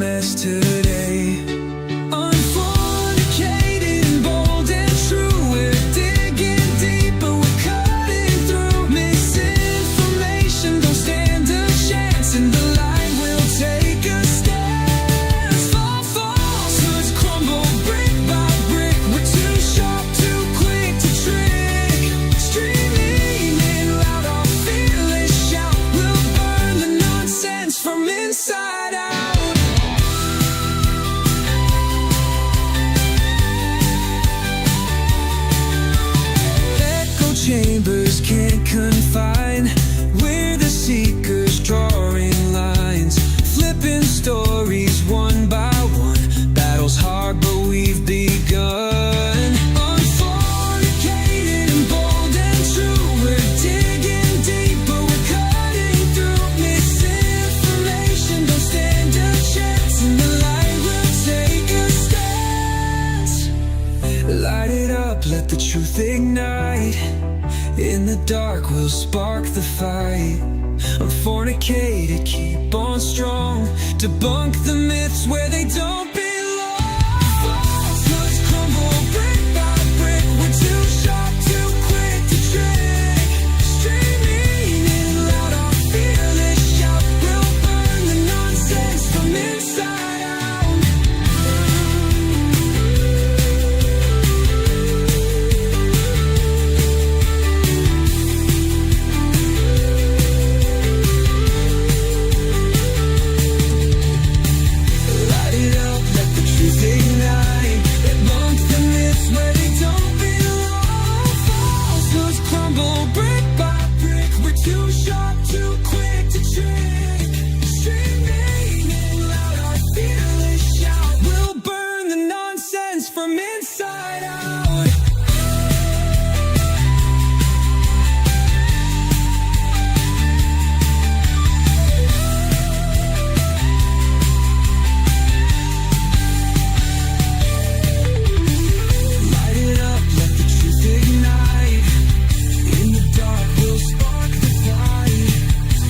mess today. Unfornicated, bold and true, we're digging deeper, we're cutting through. Misinformation don't stand a chance, and the light will take a stand. Falsehoods crumble brick by brick, we're too sharp, too quick to trick. Streaming in loud, our fearless shout will burn the nonsense from inside out. Chambers can't confine, we're the seekers drawing lines, flipping stories one by one. Battle's hard but we've begun. Unfornicated and bold and true, we're digging deeper, we're cutting through. Misinformation don't stand a chance, and the light will take a stance. Light it up, let the truth ignite. In the dark we'll spark the fight. Unfornicated, keep on strong. Debunk the myths where they don't belong. Falsehoods crumble brick by brick, we're too sharp, too quick to trick. Streaming in loud, our fearless shout will burn the nonsense from inside out. From inside out. Light it up, let the truth ignite. In the dark we'll spark the fight.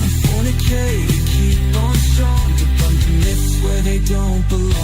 Unfornicated, keep on strong. Debunk the myths where they don't belong.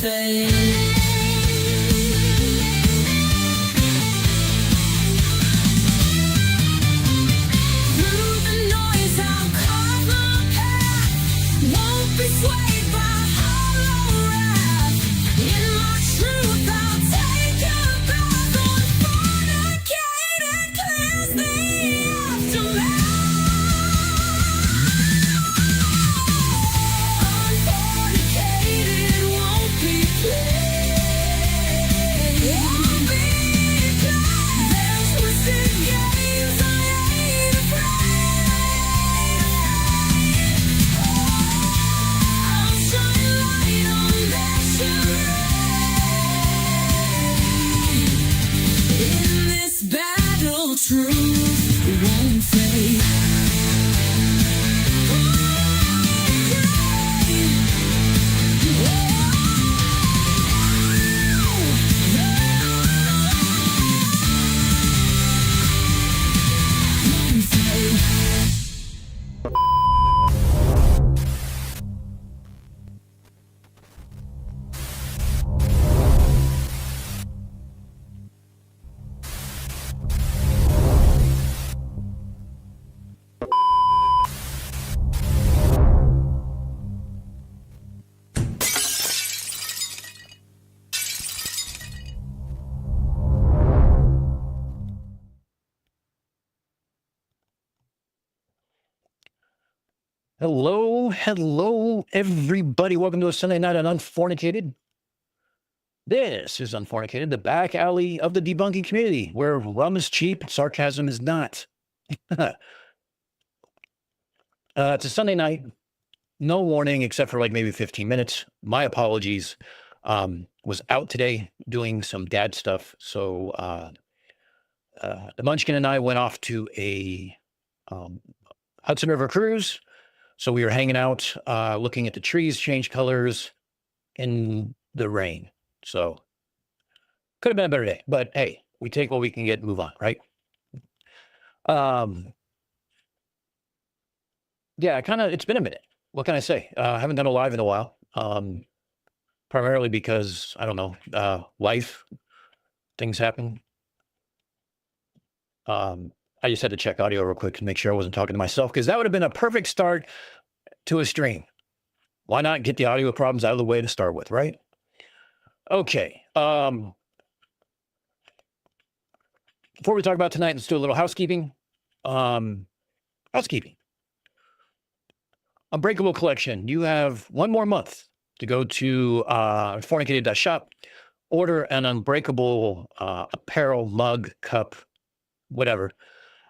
fade. Through the noise, I'll carve my path. Won't be swayed by hollow wrath. In my truth, I'll take a bath. Unfornicated clears the aftermath. Unfornicated won't be played. Won't be played. There's twisted games I ain't afraid. I'll shine light on their charade. In this battle, truth won't fade. Hello, everybody. Welcome to a Sunday night on Unfornicated. This is Unfornicated, the back alley of the debunking community, where rum is cheap and sarcasm is not. It's a Sunday night, no warning except for like maybe 15 minutes. My apologies. Was out today doing some dad stuff, so the Munchkin and I went off to a Hudson River cruise. So we were hanging out, looking at the trees change colors in the rain. So could have been a better day, but hey, we take what we can get and move on, right? Yeah, it's been a minute. What can I say? I haven't done a live in a while. Primarily because, I don't know, life, things happen. I just had to check audio real quick to make sure I wasn't talking to myself, because that would have been a perfect start to a stream. Why not get the audio problems out of the way to start with, right? Okay. Before we talk about tonight, let's do a little housekeeping. Housekeeping. Unbreakable Collection. You have one more month to go to Unfornicated.shop, order an Unbreakable apparel, mug, cup, whatever.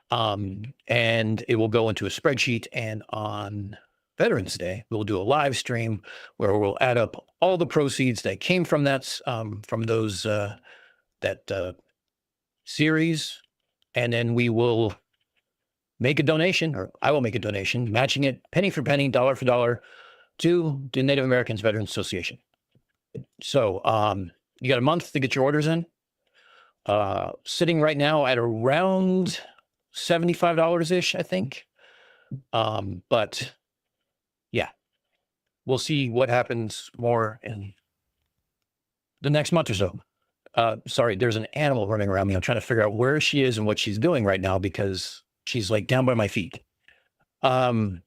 And it will go into a spreadsheet, and on Veterans Day, we'll do a live stream where we'll add up all the proceeds that came from that series, and then we will make a donation, or I will make a donation, matching it penny for penny, dollar for dollar, to the Native Americans Veterans Association. So you got a month to get your orders in. Sitting right now at around $75-ish, I think. But yeah, we'll see what happens more in the next month or so. Sorry, there's an animal running around me. I'm trying to figure out where she is and what she's doing right now, because she's like down by my feet. Let's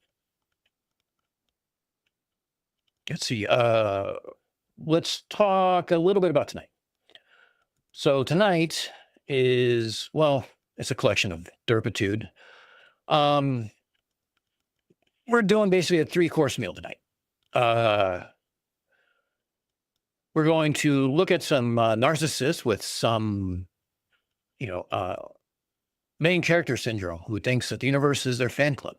see. Let's talk a little bit about tonight. So tonight is, well, it's a collection of derpitude. We're doing basically a 3-course meal tonight. We're going to look at some narcissists with some, main character syndrome, who thinks that the universe is their fan club.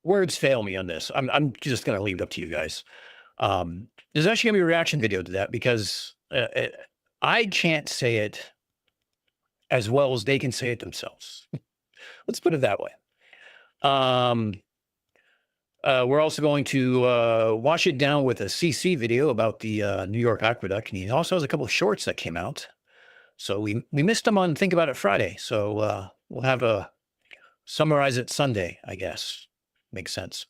Words fail me on this. I'm just going to leave it up to you guys. There's actually going to be a reaction video to that, because I can't say it as well as they can say it themselves. Let's put it that way. We're also going to wash it down with a CC video about the New York Aqueduct, and he also has a couple of shorts that came out. So we missed them on Think About It Friday. So we'll have a summarize it Sunday, I guess. makes sense.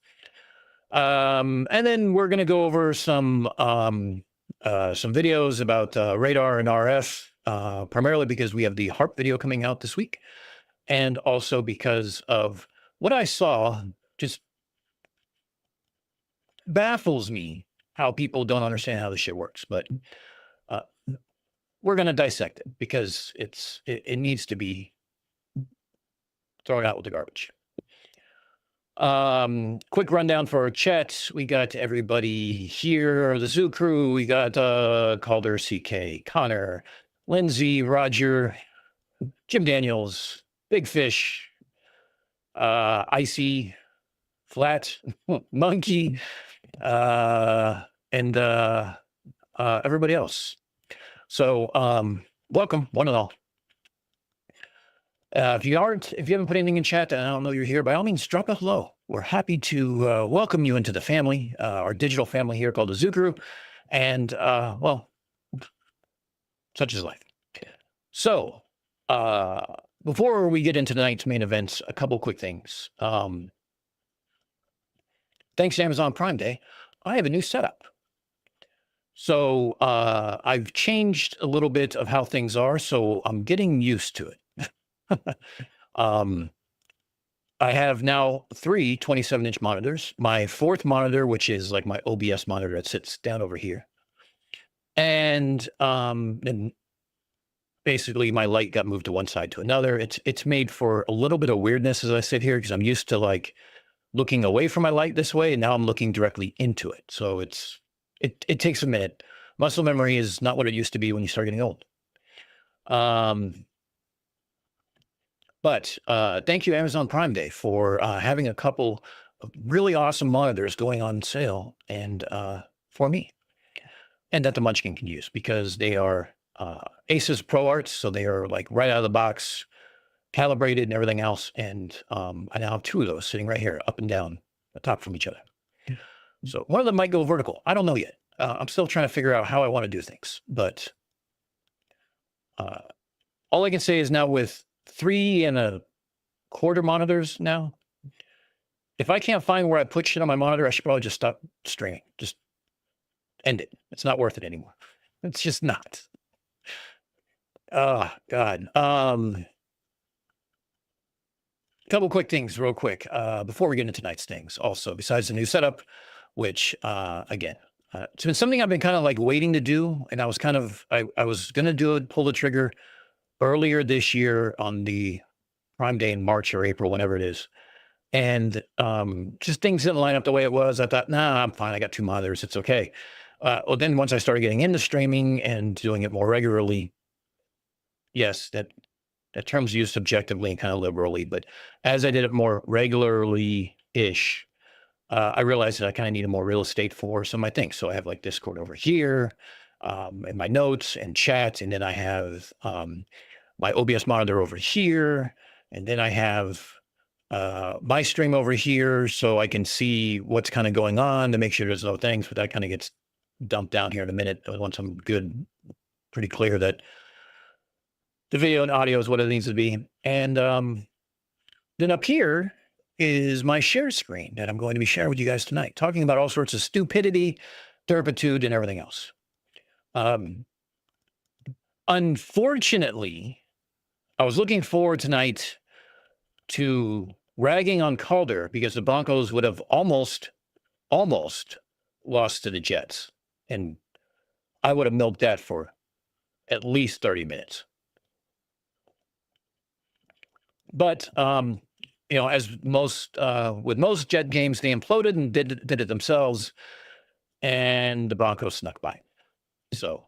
And then we're going to go over some videos about radar and RF, primarily because we have the HARP video coming out this week, and also because of what I saw just baffles me how people don't understand how this shit works. But uh, we're going to dissect it because it needs to be thrown out with the garbage. Quick rundown for our chat. We got everybody here, the Zoo crew. We got Calder, CK, Connor, Lindsay, Roger, Jim Daniels, Big Fish, Icy, Flat, Monkey, and everybody else. So welcome, one and all. If you haven't put anything in chat, and I don't know you're here, by all means, drop a hello. We're happy to welcome you into the family, our digital family here called the Zoo Crew. And, well, such is life. So, before we get into tonight's main events, a couple quick things. Thanks to Amazon Prime Day, I have a new setup. So, I've changed a little bit of how things are, so I'm getting used to it. I have now 3 27-inch monitors. My fourth monitor, which is like my OBS monitor that sits down over here. And basically my light got moved to one side to another. It's made for a little bit of weirdness as I sit here because I'm used to like looking away from my light this way, and now I'm looking directly into it. So it takes a minute. Muscle memory is not what it used to be when you start getting old. But thank you, Amazon Prime Day, for having a couple of really awesome monitors going on sale and for me, and that the Munchkin can use because they are Asus ProArts, so they are like right out of the box, calibrated and everything else. And I now have 2 of those sitting right here, up and down, top from each other. So one of them might go vertical. I don't know yet. I'm still trying to figure out how I want to do things. But all I can say is now with 3 1/4 monitors now, if I can't find where I put shit on my monitor, I should probably just stop streaming. Just end it. It's not worth it anymore. It's just not. Oh, God. Couple quick things real quick before we get into tonight's things. Also, besides the new setup, which, again, it's been something I've been kind of like waiting to do. And I was kind of, I was going to do it, pull the trigger earlier this year on the Prime Day in March or April, whenever it is. And just things didn't line up the way it was. I thought, nah, I'm fine. I got 2 monitors. It's okay. Well, then once I started getting into streaming and doing it more regularly, yes, that term's used subjectively and kind of liberally, but as I did it more regularly-ish, I realized that I kind of needed more real estate for some of my things. So I have like Discord over here, and my notes and chat, and then I have my OBS monitor over here, and then I have my stream over here so I can see what's kind of going on to make sure there's no things, but that kind of gets dumped down here in a minute once I'm good, pretty clear that the video and audio is what it needs to be. And then up here is my share screen that I'm going to be sharing with you guys tonight, talking about all sorts of stupidity, turpitude, and everything else. Unfortunately, I was looking forward tonight to ragging on Calder because the Broncos would have almost lost to the Jets. And I would have milked that for at least 30 minutes. But, you know, as most, with most Jet games, they imploded and did it themselves. And the Broncos snuck by. So,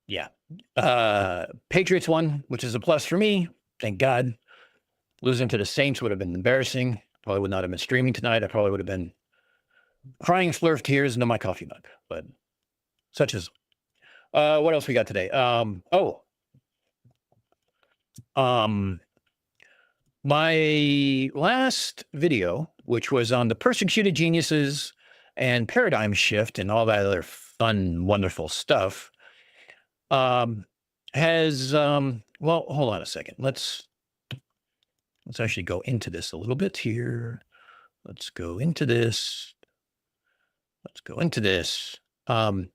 yeah. Patriots won, which is a plus for me. Thank God. Losing to the Saints would have been embarrassing. Probably would not have been streaming tonight. I probably would have been crying slurf tears into my coffee mug. But such is. What else we got today? My last video, which was on the persecuted geniuses and paradigm shift and all that other fun, wonderful stuff, has well, hold on a second. Let's let's actually go into this a little bit here. Let's go into this. Let's go into this. It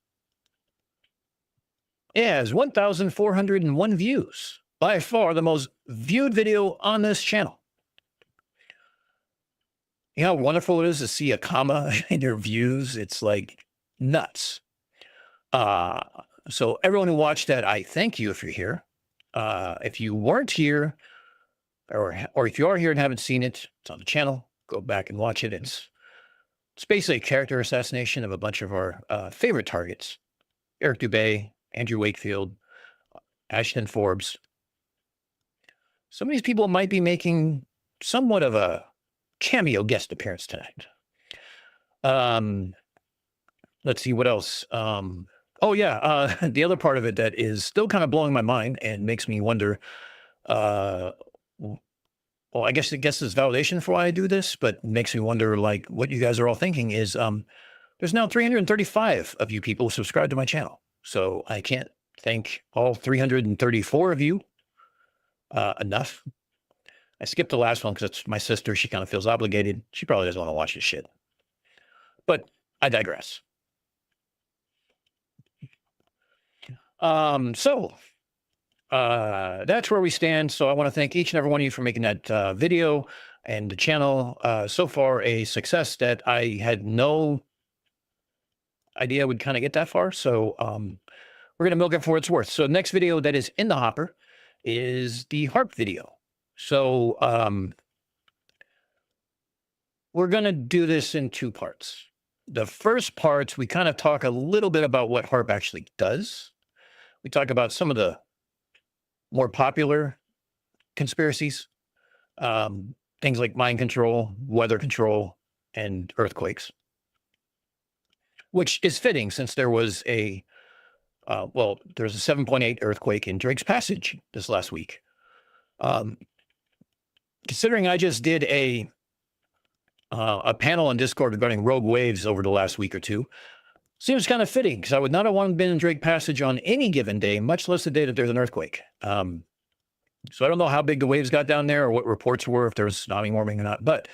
has 1,401 views. By far the most viewed video on this channel. You know how wonderful it is to see a comma in your views? It's like nuts. So everyone who watched that, I thank you if you're here. If you weren't here, or if you are here and haven't seen it, it's on the channel. Go back and watch it. It's basically a character assassination of a bunch of our favorite targets. Eric Dubay, Andrew Wakefield, Ashton Forbes. Some of these people might be making somewhat of a cameo guest appearance tonight. Let's see what else. Oh yeah, the other part of it that is still kind of blowing my mind and makes me wonder. Well, I guess it's validation for why I do this, but makes me wonder, like, what you guys are all thinking is, there's now 335 of you people subscribed to my channel. So I can't thank all 334 of you enough. I skipped the last one because it's my sister. She kind of feels obligated. She probably doesn't want to watch this shit. But I digress. So that's where we stand. So I want to thank each and every one of you for making that video and the channel. So far, a success that I had no idea would kind of get that far. So we're going to milk it for what it's worth. So the next video that is in the hopper is the harp video. So we're going to do this in two parts. The first part, we kind of talk a little bit about what harp actually does. We talk about some of the more popular conspiracies, things like mind control, weather control, and earthquakes, which is fitting since there was a, there's a 7.8 earthquake in Drake's Passage this last week. Considering I just did a panel on Discord regarding rogue waves over the last week or two, seems kind of fitting because I would not have wanted to be in Drake Passage on any given day, much less the day that there's an earthquake. So I don't know how big the waves got down there or what reports were, if there was tsunami warning or not, but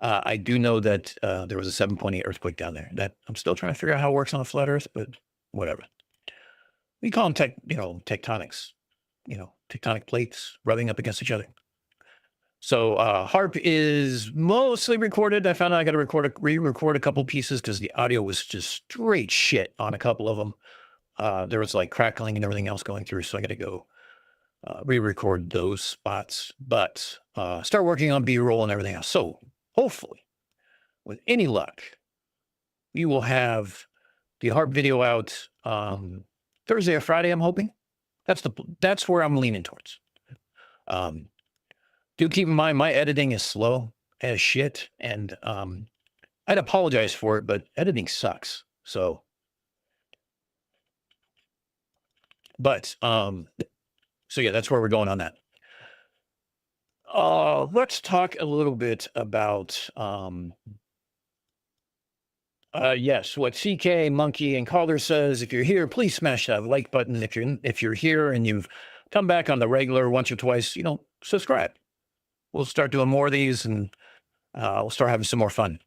I do know that there was a 7.8 earthquake down there. That I'm still trying to figure out how it works on a flat Earth, but whatever. We call them tectonics, tectonic plates rubbing up against each other. So harp is mostly recorded. I found out I got to re-record a couple pieces because the audio was just straight shit on a couple of them. There was like crackling and everything else going through, so I got to go re-record those spots. But start working on B-roll and everything else. So hopefully, with any luck, we will have the harp video out Thursday or Friday. I'm hoping that's where I'm leaning towards. Do keep in mind, my editing is slow as shit, and I'd apologize for it, but editing sucks. So, so yeah, that's where we're going on that. Let's talk a little bit about, yes, what CK, Monkey, and Calder says. If you're here, please smash that like button. If you're here and you've come back on the regular once or twice, subscribe. We'll start doing more of these, and we'll start having some more fun.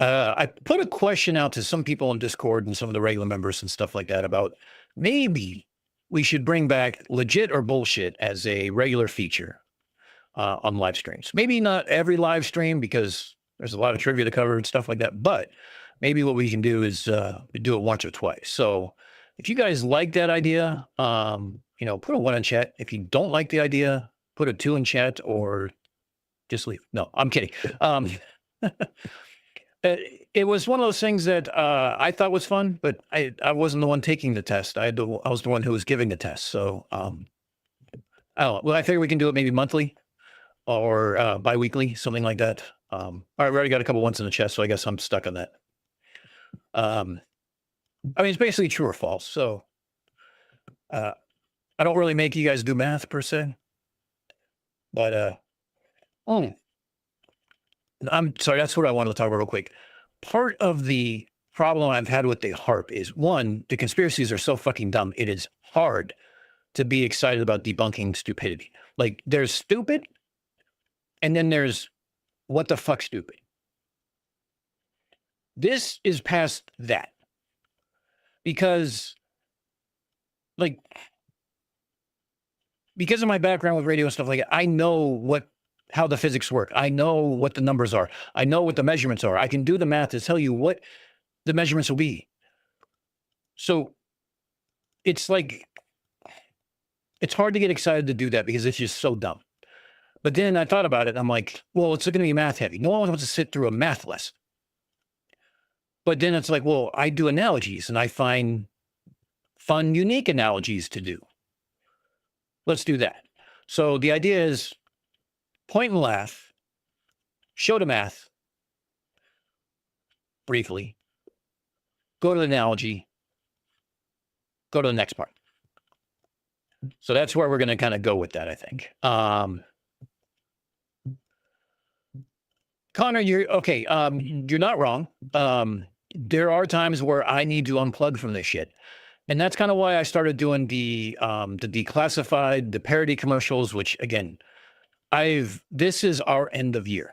I put a question out to some people on Discord and some of the regular members and stuff like that about maybe we should bring back legit or bullshit as a regular feature on live streams. Maybe not every live stream because there's a lot of trivia to cover and stuff like that, but maybe what we can do is do it once or twice. So if you guys like that idea, put a 1 in chat. If you don't like the idea, put a 2 in chat or just leave. No, I'm kidding. It was one of those things that I thought was fun, but I wasn't the one taking the test. I was the one who was giving the test. So I don't know. Well, I figure we can do it maybe monthly or bi-weekly, something like that. All right, we already got a couple ones in the chest, so I guess I'm stuck on that. It's basically true or false. So I don't really make you guys do math per se. But I'm sorry, that's what I wanted to talk about real quick. Part of the problem I've had with the harp is, one, the conspiracies are so fucking dumb. It is hard to be excited about debunking stupidity. Like, they're stupid, And then there's what the fuck stupid. This is past that. Because, like, because of my background with radio and stuff like that, I know how the physics work. I know what the numbers are. I know what the measurements are. I can do the math to tell you what the measurements will be. So it's like, it's hard to get excited to do that because it's just so dumb. But then I thought about it. And I'm like, well, it's going to be math heavy. No one wants to sit through a math lesson. But then it's like, well, I do analogies and I find fun, unique analogies to do. Let's do that. So the idea is point and laugh, show the math briefly, go to the analogy, go to the next part. So that's where we're going to kind of go with that, I think. Connor, you're okay. You're not wrong. There are times where I need to unplug from this shit. And that's kind of why I started doing the declassified, the parody commercials, which again, this is our end of year.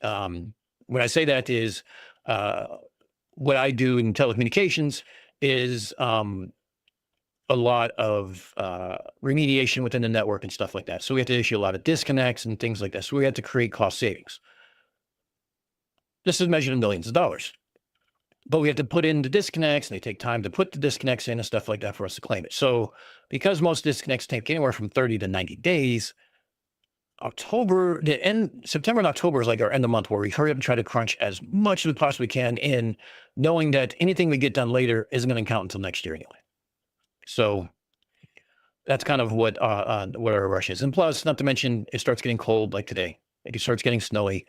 When I say that is, what I do in telecommunications is a lot of remediation within the network and stuff like that. So we have to issue a lot of disconnects and things like that. So we had to create cost savings. This is measured in millions of dollars. But we have to put in the disconnects, and they take time to put the disconnects in and stuff like that for us to claim it. So because most disconnects take anywhere from 30 to 90 days, September and October is like our end of the month where we hurry up and try to crunch as much as we possibly can in, knowing that anything we get done later isn't going to count until next year anyway. So that's kind of what our rush is. And plus, not to mention, it starts getting cold like today. It starts getting snowy.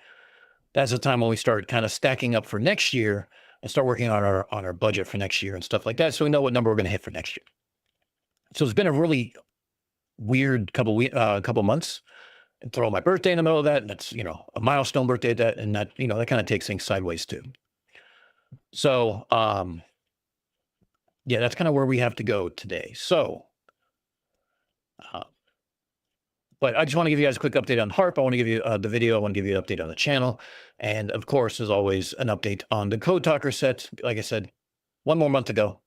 That's the time when we start kind of stacking up for next year and start working on our budget for next year and stuff like that. So we know what number we're going to hit for next year. So it's been a really weird couple months. And throw my birthday in the middle of that. And that's, a milestone birthday at that. And that, that kind of takes things sideways too. So, yeah, that's kind of where we have to go today. So, but I just want to give you guys a quick update on HARP. I want to give you the video. I want to give you an update on the channel. And of course, as always, an update on the Code Talker set. Like I said, one more month ago.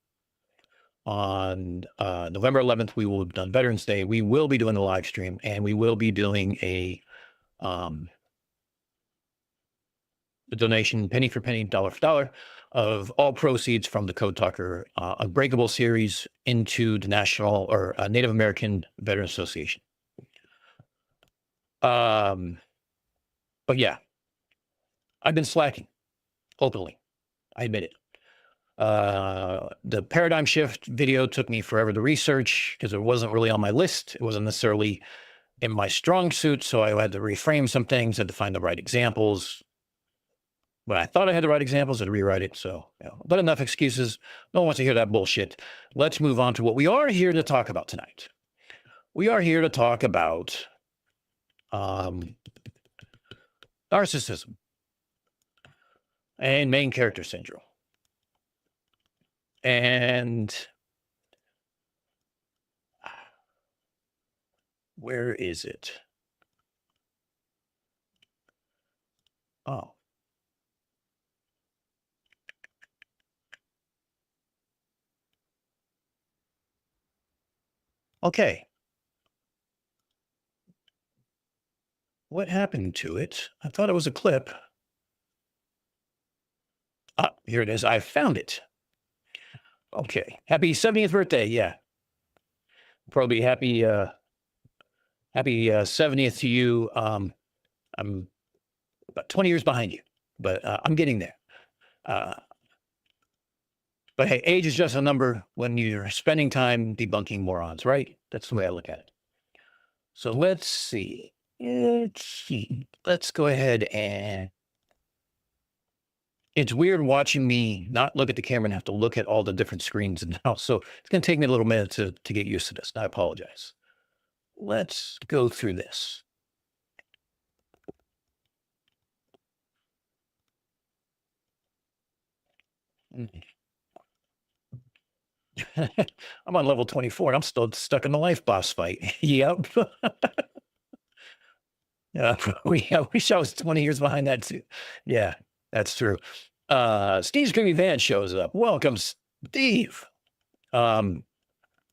On November 11th, we will have done Veterans Day. We will be doing the live stream, and we will be doing a donation, penny for penny, dollar for dollar, of all proceeds from the Code Talker Unbreakable series into the National or Native American Veteran Association. But yeah, I've been slacking openly. I admit it. The paradigm shift video took me forever to research because it wasn't really on my list. It wasn't necessarily in my strong suit. So I had to reframe some things, had to find the right examples. But I thought I had the right examples, I had to rewrite it. So, but enough excuses. No one wants to hear that bullshit. Let's move on to what we are here to talk about tonight. We are here to talk about narcissism and main character syndrome. And where is it? Oh. Okay. What happened to it? I thought it was a clip. Ah, here it is. I found it. Okay. Happy 70th birthday. Yeah. Probably happy 70th to you. I'm about 20 years behind you, but I'm getting there. But hey, age is just a number when you're spending time debunking morons, right? That's the way I look at it. So let's see. Let's go ahead and it's weird watching me not look at the camera and have to look at all the different screens now. So it's going to take me a little minute to get used to this. I apologize. Let's go through this. I'm on level 24 and I'm still stuck in the life boss fight. Yep. I wish I was 20 years behind that too. Yeah, that's true. Steve's Creepy Van shows up. Welcome, Steve. For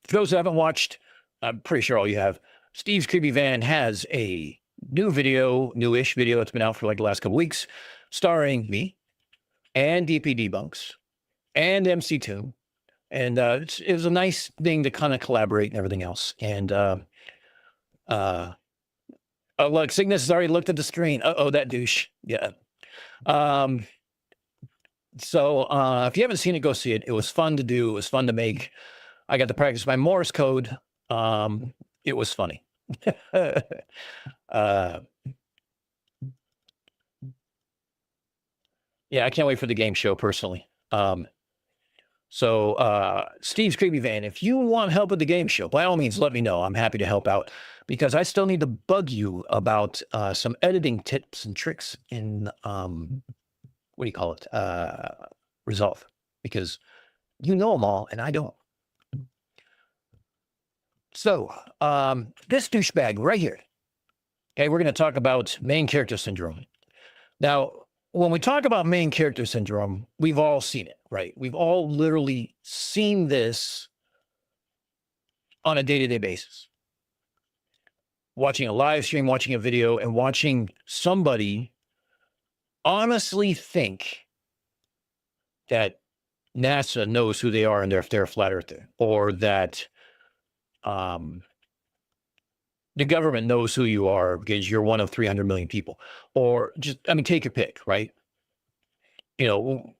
those who haven't watched, I'm pretty sure all you have. Steve's Creepy Van has a newish video that's been out for like the last couple weeks, starring me and DP Debunks and MC2. And it was a nice thing to kind of collaborate and everything else. And oh, look, Cygnus has already looked at the screen. Oh, that douche. Yeah. So if you haven't seen it, go see it. It was fun to do. It was fun to make. I got to practice my Morse code. It was funny. Yeah, I can't wait for the game show personally. So Steve's Creepy Van, if you want help with the game show, by all means, let me know. I'm happy to help out because I still need to bug you about some editing tips and tricks in what do you call it? Resolve, because you know them all and I don't. So this douchebag right here. Okay, we're going to talk about main character syndrome. Now, when we talk about main character syndrome, we've all seen it, right? We've all literally seen this on a day-to-day basis. Watching a live stream, watching a video, and watching somebody honestly think that NASA knows who they are and they're a flat earther, or that the government knows who you are because you're one of 300 million people, or just, I mean, take your pick, right? You know,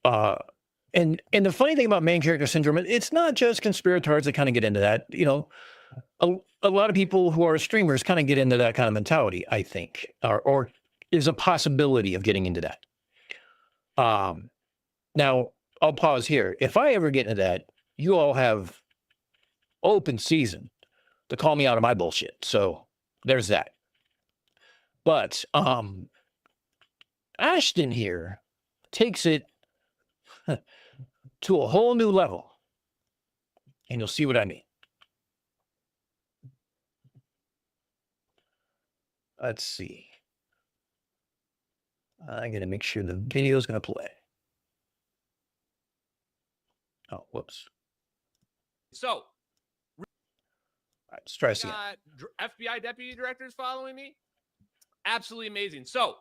and the funny thing about main character syndrome, it's not just conspirators that kind of get into that. You know, a lot of people who are streamers kind of get into that kind of mentality, I think, or is a possibility of getting into that. Now I'll pause here. If I ever get into that, you all have open season to call me out of my bullshit. So there's that. But Ashton here takes it to a whole new level. And you'll see what I mean. Let's see. I'm going to make sure the video is going to play. Oh, whoops. So, all right, let's try this again. FBI deputy directors following me. Absolutely amazing. So,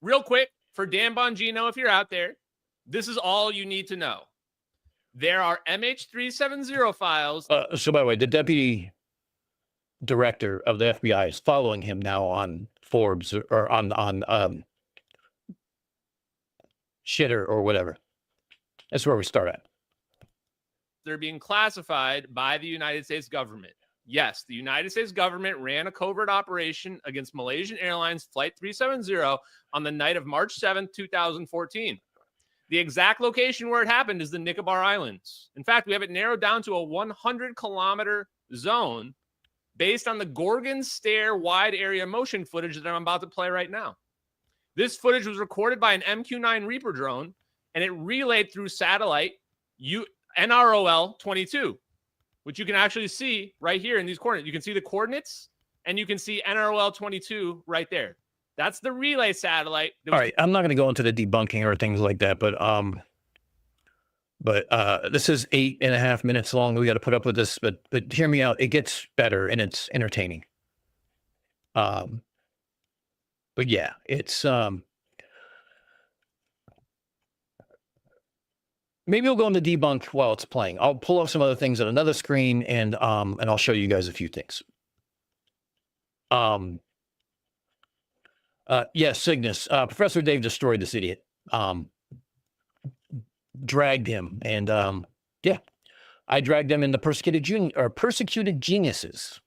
real quick, for Dan Bongino, if you're out there, this is all you need to know. There are MH370 files. So, by the way, the deputy director of the FBI is following him now on Forbes or on Shitter or whatever. That's where we start at. They're being classified by the United States government. Yes, the United States government ran a covert operation against Malaysian Airlines Flight 370 on the night of March 7th, 2014. The exact location where it happened is the Nicobar Islands. In fact, we have it narrowed down to a 100-kilometer zone based on the Gorgon Stair wide area motion footage that I'm about to play right now. This footage was recorded by an MQ-9 Reaper drone, and it relayed through satellite NROL 22, which you can actually see right here in these coordinates. You can see the coordinates, and you can see NROL 22 right there. That's the relay satellite. All right, I'm not going to go into the debunking or things like that, but this is 8.5 minutes long. We got to put up with this, but hear me out. It gets better and it's entertaining. But yeah, it's maybe we'll go into debunk while it's playing. I'll pull up some other things on another screen and I'll show you guys a few things. Yes, Cygnus. Professor Dave destroyed this idiot. Dragged him, and yeah, I dragged them in the persecuted geniuses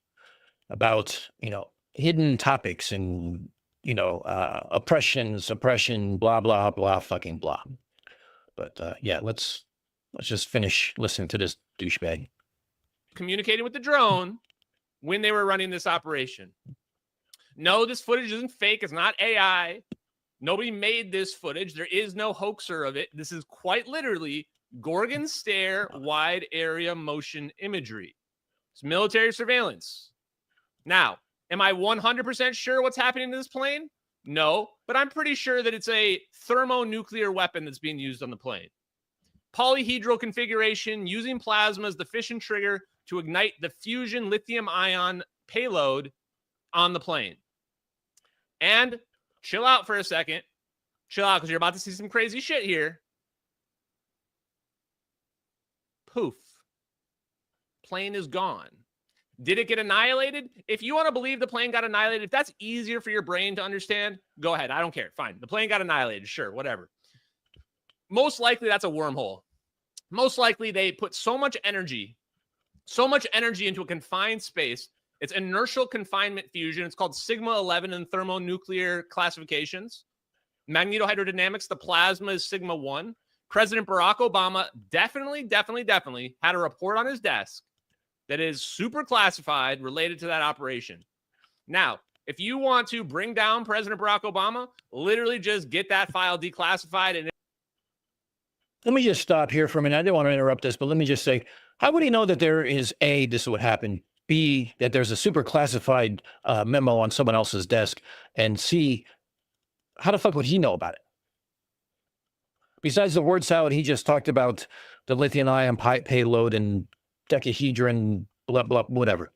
about, you know, hidden topics and, you know, oppression, suppression, blah blah blah, fucking blah. But yeah, let's just finish listening to this douchebag communicating with the drone when they were running this operation. No, this footage isn't fake. It's not AI. Nobody made this footage. There is no hoaxer of it. This is quite literally Gorgon Stair wide area motion imagery. It's military surveillance. Now, Am I 100% sure what's happening to this plane? No, but I'm pretty sure that it's a thermonuclear weapon that's being used on the plane. Polyhedral configuration using plasma as the fission trigger to ignite the fusion lithium ion payload on the plane. And chill out for a second. Chill out because you're about to see some crazy shit here. Poof. Plane is gone. Did it get annihilated? If you want to believe the plane got annihilated, if that's easier for your brain to understand, go ahead. I don't care. Fine. The plane got annihilated. Sure, whatever. Most likely that's a wormhole. Most likely they put so much energy into a confined space. It's inertial confinement fusion. It's called Sigma 11 in thermonuclear classifications. Magnetohydrodynamics, the plasma is Sigma 1. President Barack Obama definitely had a report on his desk that is super classified related to that operation. Now, if you want to bring down President Barack Obama, literally just get that file declassified. And Let me just stop here for a minute. I didn't want to interrupt this, but let me just say, how would he know that there is A, this is what happened, B, that there's a super classified memo on someone else's desk, and C, how the fuck would he know about it? Besides the word salad, he just talked about the lithium ion payload and decahedron, blah, blah, whatever.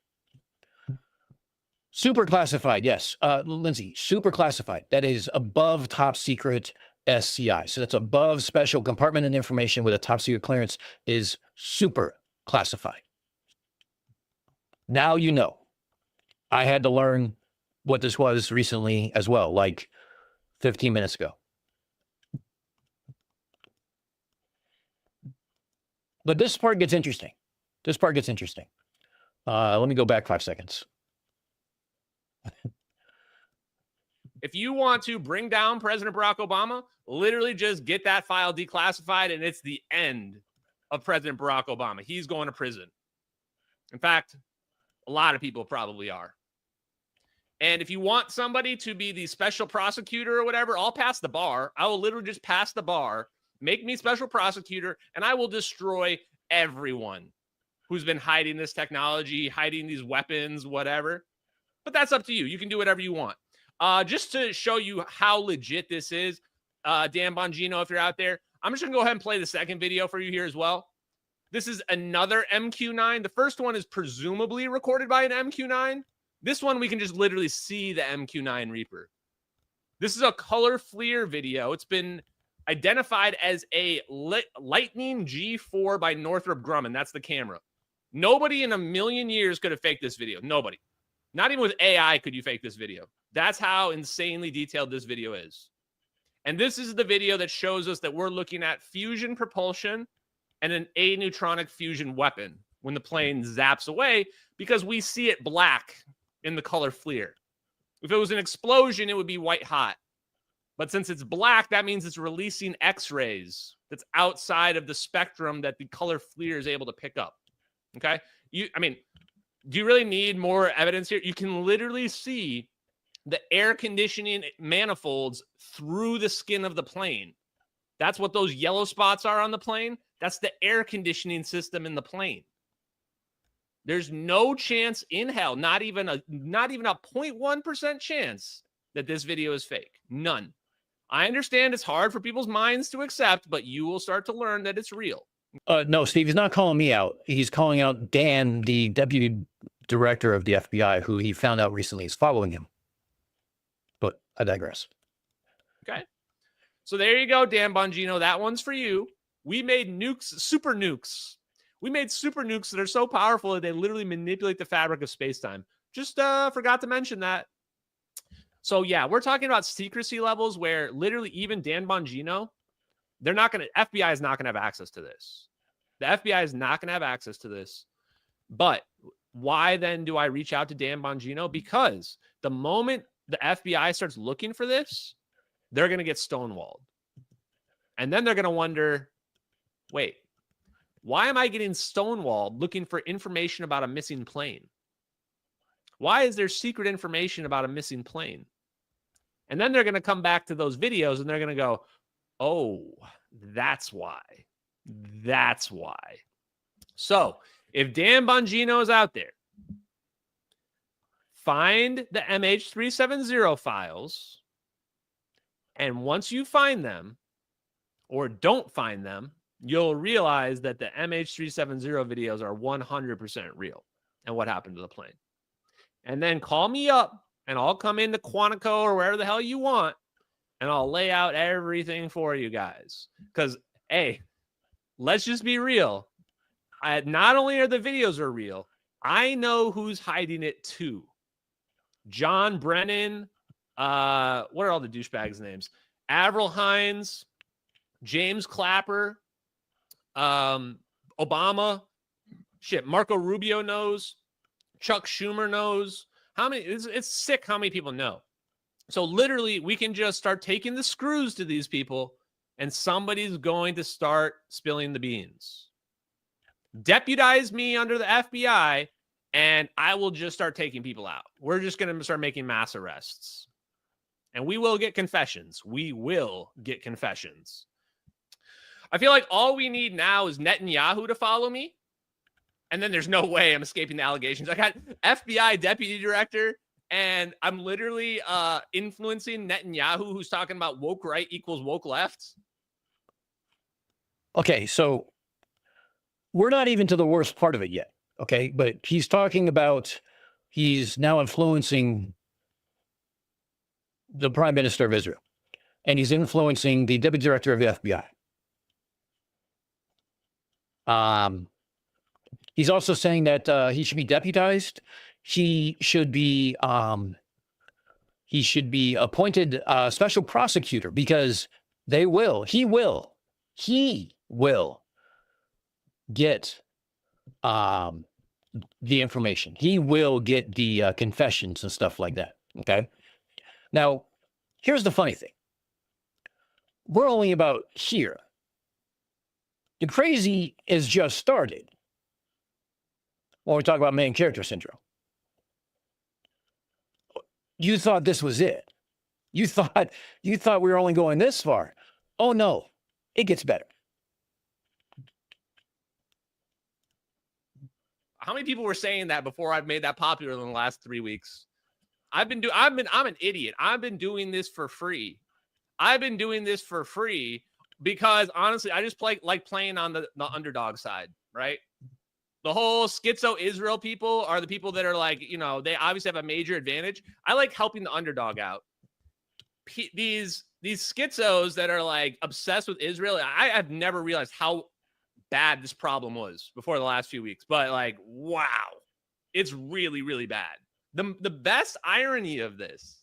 Super classified, yes. Lindsay, super classified. That is above top secret SCI. So that's above special compartment and information with a top secret clearance is super classified. Now you know. I had to learn what this was recently as well, like 15 minutes ago. But this part gets interesting. Let me go back 5 seconds. if you want to bring down President Barack Obama, literally just get that file declassified, and it's the end of President Barack Obama. He's going to prison. In fact, a lot of people probably are. And if you want somebody to be the special prosecutor or whatever, I'll pass the bar. I will literally just pass the bar, make me special prosecutor, and I will destroy everyone who's been hiding this technology, hiding these weapons, whatever. But that's up to you. You can do whatever you want. Just to show you how legit this is, Dan Bongino, if you're out there, I'm just going to go ahead and play the second video for you here as well. This is another MQ9. The first one is presumably recorded by an MQ9. This one, we can just literally see the MQ9 Reaper. This is a color FLIR video. It's been identified as a Lightning G4 by Northrop Grumman. That's the camera. Nobody in a million years could have faked this video. Nobody. Not even with AI could you fake this video. That's how insanely detailed this video is. And this is the video that shows us that we're looking at fusion propulsion and an aneutronic fusion weapon when the plane zaps away, because we see it black in the color FLIR. If it was an explosion, it would be white hot. But since it's black, that means it's releasing X-rays that's outside of the spectrum that the color FLIR is able to pick up. Okay? Do you really need more evidence here? You can literally see the air conditioning manifolds through the skin of the plane. That's what those yellow spots are on the plane. That's the air conditioning system in the plane. There's no chance in hell, not even a 0.1% chance that this video is fake. None. I understand it's hard for people's minds to accept, but you will start to learn that it's real. No, Steve, he's not calling me out. He's calling out Dan, the deputy director of the FBI, who he found out recently is following him. But I digress. Okay. So there you go, Dan Bongino. That one's for you. We made nukes, super nukes. We made super nukes that are so powerful that they literally manipulate the fabric of space-time. Just forgot to mention that. So yeah, we're talking about secrecy levels where literally even Dan Bongino, FBI is not going to have access to this. The FBI is not going to have access to this. But why then do I reach out to Dan Bongino? Because the moment the FBI starts looking for this, they're going to get stonewalled. And then they're going to wonder, wait, why am I getting stonewalled looking for information about a missing plane? Why is there secret information about a missing plane? And then they're going to come back to those videos and they're going to go, oh, that's why. That's why. So if Dan Bongino is out there, find the MH370 files. And once you find them, or don't find them, you'll realize that the MH370 videos are 100% real and what happened to the plane. And then call me up and I'll come into Quantico or wherever the hell you want and I'll lay out everything for you guys. Because, hey, let's just be real. Not only are the videos are real, I know who's hiding it too. John Brennan, what are all the douchebags' names? Avril Hines, James Clapper, Obama, Marco Rubio knows, Chuck Schumer knows. How many? It's sick how many people know. So literally, we can just start taking the screws to these people, and somebody's going to start spilling the beans. Deputize me under the FBI, and I will just start taking people out. We're just going to start making mass arrests. And we will get confessions. We will get confessions. I feel like all we need now is Netanyahu to follow me. And then there's no way I'm escaping the allegations. I got FBI deputy director, and I'm literally influencing Netanyahu, who's talking about woke right equals woke left. Okay, so we're not even to the worst part of it yet. Okay, but he's talking about he's now influencing the prime minister of Israel, and he's influencing the deputy director of the FBI. He's also saying that he should be deputized. He should be appointed special prosecutor because he will get the information. He will get the confessions and stuff like that. Okay. Now, here's the funny thing. We're only about here. The crazy is just started when we talk about main character syndrome. You thought this was it. You thought we were only going this far. Oh no, it gets better. How many people were saying that before I've made that popular in the last 3 weeks? I'm an idiot. I've been doing this for free. Because honestly, I just like playing on the underdog side, right? The whole schizo Israel people are the people that are like, they obviously have a major advantage. I like helping the underdog out. These schizos that are like obsessed with Israel, I have never realized how bad this problem was before the last few weeks. But like, wow, it's really, really bad. The best irony of this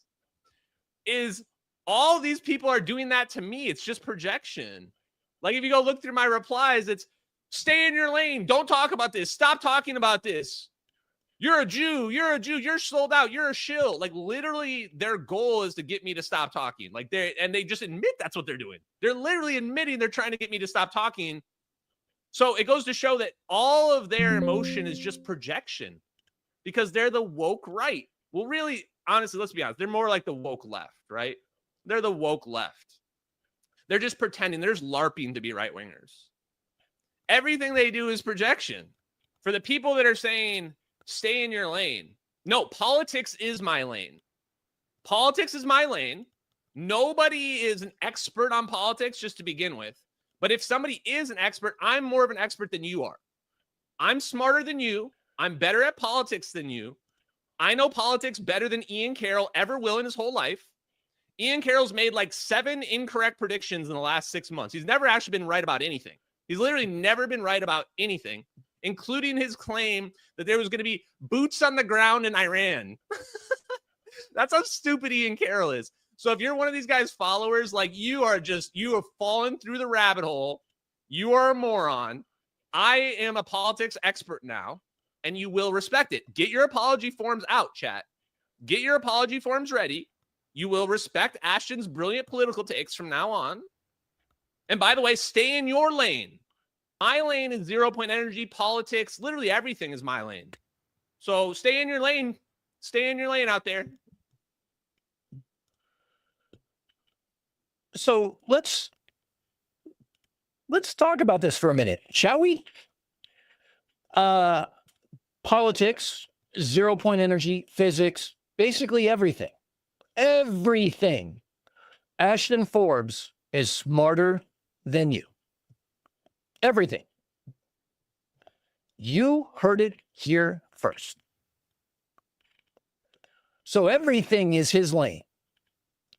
is all these people are doing that to me. It's just projection. Like if you go look through my replies, it's stay in your lane. Don't talk about this. Stop talking about this. You're a Jew. You're sold out. You're a shill. Like literally their goal is to get me to stop talking. Like they just admit that's what they're doing. They're literally admitting they're trying to get me to stop talking. So it goes to show that all of their emotion is just projection because they're the woke right. Well, really, honestly, let's be honest. They're more like the woke left, right? They're the woke left. They're just pretending. They're just LARPing to be right-wingers. Everything they do is projection. For the people that are saying, stay in your lane. No, politics is my lane. Politics is my lane. Nobody is an expert on politics just to begin with. But if somebody is an expert, I'm more of an expert than you are. I'm smarter than you. I'm better at politics than you. I know politics better than Ian Carroll ever will in his whole life. Ian Carroll's made like 7 incorrect predictions in the last 6 months. He's never actually been right about anything. He's literally never been right about anything, including his claim that there was going to be boots on the ground in Iran. That's how stupid Ian Carroll is. So if you're one of these guys' followers, like you have fallen through the rabbit hole. You are a moron. I am a politics expert now, and you will respect it. Get your apology forms out, chat. Get your apology forms ready. You will respect Ashton's brilliant political takes from now on. And by the way, stay in your lane. My lane is 0 point energy, politics. Literally everything is my lane. So stay in your lane. Stay in your lane out there. So let's talk about this for a minute, shall we? Politics 0-point energy, physics, basically everything. Everything. Ashton Forbes is smarter than you. Everything. You heard it here first. So everything is his lane.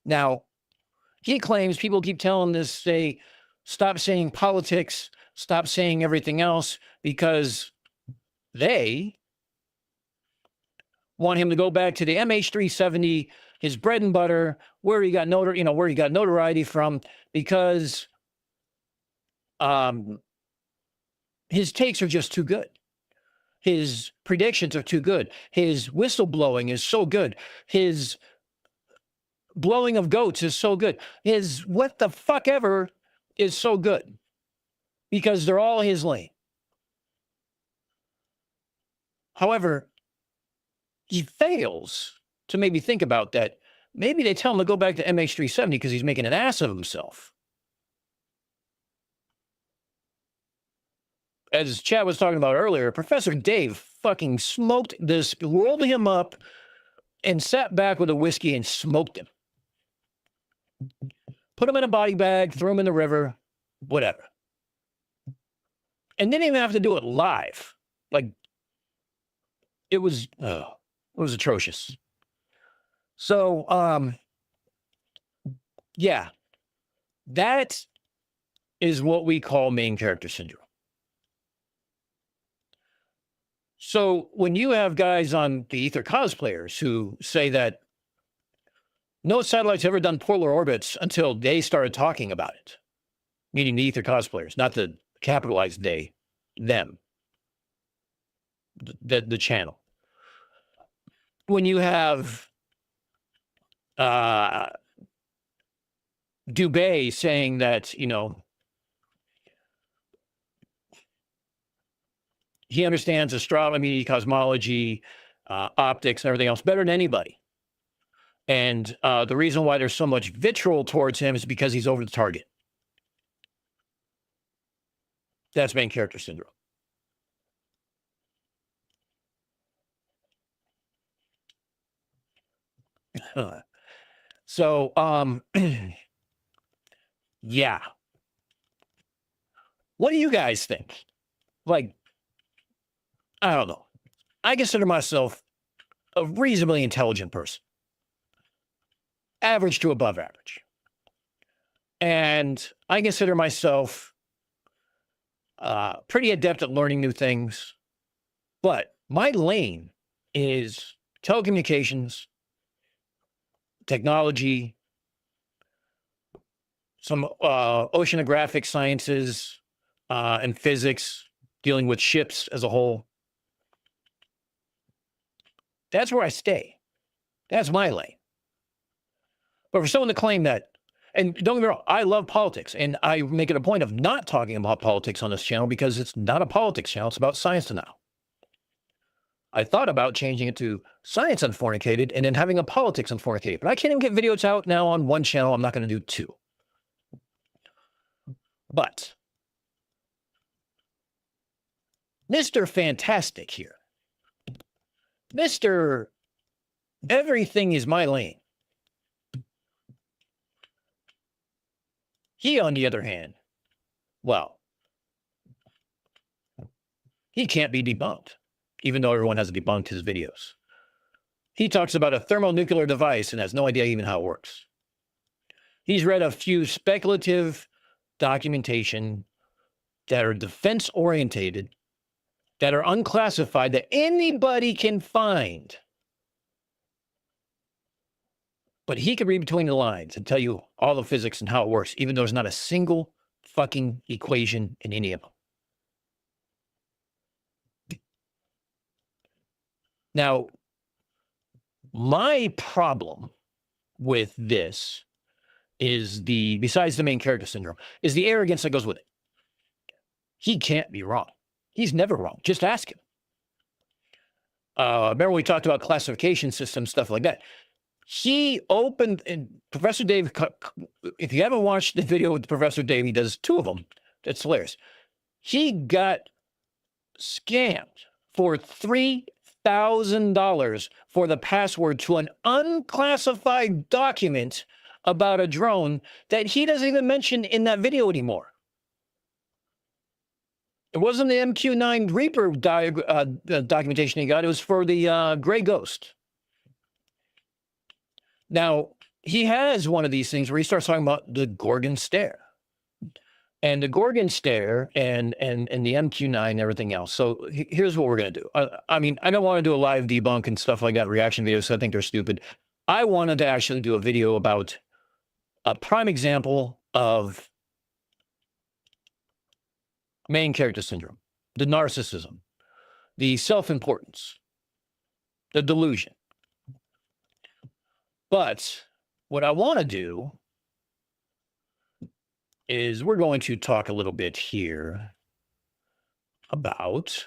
Now, he claims, people keep telling this, say, stop saying politics, stop saying everything else, because they want him to go back to the MH370, his bread and butter, where he got notoriety from, because his takes are just too good. His predictions are too good. His whistleblowing is so good. His blowing of goats is so good. His what the fuck ever is so good, because they're all his lane. However, he fails to maybe think about that. Maybe they tell him to go back to MH370 because he's making an ass of himself. As Chad was talking about earlier, Professor Dave fucking smoked this, rolled him up, and sat back with a whiskey and smoked him. Put him in a body bag, threw him in the river, whatever. And didn't even have to do it live. Like, it was atrocious. So, yeah, that is what we call main character syndrome. So when you have guys on the Ether cosplayers who say that no satellite's ever done polar orbits until they started talking about it, meaning the Ether cosplayers, not the capitalized they, them, the channel. When you have Dubé saying that, he understands astronomy, cosmology, optics, and everything else better than anybody. And the reason why there's so much vitriol towards him is because he's over the target. That's main character syndrome. So, yeah. What do you guys think? Like, I don't know. I consider myself a reasonably intelligent person. Average to above average. And I consider myself pretty adept at learning new things. But my lane is telecommunications, technology, some oceanographic sciences, and physics, dealing with ships as a whole. That's where I stay. That's my lane. But for someone to claim that, and don't get me wrong, I love politics, and I make it a point of not talking about politics on this channel because it's not a politics channel, it's about science now. I thought about changing it to Science Unfornicated and then having a Politics Unfornicated, but I can't even get videos out now on one channel. I'm not going to do two. But Mr. Fantastic here, Mr. Everything is my lane. He, on the other hand, well, he can't be debunked, even though everyone has debunked his videos. He talks about a thermonuclear device and has no idea even how it works. He's read a few speculative documentation that are defense-orientated, that are unclassified, that anybody can find. But he could read between the lines and tell you all the physics and how it works, even though there's not a single fucking equation in any of them. Now, my problem with this is besides the main character syndrome, is the arrogance that goes with it. He can't be wrong. He's never wrong. Just ask him. Remember we talked about classification systems, stuff like that. He opened, and Professor Dave, if you haven't watched the video with Professor Dave, he does two of them. That's hilarious. He got scammed for $3 $1,000 for the password to an unclassified document about a drone that he doesn't even mention in that video anymore. It wasn't the MQ-9 Reaper documentation he got. It was for the Gray Ghost. Now, he has one of these things where he starts talking about the Gorgon Stare. And the Gorgon Stare and the MQ-9 and everything else. So here's what we're going to do. I mean, I don't want to do a live debunk and stuff like that, reaction videos, so I think they're stupid. I wanted to actually do a video about a prime example of main character syndrome, the narcissism, the self-importance, the delusion. But what I want to do is we're going to talk a little bit here about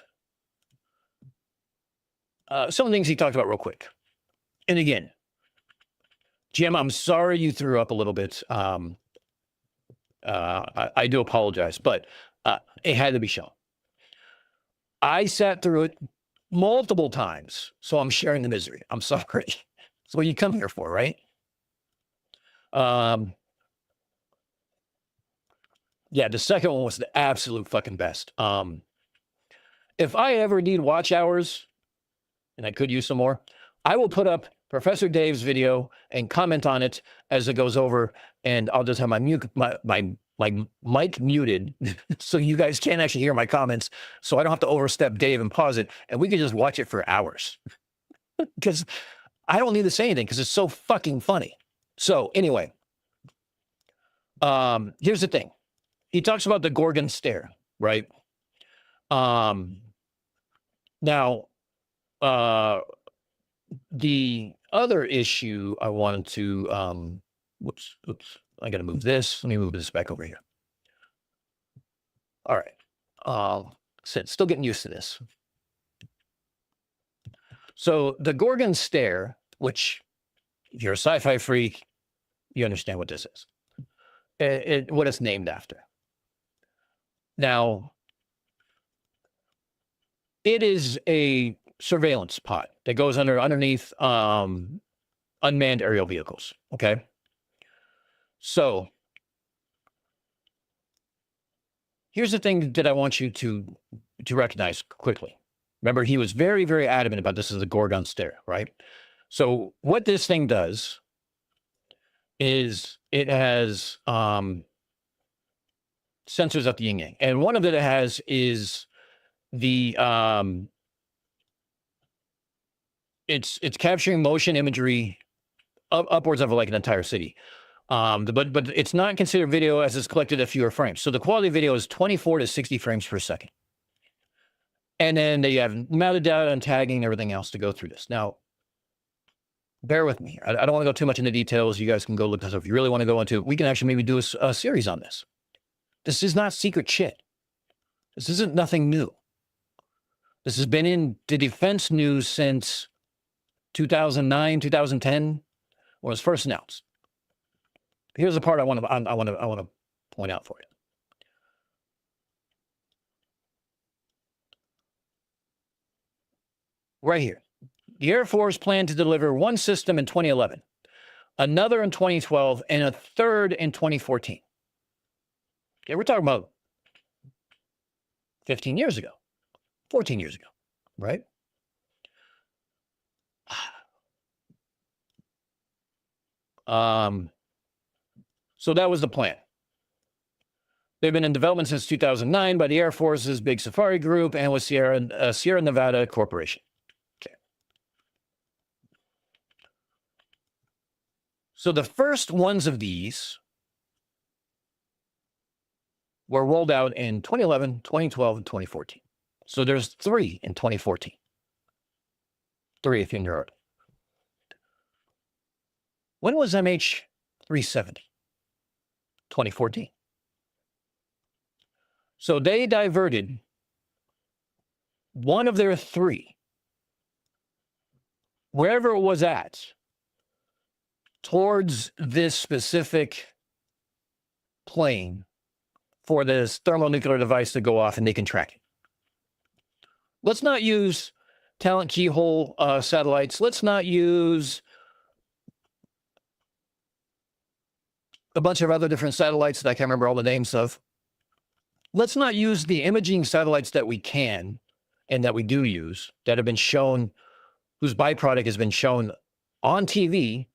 some of the things he talked about real quick. And again, Jim, I'm sorry you threw up a little bit. I do apologize, but it had to be shown. I sat through it multiple times, so I'm sharing the misery. I'm sorry. That's what you come here for, right? Yeah, the second one was the absolute fucking best. If I ever need watch hours, and I could use some more, I will put up Professor Dave's video and comment on it as it goes over, and I'll just have my mic muted so you guys can't actually hear my comments, so I don't have to overstep Dave and pause it, and we can just watch it for hours. Because I don't need to say anything because it's so fucking funny. So anyway, here's the thing. He talks about the Gorgon Stare, right? Now, the other issue I wanted to, whoops, I got to move this. Let me move this back over here. All right. Still getting used to this. So the Gorgon Stare, which if you're a sci-fi freak, you understand what this is. What it's named after. Now, it is a surveillance pod that goes underneath unmanned aerial vehicles. Okay. So here's the thing that I want you to recognize quickly. Remember, he was very, very adamant about this as the Gorgon Stare, right? So what this thing does is it has sensors at the yin yang, and one of it has is the it's capturing motion imagery upwards of like an entire city. But it's not considered video as it's collected at fewer frames. So the quality of video is 24 to 60 frames per second. And then they have metadata and tagging and everything else to go through this. Now, bear with me. I don't want to go too much into details. You guys can go look this up. If you really want to go into it, we can actually maybe do a series on this. This is not secret shit. This isn't nothing new. This has been in the defense news since 2009, 2010, when it was first announced. Here's the part I want to point out for you. Right here. The Air Force planned to deliver one system in 2011, another in 2012, and a third in 2014. Okay, we're talking about 15 years ago, 14 years ago, right? So that was the plan. They've been in development since 2009 by the Air Force's Big Safari Group and with Sierra Nevada Corporation. Okay. So the first ones of these were rolled out in 2011, 2012, and 2014. So there's 3 in 2014. 3 if you're in Europe. When was MH370? 2014. So they diverted one of their 3, wherever it was at, towards this specific plane for this thermonuclear device to go off and they can track it. Let's not use talent keyhole satellites. Let's not use a bunch of other different satellites that I can't remember all the names of. Let's not use the imaging satellites that we can and that we do use that have been shown, whose byproduct has been shown on TV.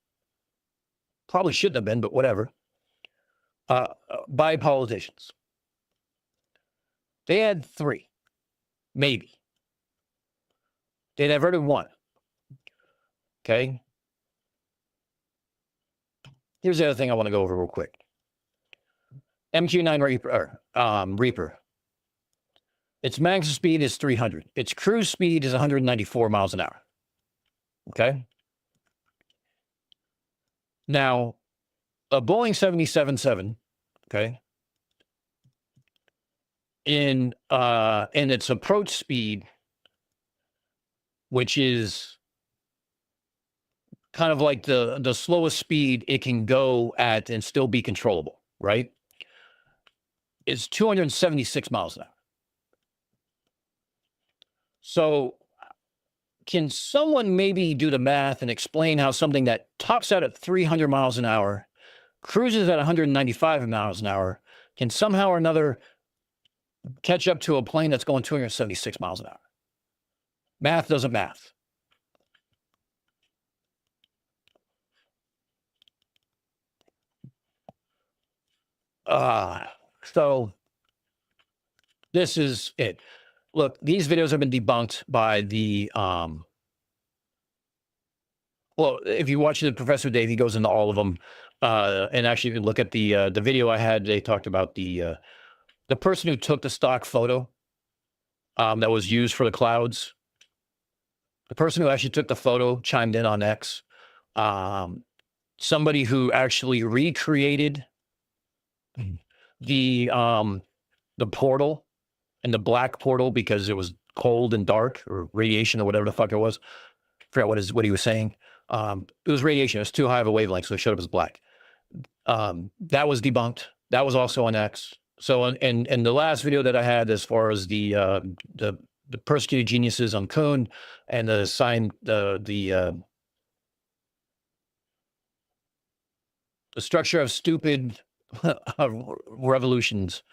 Probably shouldn't have been, but whatever. By politicians. They had 3, maybe. They diverted 1. Okay. Here's the other thing I want to go over real quick. MQ-9 Reaper. Its maximum speed is 300. Its cruise speed is 194 miles an hour. Okay. Now, a Boeing 777, okay, in its approach speed, which is kind of like the slowest speed it can go at and still be controllable, right? Is 276 miles an hour. So can someone maybe do the math and explain how something that tops out at 300 miles an hour, cruises at 195 miles an hour, can somehow or another catch up to a plane that's going 276 miles an hour? Math doesn't math. So this is it. Look, these videos have been debunked by the well, if you watch the Professor Dave, he goes into all of them. And actually, if you look at the video I had, they talked about the person who took the stock photo that was used for the clouds. The person who actually took the photo chimed in on X. Somebody who actually recreated the portal and the black portal because it was cold and dark, or radiation or whatever the fuck it was. I forgot what he was saying. It was radiation. It was too high of a wavelength, so it showed up as black. That was debunked. That was also on X. So, and the last video that I had, as far as the persecuted geniuses on Kuhn and the structure of stupid revolutions.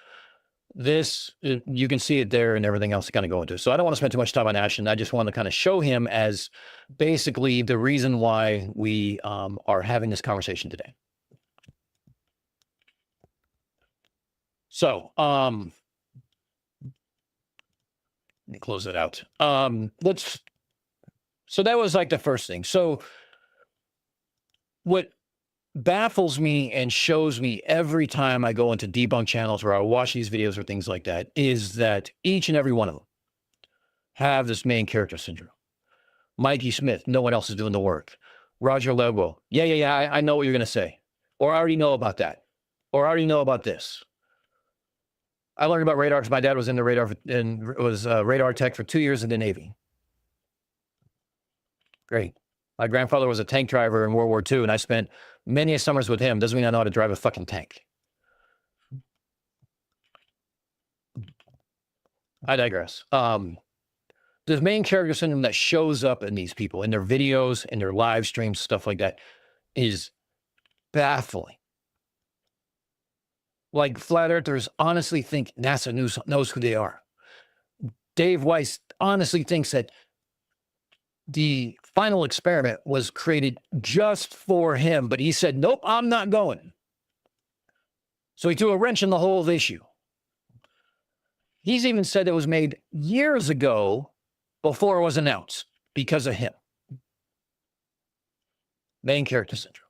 This, you can see it there, and everything else to kind of go into. So I don't want to spend too much time on Ashton. I just want to kind of show him as basically the reason why we are having this conversation today. So, let me close it out. So that was like the first thing. So what baffles me and shows me every time I go into debunk channels or I watch these videos or things like that is that each and every one of them have this main character syndrome. Mikey Smith, no one else is doing the work. Roger Lebo, yeah, I know what you're going to say. Or I already know about that. Or I already know about this. I learned about radar because my dad was in the radar and was radar tech for 2 years in the Navy. Great. My grandfather was a tank driver in World War II, and I spent many summers with him. Doesn't mean I know how to drive a fucking tank. I digress. The main character syndrome that shows up in these people, in their videos, in their live streams, stuff like that, is baffling. Like, flat earthers honestly think NASA knows who they are. Dave Weiss honestly thinks that the final experiment was created just for him, but he said, nope, I'm not going. So he threw a wrench in the whole issue. He's even said it was made years ago before it was announced because of him. Main character syndrome.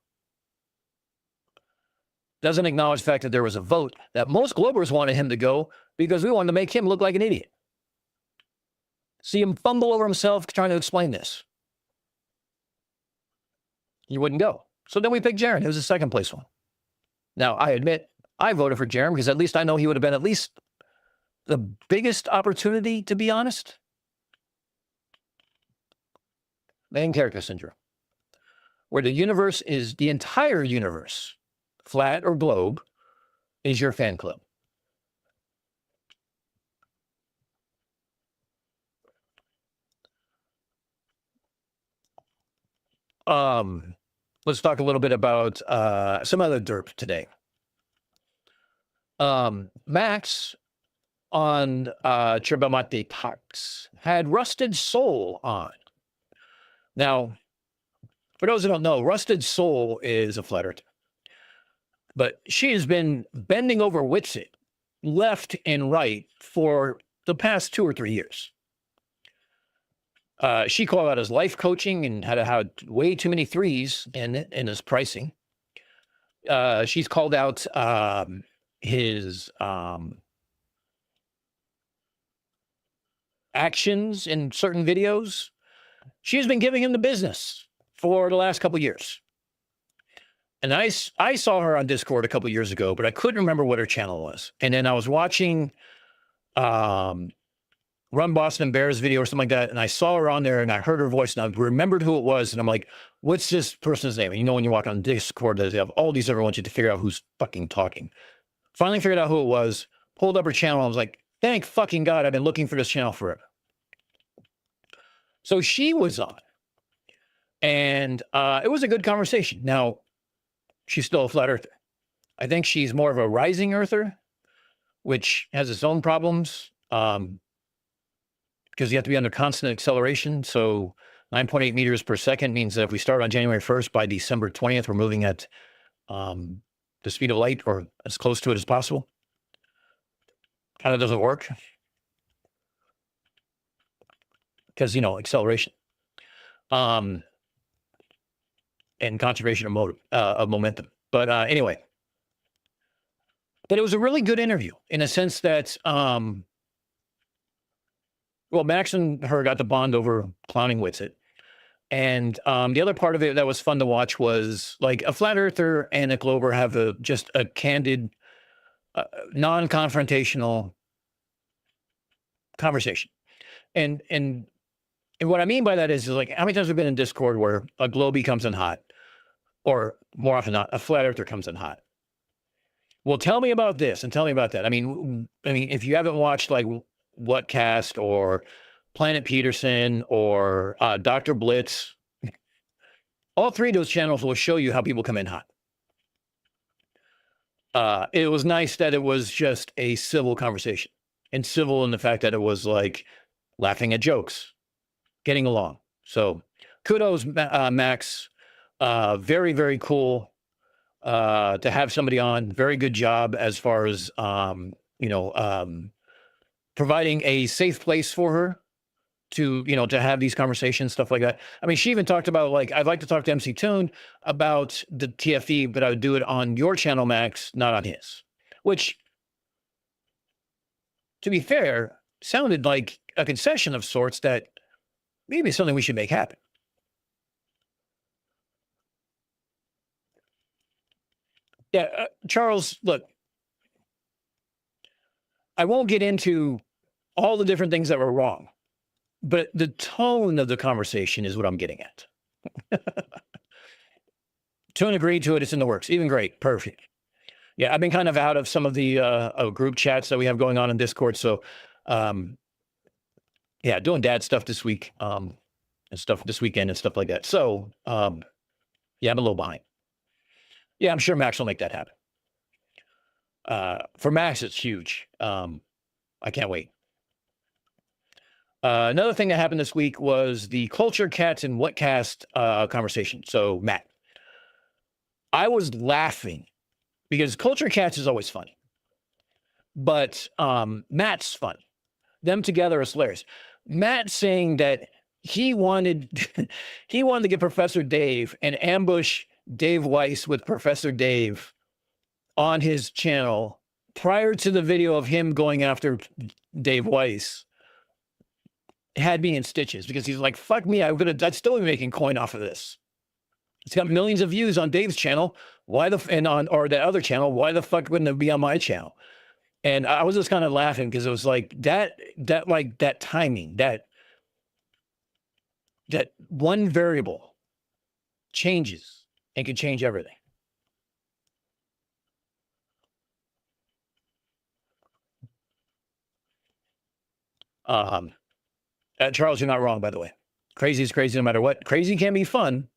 Doesn't acknowledge the fact that there was a vote that most Globers wanted him to go because we wanted to make him look like an idiot. See him fumble over himself trying to explain this. He wouldn't go. So then we picked Jaron. It was the second place one. Now, I admit, I voted for Jaron because at least I know he would have been at least the biggest opportunity, to be honest. Main character syndrome. Where the universe is, the entire universe, flat or globe, is your fan club. let's talk a little bit about some other derp today. Max on Cherbamate Parks had Rusted Soul on. Now, for those who don't know, Rusted Soul is a flat earther, but she has been bending over Witsit left and right for the past 2 or 3 years. She called out his life coaching and had way too many threes in his pricing. She's called out his actions in certain videos. She's been giving him the business for the last couple of years. And I saw her on Discord a couple of years ago, but I couldn't remember what her channel was. And then I was watching Run Boston Bears video or something like that, and I saw her on there, and I heard her voice, and I remembered who it was, and I'm like, what's this person's name? And you know when you walk on Discord, they have all these everyone wants you to figure out who's fucking talking. Finally figured out who it was, pulled up her channel, and I was like, thank fucking God, I've been looking for this channel forever. So she was on, and it was a good conversation. Now, she's still a flat earther. I think she's more of a rising earther, which has its own problems. Because you have to be under constant acceleration. So 9.8 meters per second means that if we start on January 1st, by December 20th, we're moving at the speed of light or as close to it as possible. Kind of doesn't work. Because, you know, acceleration. And conservation of momentum. But anyway. But it was a really good interview in a sense that... well, Max and her got to bond over clowning Witsit. And the other part of it that was fun to watch was like a flat earther and a Glober have just a candid, non-confrontational conversation. And what I mean by that is like, how many times we've been in Discord where a Globie comes in hot, or more often not, a flat earther comes in hot. Well, tell me about this and tell me about that. I mean, if you haven't watched like Whatcast or Planet Peterson or Dr. Blitz, all three of those channels will show you how people come in hot. It was nice that it was just a civil conversation, and civil in the fact that it was like laughing at jokes, getting along. So kudos, Max. Very, very cool to have somebody on. Very good job as far as, providing a safe place for her to, to have these conversations, stuff like that. I mean, she even talked about like, I'd like to talk to MC Toon about the TFE, but I would do it on your channel, Max, not on his, which, to be fair, sounded like a concession of sorts that maybe something we should make happen. Yeah, Charles, look, I won't get into all the different things that were wrong, but the tone of the conversation is what I'm getting at. Toon agreed to it. It's in the works. Even great. Perfect. Yeah, I've been kind of out of some of the group chats that we have going on in Discord. So, yeah, doing dad stuff this week and stuff this weekend and stuff like that. So, yeah, I'm a little behind. Yeah, I'm sure Max will make that happen. For Max, it's huge. I can't wait. Another thing that happened this week was the Culture Cats and Whatcast conversation. So, Matt, I was laughing because Culture Cats is always funny, but Matt's funny. Them together is hilarious. Matt saying that he wanted to get Professor Dave and ambush Dave Weiss with Professor Dave on his channel prior to the video of him going after Dave Weiss had me in stitches because he's like, fuck me, I'd still be making coin off of this. It's got millions of views on Dave's channel. Or that other channel, why the fuck wouldn't it be on my channel? And I was just kind of laughing because it was like that timing, that one variable changes and can change everything. Charles, you're not wrong, by the way. Crazy is crazy no matter what. Crazy can be fun,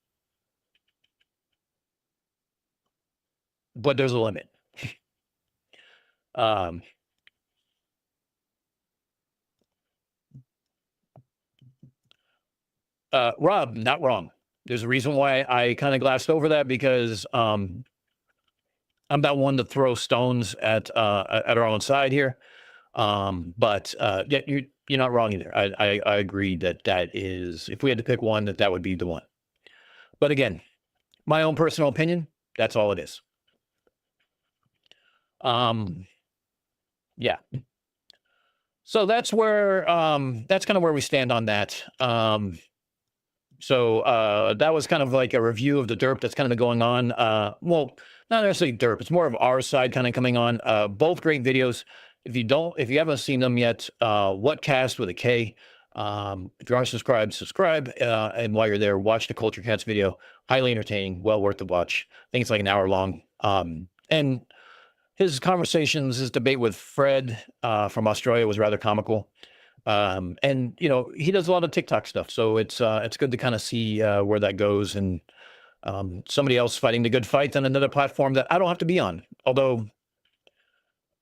but there's a limit. Um, Rob, not wrong. There's a reason why I kind of glassed over that because I'm not one to throw stones at our own side here. But yeah, you're not wrong either. I agree that that is, if we had to pick one, that would be the one. But again, my own personal opinion, that's all it is. Yeah. So that's where that's kind of where we stand on that. So that was kind of like a review of the Derp that's kind of been going on. Well, not necessarily Derp, it's more of our side kind of coming on. Both great videos. If you haven't seen them yet, What Cast with a K. If you aren't subscribed, subscribe. And while you're there, watch the Culture Cats video. Highly entertaining, well worth the watch. I think it's like an hour long. And his conversations, his debate with Fred from Australia was rather comical. And you know, he does a lot of TikTok stuff, so it's good to kind of see where that goes, and somebody else fighting the good fight on another platform that I don't have to be on. Although I'm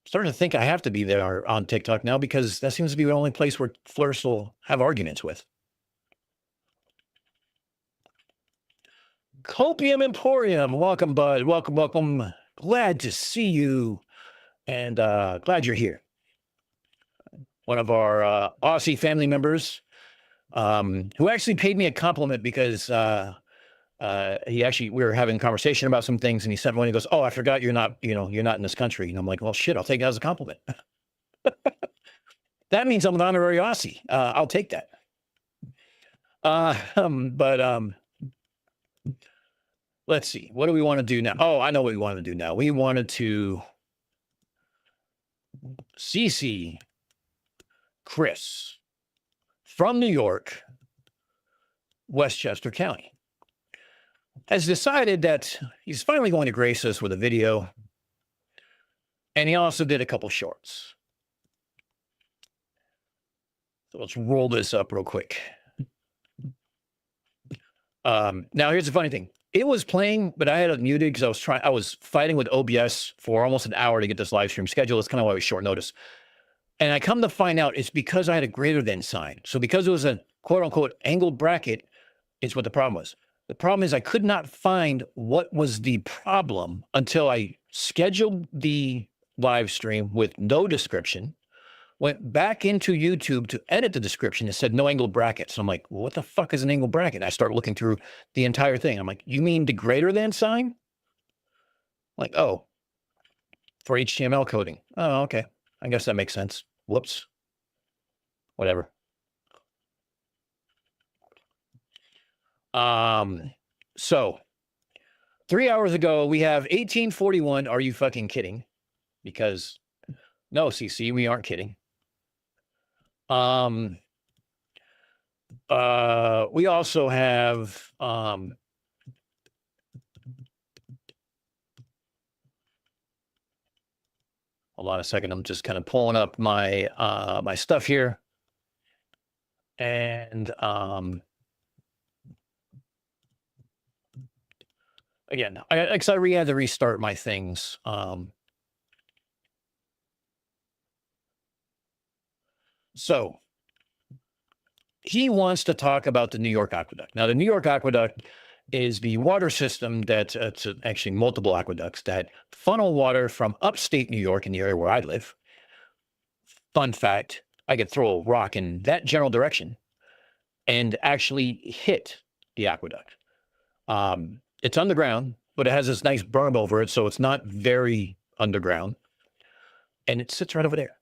starting to think I have to be there on TikTok now because that seems to be the only place where Flirts will have arguments with. Copium Emporium, welcome, bud. Welcome, welcome. Glad to see you, and glad you're here. One of our Aussie family members, who actually paid me a compliment because we were having a conversation about some things, and he sent one. He goes, "Oh, I forgot you're not in this country." And I'm like, "Well, shit, I'll take it as a compliment." That means I'm an honorary Aussie. I'll take that. Let's see. What do we want to do now? Oh, I know what we want to do now. We wanted to CC Chris from New York, Westchester County, has decided that he's finally going to grace us with a video. And he also did a couple shorts. So let's roll this up real quick. Now here's the funny thing. It was playing, but I had it muted because I was fighting with OBS for almost an hour to get this live stream scheduled. It's kind of why it was short notice. And I come to find out it's because I had a greater than sign. So because it was a quote unquote angled bracket, it's what the problem was. The problem is I could not find what was the problem until I scheduled the live stream with no description, went back into YouTube to edit the description. It said no angled bracket. So I'm like, well, what the fuck is an angled bracket? I start looking through the entire thing. I'm like, you mean the greater than sign? I'm like, oh, for HTML coding. Oh, okay. I guess that makes sense. Whoops. Whatever. So 3 hours ago, we have 1841. Are you fucking kidding? Because no, CC, we aren't kidding. We also have, hold on a second. I'm just kind of pulling up my, my stuff here. And, again, I had to restart my things. So he wants to talk about the New York Aqueduct. Now, the New York Aqueduct is the water system that it's actually multiple aqueducts that funnel water from upstate New York in the area where I live. Fun fact, I could throw a rock in that general direction and actually hit the aqueduct. It's underground, but it has this nice berm over it, so it's not very underground. And it sits right over there.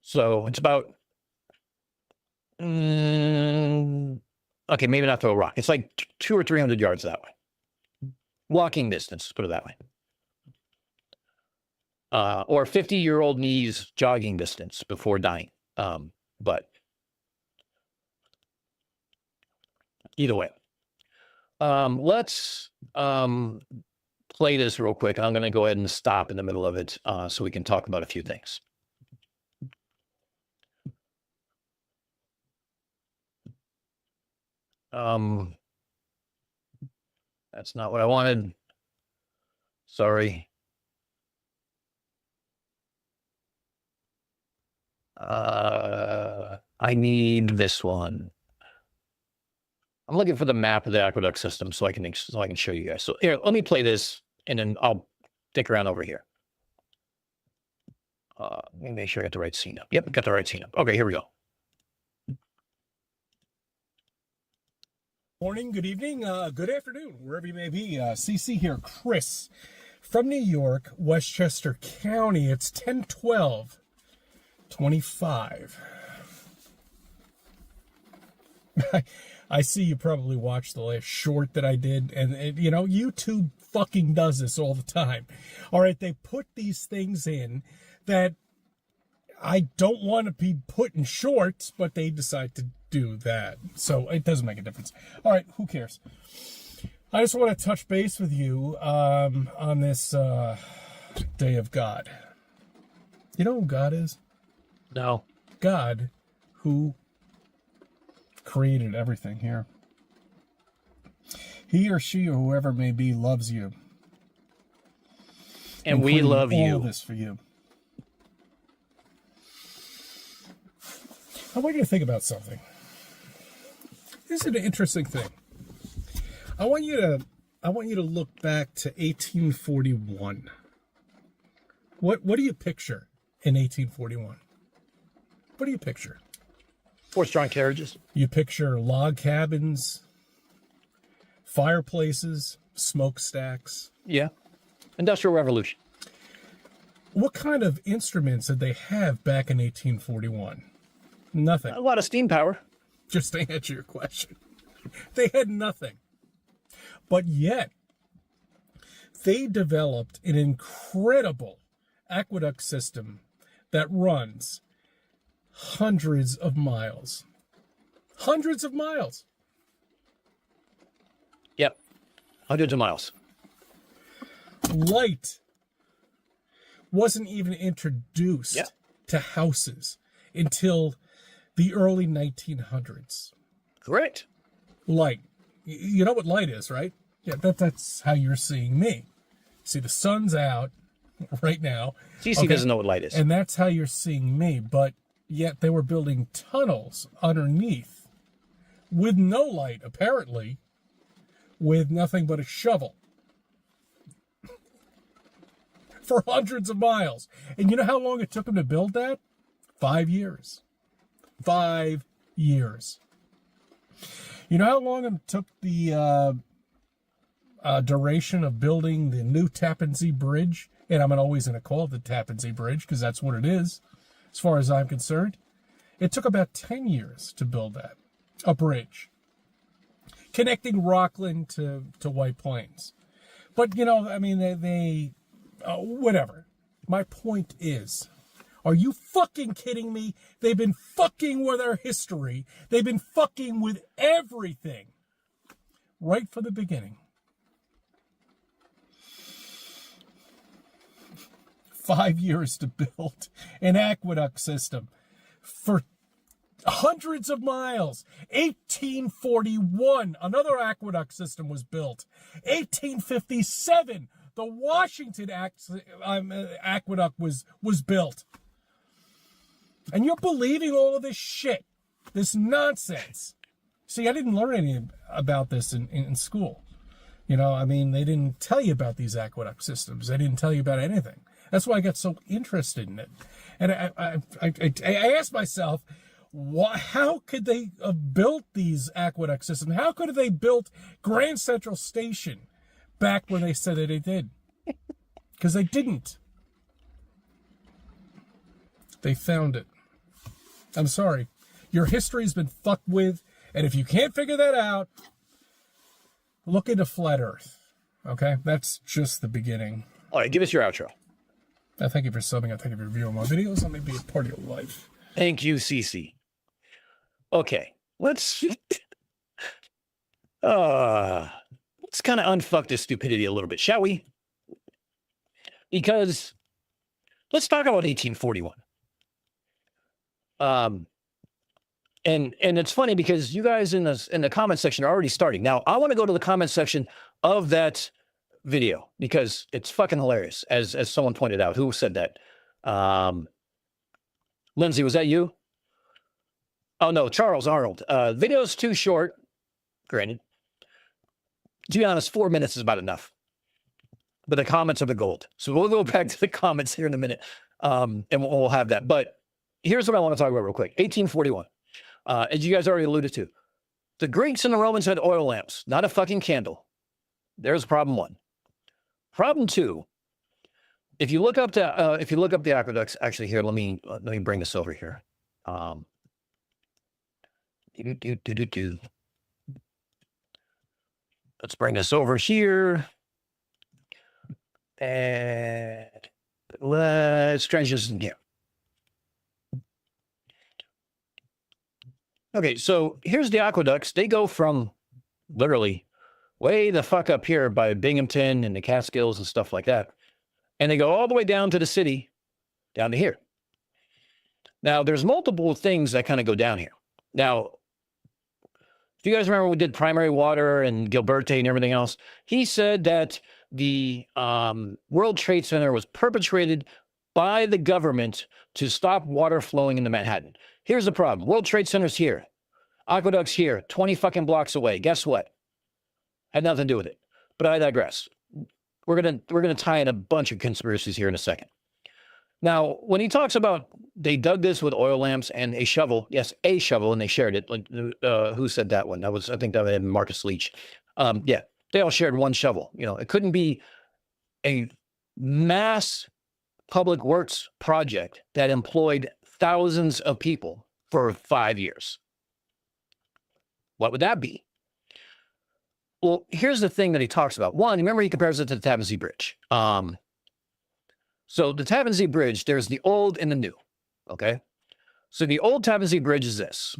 So it's about, okay, maybe not throw a rock. It's like 200 or 300 yards that way. Walking distance, put it that way. Or 50-year-old knees jogging distance before dying. But either way. Let's play this real quick. I'm going to go ahead and stop in the middle of it so we can talk about a few things. That's not what I wanted. Sorry. I need this one. I'm looking for the map of the aqueduct system so I can show you guys. So here, let me play this, and then I'll stick around over here. Let me make sure I got the right scene up. Yep, got the right scene up. Okay, here we go. Morning, good evening, good afternoon, wherever you may be. CC here, Chris from New York, Westchester County. It's 10/12/25. I see you probably watched the last short that I did, and you know, YouTube fucking does this all the time. All right, they put these things in that I don't want to be put in shorts, but they decide to do that. So it doesn't make a difference. All right, who cares? I just want to touch base with you on this Day of God. You know who God is? No. God, who created everything here. He or she or whoever may be loves you. And we love all you. Of this for you. I want you to think about something. This is an interesting thing. I want you to look back to 1841. What do you picture in 1841? What do you picture? Horse-drawn carriages. You picture log cabins, fireplaces, smokestacks. Yeah. Industrial Revolution. What kind of instruments did they have back in 1841? Nothing. A lot of steam power. Just to answer your question. They had nothing. But yet, they developed an incredible aqueduct system that runs hundreds of miles. Hundreds of miles. Yep. Hundreds of miles. Light wasn't even introduced to houses until the early 1900s. Correct. Light. You know what light is, right? Yeah, that's how you're seeing me. See, the sun's out right now. CC doesn't know what light is. And that's how you're seeing me, but yet they were building tunnels underneath with no light, apparently, with nothing but a shovel for hundreds of miles. And you know how long it took them to build that? 5 years. 5 years. You know how long it took the duration of building the new Tappan Zee Bridge? And I'm always going to call it the Tappan Zee Bridge because that's what it is, as far as I'm concerned. It took about 10 years to build that. A bridge. Connecting Rockland to White Plains. But, you know, I mean, they whatever. My point is, are you fucking kidding me? They've been fucking with our history. They've been fucking with everything. Right from the beginning. 5 years to build an aqueduct system for hundreds of miles. 1841, another aqueduct system was built. 1857, the Washington aqueduct was built. And you're believing all of this shit, this nonsense. See, I didn't learn any about this in school. You know, I mean, they didn't tell you about these aqueduct systems. They didn't tell you about anything. That's why I got so interested in it. And I asked myself, how could they have built these aqueduct systems? How could they built Grand Central Station back when they said that they did? Because they didn't. They found it. I'm sorry. Your history's been fucked with, and if you can't figure that out, look into Flat Earth. Okay? That's just the beginning. All right, give us your outro. I thank you for subbing. I thank you for viewing my videos. Let me be a part of your life. Thank you, CC. Okay, let's kind of unfuck this stupidity a little bit, shall we? Because let's talk about 1841. And it's funny because you guys in the comment section are already starting. Now, I want to go to the comment section of that video because it's fucking hilarious. As someone pointed out, who said that? Lindsay, was that you? Oh no, Charles Arnold. Video's too short. Granted, to be honest, 4 minutes is about enough. But the comments are the gold. So we'll go back to the comments here in a minute, and we'll have that. But here's what I want to talk about real quick. 1841, as you guys already alluded to. The Greeks and the Romans had oil lamps, not a fucking candle. There's problem one. Problem two, if you look up the aqueducts, actually here, let me bring this over here. Let's bring this over here. And let's transition here. Okay, so here's the aqueducts. They go from literally way the fuck up here by Binghamton and the Catskills and stuff like that. And they go all the way down to the city, down to here. Now, there's multiple things that kind of go down here. Now, if you guys remember when we did primary water and Gilberte and everything else, he said that the World Trade Center was perpetrated by the government to stop water flowing into Manhattan. Here's the problem. World Trade Center's here. Aqueduct's here, 20 fucking blocks away. Guess what? Had nothing to do with it. But I digress. We're gonna tie in a bunch of conspiracies here in a second. Now, when he talks about they dug this with oil lamps and a shovel, yes, a shovel, and they shared it. Like, who said that one? I think that was Marcus Leach. Yeah, they all shared one shovel. You know, it couldn't be a mass public works project that employed thousands of people for 5 years. What would that be? Well, here's the thing that he talks about. One, remember he compares it to the Tappan Zee Bridge. So the Tappan Zee Bridge, there's the old and the new, okay? So the old Tappan Zee Bridge is this.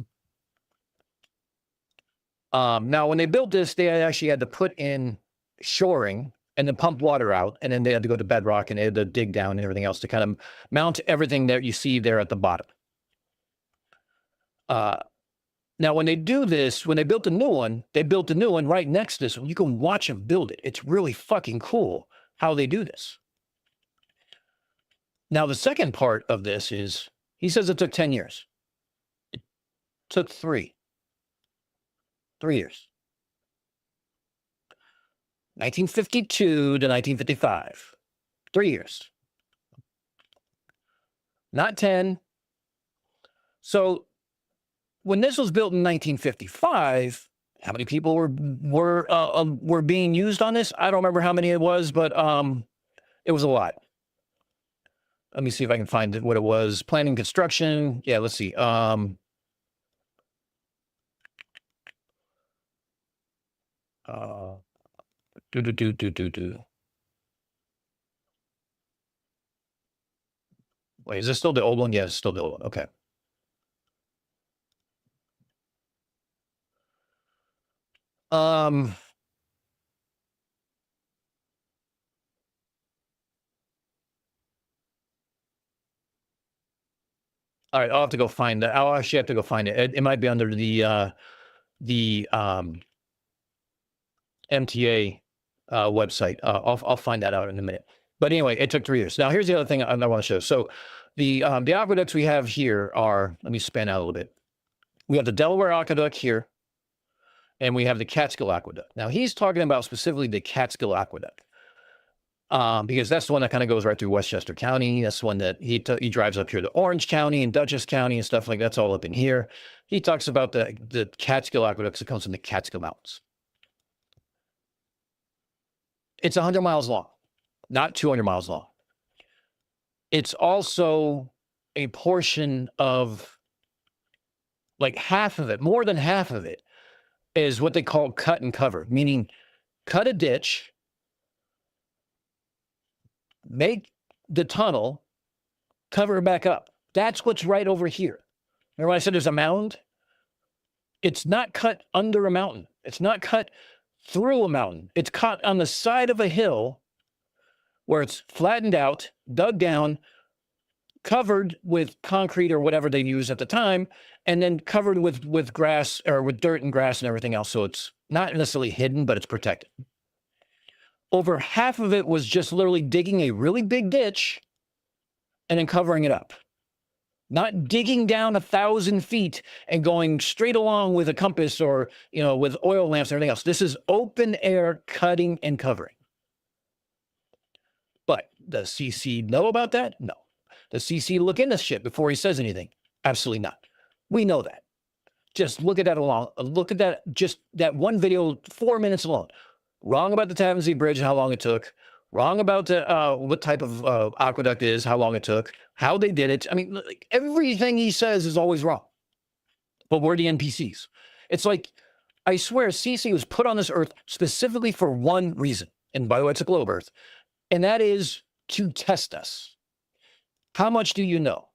Now, when they built this, they actually had to put in shoring and then pump water out, and then they had to go to bedrock and they had to dig down and everything else to kind of mount everything that you see there at the bottom. Now, when they do this, when they built the new one, they built the new one right next to this one. You can watch them build it. It's really fucking cool how they do this. Now, the second part of this is, he says it took 10 years. It took 3. 3 years. 1952 to 1955. 3 years. Not 10. So when this was built in 1955, how many people were being used on this? I don't remember how many it was, but it was a lot. Let me see if I can find what it was. Planning, construction. Yeah, let's see. Wait, is this still the old one? Yeah, it's still the old one. Okay. All right, I'll have to go find that. I'll actually have to go find it. It might be under the MTA website. I'll find that out in a minute. But anyway, it took 3 years. Now, here's the other thing I want to show. So the aqueducts we have here are, let me span out a little bit. We have the Delaware Aqueduct here, and we have the Catskill Aqueduct. Now, he's talking about specifically the Catskill Aqueduct. Because that's the one that kind of goes right through Westchester County. That's the one that he drives up here to Orange County and Dutchess County and stuff like that's all up in here. He talks about the Catskill Aqueduct that comes from the Catskill Mountains. It's 100 miles long, not 200 miles long. It's also a portion of, like half of it, more than half of it, is what they call cut and cover, meaning cut a ditch, make the tunnel, cover it back up. That's what's right over here. Remember when I said there's a mound? It's not cut under a mountain. It's not cut through a mountain. It's cut on the side of a hill where it's flattened out, dug down, covered with concrete or whatever they used at the time, and then covered with grass or with dirt and grass and everything else. So it's not necessarily hidden, but it's protected. over half of it was just literally digging a really big ditch and then covering it up. Not digging down 1,000 feet and going straight along with a compass or, with oil lamps and everything else. This is open air cutting and covering. But does CC know about that? No. Does CC look into shit before he says anything? Absolutely not. We know that. Just look at that just that one video, 4 minutes alone. Wrong about the Tappan Zee Bridge, how long it took. Wrong about what type of aqueduct it is, how long it took, how they did it. I mean, like, everything he says is always wrong. But we're the NPCs. It's like, I swear, CC was put on this earth specifically for one reason. And by the way, it's a globe earth. And that is to test us. How much do you know?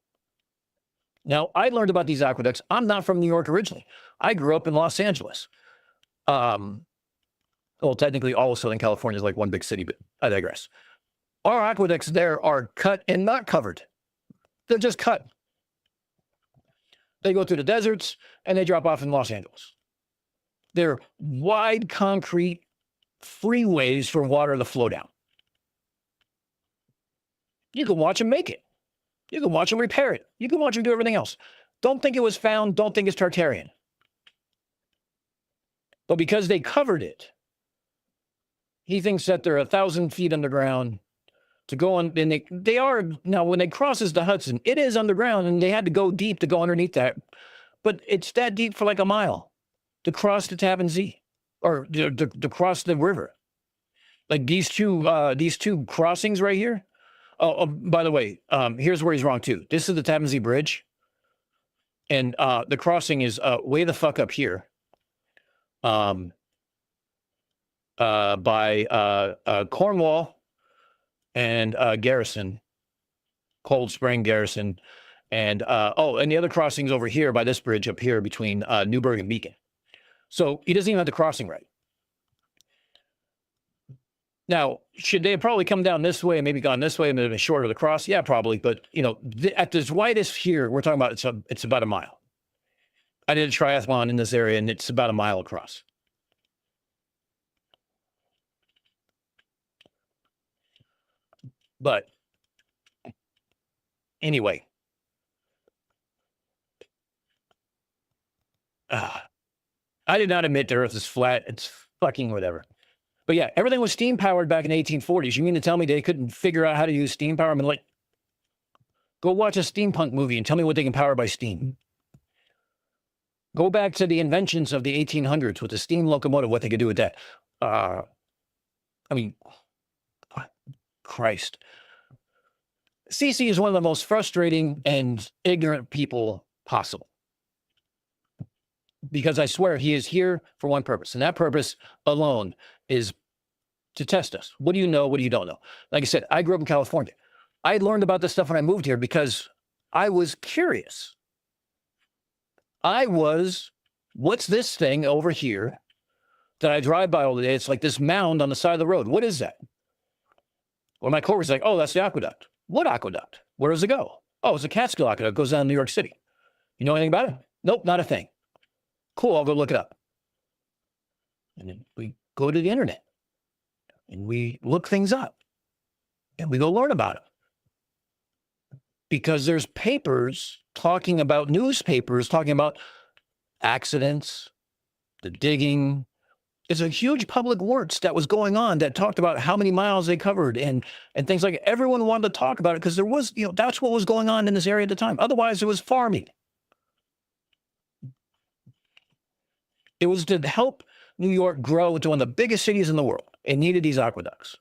Now, I learned about these aqueducts. I'm not from New York originally. I grew up in Los Angeles. Well, technically, all of Southern California is like one big city, but I digress. Our aqueducts there are cut and not covered. They're just cut. They go through the deserts and they drop off in Los Angeles. They're wide concrete freeways for water to flow down. You can watch them make it. You can watch them repair it. You can watch them do everything else. Don't think it was found. Don't think it's Tartarian. But because they covered it, he thinks that they're 1,000 feet underground to go on. And they are now, when they crosses the Hudson, it is underground and they had to go deep to go underneath that. But it's that deep for like a mile to cross the Tappan Zee or to cross the river. Like these two crossings right here. Oh, by the way, here's where he's wrong too. This is the Tappan Zee Bridge. And the crossing is way the fuck up here. By Cornwall and Garrison, Cold Spring, Garrison, and and the other crossings over here by this bridge up here between Newburgh and Beacon. So he doesn't even have the crossing right. Now, should they have probably come down this way and maybe gone this way and been shorter to cross? Yeah, probably. But at this widest here, we're talking about it's about a mile. I did a triathlon in this area, and it's about a mile across. But anyway, I did not admit the Earth is flat. It's fucking whatever. But yeah, everything was steam powered back in the 1840s. You mean to tell me they couldn't figure out how to use steam power? I mean, like, go watch a steampunk movie and tell me what they can power by steam. Go back to the inventions of the 1800s with the steam locomotive, what they could do with that. I mean, Christ. CC is one of the most frustrating and ignorant people possible. Because I swear he is here for one purpose. And that purpose alone is to test us. What do you know? What do you don't know? Like I said, I grew up in California. I learned about this stuff when I moved here because I was curious. What's this thing over here that I drive by all the day? It's like this mound on the side of the road. What is that? Well, my coworker's like, oh, that's the aqueduct. What aqueduct? Where does it go? Oh, it's a Catskill aqueduct. It goes down to New York City. You know anything about it? Nope, not a thing. Cool, I'll go look it up. And then we go to the internet and we look things up and we go learn about it. Because there's newspapers talking about accidents, the digging. It's a huge public works that was going on that talked about how many miles they covered and things like that. Everyone wanted to talk about it because there was, that's what was going on in this area at the time. Otherwise, it was farming. It was to help New York grow into one of the biggest cities in the world. It needed these aqueducts.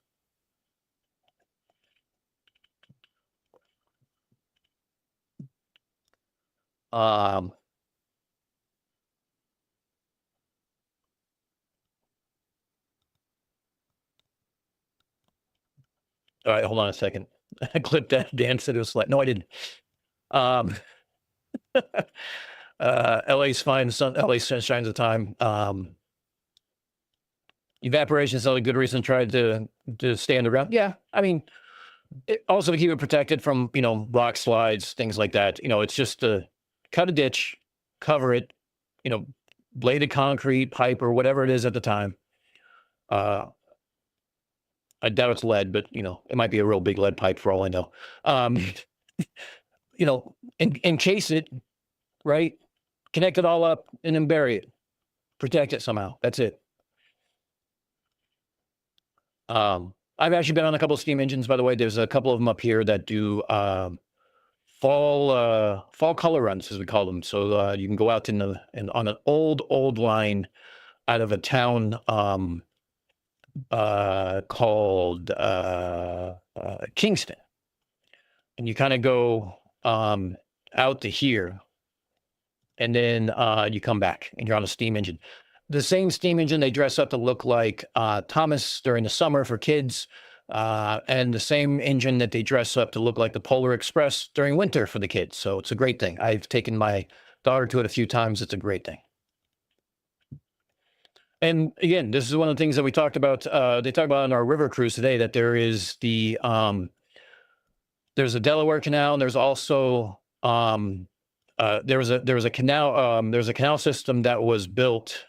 All right, hold on a second. I clipped that. Dan said it was like, no, I didn't. LA's fine. LA shines the time. Evaporation is not a good reason to try to stay underground. Yeah, I mean, also to keep it protected from, rock slides, things like that. It's just to cut a ditch, cover it, bladed concrete, pipe, or whatever it is at the time. I doubt it's lead, but you know, it might be a real big lead pipe for all I know. You know, encase it, right? Connect it all up and then bury it. Protect it somehow. That's it. I've actually been on a couple of steam engines, by the way. There's a couple of them up here that do fall color runs, as we call them. So you can go out on an old line out of a town called Kingston, and you kind of go out to here, and then you come back, and you're on a steam engine. The same steam engine they dress up to look like Thomas during the summer for kids, and the same engine that they dress up to look like the Polar Express during winter for the kids. So it's a great thing. I've taken my daughter to it a few times. It's a great thing. And again, this is one of the things that we talked about. They talked about on our river cruise today, that there is the there's a Delaware Canal, and there's also there was a canal. There's a canal system that was built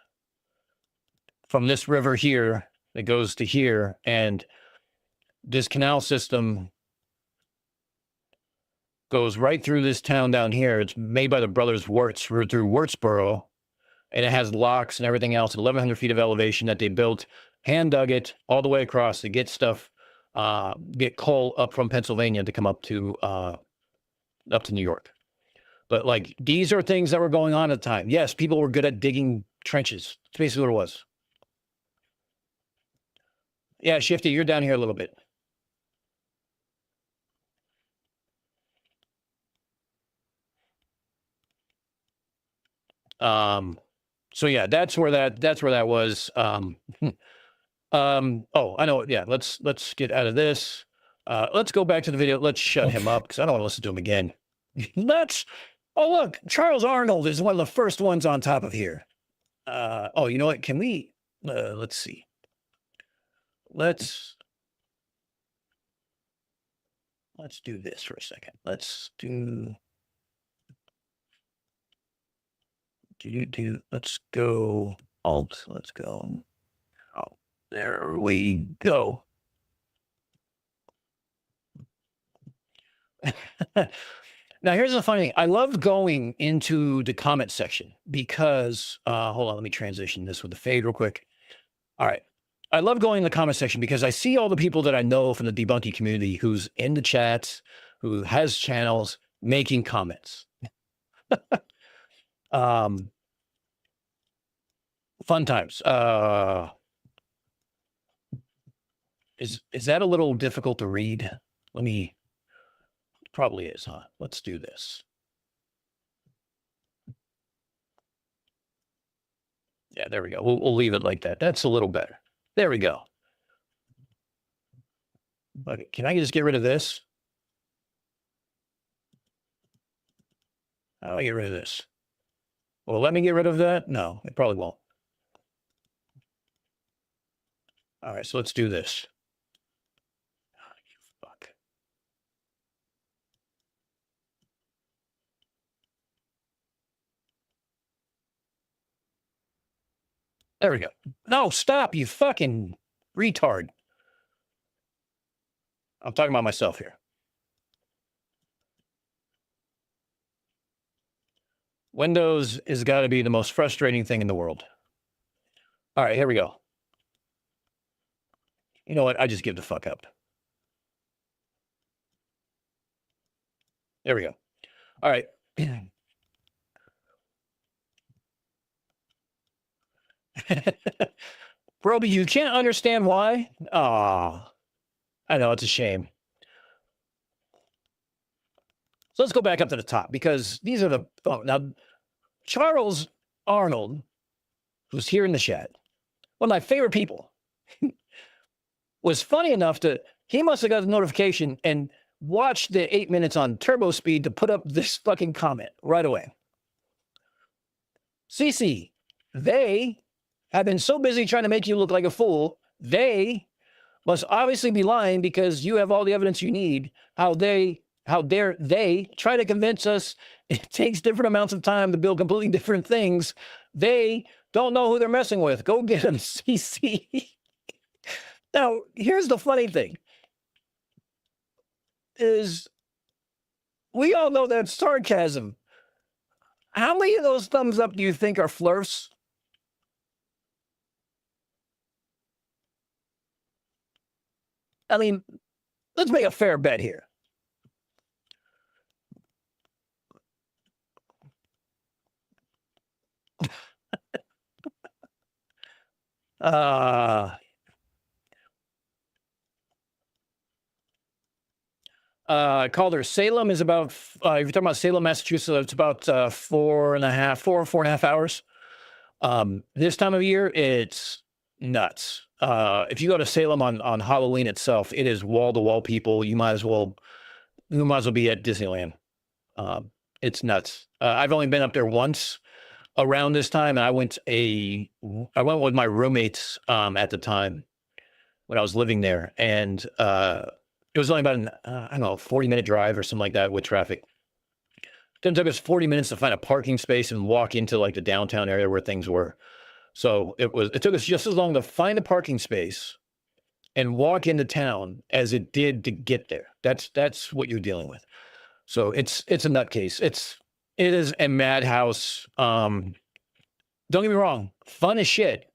from this river here that goes to here, and this canal system goes right through this town down here. It's made by the brothers Wirtz through Wirtzboro, and it has locks and everything else at 1,100 feet of elevation that they built, hand dug it all the way across to get stuff, get coal up from Pennsylvania to come up to New York. But like, these are things that were going on at the time. Yes, people were good at digging trenches. That's basically what it was. Yeah, Shifty, you're down here a little bit. So yeah, that's where that was. Oh, I know. Yeah, let's get out of this. Let's go back to the video. Let's shut him up because I don't want to listen to him again. Oh, look, Charles Arnold is one of the first ones on top of here. Oh, you know what? Can we, let's see. Let's do this for a second. Let's do, let's go alt. Let's go. Oh, there we go. Now, here's the funny thing. I love going into the comment section because, hold on, let me transition this with the fade real quick. All right. I love going in the comment section because I see all the people that I know from the debunking community who's in the chats, who has channels, making comments. Fun times. Is that a little difficult to read? Probably is, huh? Let's do this. Yeah, there we go. We'll leave it like that. That's a little better. There we go. Okay, can I just get rid of this? How do I get rid of this? Well, let me get rid of that? No, it probably won't. All right, so let's do this. Oh, you fuck. There we go. No, stop, you fucking retard. I'm talking about myself here. Windows has got to be the most frustrating thing in the world. All right, here we go. You know what? I just give the fuck up. There we go. All right. Broby, you can't understand why? Oh, I know, it's a shame. So let's go back up to the top because these are the, now, Charles Arnold, who's here in the chat, one of my favorite people, was funny enough he must have got a notification and watched the 8 minutes on turbo speed to put up this fucking comment right away. CC, they have been so busy trying to make you look like a fool, they must obviously be lying because you have all the evidence you need. How dare they try to convince us it takes different amounts of time to build completely different things. They don't know who they're messing with. Go get them, CC. Now, here's the funny thing is we all know that's sarcasm. How many of those thumbs up do you think are flirts? I mean, let's make a fair bet here. Calder, Salem is about, if you're talking about Salem, Massachusetts, it's about 4.5 hours. This time of year, it's nuts. If you go to Salem on Halloween itself, it is wall to wall people. You might as well be at Disneyland. It's nuts. I've only been up there once around this time, and I went with my roommates at the time when I was living there, and it was only about an I don't know, 40-minute drive or something like that with traffic. Then it took us 40 minutes to find a parking space and walk into like the downtown area where things were. So it took us just as long to find a parking space and walk into town as it did to get there. That's what you're dealing with. So it's a nutcase. It is a madhouse. Don't get me wrong, fun as shit.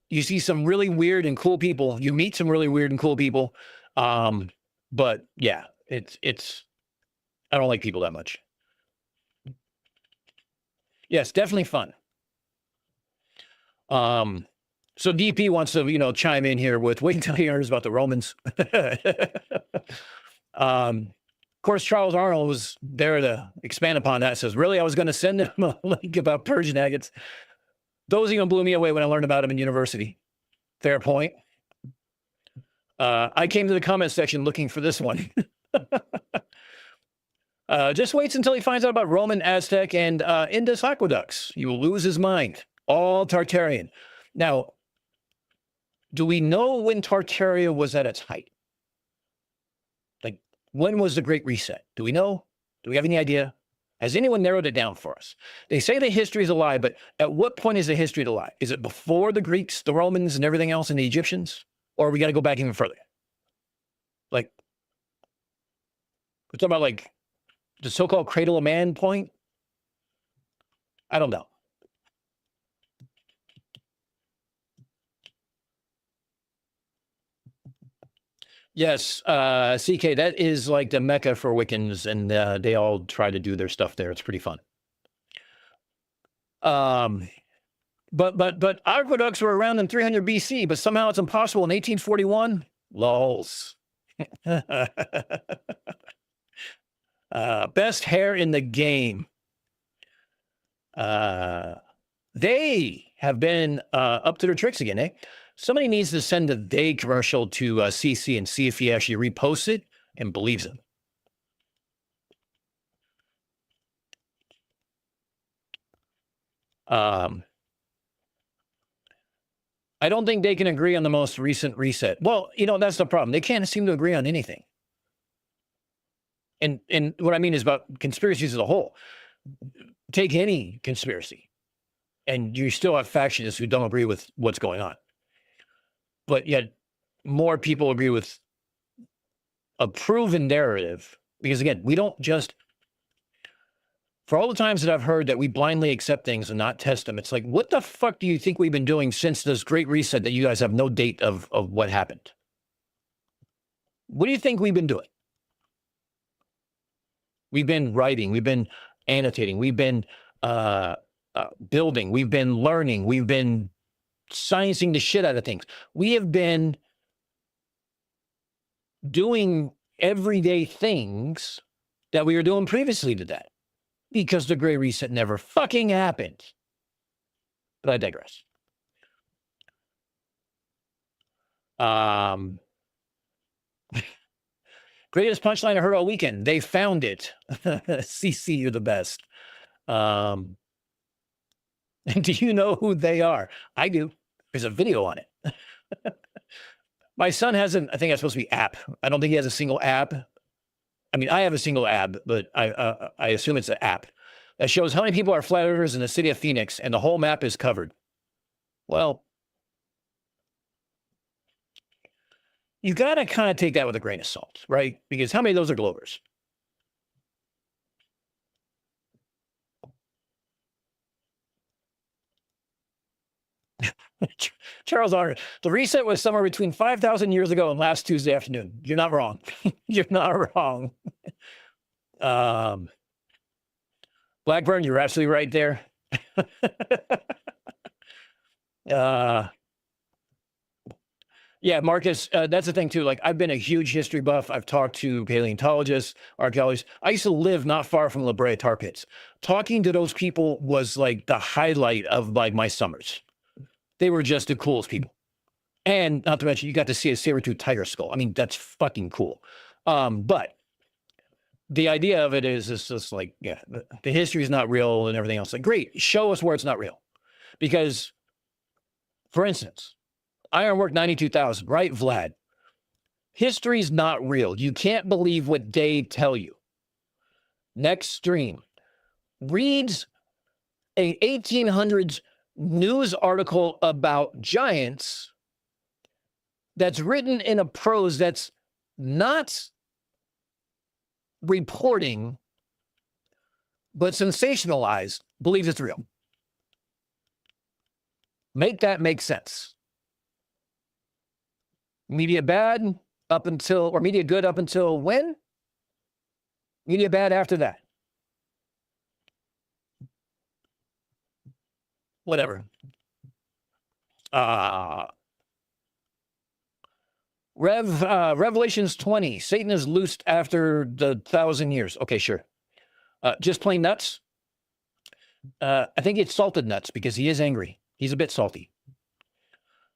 You see some really weird and cool people. You meet some really weird and cool people. But yeah, it's I don't like people that much. Yes, definitely fun. So DP wants to, chime in here with wait until he hears about the Romans. Of course, Charles Arnold was there to expand upon that. Says, really, I was going to send him a link about Persian agates. Those even blew me away when I learned about them in university. Fair point. I came to the comment section looking for this one. Just waits until he finds out about Roman, Aztec, and Indus aqueducts. He will lose his mind. All Tartarian. Now, do we know when Tartaria was at its height? Like, when was the Great Reset? Do we know? Do we have any idea? Has anyone narrowed it down for us? They say the history is a lie, but at what point is the history a lie? Is it before the Greeks, the Romans, and everything else, and the Egyptians? Or we got to go back even further? Like, we're talking about like the so-called cradle of man point? I don't know. Yes, CK, that is like the Mecca for Wiccans, and they all try to do their stuff there. It's pretty fun. But aqueducts were around in 300 BC, but somehow it's impossible in 1841. Lols. Best hair in the game. They have been up to their tricks again, eh? Somebody needs to send a They commercial to CC and see if he actually reposts it and believes him. I don't think they can agree on the most recent reset. Well, that's the problem. They can't seem to agree on anything. And what I mean is about conspiracies as a whole. Take any conspiracy, and you still have factionists who don't agree with what's going on. But yet more people agree with a proven narrative. Because again, we don't just, for all the times that I've heard that we blindly accept things and not test them, it's like, what the fuck do you think we've been doing since this Great Reset that you guys have no date of what happened? What do you think we've been doing? We've been writing, we've been annotating, we've been building, we've been learning, we've been sciencing the shit out of things. We have been doing everyday things that we were doing previously to that because the Great Reset never fucking happened. But I digress. Greatest punchline I heard all weekend. They found it. CC, you're the best. And do you know who they are? I do. There's a video on it. My son has I think it's supposed to be app. I don't think he has a single app. I mean, I have a single app, but I assume it's an app that shows how many people are flat earthers in the city of Phoenix, and the whole map is covered. Well, you got to kind of take that with a grain of salt, right? Because how many of those are Glovers? Charles Arnold. The reset was somewhere between 5,000 years ago and last Tuesday afternoon. You're not wrong. You're not wrong. Blackburn, you're absolutely right there. Yeah, Marcus, that's the thing too. Like, I've been a huge history buff. I've talked to paleontologists, archaeologists. I used to live not far from La Brea tar pits. Talking to those people was like the highlight of like my summers. They were just the coolest people. And not to mention, you got to see a saber-tooth tiger skull. I mean, that's fucking cool. But the idea of it is it's just like, yeah, the history is not real and everything else. Like, great, show us where it's not real. Because, for instance, Ironwork 92,000, right, Vlad? History's not real. You can't believe what they tell you. Next stream reads a 1800s news article about giants that's written in a prose that's not reporting, but sensationalized, believes it's real. Make that make sense. Media bad up until, or media good up until when? Media bad after that. Whatever. Revelations 20. Satan is loosed after the 1,000 years. Okay, sure. Just plain nuts. I think it's salted nuts because he is angry. He's a bit salty.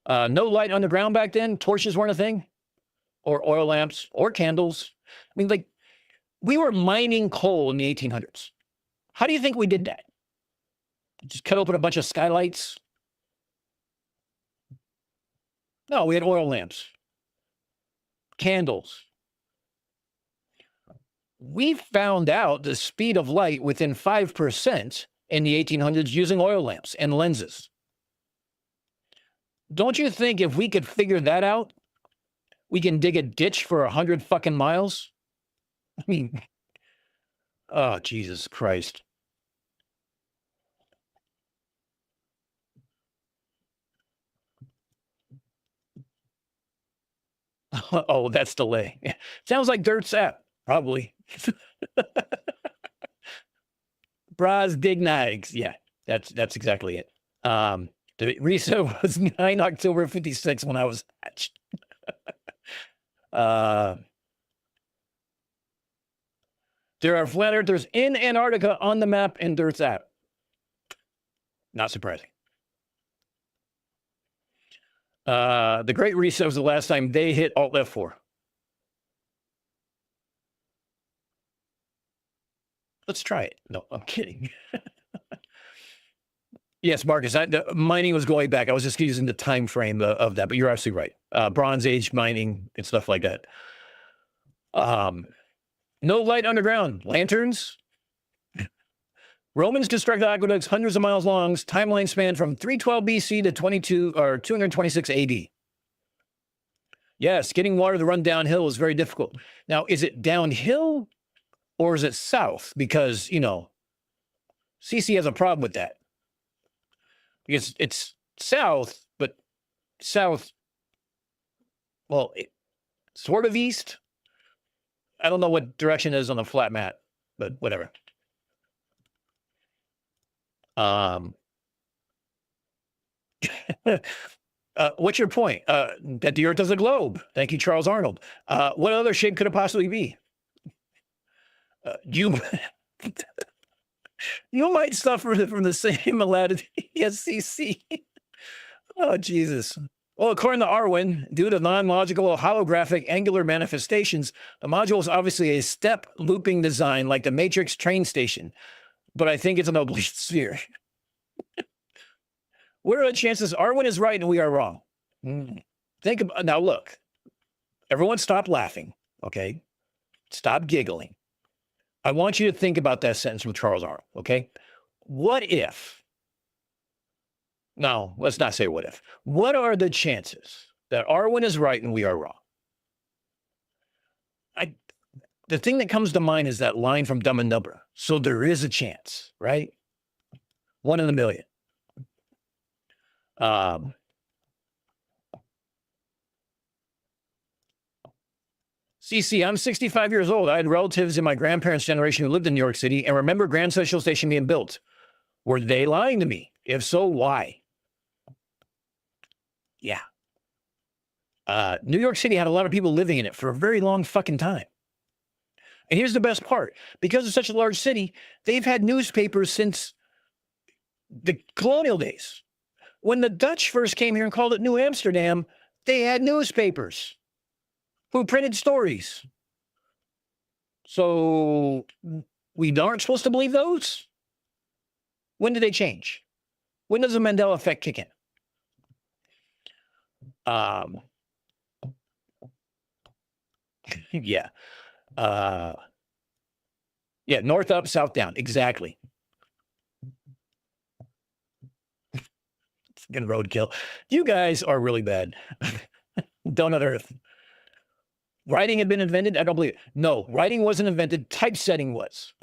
No light underground back then. Torches weren't a thing. Or oil lamps or candles. I mean, like, we were mining coal in the 1800s. How do you think we did that? Just cut open a bunch of skylights? No, we had oil lamps. Candles. We found out the speed of light within 5% in the 1800s using oil lamps and lenses. Don't you think if we could figure that out, we can dig a ditch for 100 fucking miles? I mean, oh, Jesus Christ. Oh, that's delay. Sounds like Derp's app, probably. Bras Dignags. Yeah, that's exactly it. The reset was 9 October 56 when I was hatched. There are flat earthers in Antarctica on the map in Derp's app. Not surprising. The Great Reset was the last time they hit Alt F4. Let's try it. No, I'm kidding. Yes, Marcus, the mining was going back. I was just using the time frame of that, but you're absolutely right. Bronze Age mining and stuff like that. No light underground. Lanterns. Romans constructed aqueducts hundreds of miles long. Timeline span from 312 BC to 226 AD. Yes, getting water to run downhill is very difficult. Now, is it downhill or is it south? Because, you know, CC has a problem with that. Because it's south, but south, well, sort of east. I don't know what direction it is on the flat mat, but whatever. What's your point? That the Earth is a globe. Thank you, Charles Arnold. What other shape could it possibly be? You might suffer from the same malady as CC. Oh, Jesus. Well, according to Arwen, due to non-logical holographic angular manifestations, the module is obviously a step looping design like the Matrix train station. But I think it's an oblique sphere. What are the chances Arwen is right and we are wrong? Think about, now look, everyone stop laughing, okay? Stop giggling. I want you to think about that sentence from Charles Arnold, okay? What if, no, let's not say what if. What are the chances that Arwen is right and we are wrong? the thing that comes to mind is that line from Dumb and Dumber. So there is a chance, right? 1 in a million. CC, I'm 65 years old. I had relatives in my grandparents' generation who lived in New York City and remember Grand Central Station being built. Were they lying to me? If so, why? Yeah. New York City had a lot of people living in it for a very long fucking time. And here's the best part. Because it's such a large city, they've had newspapers since the colonial days. When the Dutch first came here and called it New Amsterdam, they had newspapers who printed stories. So we aren't supposed to believe those? When did they change? When does the Mandela effect kick in? Yeah. Yeah, north up, south down. Exactly. It's good roadkill. You guys are really bad. Donut Earth. Writing had been invented? I don't believe it. No, writing wasn't invented. Typesetting was.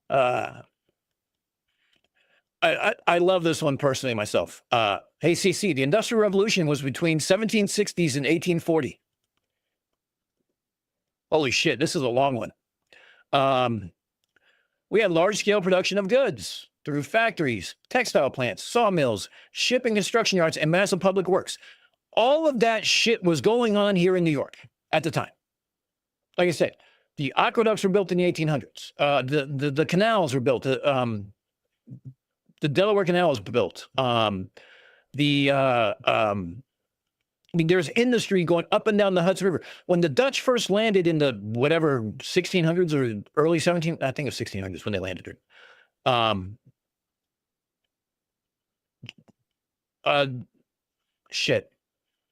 I love this one personally myself. Hey, CC, the Industrial Revolution was between 1760s and 1840. Holy shit, this is a long one. We had large-scale production of goods through factories, textile plants, sawmills, shipping construction yards, and massive public works. All of that shit was going on here in New York at the time. Like I said, the aqueducts were built in the 1800s. The canals were built. The Delaware Canal was built. I mean, there's industry going up and down the Hudson River. When the Dutch first landed in the whatever 1600s or early 17, I think it was 1600s when they landed here. Shit.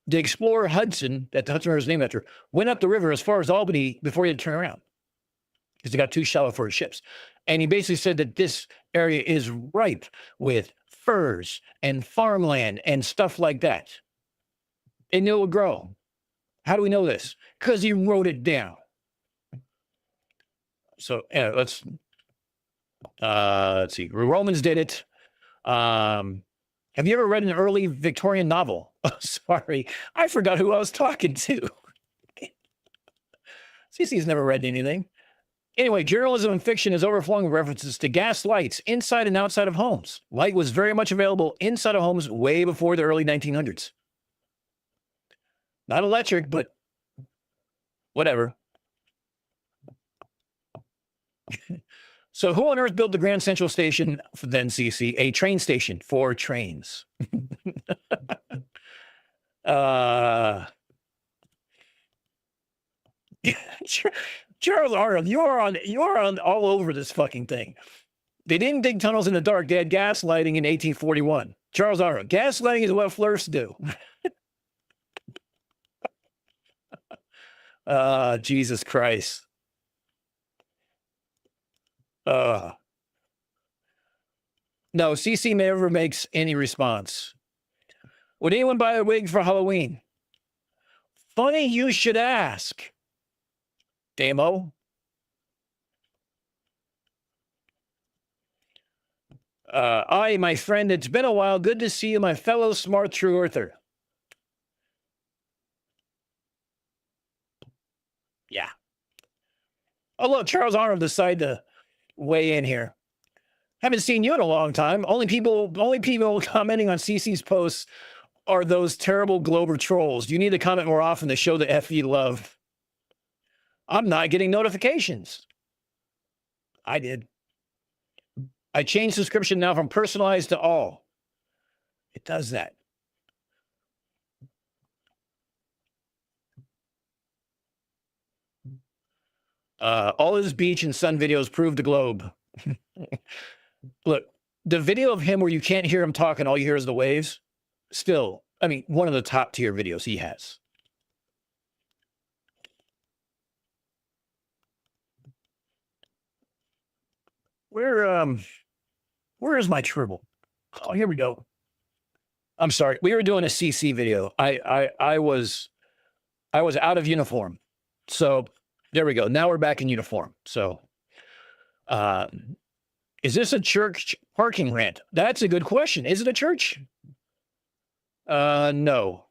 The explorer Hudson, that the Hudson River is named after, went up the river as far as Albany before he had to turn around because it got too shallow for his ships. And he basically said that this area is ripe with furs and farmland and stuff like that. And it will grow. How do we know this? Because he wrote it down. So yeah, let's see. The Romans did it. Have you ever read an early Victorian novel? Oh, sorry, I forgot who I was talking to. CC's never read anything. Anyway, journalism and fiction is overflowing with references to gas lights inside and outside of homes. Light was very much available inside of homes way before the early 1900s. Not electric, but whatever. So who on earth built the Grand Central Station, then CC? A train station for trains. Charles Arnold, you're on all over this fucking thing. They didn't dig tunnels in the dark. They had gas lighting in 1841. Charles Arnold, gas lighting is what flirts do. Jesus Christ. No, CC never makes any response. Would anyone buy a wig for Halloween? Funny you should ask. Damo. Aye, my friend, it's been a while. Good to see you, my fellow smart true earther. Yeah. Oh, look, Charles Arnold decided to weigh in here. Haven't seen you in a long time. Only people commenting on CC's posts are those terrible Glober trolls. You need to comment more often to show the FE love. I'm not getting notifications. I did. I changed subscription now from personalized to all. It does that. All his beach and sun videos prove the globe. Look, the video of him where you can't hear him talking, all you hear is the waves. Still, I mean, one of the top tier videos he has. Where is my tribble? Oh, here we go. I'm sorry. We were doing a CC video. I was I was out of uniform. So there we go. Now we're back in uniform. So is this a church parking rant? That's a good question. Is it a church? No.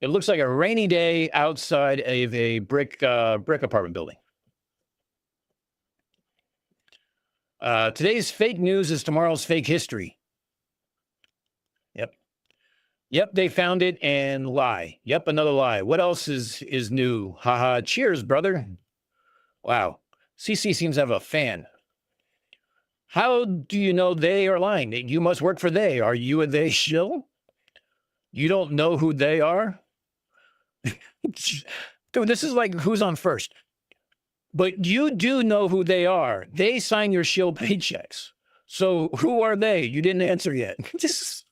It looks like a rainy day outside of a brick apartment building. Today's fake news is tomorrow's fake history. Yep, they found it and lie. Yep, another lie. What else is new? Haha, cheers, brother. Wow. CC seems to have a fan. How do you know they are lying? You must work for they. Are you a they shill? You don't know who they are? Dude, this is like who's on first. But you do know who they are. They sign your shill paychecks. So who are they? You didn't answer yet. This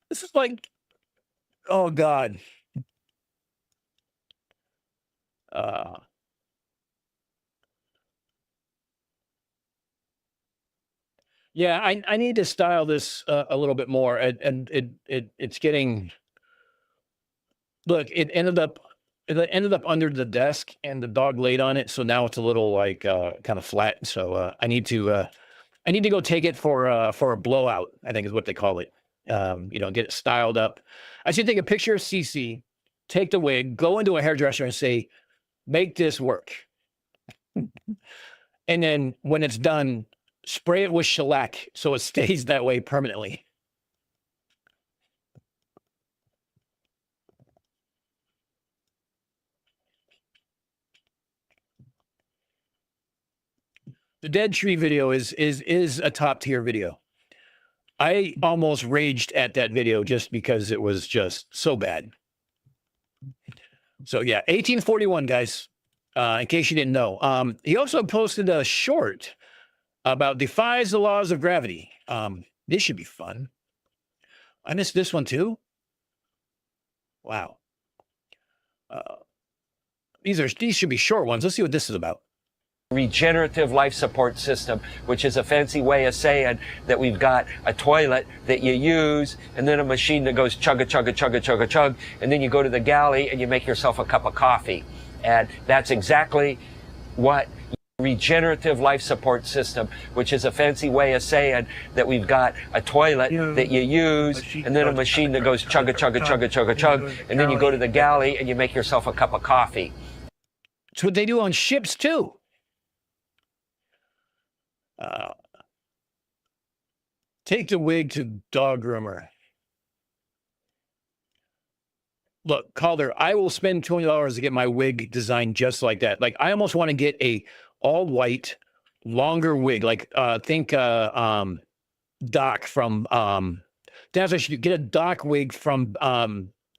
is like, oh God. Yeah, I need to style this a little bit more, and it's getting. Look, it ended up under the desk, and the dog laid on it, so now it's a little like kind of flat. So I need to go take it for a blowout, I think is what they call it. Get it styled up. I should take a picture of CC, take the wig, go into a hairdresser, and say, "Make this work." And then when it's done, spray it with shellac so it stays that way permanently. The dead tree video is a top tier video. I almost raged at that video just because it was just so bad. So yeah, 1841, guys. In case you didn't know. He also posted a short about defies the laws of gravity. This should be fun. I missed this one too. Wow. These should be short ones. Let's see what this is about. Regenerative life support system, which is a fancy way of saying that we've got a toilet that you use and then a machine that goes chugga chugga chugga chugga chug, and then you go to the galley and you make yourself a cup of coffee. And that's exactly what regenerative life support system, which is a fancy way of saying that we've got a toilet that you use and then a machine that goes chugga chugga chugga chugga chug, and then you go to the galley and you make yourself a cup of coffee. That's what they do on ships too. Take the wig to dog groomer. Look, Calder, I will spend $20 to get my wig designed just like that. Like, I almost want to get a all white, longer wig. Like, think Doc from that's what I should get, a Doc wig from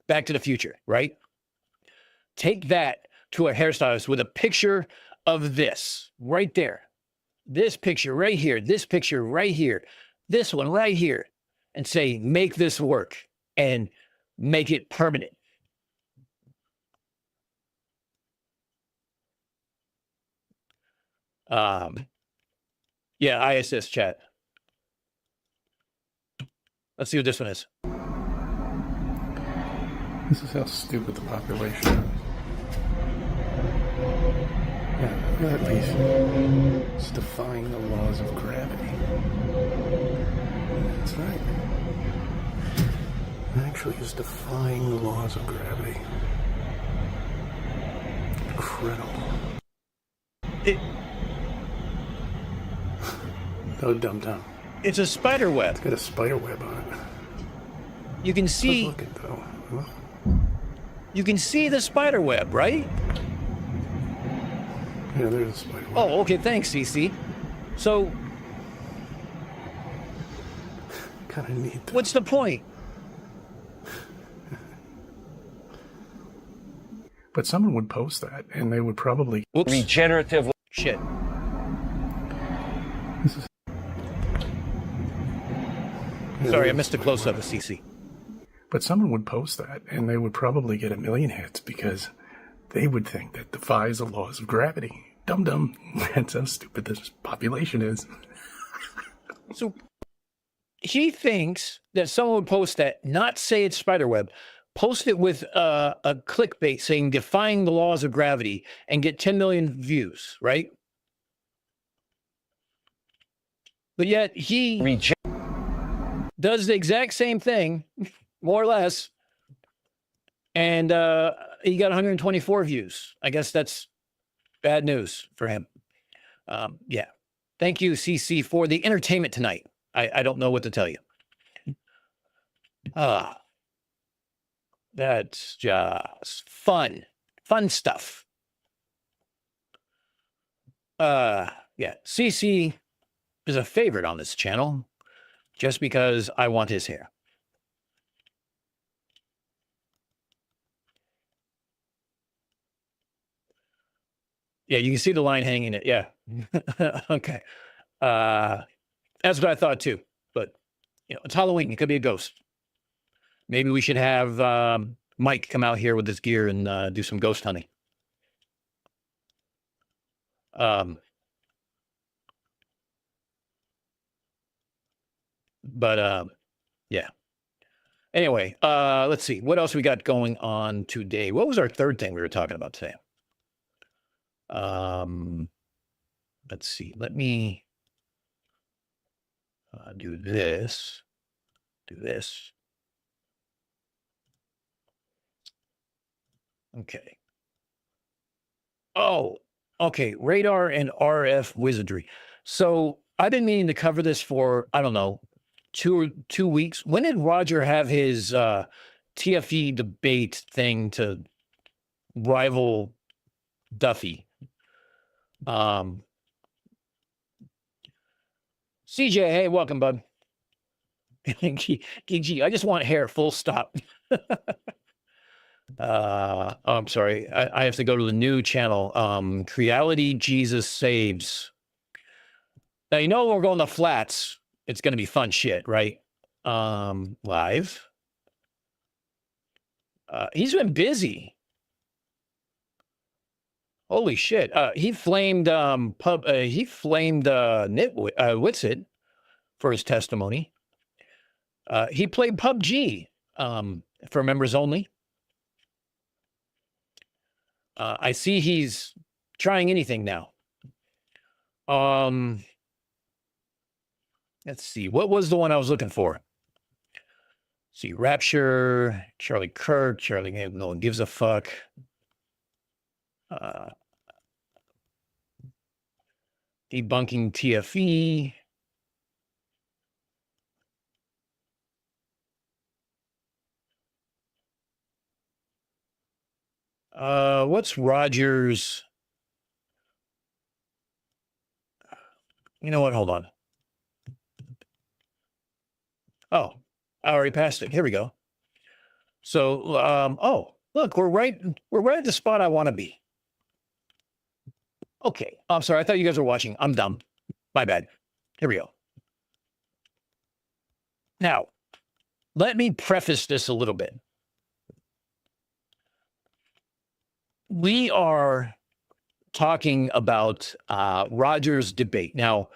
Back to the Future, right? Take that to a hairstylist with a picture of this right there. This picture right here, this picture right here, this one right here, and say, make this work and make it permanent. Yeah, ISS chat. Let's see what this one is. This is how stupid the population is. Yeah, look at that piece. It's defying the laws of gravity. That's right. It actually is defying the laws of gravity. Incredible. Oh, dum-dum. It's a spider web. It's got a spider web on it. You can see. Look at though. Huh? You can see the spider web, right? Yeah, there's a spider web. Oh, okay. Thanks, CC. So, Kind of neat. what's the point? But someone would post that, and they would probably. Whoops. Regenerative. Shit. This is. Sorry, I missed a close-up of CC. But someone would post that, and they would probably get 1 million hits because they would think that defies the laws of gravity. Dum-dum. That's how stupid this population is. So he thinks that someone would post that, not say it's spiderweb, post it with a clickbait saying defying the laws of gravity and get 10 million views, right? But yet he reject does the exact same thing, more or less, and he got 124 views. I guess that's bad news for him. Yeah. Thank you, CC, for the entertainment tonight. I don't know what to tell you. That's just fun stuff. Yeah, CC is a favorite on this channel just because I want his hair. Yeah, you can see the line hanging it. Yeah. Okay. That's what I thought too. But it's Halloween. It could be a ghost. Maybe we should have Mike come out here with his gear and do some ghost hunting. Yeah. Anyway, let's see. What else we got going on today? What was our third thing we were talking about today? Let's see. Let me do this. Do this. Okay. Oh, okay. Radar and RF wizardry. So I've been meaning to cover this for, I don't know, 2 weeks. When did Roger have his TFE debate thing to rival Duffy? CJ, hey, welcome, bud. GG, I just want hair, full stop. Oh, I'm sorry. I have to go to the new channel. Creality Jesus Saves. Now, we're going to flats. It's going to be fun shit, right? Live. He's been busy. Holy shit. He flamed Witsit for his testimony. He played PUBG for members only. I see he's trying anything now. Let's see. What was the one I was looking for? See, Rapture, Charlie Kirk, Charlie, no one gives a fuck. Debunking TFE. What's Roger's? You know what? Hold on. Oh, I already passed it. Here we go. So, oh, look, we're right at the spot I want to be. Okay. I'm sorry. I thought you guys were watching. I'm dumb. My bad. Here we go. Now, let me preface this a little bit. We are talking about Roger's debate. Now,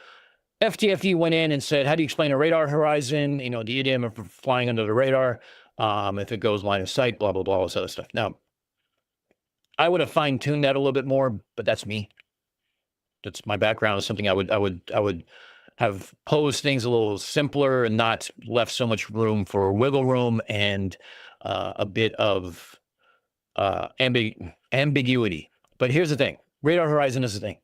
FTFE went in and said, how do you explain a radar horizon? The idiom of flying under the radar, if it goes line of sight, blah, blah, blah, all this other stuff. Now, I would have fine-tuned that a little bit more, but that's me. That's my background. Is something I would have posed things a little simpler and not left so much room for wiggle room and a bit of ambiguity. But here's the thing. Radar horizon is a thing.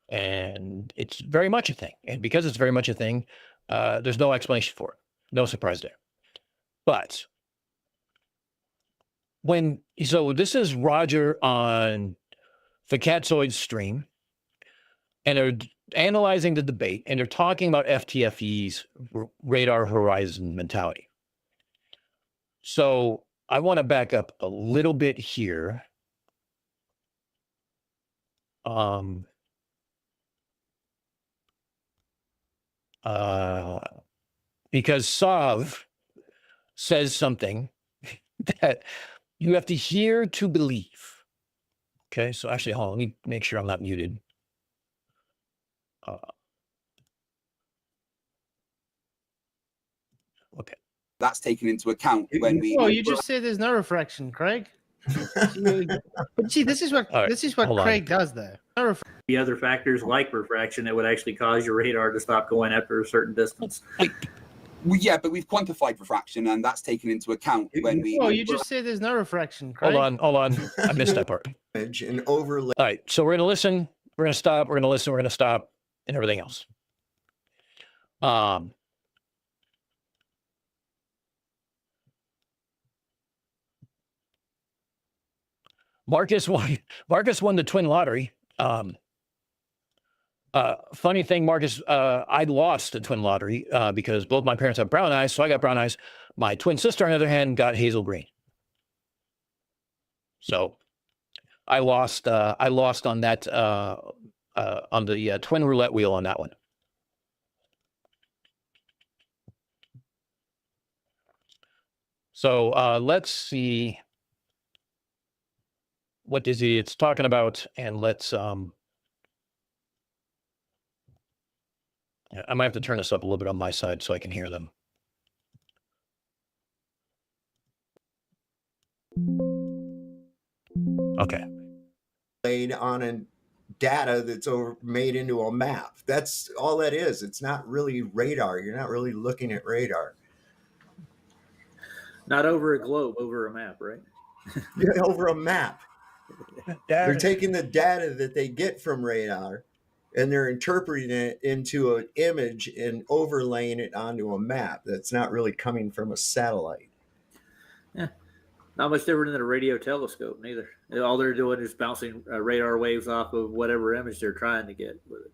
And it's very much a thing. And because it's very much a thing, there's no explanation for it. No surprise there. But so this is Roger on the Catzoid stream, and they're analyzing the debate, and they're talking about FTFE's radar horizon mentality. So I want to back up a little bit here. Because Sav says something that you have to hear to believe. Okay, so actually, hold on, let me make sure I'm not muted. Okay. that's taken into account when we. Oh, you just said there's no refraction, Craig. But see, this is what All right, Craig does, though. No The other factors like refraction that would actually cause your radar to stop going after a certain distance. Well, yeah, but we've quantified refraction, and that's taken into account when we. Oh, you just said there's no refraction, Craig. Hold on. I missed that part. And overlay. All right, so we're going to listen, we're going to stop, we're going to listen, we're going to stop, and everything else. Marcus won the twin lottery. Funny thing, Marcus, I lost the twin lottery because both my parents have brown eyes, so I got brown eyes. My twin sister, on the other hand, got hazel green. So I lost on that on the twin roulette wheel on that one. So let's see what is it's talking about, and let's I might have to turn this up a little bit on my side so I can hear them. Okay. Laid on a data that's made into a map. That's all that is. It's not really radar. You're not really looking at radar. Not over a globe, over a map, right? Yeah, over a map. They're taking the data that they get from radar and they're interpreting it into an image and overlaying it onto a map that's not really coming from a satellite. Yeah, not much different than a radio telescope, neither. All they're doing is bouncing radar waves off of whatever image they're trying to get with it.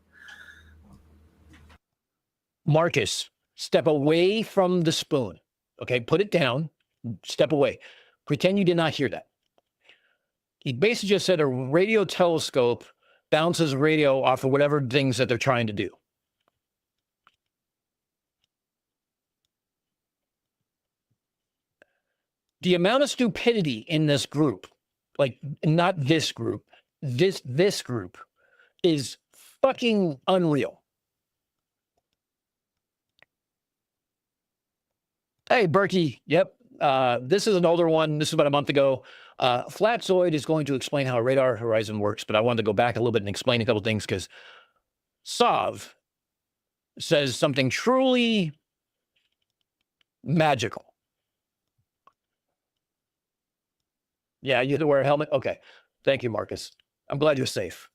Marcus, step away from the spoon. Okay, put it down, step away. Pretend you did not hear that. He basically just said a radio telescope bounces radio off of whatever things that they're trying to do. The amount of stupidity in this group, like not this group, this group is fucking unreal. Hey, Berkey. Yep. This is an older one. This is about a month ago. Flatzoid is going to explain how a radar horizon works, but I wanted to go back a little bit and explain a couple things because Sav says something truly magical. Yeah, you have to wear a helmet? Okay. Thank you, Marcus. I'm glad you're safe.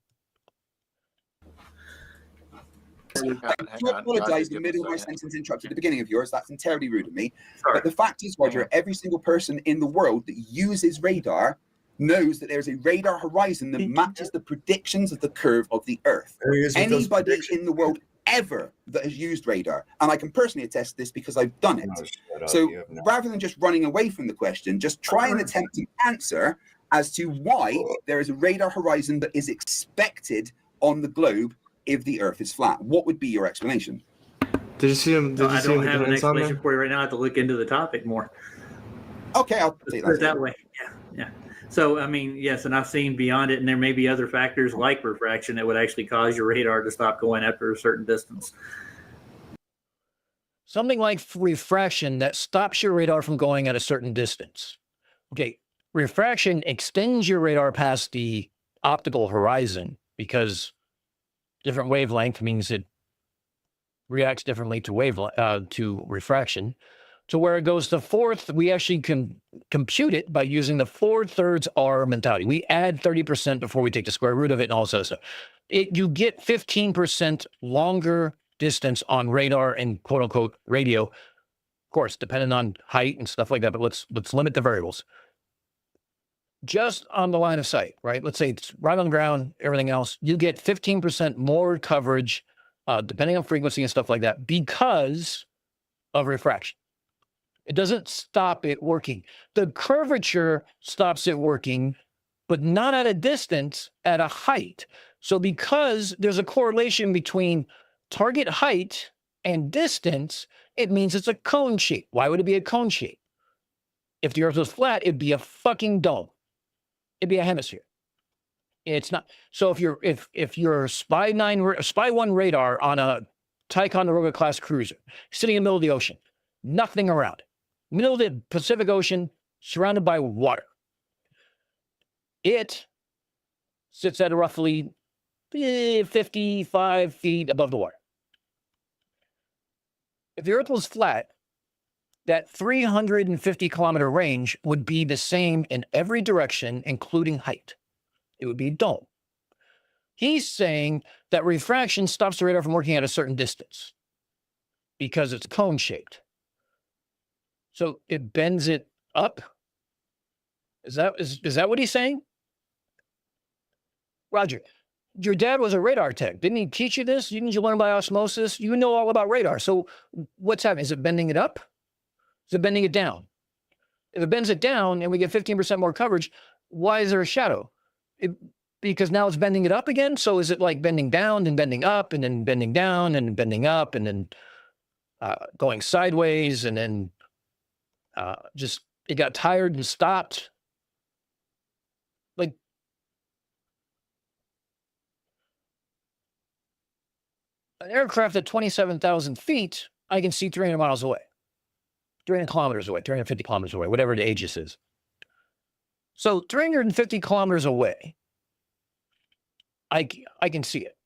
I apologize in the middle of my sentence interrupted at the beginning of yours. That's entirely rude of me. Sorry. But the fact is, Roger, every single person in the world that uses radar knows that there's a radar horizon that matches the predictions of the curve of the Earth. Anybody in the world ever that has used radar, and I can personally attest this because I've done it. So rather than just running away from the question, just try and attempt to answer as to why there is a radar horizon that is expected on the globe if the Earth is flat. What would be your explanation? Did you see him? I don't have an explanation for you right now. I have to look into the topic more. Okay, I'll take that way. Yeah. So, I mean, yes, and I've seen beyond it, and there may be other factors like refraction that would actually cause your radar to stop going after a certain distance. Something like refraction that stops your radar from going at a certain distance. Okay, refraction extends your radar past the optical horizon because different wavelength means it reacts differently to to refraction. To where it goes to fourth, we actually can compute it by using the 4/3 R mentality. We add 30% before we take the square root of it and all this other stuff. You get 15% longer distance on radar and quote unquote radio. Of course, depending on height and stuff like that, but let's limit the variables. Just on the line of sight, right? Let's say it's right on the ground, everything else, you get 15% more coverage, depending on frequency and stuff like that, because of refraction. It doesn't stop it working. The curvature stops it working, but not at a distance, at a height. So because there's a correlation between target height and distance, it means it's a cone shape. Why would it be a cone shape? If the Earth was flat, it'd be a fucking dome. It'd be a hemisphere. It's not. So if you're Spy 1 radar on a Ticonderoga class cruiser sitting in the middle of the ocean, nothing around, middle of the Pacific Ocean, surrounded by water. It sits at roughly 55 feet above the water. If the Earth was flat, that 350-kilometer range would be the same in every direction, including height. It would be a dome. He's saying that refraction stops the radar from working at a certain distance because it's cone-shaped. So it bends it up? Is that what he's saying? Roger, your dad was a radar tech. Didn't he teach you this? Didn't you learn by osmosis? You know all about radar. So what's happening? Is it bending it up? Is it bending it down? If it bends it down and we get 15% more coverage, why is there a shadow? Because now it's bending it up again? So is it like bending down and bending up and then bending down and bending up and then going sideways and then just it got tired and stopped? Like, an aircraft at 27,000 feet, I can see 300 miles away, 300 kilometers away, 350 kilometers away, whatever the aegis is. So 350 kilometers away, I can see it.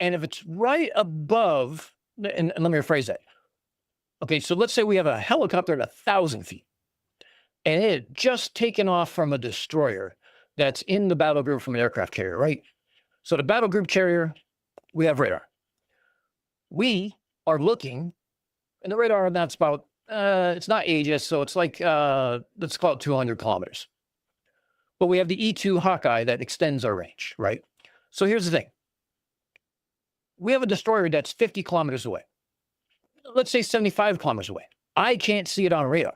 And if it's right above, and let me rephrase that. Okay, so let's say we have a helicopter at 1,000 feet, and it had just taken off from a destroyer that's in the battle group from an aircraft carrier, right? So the battle group carrier, we have radar. We are looking, and the radar, that's about, it's not Aegis, so it's like, let's call it 200 kilometers. But we have the E2 Hawkeye that extends our range, right? So here's the thing. We have a destroyer that's 50 kilometers away. Let's say 75 kilometers away. I can't see it on radar.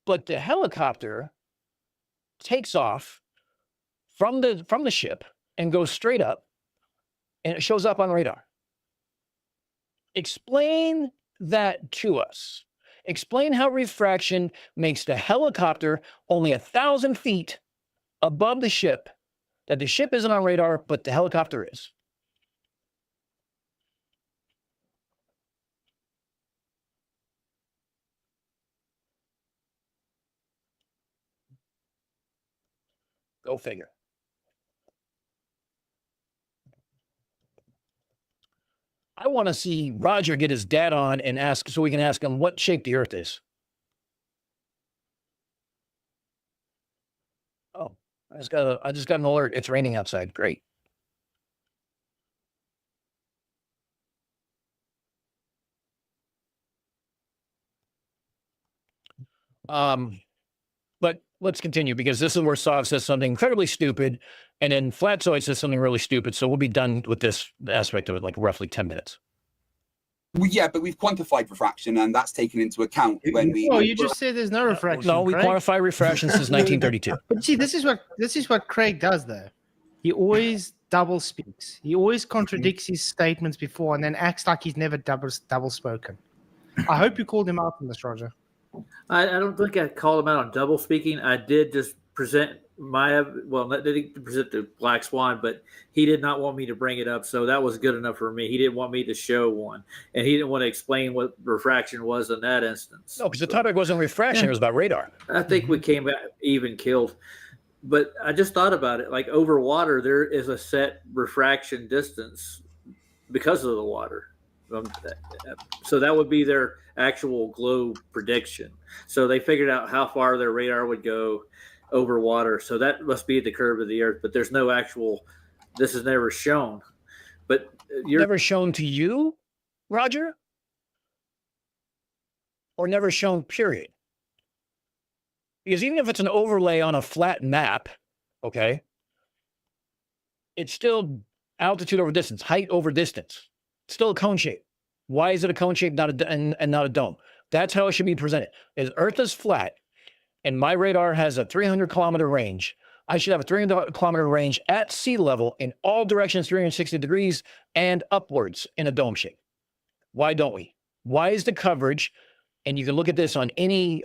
But the helicopter takes off from the ship and goes straight up, and it shows up on radar. Explain that to us. Explain how refraction makes the helicopter only 1,000 feet above the ship, that the ship isn't on radar, but the helicopter is. Go figure. I want to see Roger get his dad on and ask, so we can ask him what shape the Earth is. Oh, I just got an alert. It's raining outside. Great. But let's continue, because this is where Sav says something incredibly stupid, and then Flatzoid says something really stupid. So we'll be done with this aspect of it, like roughly 10 minutes. Well, yeah, but we've quantified refraction, and that's taken into account when we. Well, you just said there's no refraction. No, we Craig. quantify refraction since 1932. But see, this is what Craig does, though. He always double speaks. He always contradicts his statements before, and then acts like he's never double spoken. I hope you called him out on this, Roger. I don't think I called him out on double speaking. I did just present didn't present the Black Swan, but he did not want me to bring it up, so that was good enough for me. He didn't want me to show one, and he didn't want to explain what refraction was in that instance. No, because the topic wasn't refraction; it was about radar. I think we came back even killed. But I just thought about it. Like over water, there is a set refraction distance because of the water. So that would be their actual globe prediction. So they figured out how far their radar would go over water. So that must be the curve of the Earth. But there's no actual. This is never shown. But you're never shown to you, Roger, or never shown. Period. Because even if it's an overlay on a flat map, okay, it's still altitude over distance, height over distance. It's still a cone shape. Why is it a cone shape, and not a dome? That's how it should be presented. Is Earth is flat, and my radar has a 300-kilometer range. I should have a 300-kilometer range at sea level in all directions, 360 degrees, and upwards in a dome shape. Why don't we? Why is the coverage, and you can look at this on any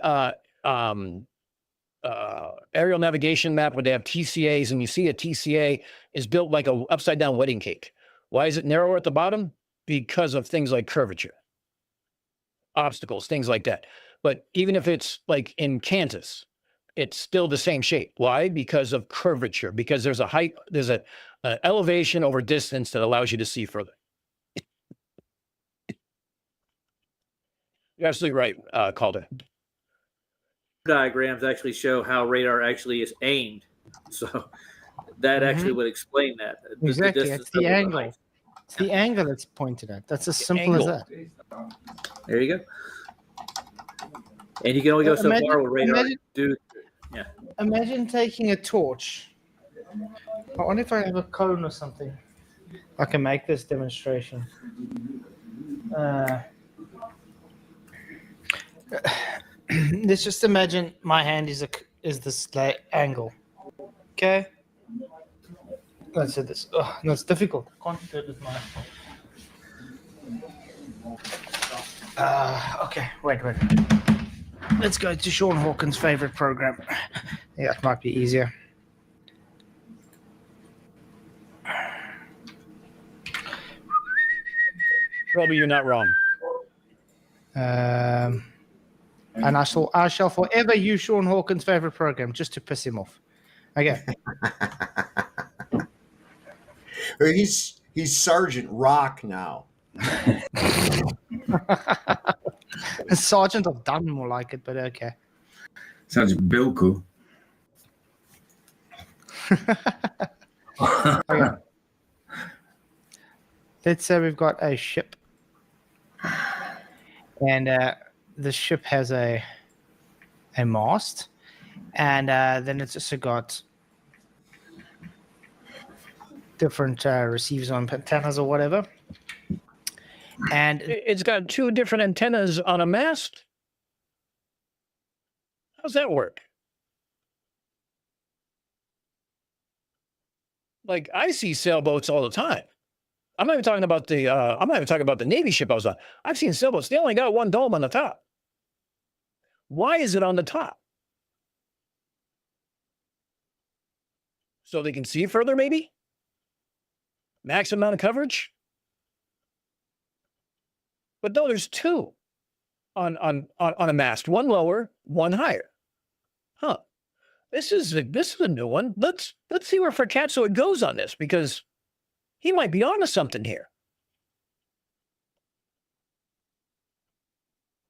aerial navigation map where they have TCAs, and you see a TCA is built like a upside down wedding cake. Why is it narrower at the bottom? Because of things like curvature. obstacles, things like that. But even if it's like in Kansas, it's still the same shape. Why? Because of curvature, because there's a height, there's a elevation over distance that allows you to see further. You're absolutely right, Calder. Diagrams actually show how radar actually is aimed. So that actually would explain that. Exactly. It's the distance of angle. height. It's the angle that's pointed at. That's as simple as that. There you go. And you can only go so far with radar. Imagine taking a torch. I wonder if I have a cone or something. I can make this demonstration. Let's just imagine my hand is this like angle. Okay. Let's say this. Oh, no, it's difficult. I can't do it with my. Okay. Wait. Let's go to Sean Hawkins' favorite program. Yeah, it might be easier. Probably you're not wrong. And I shall forever use Sean Hawkins' favorite program just to piss him off. Okay. He's Sergeant Rock now. Sergeant, I've done more like it, but okay. Sergeant Bilko. Okay. Let's say we've got a ship, and the ship has a mast, and then it's also got different receivers on antennas or whatever. And it's got two different antennas on a mast. How's that work? Like, I see sailboats all the time. I'm not even talking about the Navy ship I was on. I've seen sailboats. They only got one dome on the top. Why is it on the top? So they can see further, maybe? Max amount of coverage? But no, there's two on a mast. One lower, one higher. Huh. This is a new one. Let's see where Fracazzo goes on this, because he might be onto something here.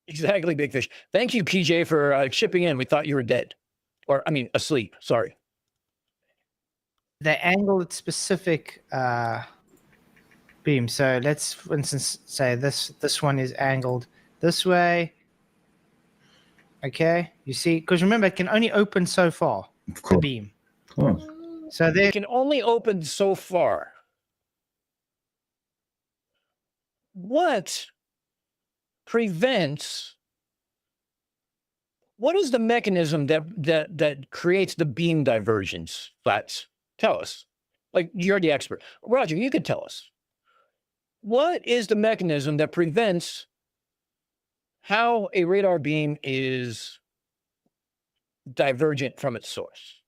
Exactly, Big Fish. Thank you, PJ, for chipping in. We thought you were dead. Or, I mean, asleep. Sorry. the angle it's specific beam. So let's, for instance, say this one is angled this way. Okay, you see, because remember, it can only open so far, the beam. Of course. So there can only open so far. What prevents? What is the mechanism that creates the beam divergence, Flats? Tell us. Like, you're the expert. Roger, you could tell us. What is the mechanism that prevents how a radar beam is divergent from its source?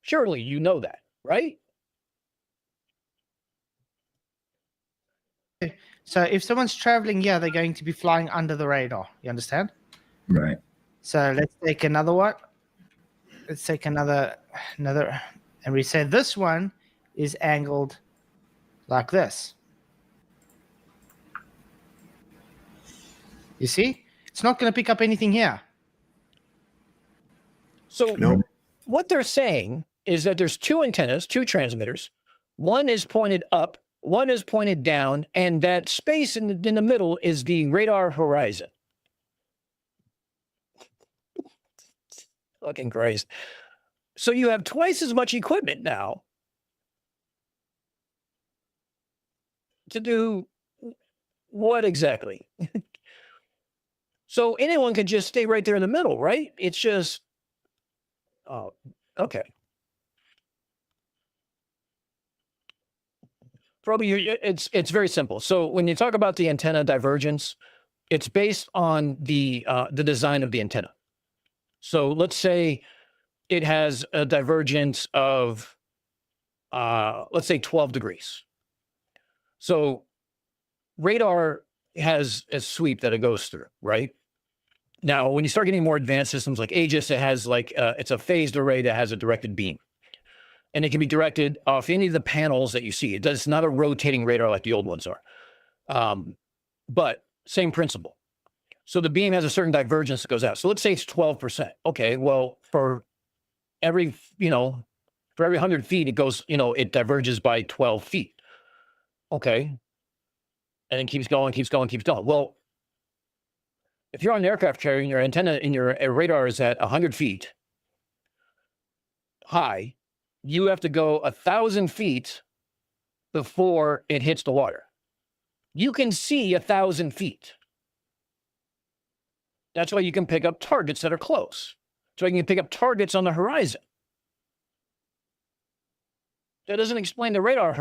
Surely you know that, right? So if someone's traveling here, they're going to be flying under the radar. You understand? Right. So let's take another one. Let's take another, and we say this one is angled like this. You see? It's not going to pick up anything here. So what they're saying is that there's two antennas, two transmitters. One is pointed up, one is pointed down, and that space in the middle is the radar horizon. Fucking Christ. So you have twice as much equipment now to do what exactly? So anyone can just stay right there in the middle, right? It's just, oh, okay. Probably it's very simple. So when you talk about the antenna divergence, it's based on the design of the antenna. So let's say it has a divergence of, let's say 12 degrees. So radar has a sweep that it goes through, right? Now, when you start getting more advanced systems like Aegis, it has like, it's a phased array that has a directed beam. And it can be directed off any of the panels that you see. It's not a rotating radar like the old ones are. But same principle. So the beam has a certain divergence that goes out. So let's say it's 12%. Okay, well, for every 100 feet, it goes, it diverges by 12 feet. Okay. And it keeps going, keeps going, keeps going. Well, if you're on an aircraft carrier and your antenna in your radar is at 100 feet high, you have to go 1,000 feet before it hits the water. You can see 1,000 feet. That's why you can pick up targets that are close. So you can pick up targets on the horizon. That doesn't explain the radar.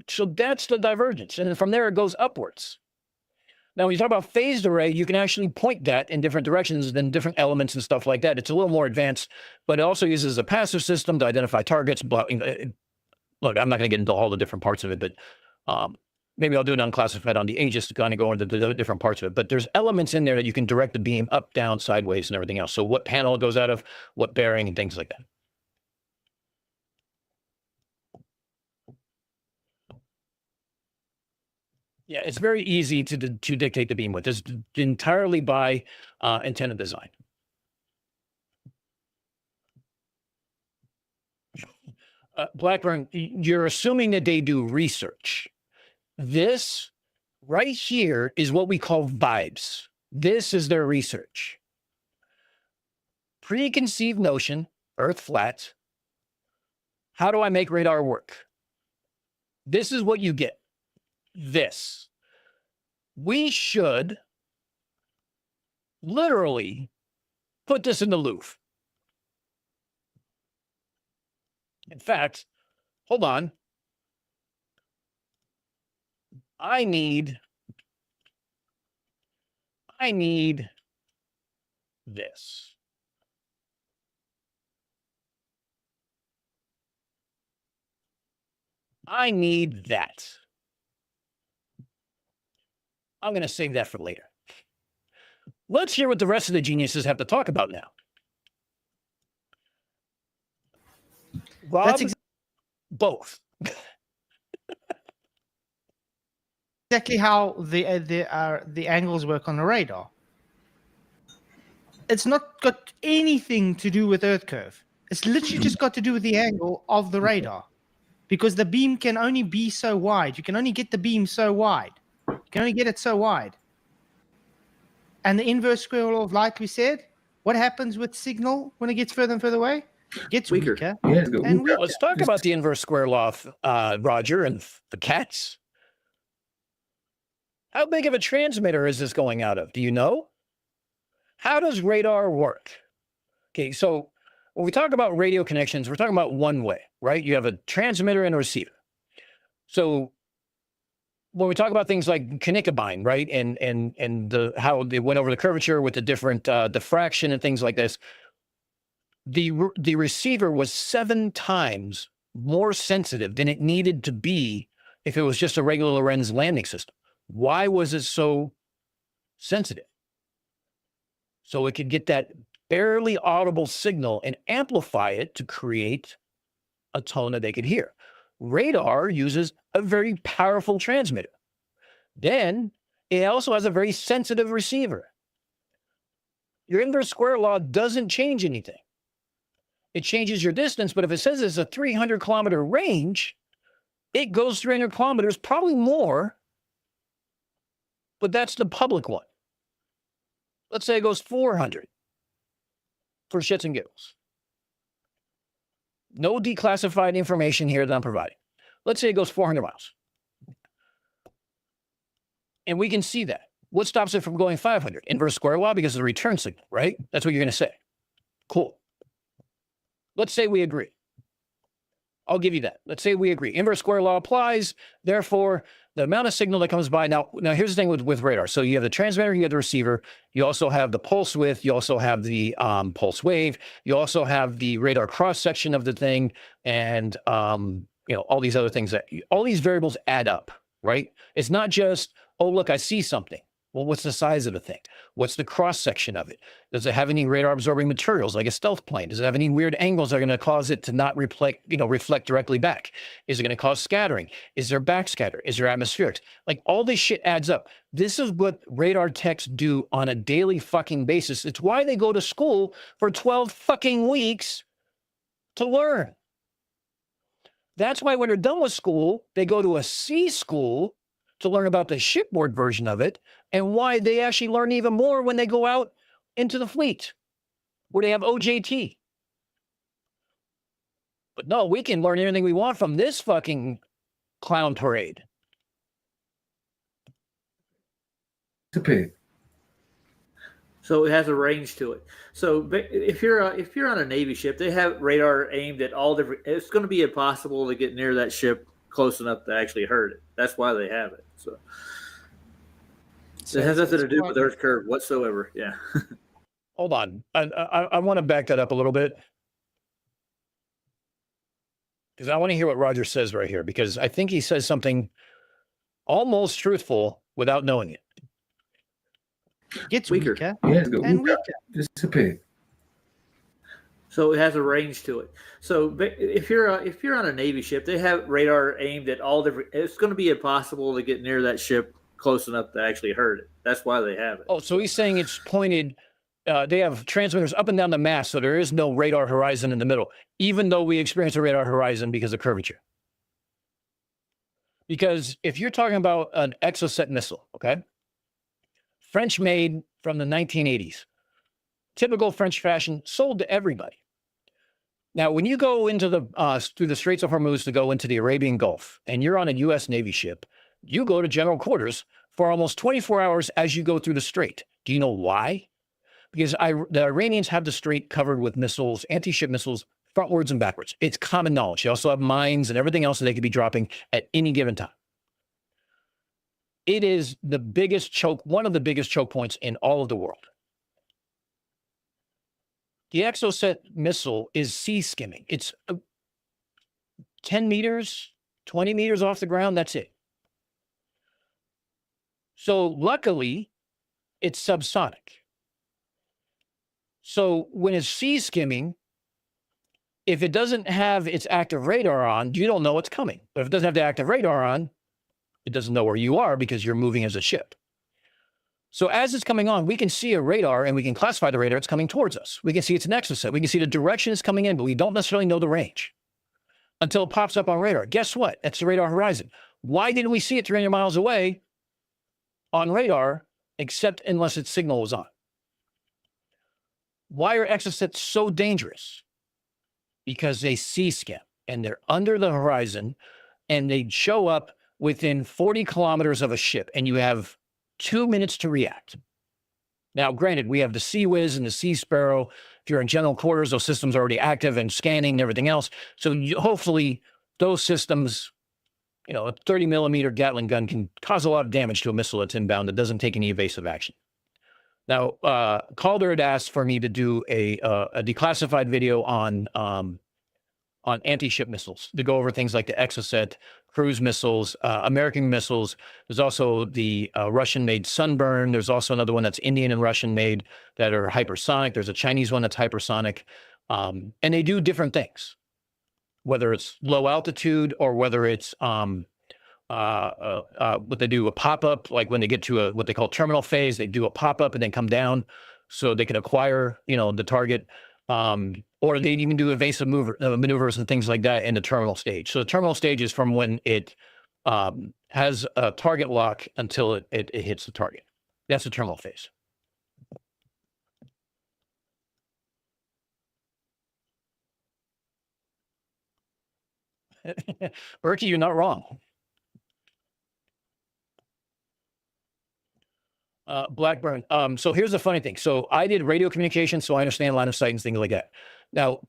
So that's the divergence. And then from there, it goes upwards. Now, when you talk about phased array, you can actually point that in different directions than different elements and stuff like that. It's a little more advanced, but it also uses a passive system to identify targets. Look, I'm not going to get into all the different parts of it, but maybe I'll do it unclassified on the Aegis to kind of go into the different parts of it. But there's elements in there that you can direct the beam up, down, sideways, and everything else. So what panel it goes out of, what bearing, and things like that. Yeah, it's very easy to dictate the beam width. It's entirely by antenna design. Blackburn, you're assuming that they do research. This right here is what we call vibes. This is their research. Preconceived notion, Earth flat. How do I make radar work? This is what you get. This. We should literally put this in the Louvre. In fact, hold on. I need this. I need that. I'm going to save that for later. Let's hear what the rest of the geniuses have to talk about now. Rob, both. Exactly how the angles work on the radar. It's not got anything to do with Earth curve. It's literally just got to do with the angle of the radar, because the beam can only be so wide. You can only get the beam so wide. You can only get it so wide. And the inverse square law of light, we said, what happens with signal when it gets further and further away? It gets weaker. Yeah, it's got And weaker. Let's talk about the inverse square law, Roger, and the cats. How big of a transmitter is this going out of? Do you know? How does radar work? Okay, so when we talk about radio connections, we're talking about one way, right? You have a transmitter and a receiver. So when we talk about things like Koenig-Bine, right, and how they went over the curvature with the different diffraction and things like this, the receiver was 7 times more sensitive than it needed to be if it was just a regular Lorenz landing system. Why was it so sensitive? So it could get that barely audible signal and amplify it to create a tone that they could hear. Radar uses a very powerful transmitter. Then it also has a very sensitive receiver. Your inverse square law doesn't change anything. It changes your distance, but if it says it's a 300-kilometer range, it goes 300 kilometers, probably more, but that's the public one. Let's say it goes 400 for shits and giggles. No declassified information here that I'm providing. Let's say it goes 400 miles. And we can see that. What stops it from going 500? Inverse square law, because of the return signal, right? That's what you're going to say. Cool. Let's say we agree. I'll give you that. Let's say we agree. Inverse square law applies. Therefore, the amount of signal that comes by. Now here's the thing with radar. So you have the transmitter, you have the receiver. You also have the pulse width. You also have the pulse wave. You also have the radar cross section of the thing, and all these other things all these variables add up, right? It's not just, Oh, look, I see something. Well, what's the size of the thing? What's the cross section of it? Does it have any radar absorbing materials like a stealth plane? Does it have any weird angles that are going to cause it to not reflect directly back? Is it going to cause scattering? Is there backscatter? Is there atmospherics? Like all this shit adds up. This is what radar techs do on a daily fucking basis. It's why they go to school for 12 fucking weeks to learn. That's why when they're done with school, they go to a C school to learn about the shipboard version of it, and why they actually learn even more when they go out into the fleet, where they have OJT. But no, we can learn anything we want from this fucking clown parade. So it has a range to it. So if you're on a Navy ship, they have radar aimed at all different. It's going to be impossible to get near that ship close enough to actually hurt it. That's why they have it. So it has nothing to do with Earth curve whatsoever. Yeah. Hold on. I want to back that up a little bit, because I want to hear what Roger says right here, because I think he says something almost truthful without knowing it. It gets weaker. Yeah, it's got And weaker. weaker. Disappear. So it has a range to it. So if you're on a Navy ship, they have radar aimed at all different. It's going to be impossible to get near that ship close enough to actually hurt it. That's why they have it. Oh, so he's saying it's pointed. They have transmitters up and down the mast, so there is no radar horizon in the middle, even though we experience a radar horizon because of curvature. Because if you're talking about an Exocet missile, okay, French made from the 1980s, typical French fashion, sold to everybody. Now, when you go into the through the Straits of Hormuz to go into the Arabian Gulf, and you're on a U.S. Navy ship, you go to general quarters for almost 24 hours as you go through the strait. Do you know why? Because the Iranians have the strait covered with missiles, anti-ship missiles, frontwards and backwards. It's common knowledge. They also have mines and everything else that they could be dropping at any given time. It is the biggest choke, one of the biggest choke points in all of the world. The Exocet missile is sea skimming. It's 10 meters, 20 meters off the ground. That's it. So luckily, it's subsonic. So when it's sea skimming, if it doesn't have its active radar on, you don't know it's coming. But if it doesn't have the active radar on, it doesn't know where you are because you're moving as a ship. So as it's coming on, we can see a radar and we can classify the radar. It's coming towards us. We can see it's an Exocet. We can see the direction it's coming in, but we don't necessarily know the range until it pops up on radar. Guess what? That's the radar horizon. Why didn't we see it 300 miles away on radar, except unless its signal was on? Why are Exocets so dangerous? Because they sea skim and they're under the horizon and they show up within 40 kilometers of a ship and you have 2 minutes to react. Now, granted, we have the Sea Whiz and the Sea Sparrow. If you're in general quarters, those systems are already active and scanning and everything else. So hopefully those systems, you know, a 30 millimeter Gatling gun can cause a lot of damage to a missile that's inbound that doesn't take any evasive action. Now, Calder had asked for me to do a declassified video on anti-ship missiles, to go over things like the Exocet, cruise missiles, American missiles. There's also the Russian-made Sunburn. There's also another one that's Indian and Russian-made that are hypersonic. There's a Chinese one that's hypersonic. And they do different things, whether it's low altitude or whether it's what they do, a pop-up, like when they get to what they call terminal phase, they do a pop-up and then come down so they can acquire, you know, the target. Or they even do evasive maneuvers and things like that in the terminal stage. So the terminal stage is from when it has a target lock until it hits the target. That's the terminal phase. Berkey, you're not wrong. Blackburn. So here's the funny thing. So I did radio communication, so I understand line of sight and things like that. Now,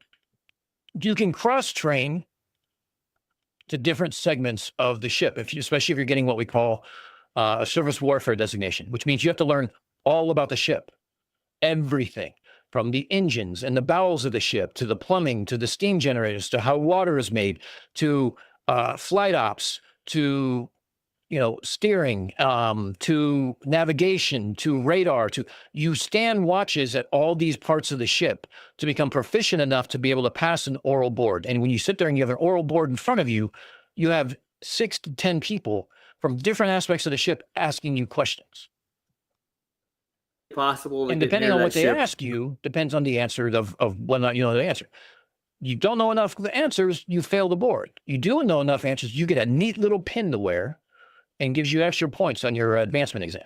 you can cross-train to different segments of the ship, especially if you're getting what we call a surface warfare designation, which means you have to learn all about the ship, everything from the engines and the bowels of the ship to the plumbing, to the steam generators, to how water is made, to flight ops, to steering, to navigation, to radar, you stand watches at all these parts of the ship to become proficient enough to be able to pass an oral board. And when you sit there and you have an oral board in front of you, you have 6 to 10 people from different aspects of the ship asking you questions. Possible. And depending on what they ask you, depends on the answer of whether or not you know the answer. You don't know enough of the answers, you fail the board. You do know enough answers, you get a neat little pin to wear and gives you extra points on your advancement exam.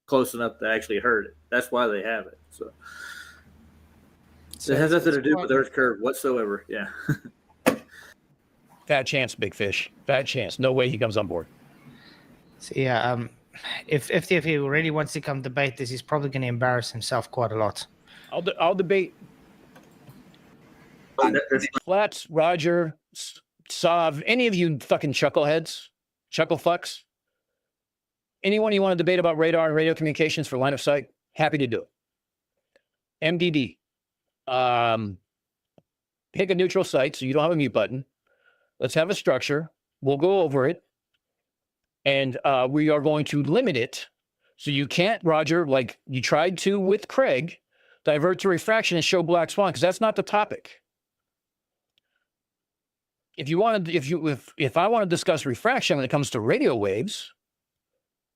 Close enough to actually hurt it. That's why they have it. So it has nothing to do with Earth curve whatsoever. Yeah. Fat chance, big fish. Fat chance. No way he comes on board. So yeah, if he really wants to come debate this, he's probably going to embarrass himself quite a lot. I'll debate. Flats, Roger, Sav, any of you fucking chuckleheads, chuckle fucks. Anyone you want to debate about radar and radio communications for line of sight, happy to do it. MDD. Pick a neutral site so you don't have a mute button. Let's have a structure. We'll go over it. And we are going to limit it. So you can't, Roger, like you tried to with Craig, divert to refraction and show black swan, because that's not the topic. If I want to discuss refraction when it comes to radio waves,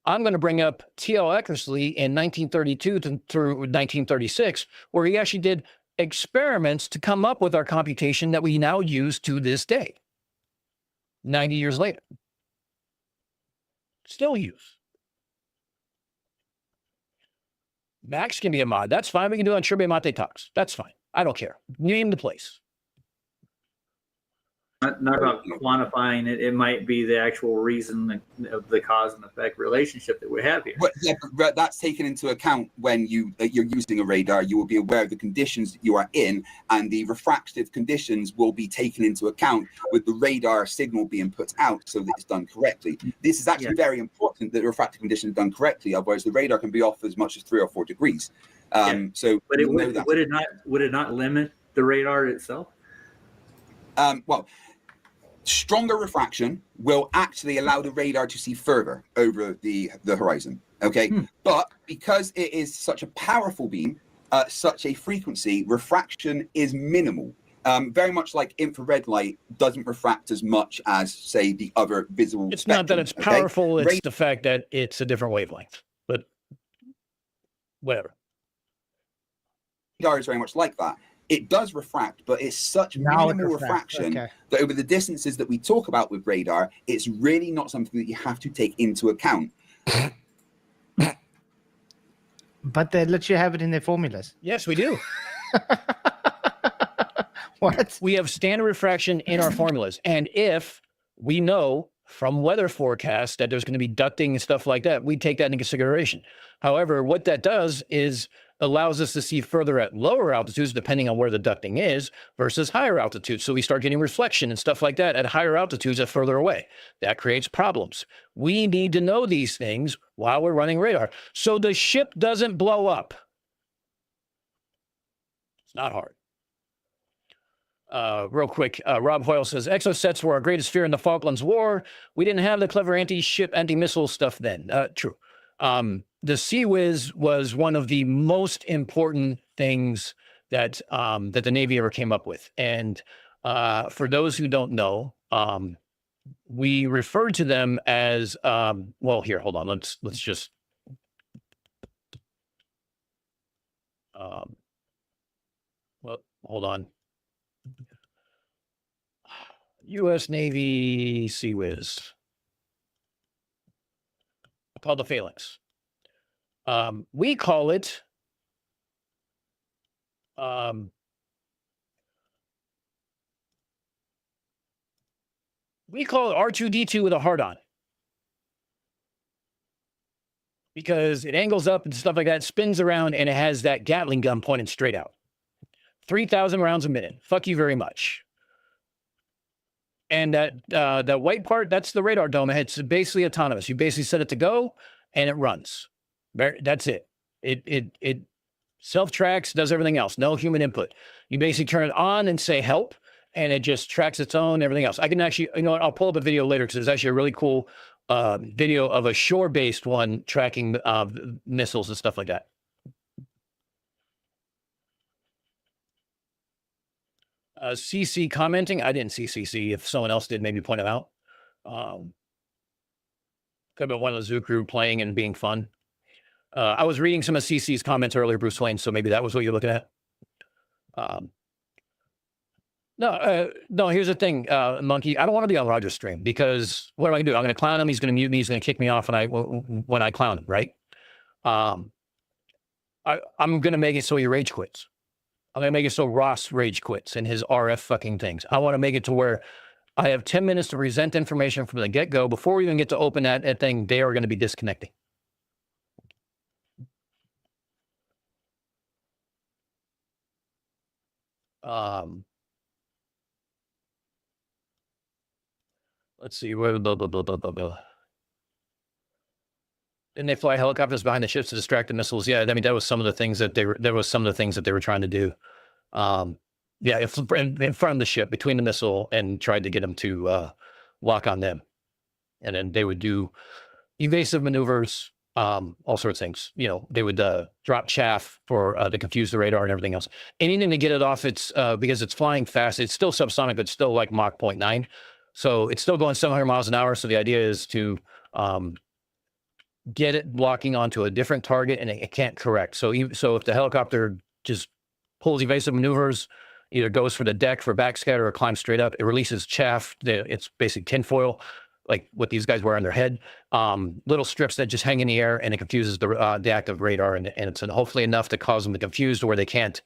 I'm going to bring up T.L. Eckersley in 1932 through 1936, where he actually did experiments to come up with our computation that we now use to this day, 90 years later. Still use. Max can be a mod. That's fine. We can do it on Shirbe Mate Talks. That's fine. I don't care. Name the place. Not about quantifying it. It might be the actual reason of the cause and effect relationship that we have here. But yeah, but that's taken into account when you're using a radar. You will be aware of the conditions that you are in, and the refractive conditions will be taken into account with the radar signal being put out so that it's done correctly. This is actually very important that the refractive conditions are done correctly. Otherwise, the radar can be off as much as 3 or 4 degrees. So, but would it not limit the radar itself? Well, stronger refraction will actually allow the radar to see further over the horizon. Okay, but because it is such a powerful beam, such a frequency, refraction is minimal. Very much like infrared light doesn't refract as much as, say, the other visible. It's not that it's powerful; it's the fact that it's a different wavelength. But whatever. Radar is very much like that. It does refract, but it's such minimal refraction that over the distances that we talk about with radar, it's really not something that you have to take into account. But they let you have it in their formulas. Yes, we do. What? We have standard refraction in our formulas. And if we know from weather forecasts that there's going to be ducting and stuff like that, we take that into consideration. However, what that does is allows us to see further at lower altitudes, depending on where the ducting is, versus higher altitudes. So we start getting reflection and stuff like that at higher altitudes at further away. That creates problems. We need to know these things while we're running radar, so the ship doesn't blow up. It's not hard. Real quick, Rob Hoyle says, exosets were our greatest fear in the Falklands War. We didn't have the clever anti-ship, anti-missile stuff then. True. The Sea Whiz was one of the most important things that that the Navy ever came up with. And for those who don't know, we referred to them as well. Here, hold on. Let's just well, hold on. U.S. Navy Sea Whiz called the Phalanx. We call it R2-D2 with a hard on, because it angles up and stuff like that, spins around, and it has that Gatling gun pointed straight out. 3,000 rounds a minute. Fuck you very much. And that white part, that's the radar dome. It's basically autonomous. You basically set it to go, and it runs. That's it. It self-tracks, does everything else. No human input. You basically turn it on and say help, and it just tracks its own, everything else. I can actually, you know what, I'll pull up a video later because there's actually a really cool video of a shore-based one tracking missiles and stuff like that. CC commenting. I didn't see CC. If someone else did, maybe point it out. Could have been one of the Zoo crew playing and being fun. I was reading some of CC's comments earlier, Bruce Wayne, so maybe that was what you're looking at. No, here's the thing, Monkey. I don't want to be on Roger's stream because what am I going to do? I'm going to clown him. He's going to mute me. He's going to kick me off when I clown him, right? I'm going to make it so he rage quits. I'm going to make it so Ross rage quits and his RF fucking things. I want to make it to where I have 10 minutes to present information from the get-go. Before we even get to open that thing, they are going to be disconnecting. Let's see. Blah, blah, blah, blah, blah, blah. Didn't they fly helicopters behind the ships to distract the missiles? Yeah, I mean, that was some of the things that they were trying to do. Yeah, in front of the ship, between the missile, and tried to get them to lock on them. And then they would do evasive maneuvers, all sorts of things. You know, they would drop chaff for to confuse the radar and everything else. Anything to get it off its, because it's flying fast. It's still subsonic, but still like Mach 0.9. So it's still going 700 miles an hour. So the idea is to get it locking onto a different target, and it can't correct. So if the helicopter just pulls evasive maneuvers, either goes for the deck for backscatter or climbs straight up, it releases chaff. It's basically tinfoil, like what these guys wear on their head. Little strips that just hang in the air, and it confuses the active radar, and it's hopefully enough to cause them to confuse to where they can't,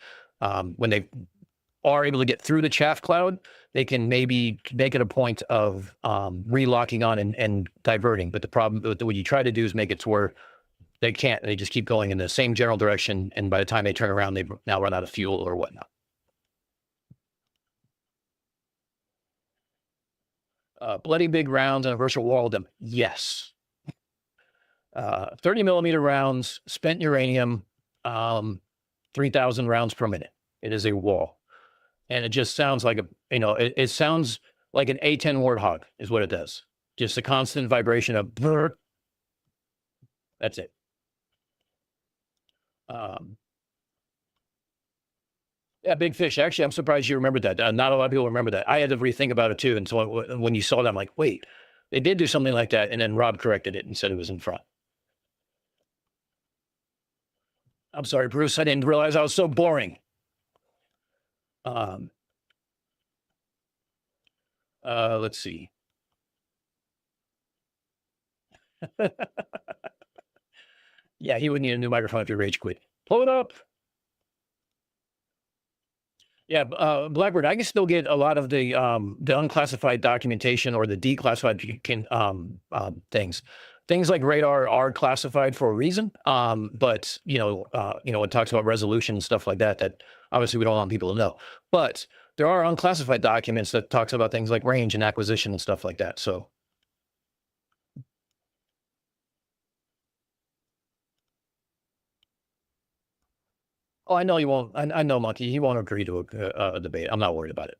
when they are able to get through the chaff cloud, they can maybe make it a point of relocking on and diverting. But the problem with what you try to do is make it to where they can't. They just keep going in the same general direction, and by the time they turn around, they've now run out of fuel or whatnot. Bloody big rounds and a virtual wall of them. Yes. 30 millimeter rounds, spent uranium, 3,000 rounds per minute. It is a wall. And it just sounds like it sounds like an A10 warthog is what it does. Just a constant vibration of brrr. That's it. Yeah, big fish. Actually, I'm surprised you remembered that. Not a lot of people remember that. I had to rethink about it too. And so when you saw that, I'm like, wait, they did do something like that. And then Rob corrected it and said it was in front. I'm sorry, Bruce. I didn't realize I was so boring. Let's see. Yeah, he would need a new microphone if you rage quit. Pull it up. Yeah, Blackbird, I can still get a lot of the unclassified documentation or the declassified things. Things like radar are classified for a reason, but it talks about resolution and stuff like that. That obviously we don't want people to know. But there are unclassified documents that talks about things like range and acquisition and stuff like that. So. Oh, I know you won't. I know, Monkey. He won't agree to a debate. I'm not worried about it.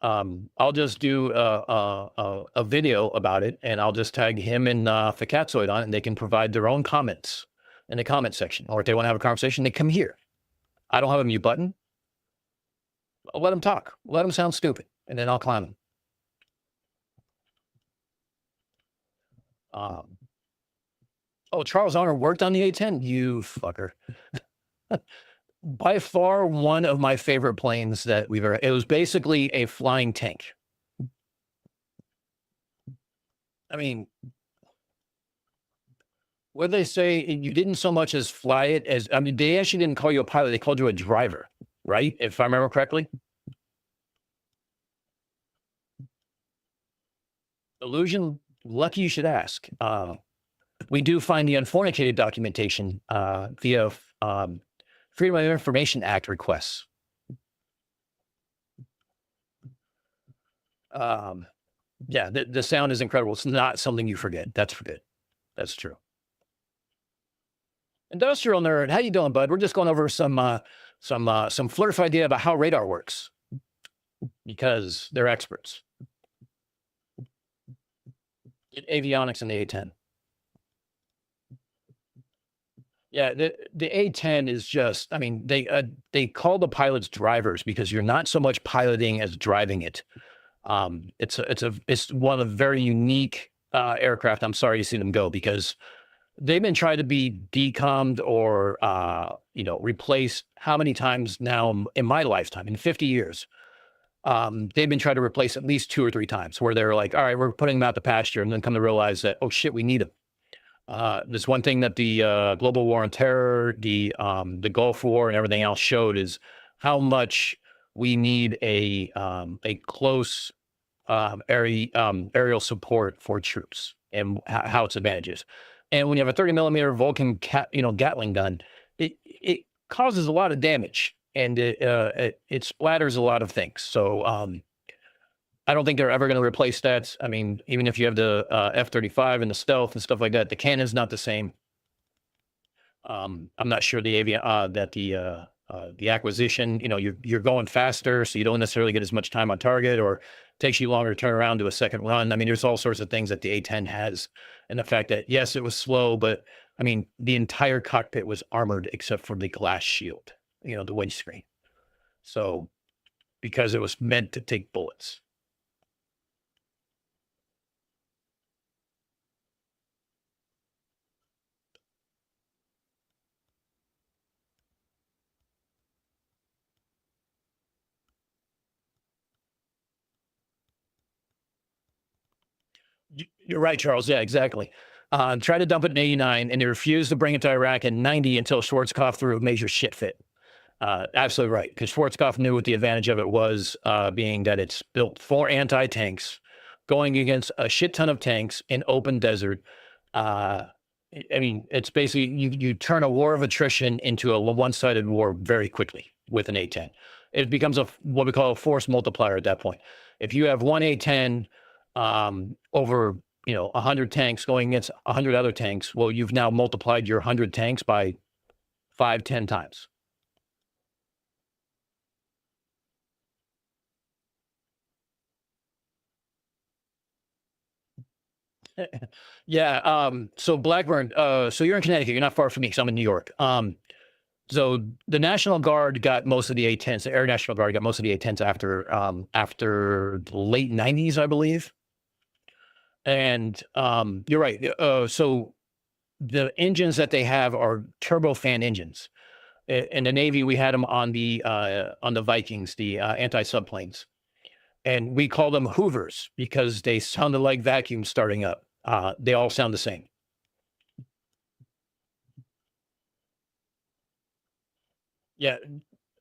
I'll just do a video about it, and I'll just tag him and Facatzoid on it, and they can provide their own comments in the comment section. Or if they want to have a conversation, they come here. I don't have a mute button. I'll let them talk. Let them sound stupid, and then I'll clown them. Oh, Charles Arnold worked on the A-10? You fucker. By far one of my favorite planes that we've ever. It was basically a flying tank. I mean, what they say, you didn't so much as fly it as, I mean, they actually didn't call you a pilot, they called you a driver, right? If I remember correctly. Illusion, lucky you should ask. We do find the Unfornicated documentation via Freedom of Information Act requests. Yeah, the sound is incredible. It's not something you forget. That's for good. That's true. Industrial Nerd, how you doing, bud? We're just going over some flirty idea about how radar works. because they're experts in avionics and the A-10. Yeah, the A-10 is just, I mean, they call the pilots drivers because you're not so much piloting as driving it. It's one of the very unique aircraft. I'm sorry to see them go because they've been trying to be decommed or replaced how many times now in my lifetime, in 50 years. They've been trying to replace at least 2 or 3 times where they're like, all right, we're putting them out to pasture, and then come to realize that, oh shit, we need them. There's one thing that the global war on terror, the Gulf War, and everything else showed is how much we need a close aerial support for troops and how its advantages. And when you have a 30 millimeter Vulcan Gatling gun, it causes a lot of damage and it splatters a lot of things. So I don't think they're ever going to replace that. I mean, even if you have the F-35 and the stealth and stuff like that, the cannon's not the same. I'm not sure the acquisition, you're going faster, so you don't necessarily get as much time on target, or it takes you longer to turn around to a second run. I mean, there's all sorts of things that the A-10 has, and the fact that, yes, it was slow, but I mean, the entire cockpit was armored except for the glass shield, the windscreen. So, because it was meant to take bullets. You're right, Charles. Yeah, exactly. Tried to dump it in 89, and they refused to bring it to Iraq in 90 until Schwarzkopf threw a major shit fit. Absolutely right, because Schwarzkopf knew what the advantage of it was, being that it's built for anti-tanks, going against a shit ton of tanks in open desert. I mean, it's basically, you turn a war of attrition into a one-sided war very quickly with an A-10. It becomes what we call a force multiplier at that point. If you have one A-10 over 100 tanks going against 100 other tanks, well, you've now multiplied your 100 tanks by 5-10 times. Yeah. So Blackburn, so you're in Connecticut, you're not far from me, because I'm in New York. So the National Guard got most of the A-10s, the Air National Guard got most of the A-10s after the late 90s, I believe. And you're right. So the engines that they have are turbofan engines. In the Navy, we had them on the Vikings, the anti-subplanes. And we call them Hoovers because they sounded like vacuums starting up. They all sound the same. Yeah,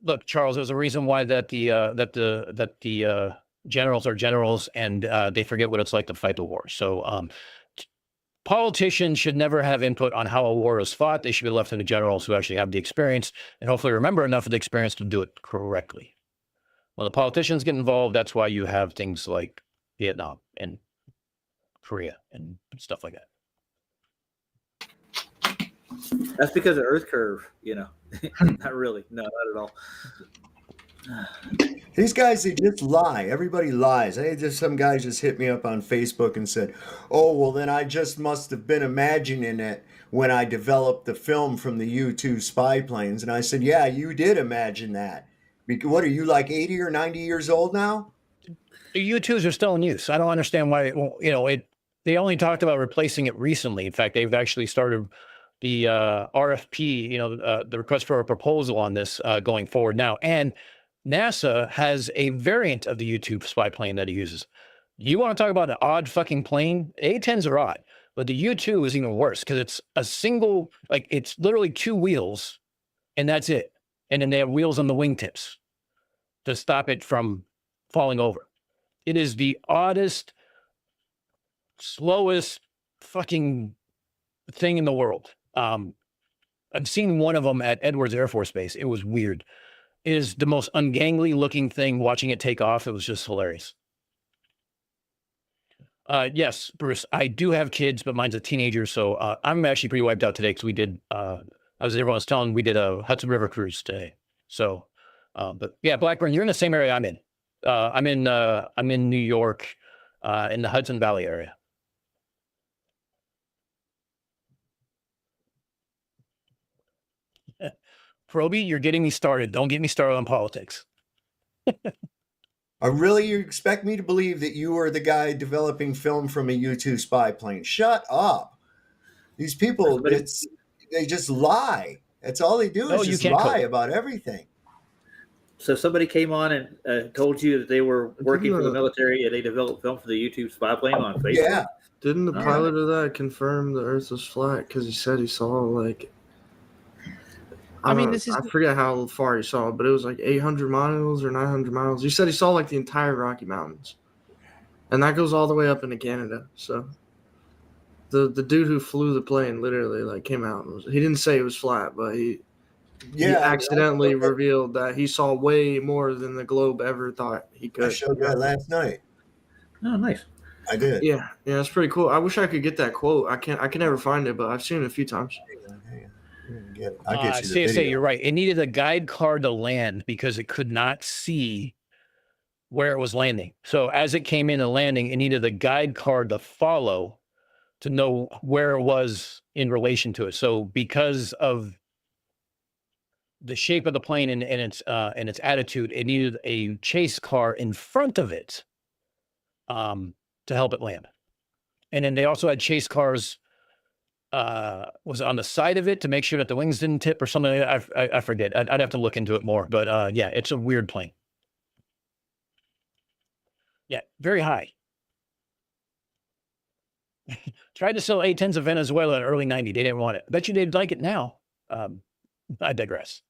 look, Charles. There's a reason why that the generals are generals, and they forget what it's like to fight the war. So politicians should never have input on how a war is fought. They should be left to the generals who actually have the experience and hopefully remember enough of the experience to do it correctly. When the politicians get involved, that's why you have things like Vietnam and Korea and stuff like that. That's because of Earth curve, Not really. No, not at all. These guys, they just lie. Everybody lies. Some guy just hit me up on Facebook and said, oh, well, then I just must have been imagining it when I developed the film from the U-2 spy planes. And I said, yeah, you did imagine that. What are you, like 80 or 90 years old now? The U-2s are still in use. I don't understand why, they only talked about replacing it recently. In fact, they've actually started the RFP, the request for a proposal on this going forward now. And NASA has a variant of the U-2 spy plane that it uses. You want to talk about an odd fucking plane? A-10s are odd, but the U-2 is even worse because it's a single, it's literally 2 wheels and that's it. And then they have wheels on the wingtips to stop it from falling over. It is the oddest, slowest fucking thing in the world. I've seen one of them at Edwards Air Force Base. It was weird. It is the most ungangly looking thing. Watching it take off, it was just hilarious. Yes, Bruce, I do have kids, but mine's a teenager, so I'm actually pretty wiped out today because we did, as everyone was telling, we did a Hudson River cruise today. So, but yeah, Blackburn, you're in the same area I'm in. I'm in New York, in the Hudson Valley area. Proby, you're getting me started. Don't get me started on politics. Really, you expect me to believe that you are the guy developing film from a U-2 spy plane? Shut up. These people, they just lie. That's all they do is just lie about everything. So somebody came on and told you that they were working for the military and they developed film for the YouTube spy plane on Facebook? Yeah. Didn't the pilot of that confirm the Earth was flat? Because he said he saw, like... I forget how far he saw, but it was like 800 miles or 900 miles. He said he saw, like, the entire Rocky Mountains. And that goes all the way up into Canada, so... The dude who flew the plane literally, like, came out. And he didn't say it was flat, but he accidentally revealed that he saw way more than the globe ever thought he could. I showed that last night. Oh, nice. I did. Yeah, it's pretty cool. I wish I could get that quote. I can never find it, but I've seen it a few times. I'll get you the CSA, video. you're right. It needed a guide car to land because it could not see where it was landing. So as it came in and landing, it needed a guide car to follow to know where it was in relation to it. So because of the shape of the plane and its attitude, it needed a chase car in front of it to help it land. And then they also had chase cars was on the side of it to make sure that the wings didn't tip or something. I forget. I'd have to look into it more. But yeah, it's a weird plane. Yeah, very high. Tried to sell A-10s of Venezuela in early 90. They didn't want it. I bet you they'd like it now. I digress.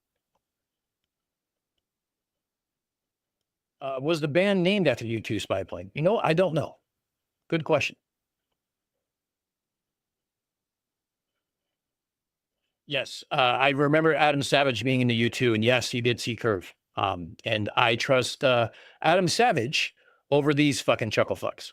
Was the band named after U-2 spy plane? You know, I don't know. Good question. Yes, I remember Adam Savage being in the U2, and yes, he did see Curve. And I trust Adam Savage over these fucking chuckle fucks.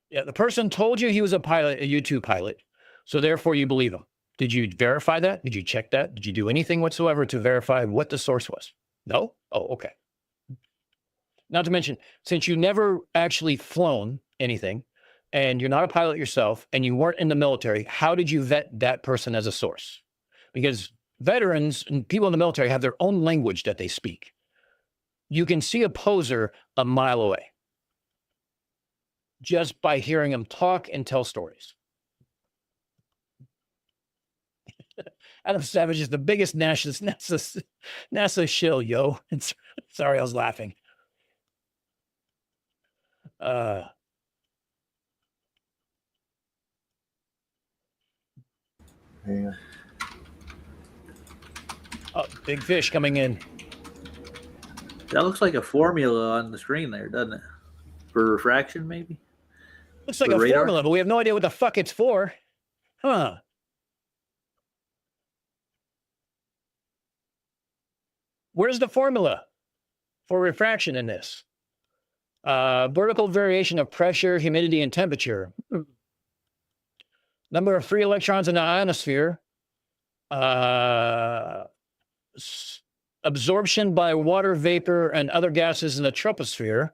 Yeah, the person told you he was a pilot, a U2 pilot, so therefore you believe him. Did you verify that? Did you check that? Did you do anything whatsoever to verify what the source was? No? Oh, okay. Not to mention, since you never actually flown anything, and you're not a pilot yourself, and you weren't in the military, how did you vet that person as a source? Because veterans and people in the military have their own language that they speak. You can see a poser a mile away just by hearing them talk and tell stories. Adam Savage is the biggest NASA shill, yo. Sorry, I was laughing. Yeah. Oh, big fish coming in. That looks like a formula on the screen there, doesn't it? For refraction, maybe? Looks like a formula, but we have no idea what the fuck it's for. Huh. Where's the formula for refraction in this? Vertical variation of pressure, humidity, and temperature. Number of free electrons in the ionosphere. Absorption by water vapor and other gases in the troposphere.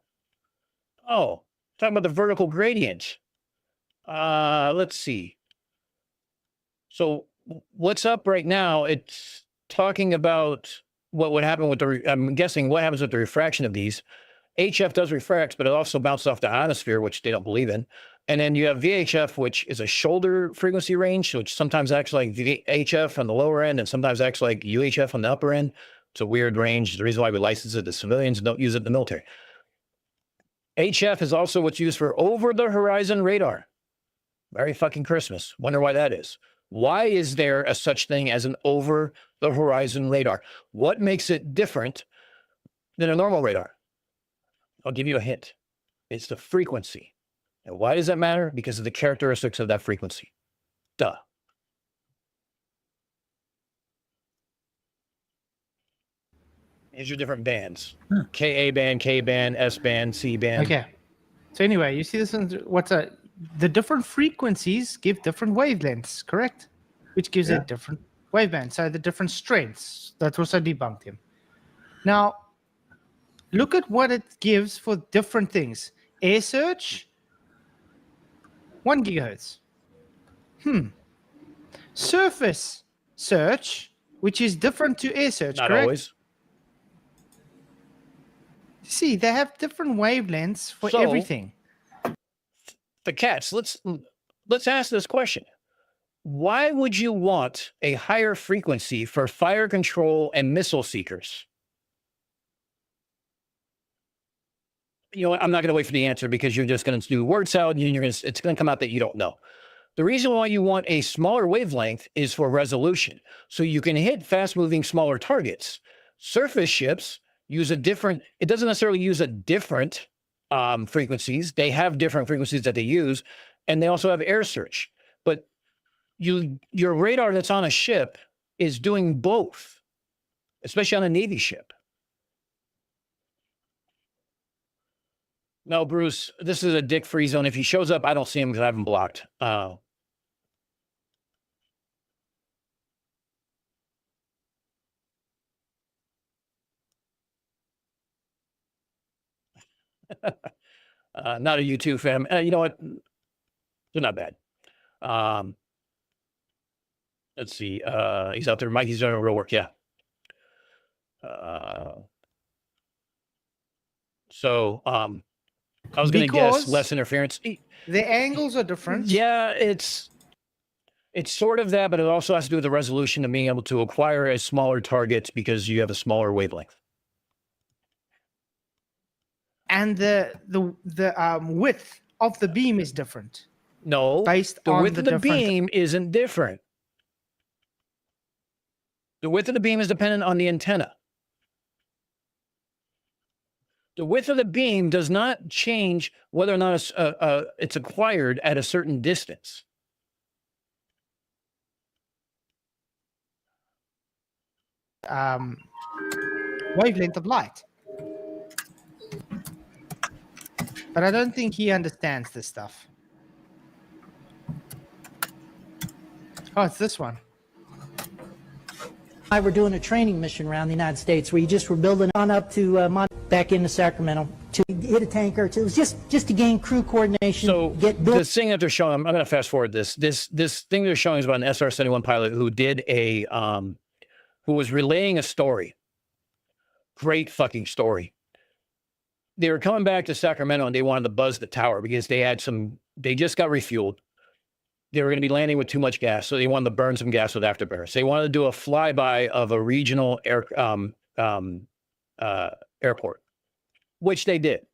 Oh, talking about the vertical gradient. Let's see. So what's up right now? It's talking about what would happen with the, I'm guessing what happens with the refraction of these. HF does refract, but it also bounces off the ionosphere, which they don't believe in. And then you have VHF, which is a shoulder frequency range, which sometimes acts like VHF on the lower end and sometimes acts like UHF on the upper end. It's a weird range. The reason why we license it to civilians and don't use it in the military. HF is also what's used for over-the-horizon radar. Merry fucking Christmas. Wonder why that is. Why is there a such thing as an over-the-horizon radar? What makes it different than a normal radar? I'll give you a hint. It's the frequency. And why does that matter? Because of the characteristics of that frequency. Duh. Here's your different bands. KA band, K band, S band, C band. Okay. So anyway, you see this one, the different frequencies give different wavelengths, correct? Which gives it different waveband. So the different strengths. That also debunked him. Now, look at what it gives for different things. Air search, 1 gigahertz. Surface search, which is different to air search, Not correct? always. See, they have different wavelengths for So- everything. The cats. Let's ask this question. Why would you want a higher frequency for fire control and missile seekers? You know what? I'm not going to wait for the answer because you're just going to do word salad and it's going to come out that you don't know. The reason why you want a smaller wavelength is for resolution. So you can hit fast moving smaller targets. Surface ships use a different, it doesn't necessarily use a different frequencies. They have different frequencies that they use, and they also have air search. But your radar that's on a ship is doing both, especially on a Navy ship. No, Bruce, this is a dick free zone. If he shows up, I don't see him because I have him blocked. Not a U2 fan. You know what? They're not bad. Let's see. He's out there. Mikey's doing real work. Yeah. So I was going to guess Because less interference. the angles are different. Yeah, it's sort of that, but it also has to do with the resolution of being able to acquire a smaller target because you have a smaller wavelength. And the width of the beam is different. No, Based the on width the of the different- beam isn't different. The width of the beam is dependent on the antenna. The width of the beam does not change whether or not it's acquired at a certain distance. Wavelength of light. But I don't think he understands this stuff. Oh, it's this one. I were doing a training mission around the United States where you just were building on up to back into Sacramento to hit a tanker. It was just to gain crew coordination. So get built. this thing that they're showing, I'm going to fast forward this. This thing they're showing is about an SR-71 pilot who did who was relaying a story. Great fucking story. They were coming back to Sacramento and they wanted to buzz the tower because they just got refueled. They were going to be landing with too much gas, so they wanted to burn some gas with afterburners. They wanted to do a flyby of a regional airport, which they did.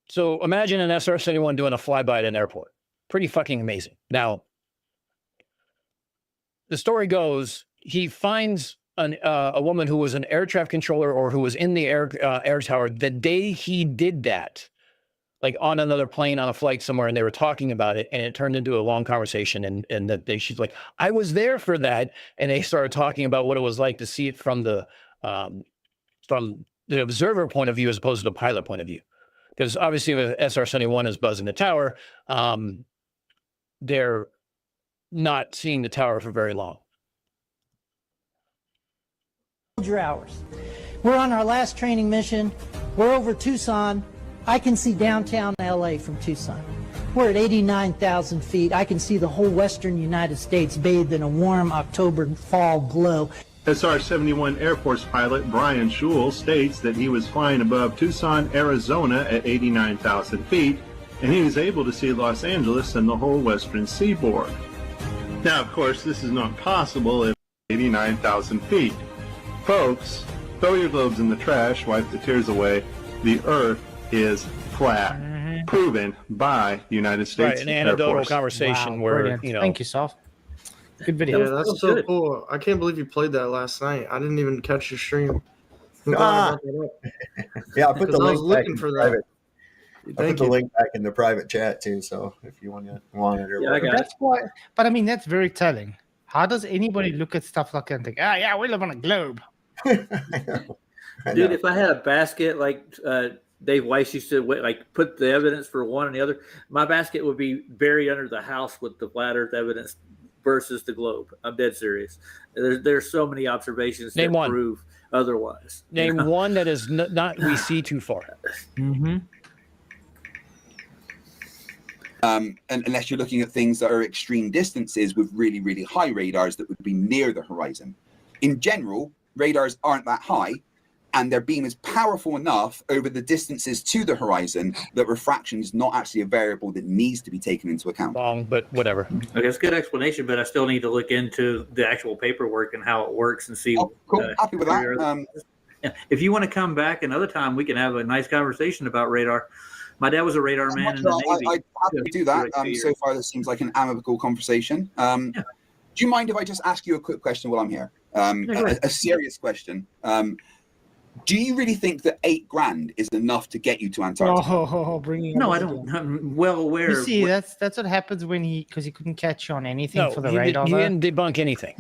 So imagine an SR-71 doing a flyby at an airport. Pretty fucking amazing. Now, the story goes, he finds a woman who was an air traffic controller or who was in the air tower the day he did that, like on another plane on a flight somewhere, and they were talking about it, and it turned into a long conversation. And that she's like, I was there for that, and they started talking about what it was like to see it from the observer point of view as opposed to the pilot point of view, because obviously if an SR-71 is buzzing the tower, they're not seeing the tower for very long. Your hours. We're on our last training mission. We're over Tucson. I can see downtown LA from Tucson. We're at 89,000 feet. I can see the whole western United States bathed in a warm October fall glow. SR-71 Air Force pilot Brian Schul states that he was flying above Tucson, Arizona at 89,000 feet, and he was able to see Los Angeles and the whole western seaboard. Now, of course, this is not possible at 89,000 feet. Folks, throw your globes in the trash, wipe the tears away. The Earth is flat, proven by the United States Right, an Air anecdotal Force. conversation where, brilliant. you know. Thank you, Soph. Good video. Yeah, that's so cool. I can't believe you played that last night. I didn't even catch your stream. I'm glad I brought that up. Yeah, I put the Because I was link back looking in for the that. private. I put Thank the you. link back in the private chat too. So if you want it or Yeah, I whatever. got it. That's why. But I mean, that's very telling. How does anybody look at stuff like that and think, yeah, we live on a globe? I know. Dude, if I had a basket like Dave Weiss used to like put the evidence for one and the other, my basket would be buried under the house with the flat Earth evidence versus the globe. I'm dead serious. There's so many observations Name that one. prove otherwise. Name one that is not we see too far. Mm-hmm. And unless you're looking at things that are extreme distances with really, really high radars that would be near the horizon. In general, radars aren't that high, and their beam is powerful enough over the distances to the horizon that refraction is not actually a variable that needs to be taken into account. Long, but whatever. Okay, it's a good explanation, but I still need to look into the actual paperwork and how it works and see. Oh, cool. Happy with that. Yeah. If you want to come back another time, we can have a nice conversation about radar. My dad was a radar man in the Navy. I'd happily do that. So far, this seems like an amicable conversation. Do you mind if I just ask you a quick question while I'm here? A serious question. Do you really think that $8,000 is enough to get you to Antarctica? Oh, bringing No, I don't. I'm well aware. You see, that's what happens when because he couldn't catch on anything No, for the he radar. didn't debunk anything.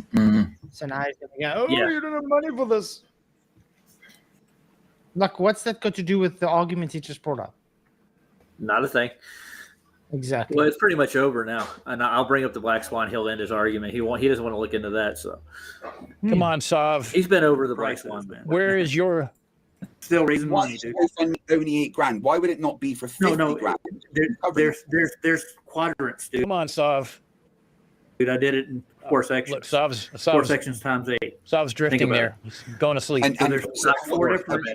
So now he's gonna go, oh, Yeah. you don't have money for this. Look, what's that got to do with the argument he just brought up? Not a thing. Exactly. Well, it's pretty much over now, and I'll bring up the Black Swan. He'll end his argument. He doesn't want to look into that. So, Come on, Sav. he's been over the Black Swan, man. Where is your Still raising Why money, is dude. only $8,000? Why would it not be for $50,000? There's quadrants, dude. Come on, Sav. Dude, I did it in 4 sections. Look, Sav's 4 sections times 8. Sav's drifting Think about there. He's going to sleep. And there's four different.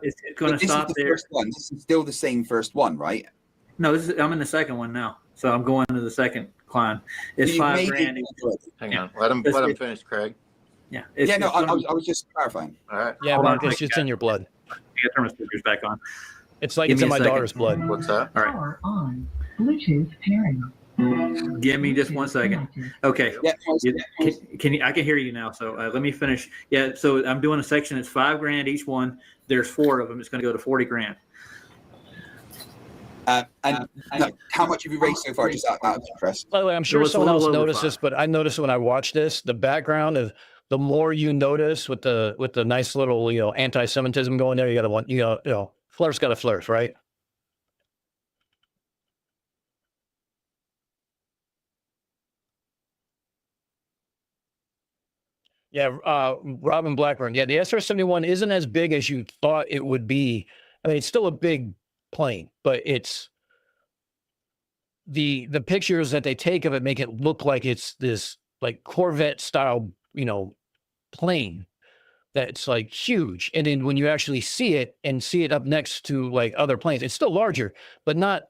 It's going to this stop is the there. first one. This is still the same first one, right? No, I'm in the second one now, so I'm going to the second climb. It's You made $5,000. it. Hang on. Let him finish, Craig. Yeah. Yeah, no, I was just clarifying. All right. Yeah, Hold on, Marcus, it's in your blood. I gotta turn my speakers back on. It's like Give it's me in a my second. daughter's blood. What's that? All right. Power on. Bluetooth pairing. Give me just 1 second. Okay. Yeah, Can you? I can hear you now. So let me finish. Yeah. So I'm doing a section. It's $5,000 each one. There's 4 of them. It's going to go to $40,000. and no, how much have you raised so far? Just out of interest. By the way, I'm sure It was a someone else little over noticed 5. this, but I noticed when I watched this, the background of the more you notice with the nice little anti-Semitism going there, you got to want flirt's got to flirt, right? Yeah, Robin Blackburn. Yeah, the SR-71 isn't as big as you thought it would be. I mean, it's still a big plane, but it's the pictures that they take of it make it look like it's this like Corvette style, plane that's like huge. And then when you actually see it and see it up next to like other planes, it's still larger, but not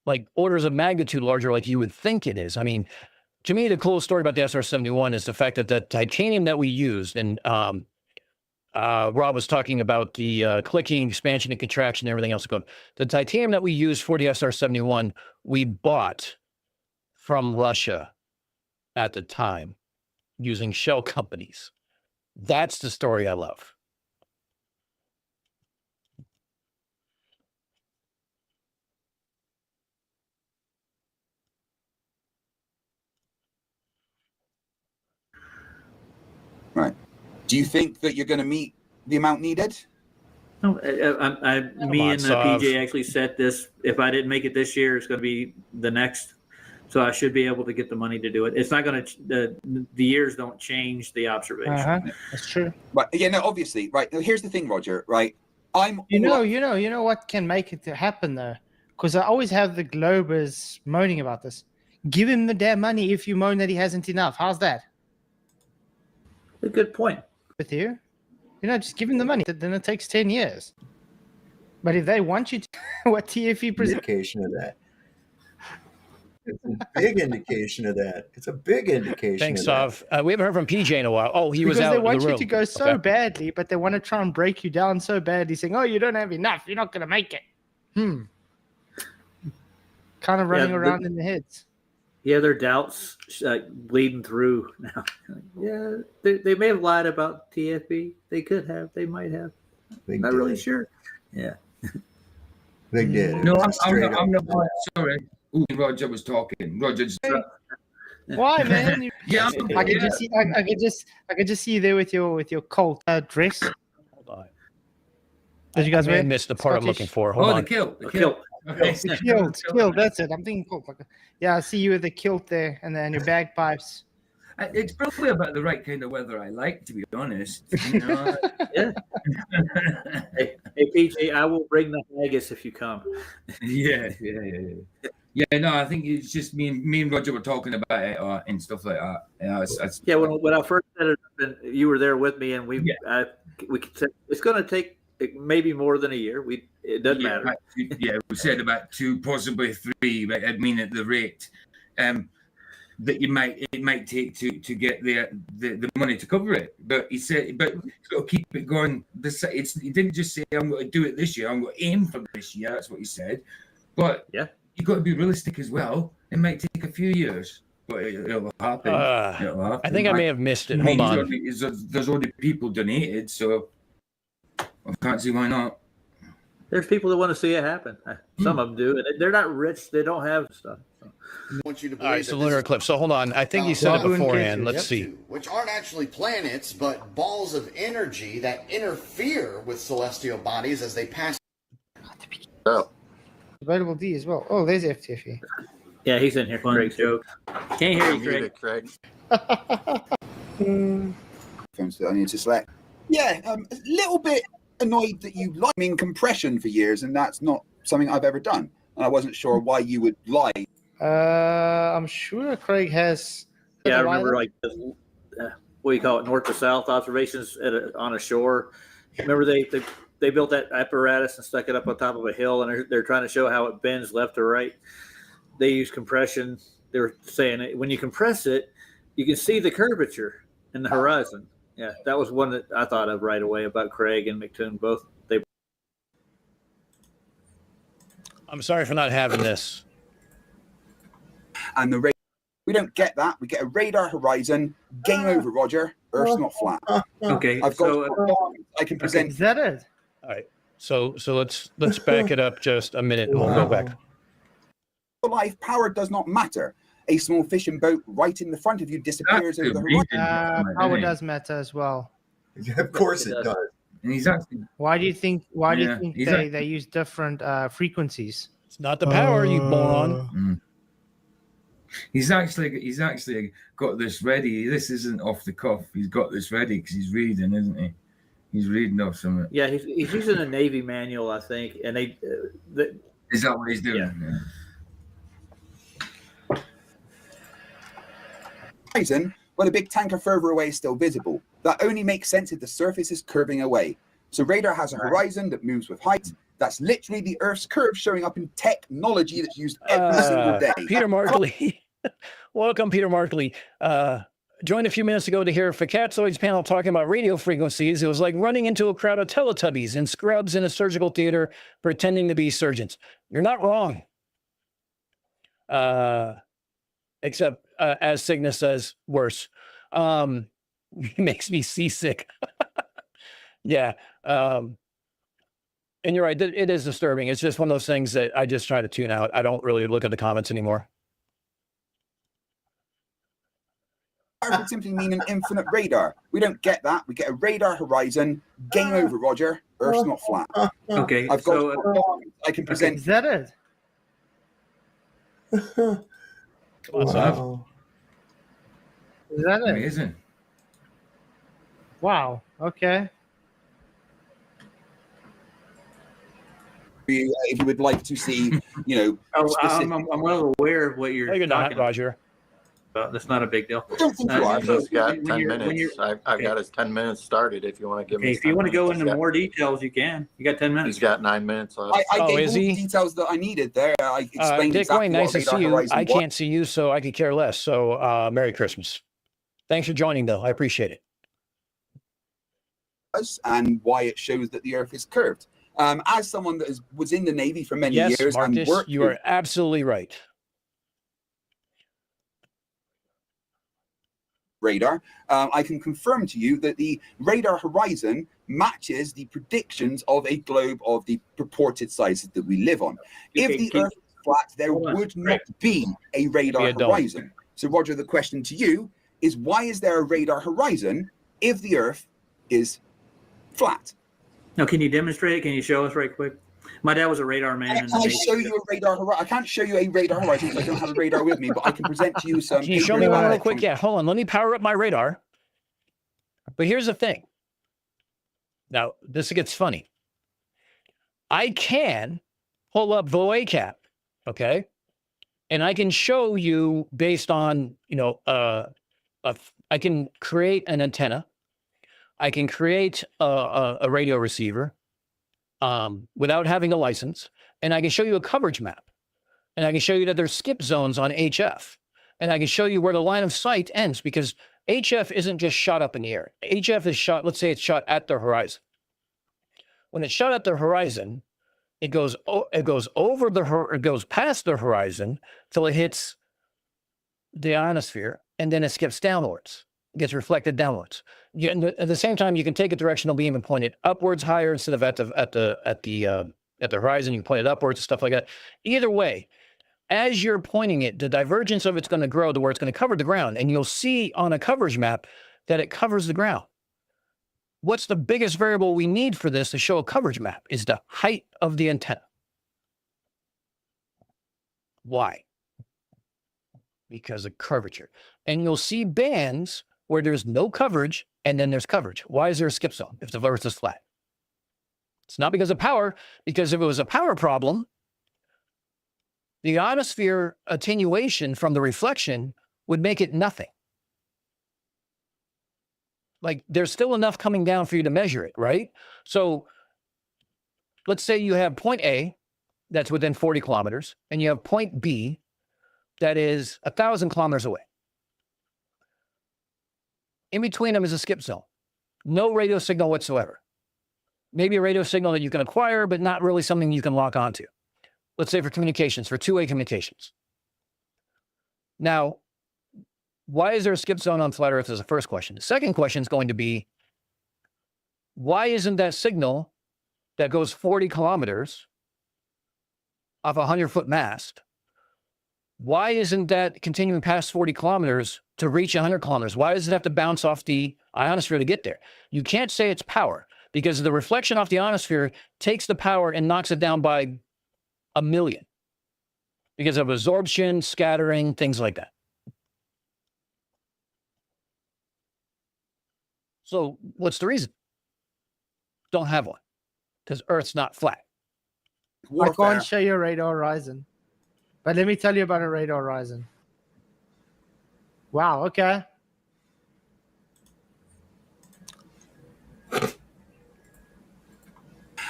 like orders of magnitude larger like you would think it is. I mean, to me, the coolest story about the SR-71 is the fact that the titanium that we used, and Rob was talking about the clicking, expansion, and contraction, and everything else. The titanium that we used for the SR-71, we bought from Russia at the time using shell companies. That's the story I love. Right. Do you think that you're going to meet the amount needed? No, me and PJ actually set this. If I didn't make it this year, it's going to be the next. So I should be able to get the money to do it. It's not going to. The years don't change the observation. That's true. But yeah, no, obviously, right. Now, here's the thing, Roger. Right. You know what can make it to happen though, because I always have the Globers moaning about this. Give him the damn money if you moan that he hasn't enough. How's that? A good point. With you, just give him the money. Then it takes 10 years. But if they want you to, what TFE presents? Indication of that. It's a big indication of that. It's a big indication. Thanks, of Sav. We haven't heard from PJ in a while. Oh, he was because out they of want the room. you to go so badly, but they want to try and break you down so badly, saying, "Oh, you don't have enough. You're not going to make it." Kind of running around in the heads. Yeah, their doubts bleeding through now. Yeah, they may have lied about TFB. They could have. They might have. Not really sure. Yeah. They did. No, I'm not sorry. Ooh, Roger was talking. Roger just... Why, man? Yeah, I could just see you there with your Colt dress. Hold on. Did you guys I missed the part I'm looking for. Hold on. The kilt. Okay. Kilt. That's it. I'm thinking kilt. Yeah, I see you with the kilt there, and then your bagpipes. It's probably about the right kind of weather I like, to be honest. You know? Yeah. Hey, PJ, I will bring the haggis if you come. Yeah. Yeah, no, I think it's just me and Roger were talking about it and stuff like that. Yeah, when I first set it up, and you were there with me, and we could say it's going to take maybe more than a year. It doesn't matter. We said about 2, possibly 3. But I mean, at the rate that it might take to get the money to cover it. But he said, but you've got to keep it going. He didn't just say I'm going to do it this year. I'm going to aim for this year. That's what he said. But you've got to be realistic as well. It might take a few years, but it'll happen. I think I may have missed it. Hold on. There's already people donated, so I can't see why not. There's people that want to see it happen. Some of them do, and they're not rich. They don't have stuff. So. I want you to All right, so lunar eclipse. So hold on. I think you said it beforehand. Let's see. Which aren't actually planets, but balls of energy that interfere with celestial bodies as they pass. Oh. Available D as well. Oh, there's FTFE. Yeah, he's in here. Craig's joke. Can't hear you, Craig. I need to select. Yeah, a little bit annoyed that you like in compression for years, and that's not something I've ever done. And I wasn't sure why you would lie. I'm sure Craig has. Yeah, I remember what do you call it, north to south observations on a shore. Remember they built that apparatus and stuck it up on top of a hill, and they're trying to show how it bends left or right. They use compression. They were saying when you compress it, you can see the curvature in the horizon. Yeah, that was one that I thought of right away about Craig and McToon both. I'm sorry for not having this. And we don't get that. We get a radar horizon. Game over, Roger. Earth's not flat. Okay, I've got. I can present. Is that it? All right. So let's back it up just a minute, and we'll go back. Life power does not matter. A small fishing boat right in the front of you disappears over the horizon. Power does matter as well. Of course it does. And he's actually. Why do you think they use different frequencies? It's not the power, you moron. He's actually got this ready. This isn't off the cuff. He's got this ready because he's reading, isn't he? He's reading off something. Yeah, he's using a Navy manual, I think, and is that what he's doing? Yeah. Horizon, well, a big tanker further away is still visible. That only makes sense if the surface is curving away. So radar has a horizon that moves with height. That's literally the Earth's curve showing up in technology that's used every single day. Peter Markley. Welcome, Peter Markley. Joined a few minutes ago to hear Facatzoid's panel talking about radio frequencies. It was like running into a crowd of Teletubbies and scrubs in a surgical theater pretending to be surgeons. You're not wrong. Except, as Cygnus says, worse. It makes me seasick. Yeah. And you're right. It is disturbing. It's just one of those things that I just try to tune out. I don't really look at the comments anymore. Would simply mean an infinite radar. We don't get that. We get a radar horizon. Game over, Roger. Earth's not flat. Okay. I've got. I can present. Is that it? Wow. Is that it? Amazing. Wow. Okay. If you would like to see, I'm well aware of what you're talking about, Roger. But that's not a big deal. I've just got 10 minutes. I've got his 10 minutes started. If you want to give me. If you want to go into more details, you can. You got 10 minutes. He's got 9 minutes left. I gave all the details that I needed there. I explained Dick exactly Wayne, nice to see you. I was. can't see you, so I could care less. So Merry Christmas. Thanks for joining, though. I appreciate it. And why it shows that the Earth is curved. As someone that was in the Navy for many years Marcus, and worked, you are absolutely right. Radar, I can confirm to you that the radar horizon matches the predictions of a globe of the purported sizes that we live on. If the Earth is flat, there would not be a radar horizon. So, Roger, the question to you is, why is there a radar horizon if the Earth is flat? Now, can you demonstrate it? Can you show us right quick? My dad was a radar man. Can I show you a radar horizon? I can't show you a radar horizon because I don't have a radar with me, but I can present to you some. Can you show me one real quick? Yeah, hold on. Let me power up my radar. But here's the thing. Now, this gets funny. I can pull up the way cap, okay? And I can show you based on, I can create an antenna. I can create a radio receiver without having a license. And I can show you a coverage map. And I can show you that there's skip zones on HF. And I can show you where the line of sight ends because HF isn't just shot up in the air. HF is shot, let's say it's shot at the horizon. When it's shot at the horizon, it goes past the horizon till it hits the ionosphere, and then it skips downwards. It gets reflected downwards. At the same time, you can take a directional beam and point it upwards higher instead of at the horizon. You can point it upwards and stuff like that. Either way, as you're pointing it, the divergence of it's going to grow to where it's going to cover the ground, and you'll see on a coverage map that it covers the ground. What's the biggest variable we need for this to show a coverage map is the height of the antenna. Why? Because of curvature. And you'll see bands where there's no coverage and then there's coverage. Why is there a skip zone if the earth is flat? It's not because of power, because if it was a power problem, the ionosphere attenuation from the reflection would make it nothing. Like there's still enough coming down for you to measure it, right? So let's say you have point A that's within 40 kilometers and you have point B that is 1,000 kilometers away. In between them is a skip zone. No radio signal whatsoever. Maybe a radio signal that you can acquire, but not really something you can lock onto. Let's say for communications, for two-way communications. Now, why is there a skip zone on flat Earth is the first question. The second question is going to be, why isn't that signal that goes 40 kilometers off a 100-foot mast, why isn't that continuing past 40 kilometers to reach 100 kilometers? Why does it have to bounce off the ionosphere to get there? You can't say it's power because the reflection off the ionosphere takes the power and knocks it down by 1,000,000 because of absorption, scattering, things like that. So what's the reason? Don't have one because Earth's not flat. I can't show you a radar horizon, but let me tell you about a radar horizon. Wow. Okay.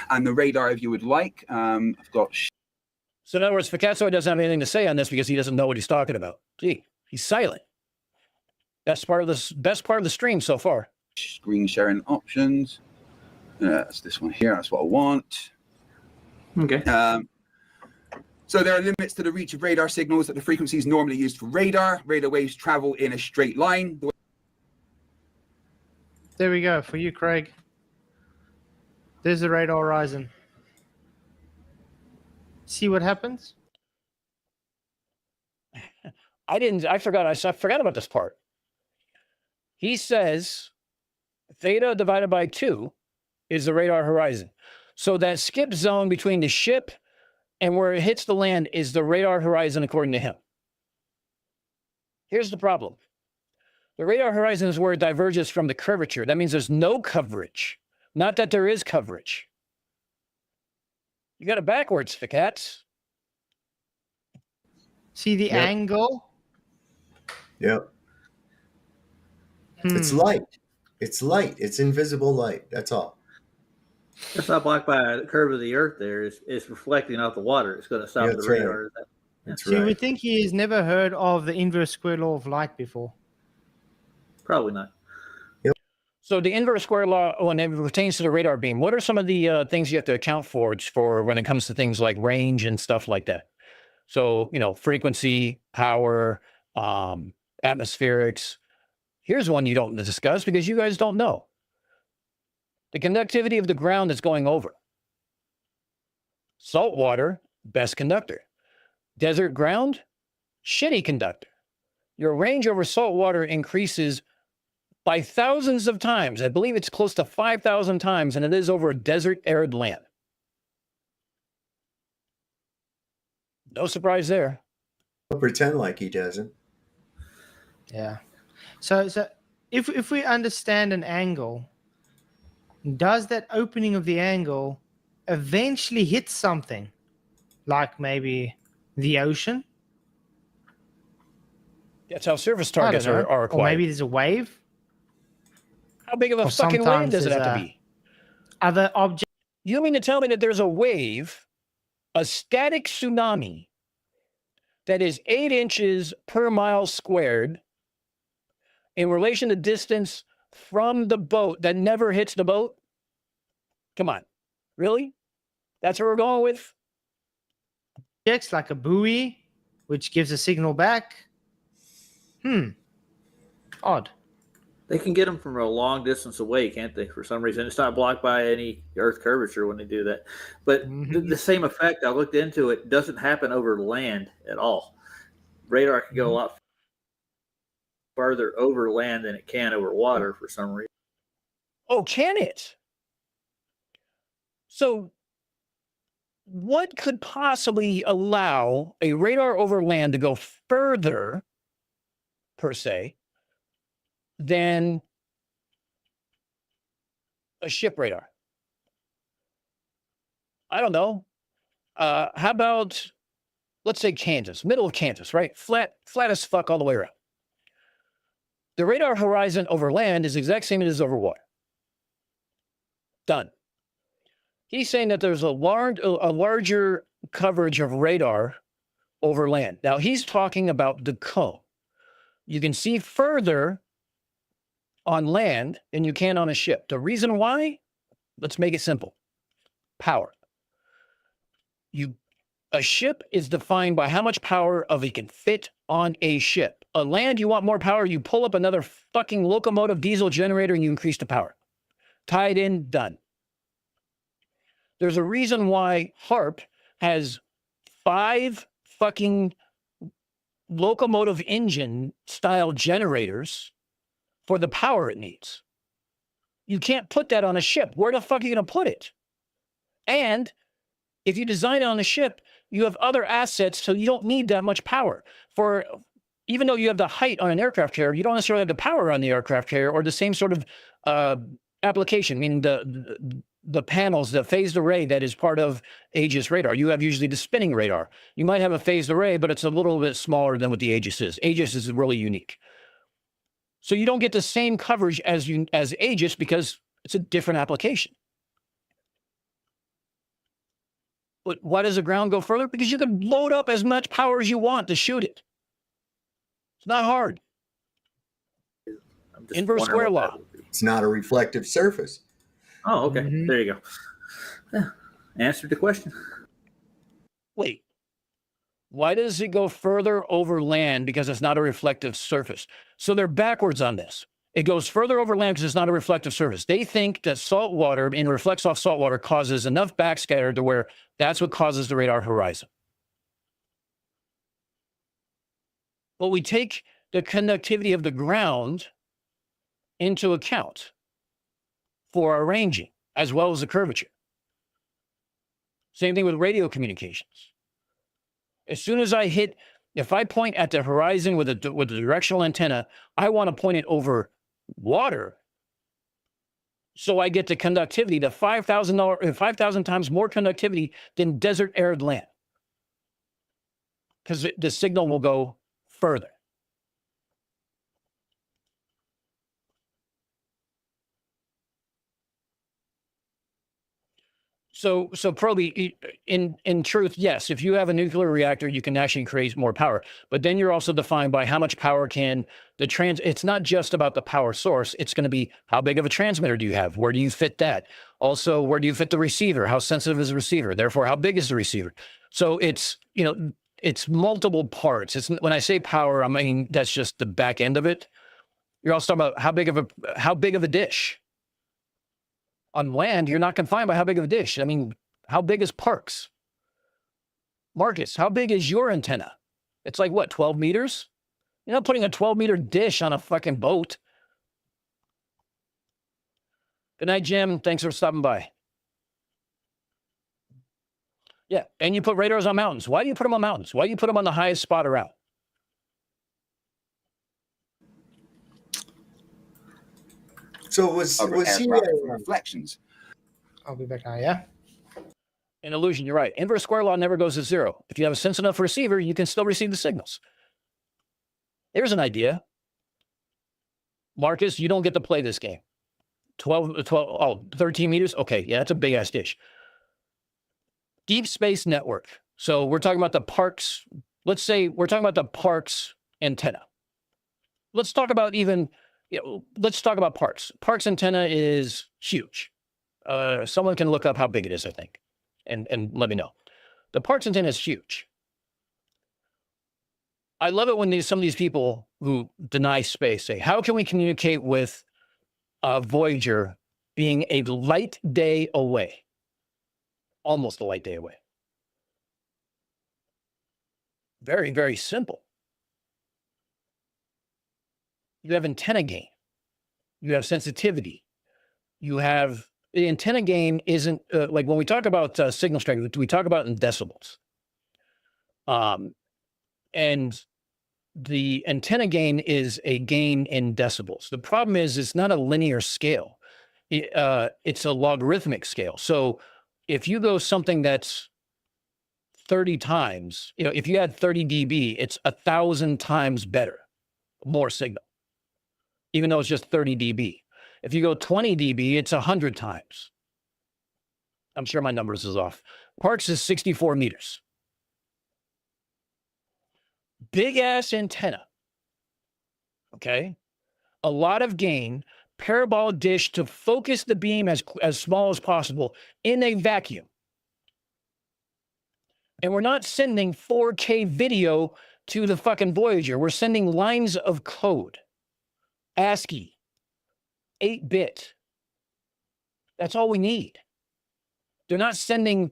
And the radar, if you would like, I've got. So in other words, Picasso doesn't have anything to say on this because he doesn't know what he's talking about. Gee, he's silent. Best part of the stream so far. Screen sharing options. That's this one here. That's what I want. Okay. So there are limits to the reach of radar signals at the frequencies normally used for radar. Radar waves travel in a straight line. There we go for you, Craig. There's the radar horizon. See what happens? I forgot about this part. He says theta divided by 2 is the radar horizon. So that skip zone between the ship and where it hits the land is the radar horizon according to him. Here's the problem. The radar horizon is where it diverges from the curvature. That means there's no coverage. Not that there is coverage. You got it backwards, Ficats. See the angle? Yep. It's light. It's light. It's invisible light. That's all. It's not blocked by the curve of the Earth there. It's reflecting off the water. It's going to stop the radar. Right. That's So you would think he has never heard of the inverse square law of light before. Probably not. So the inverse square law, when it pertains to the radar beam, what are some of the things you have to account for when it comes to things like range and stuff like that? So, frequency, power, atmospherics. Here's one you don't discuss because you guys don't know. The conductivity of the ground that's going over. Salt water, best conductor. Desert ground, shitty conductor. Your range over salt water increases by thousands of times. I believe it's close to 5,000 times, and it is over a desert arid land. No surprise there. He'll pretend like he doesn't. Yeah. So if we understand an angle, does that opening of the angle eventually hit something, like maybe the ocean? That's how surface I don't targets know. are Or acquired. maybe there's a wave. How big of a Or fucking wave sometimes does it there's have to a- be? Other objects. You mean to tell me that there's a wave, a static tsunami, that is 8 inches per mile squared in relation to distance from the boat that never hits the boat? Come on. Really? That's what we're going with? Objects like a buoy, which gives a signal back. Odd. They can get them from a long distance away, can't they? For some reason, it's not blocked by any Earth curvature when they do that. But the same effect, I looked into it, doesn't happen over land at all. Radar can go a lot farther over land than it can over water for some reason. Oh, can it? So, what could possibly allow a radar over land to go further, per se, than a ship radar? I don't know. How about, let's say Kansas, middle of Kansas, right? Flat as fuck all the way around. The radar horizon over land is the exact same as over water. Done. He's saying that there's a larger coverage of radar over land. Now, he's talking about the cone. You can see further on land than you can on a ship. The reason why? Let's make it simple. Power. A ship is defined by how much power of it can fit on a ship. A land, you want more power, you pull up another fucking locomotive diesel generator and you increase the power. Tied in, done. There's a reason why HARP has 5 fucking locomotive engine style generators for the power it needs. You can't put that on a ship. Where the fuck are you going to put it? And if you design it on a ship, you have other assets, so you don't need that much power. Even though you have the height on an aircraft carrier, you don't necessarily have the power on the aircraft carrier or the same sort of application, meaning the panels, the phased array that is part of Aegis radar. You have usually the spinning radar. You might have a phased array, but it's a little bit smaller than what the Aegis is. Aegis is really unique. So you don't get the same coverage as Aegis because it's a different application. But why does the ground go further? Because you can load up as much power as you want to shoot it. It's not hard. Inverse square law. It's not a reflective surface. Oh, okay. There you go. Yeah. Answered the question. Wait. Why does it go further over land? Because it's not a reflective surface. So they're backwards on this. It goes further over land because it's not a reflective surface. They think that salt water and reflects off salt water causes enough backscatter to where that's what causes the radar horizon. But we take the conductivity of the ground into account for our ranging, as well as the curvature. Same thing with radio communications. As soon as if I point at the horizon with a directional antenna, I want to point it over water, so I get the conductivity to 5,000 times more conductivity than desert arid land, because the signal will go further. So Proby, in truth, yes, if you have a nuclear reactor, you can actually create more power. But then you're also defined by how much power can it's not just about the power source. It's going to be how big of a transmitter do you have? Where do you fit that? Also, where do you fit the receiver? How sensitive is the receiver? Therefore, how big is the receiver? So it's multiple parts. When I say power, I mean, that's just the back end of it. You're also talking about how big of a dish. On land, you're not confined by how big of a dish. I mean, how big is Parks? Marcus, how big is your antenna? It's like, what, 12 meters? You're not putting a 12-meter dish on a fucking boat. Good night, Jim. Thanks for stopping by. Yeah, and you put radars on mountains. Why do you put them on mountains? Why do you put them on the highest spot around? So was he reflections? I'll be back now. Yeah. An illusion, you're right. Inverse square law never goes to zero. If you have a sense enough receiver, you can still receive the signals. Here's an idea. Marcus, you don't get to play this game. 13 meters? Okay, yeah, that's a big-ass dish. Deep Space Network. So we're talking about the Parks. Let's say we're talking about the Parks antenna. Let's talk about let's talk about Parks. Parks antenna is huge. Someone can look up how big it is, I think, and let me know. The Parks antenna is huge. I love it when some of these people who deny space say, how can we communicate with Voyager being a light day away? Almost a light day away. Very, very simple. You have antenna gain. You have sensitivity. You have the antenna gain isn't like when we talk about signal strength, we talk about in decibels. And the antenna gain is a gain in decibels. The problem is it's not a linear scale. It's a logarithmic scale. So if you go something that's 30 times, if you add 30 dB, it's 1,000 times better, more signal, even though it's just 30 dB. If you go 20 dB, it's 100 times. I'm sure my numbers is off. Parks is 64 meters. Big ass antenna. Okay. A lot of gain, parabolic dish to focus the beam as small as possible in a vacuum. And we're not sending 4K video to the fucking Voyager. We're sending lines of code. ASCII. 8-bit. That's all we need. They're sending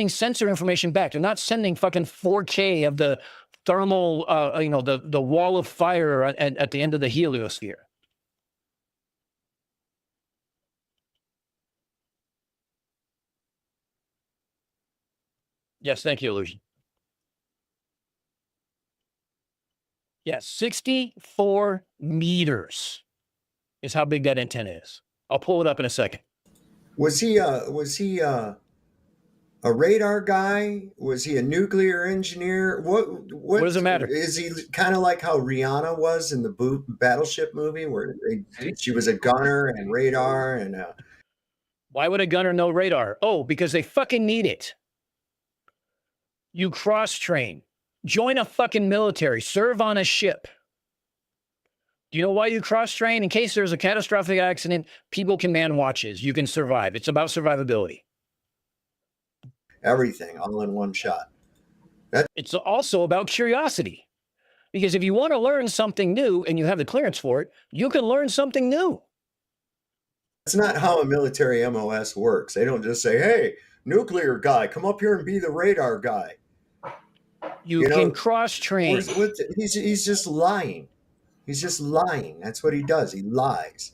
sensor information back. They're not sending fucking 4K of the thermal, the wall of fire at the end of the heliosphere. Yes, thank you, Illusion. Yes, 64 meters is how big that antenna is. I'll pull it up in a second. Was he a radar guy? Was he a nuclear engineer? What does it matter? Is he kind of like how Rihanna was in the Battleship movie, where she was a gunner and radar and? Why would a gunner know radar? Oh, because they fucking need it. You cross-train. Join a fucking military. Serve on a ship. Do you know why you cross-train? In case there's a catastrophic accident, people can man watches. You can survive. It's about survivability. Everything, all in one shot. It's also about curiosity. Because if you want to learn something new and you have the clearance for it, you can learn something new. That's not how a military MOS works. They don't just say, hey, nuclear guy, come up here and be the radar guy. You can cross-train. He's just lying. He's just lying. That's what he does. He lies.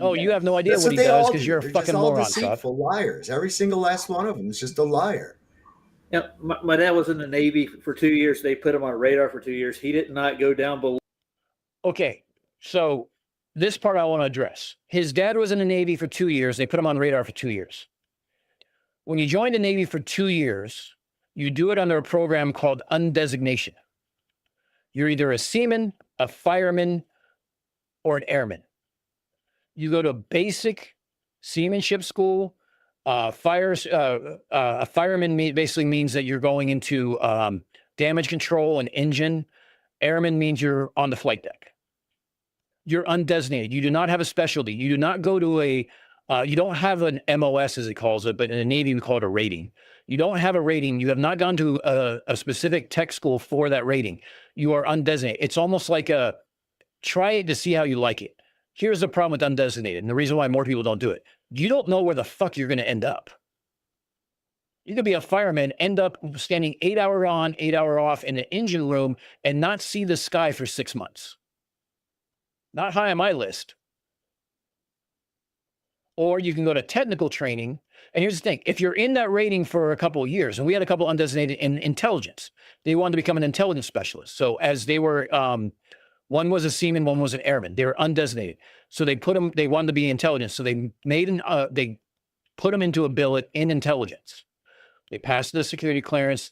Oh, you have no idea what he does because you're a fucking moron, deceitful liars. Every single last one of them is just a liar. Yeah, my dad was in the Navy for 2 years. They put him on radar for 2 years. He did not go down below. Okay, so this part I want to address. His dad was in the Navy for 2 years. They put him on radar for 2 years. When you join the Navy for 2 years, you do it under a program called undesignation. You're either a seaman, a fireman, or an airman. You go to basic seamanship school. A fireman basically means that you're going into damage control and engine. Airman means you're on the flight deck. You're undesignated. You do not have a specialty. You do not go to you don't have an MOS, as it calls it, but in the Navy, we call it a rating. You don't have a rating. You have not gone to a specific tech school for that rating. You are undesignated. It's almost like try it to see how you like it. Here's the problem with undesignated, and the reason why more people don't do it. You don't know where the fuck you're going to end up. You could be a fireman, end up standing 8 hour on, 8 hour off in an engine room and not see the sky for 6 months. Not high on my list. Or you can go to technical training And here's the thing. If you're in that rating for a couple of years, and we had a couple undesignated in intelligence, they wanted to become an intelligence specialist. So as they were, one was a seaman, one was an airman. They were undesignated. So they wanted to be intelligence. So they they put them into a billet in intelligence. They passed the security clearance.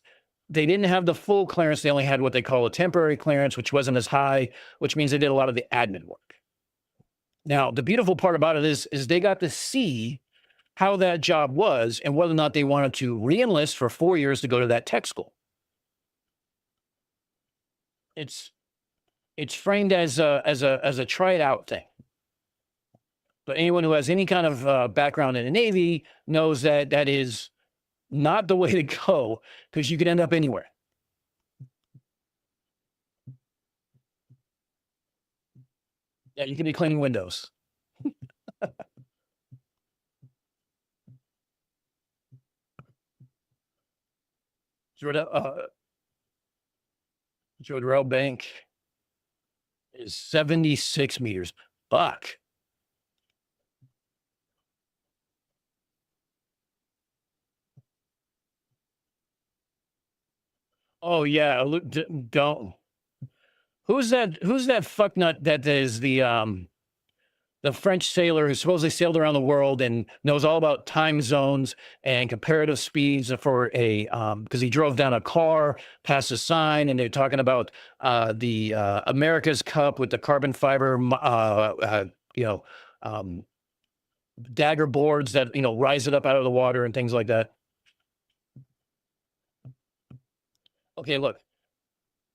They didn't have the full clearance. They only had what they call a temporary clearance, which wasn't as high, which means they did a lot of the admin work. Now, the beautiful part about it is they got to see how that job was and whether or not they wanted to re-enlist for 4 years to go to that tech school. It's framed as a try it out thing. But anyone who has any kind of background in the Navy knows that that is not the way to go, because you could end up anywhere. Yeah, you could be cleaning windows. Jordan Bank is 76 meters. Fuck. Oh yeah, don't. Who's that fucknut that is the French sailor who supposedly sailed around the world and knows all about time zones and comparative speeds for a because he drove down a car past a sign, and they're talking about the America's Cup with the carbon fiber dagger boards that rise it up out of the water and things like that. Okay, look,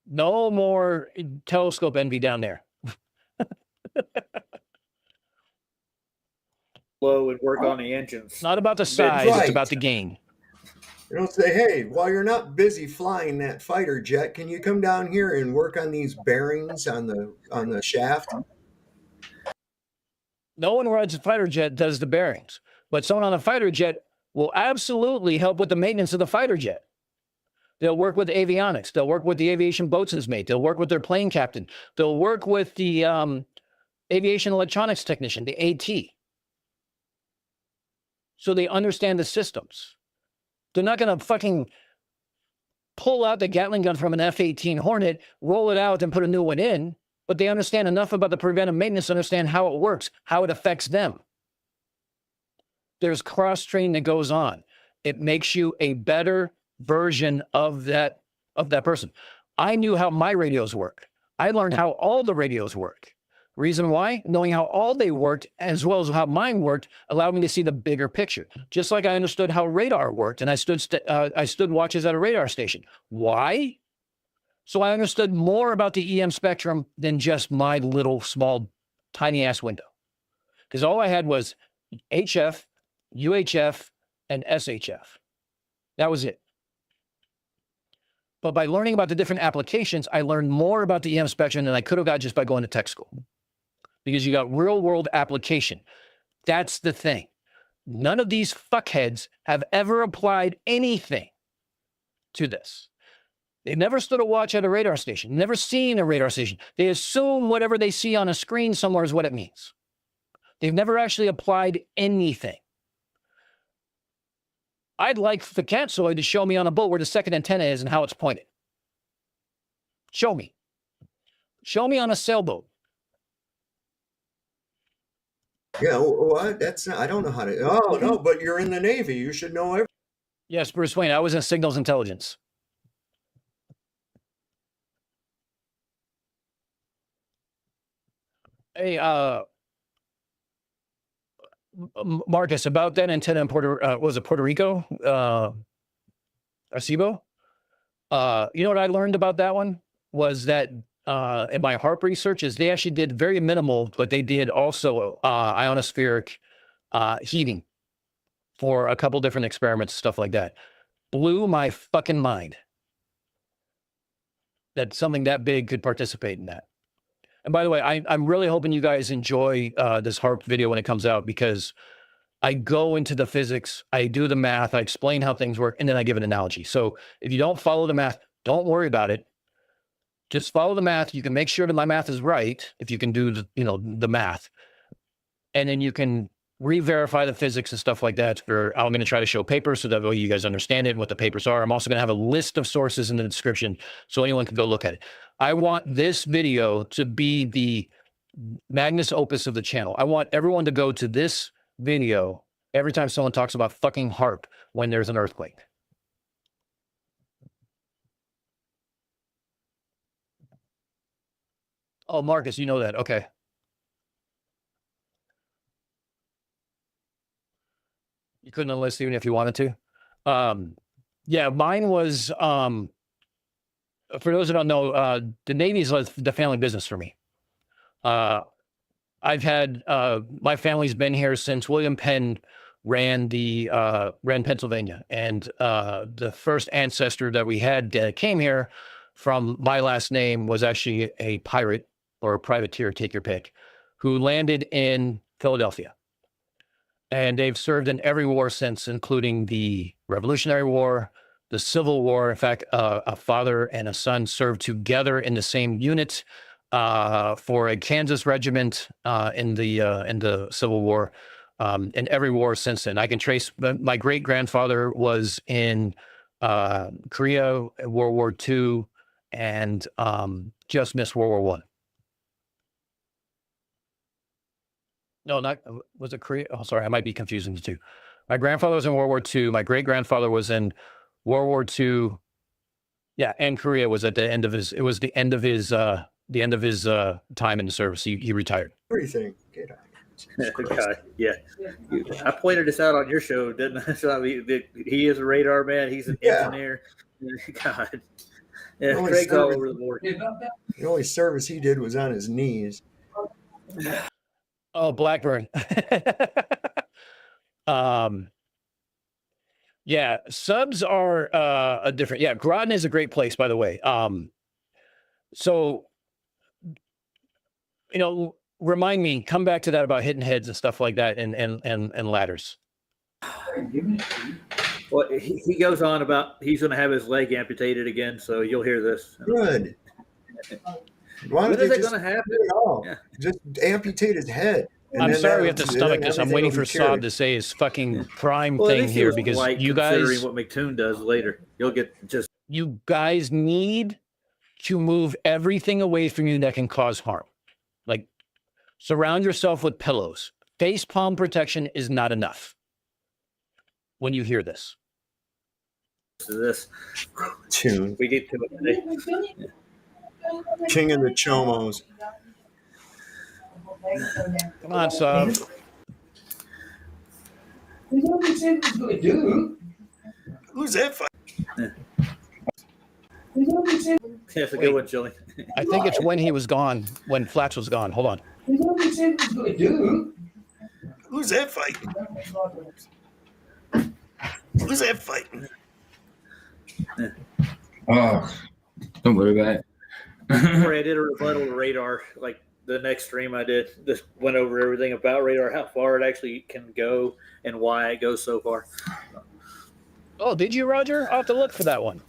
no more telescope envy down there. Slow and work on the engines. Not about the size, it's about the gain. You don't say, hey, while you're not busy flying that fighter jet, can you come down here and work on these bearings on the shaft? No one who rides a fighter jet does the bearings, but someone on a fighter jet will absolutely help with the maintenance of the fighter jet. They'll work with avionics. They'll work with the aviation boatswain's mate. They'll work with their plane captain. They'll work with the aviation electronics technician, the AT. So they understand the systems. They're not going to fucking pull out the Gatling gun from an F-18 Hornet, roll it out, and put a new one in, but they understand enough about the preventive maintenance to understand how it works, how it affects them. There's cross-training that goes on. It makes you a better version of that person. I knew how my radios work. I learned how all the radios work. Reason why? Knowing how all they worked as well as how mine worked allowed me to see the bigger picture. Just like I understood how radar worked, and I stood watches at a radar station. Why? So I understood more about the EM spectrum than just my little small tiny ass window. Because all I had was HF, UHF, and SHF. That was it. But by learning about the different applications, I learned more about the EM spectrum than I could have got just by going to tech school. Because you got real world application. That's the thing. None of these fuckheads have ever applied anything to this. They've never stood a watch at a radar station, never seen a radar station. They assume whatever they see on a screen somewhere is what it means. They've never actually applied anything. I'd like the Catsoid to show me on a boat where the second antenna is and how it's pointed. Show me. Show me on a sailboat. Yeah, what? That's not, I don't know how to. Oh, no, but you're in the Navy. You should know everything. Yes, Bruce Wayne, I was in signals intelligence. Hey, Marcus, about that antenna in Puerto Rico? Arecibo? You know what I learned about that one? Was that in my HARP research is they actually did very minimal, but they did also ionospheric heating for a couple different experiments, stuff like that. Blew my fucking mind that something that big could participate in that. And by the way, I'm really hoping you guys enjoy this HARP video when it comes out, because I go into the physics, I do the math, I explain how things work, and then I give an analogy. So if you don't follow the math, don't worry about it. Just follow the math. You can make sure that my math is right if you can do the math. And then you can re-verify the physics and stuff like that. I'm going to try to show papers so that way you guys understand it and what the papers are. I'm also going to have a list of sources in the description so anyone can go look at it. I want this video to be the magnus opus of the channel. I want everyone to go to this video every time someone talks about fucking HARP when there's an earthquake. Oh, Marcus, you know that. Okay. You couldn't enlist even if you wanted to. Yeah, mine was, for those that don't know, the Navy is the family business for me. I've had, my family's been here since William Penn ran Pennsylvania. And the first ancestor that we had that came here from my last name was actually a pirate or a privateer, take your pick, who landed in Philadelphia. And they've served in every war since, including the Revolutionary War, the Civil War. In fact, a father and a son served together in the same unit for a Kansas regiment in the Civil War, and every war since then. I can trace. My great grandfather was in Korea, World War II, and just missed World War I. No, was it Korea? Oh, sorry, I might be confusing the two. My grandfather was in World War II. My great grandfather was in World War II. Yeah, and Korea was at the end of his. It was the end of his time in the service. He retired. Everything. God, yeah. I pointed this out on your show, didn't I? So, I mean, he is a radar man. He's an engineer. God. Yeah, Craig's all over the board. The only service he did was on his knees. Oh, Blackburn. Yeah, subs are a different. Yeah, Groton is a great place, by the way. So, remind me, come back to that about hitting heads and stuff like that, and ladders. Well, he goes on about he's going to have his leg amputated again, so you'll hear this. Good. Why When don't is they that just going to happen? do it all? Yeah. Just amputate his head. And I'm then sorry we have that- to then stomach this. I'm everything waiting will for be Saab cured. to say his fucking prime Well, at thing least he here was because polite you considering guys, what McToon does later. You'll get just you guys need to move everything away from you that can cause harm. Like, surround yourself with pillows. Face palm protection is not enough. When you hear this, this tune. We get to it today. King of the Chomos. Come on, Saab. Who's that fight? That's a good one, Chili. I think it's when he was gone, when Flats was gone. Hold on. Who's that fighting? Who's that fighting? Oh, don't worry about it. Before I did a rebuttal to radar, like the next stream I did, just went over everything about radar, how far it actually can go and why it goes so far. Oh, did you, Roger? I'll have to look for that one.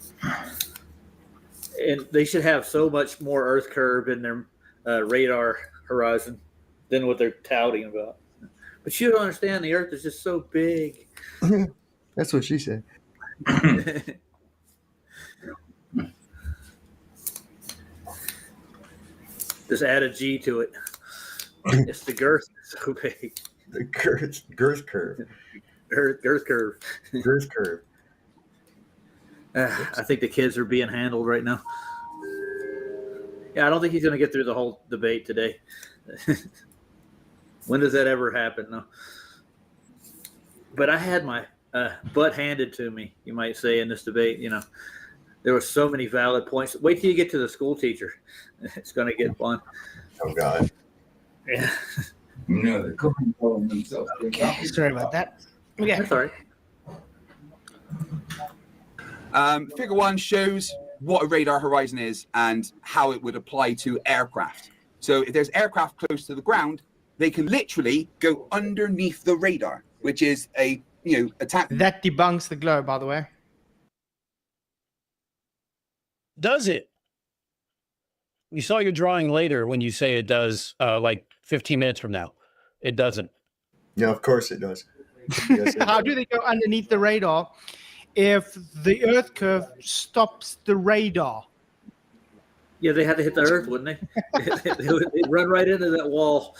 And they should have so much more Earth curve in their radar horizon than what they're touting about. But you don't understand, the Earth is just so big. That's what she said. Just add a G to it. It's the girth so big. The girth curve. Girth curve. Girth curve. I think the kids are being handled right now. Yeah, I don't think he's going to get through the whole debate today. When does that ever happen? No. But I had my butt handed to me, you might say, in this debate. There were so many valid points. Wait till you get to the school teacher. It's going to get fun. Oh, God. Yeah. No, they're cooking for themselves. Okay, sorry about that. Okay. That's all right. Figure 1 shows what a radar horizon is and how it would apply to aircraft. So if there's aircraft close to the ground, they can literally go underneath the radar, which is a attack. That debunks the globe, by the way. Does it? We saw your drawing later when you say it does, like 15 minutes from now. It doesn't. No, of course it does. Yes, it How does. do they go underneath the radar if the Earth curve stops the radar? Yeah, they had to hit the Earth, wouldn't they? They'd run right into that wall.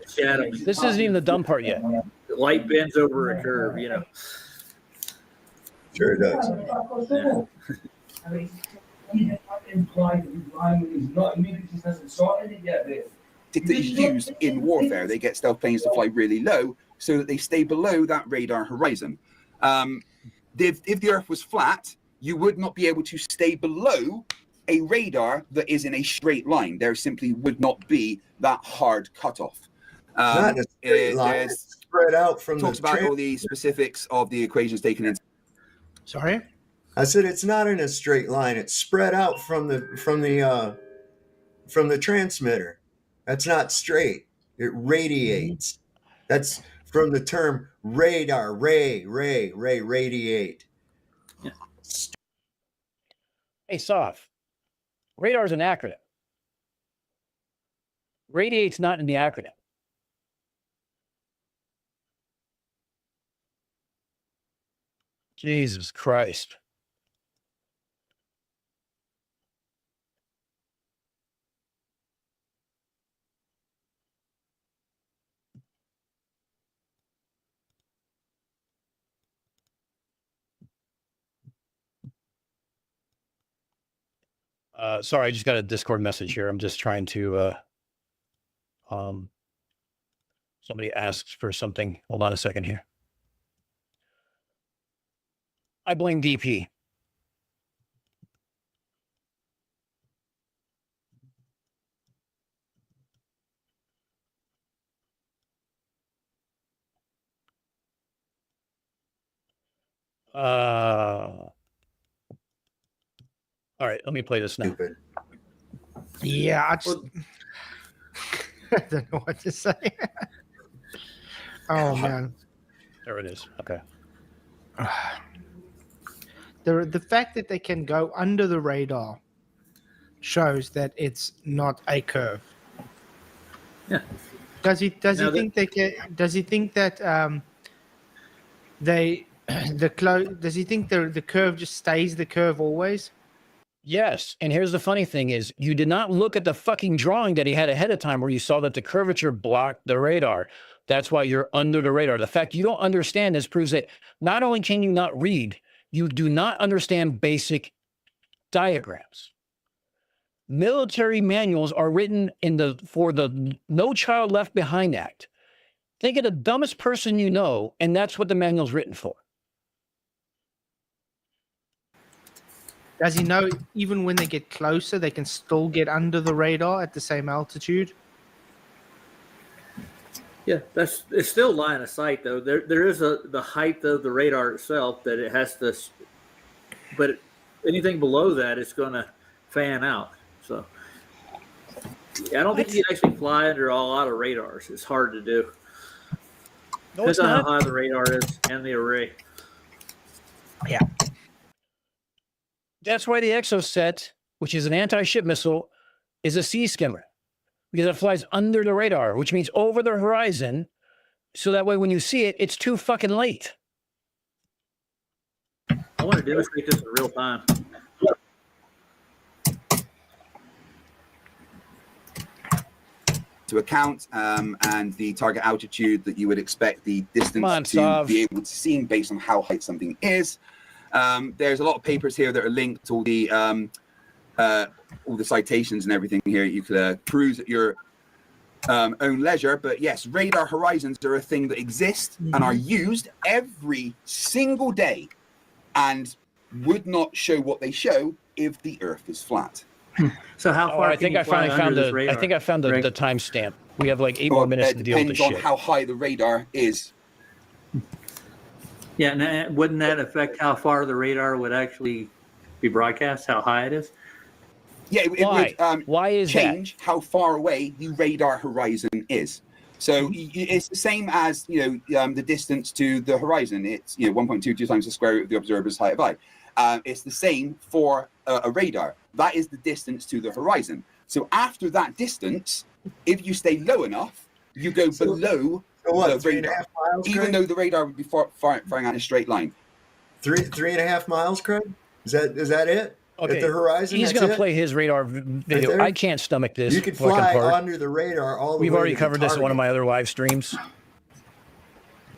Shadow. This isn't even the dumb part yet. Light bends over a curve, you know. Sure it does. Yeah. I mean, he did not imply that he's lying when he's not. Maybe he just hasn't sorted it yet. That is used in warfare. They get stealth planes to fly really low so that they stay below that radar horizon. If the Earth was flat, you would not be able to stay below a radar that is in a straight line. There simply would not be that hard cutoff. Not in a straight line. It's spread out from talks the about all the specifics of the equations taken into. Sorry? I said it's not in a straight line. It's spread out from the transmitter. That's not straight. It radiates. That's from the term radar. Radiate. Hey, Soph. Radar is an acronym. Radiate's not in the acronym. Jesus Christ. Sorry, I just got a Discord message here. I'm just trying to, somebody asks for something. Hold on a second here. I blame DP. All right, let me play this now. Yeah, I just I don't know what to say. Oh man. There it is. Okay. The fact that they can go under the radar shows that it's not a curve. Yeah. Does he think they can? Does he think that does he think the curve just stays the curve always? Yes, and here's the funny thing is you did not look at the fucking drawing that he had ahead of time where you saw that the curvature blocked the radar. That's why you're under the radar. The fact you don't understand this proves that not only can you not read, you do not understand basic diagrams. Military manuals are written for the No Child Left Behind Act. Think of the dumbest person you know, and that's what the manual's written for. Does he know even when they get closer, they can still get under the radar at the same altitude? Yeah, it's still line of sight though. There is the height of the radar itself that it has to, but anything below that is going to fan out. So I don't think you can actually fly under a lot of radars. It's hard to do. No, it's Depends on not. how high the radar is and the array. Yeah. That's why the Exocet, which is an anti-ship missile, is a sea skimmer. Because it flies under the radar, which means over the horizon. So that way when you see it, it's too fucking late. I want to demonstrate this in real time. To account and the target altitude that you would expect the distance to be able to see based on how high something is. There's a lot of papers here that are linked to all the citations and everything here. You could peruse at your own leisure. But yes, radar horizons are a thing that exist and are used every single day and would not show what they show if the Earth is flat. So how far? I think I finally found the. I think I found the timestamp. We have like 8 more minutes to deal with this shit. Depends on how high the radar is. Yeah, and wouldn't that affect how far the radar would actually be broadcast? How high it is? Yeah, it would Why is change how far away the radar horizon is. So it's the same as the distance to the horizon. It's 1.22 times the square root of the observer's height of eye. It's the same for a radar. That is the distance to the horizon. So after that distance, If you stay low enough, you go below the 3.5 radar, miles, even Craig? though the radar would be firing out in a straight line. 3.5 miles, Craig? Is that it? Okay. At the horizon? He's that's going to it? play his radar video. there? I can't stomach this. You could fucking fly part. under the radar all the We've way already to the covered this in one of target. my other live streams.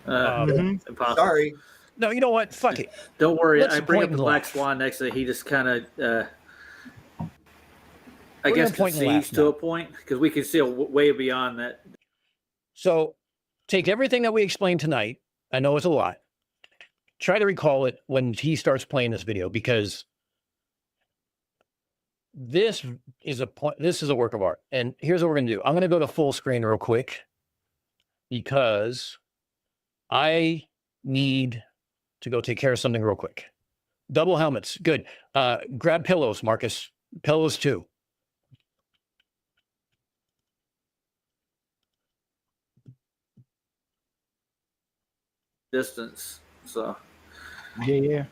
Impossible. Sorry. No, you know what? Fuck it. Don't worry. What's I the bring point up the in black life? swan next to it. He just kind of, I We're guess, gonna point and laugh concedes to a point because we can see way beyond that. So take everything that we explained tonight. I know it's a lot. Try to recall it when he starts playing this video, because this is a point. This is a work of art. And here's what we're going to do. I'm going to go to full screen real quick because I need to go take care of something real quick. Double helmets. Good. Grab pillows, Marcus. Pillows too. Distance. So Yeah.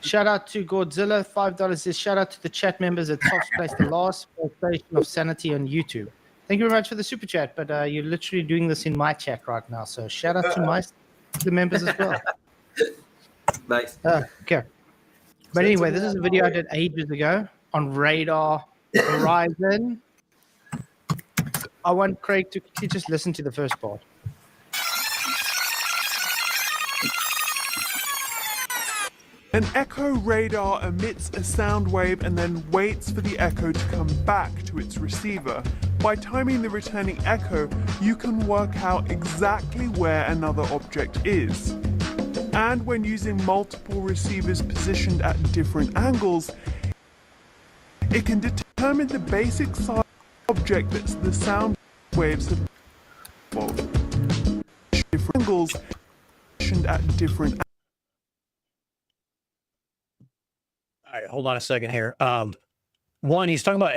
Shout out to Godzilla, $5 says shout out to the chat members at Top Place, the last station of sanity on YouTube. Thank you very much for the super chat, but you're literally doing this in my chat right now, so shout out to the members as well. Nice. Okay. But anyway, this is a video I did ages ago on radar horizon. I want Craig to quickly just listen to the first part. An echo radar emits a sound wave and then waits for the echo to come back to its receiver. By timing the returning echo, you can work out exactly where another object is. And when using multiple receivers positioned at different angles, it can determine the basic size of the object that the sound waves have involved. Different angles positioned at different angles. All right, hold on a second here. One, he's talking about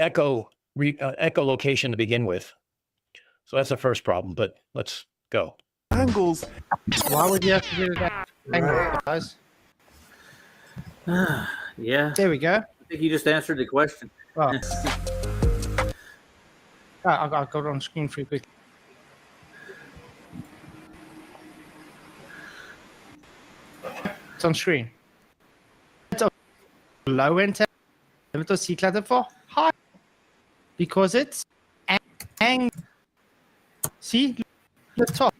echolocation to begin with. So that's the first problem, but let's go. Angles. Why would you have to do that? Guys? yeah. There we go. I think you just answered the question. Oh. I'll go on screen for you quick. It's on screen. It's a low end little C clutter for high because it's see the top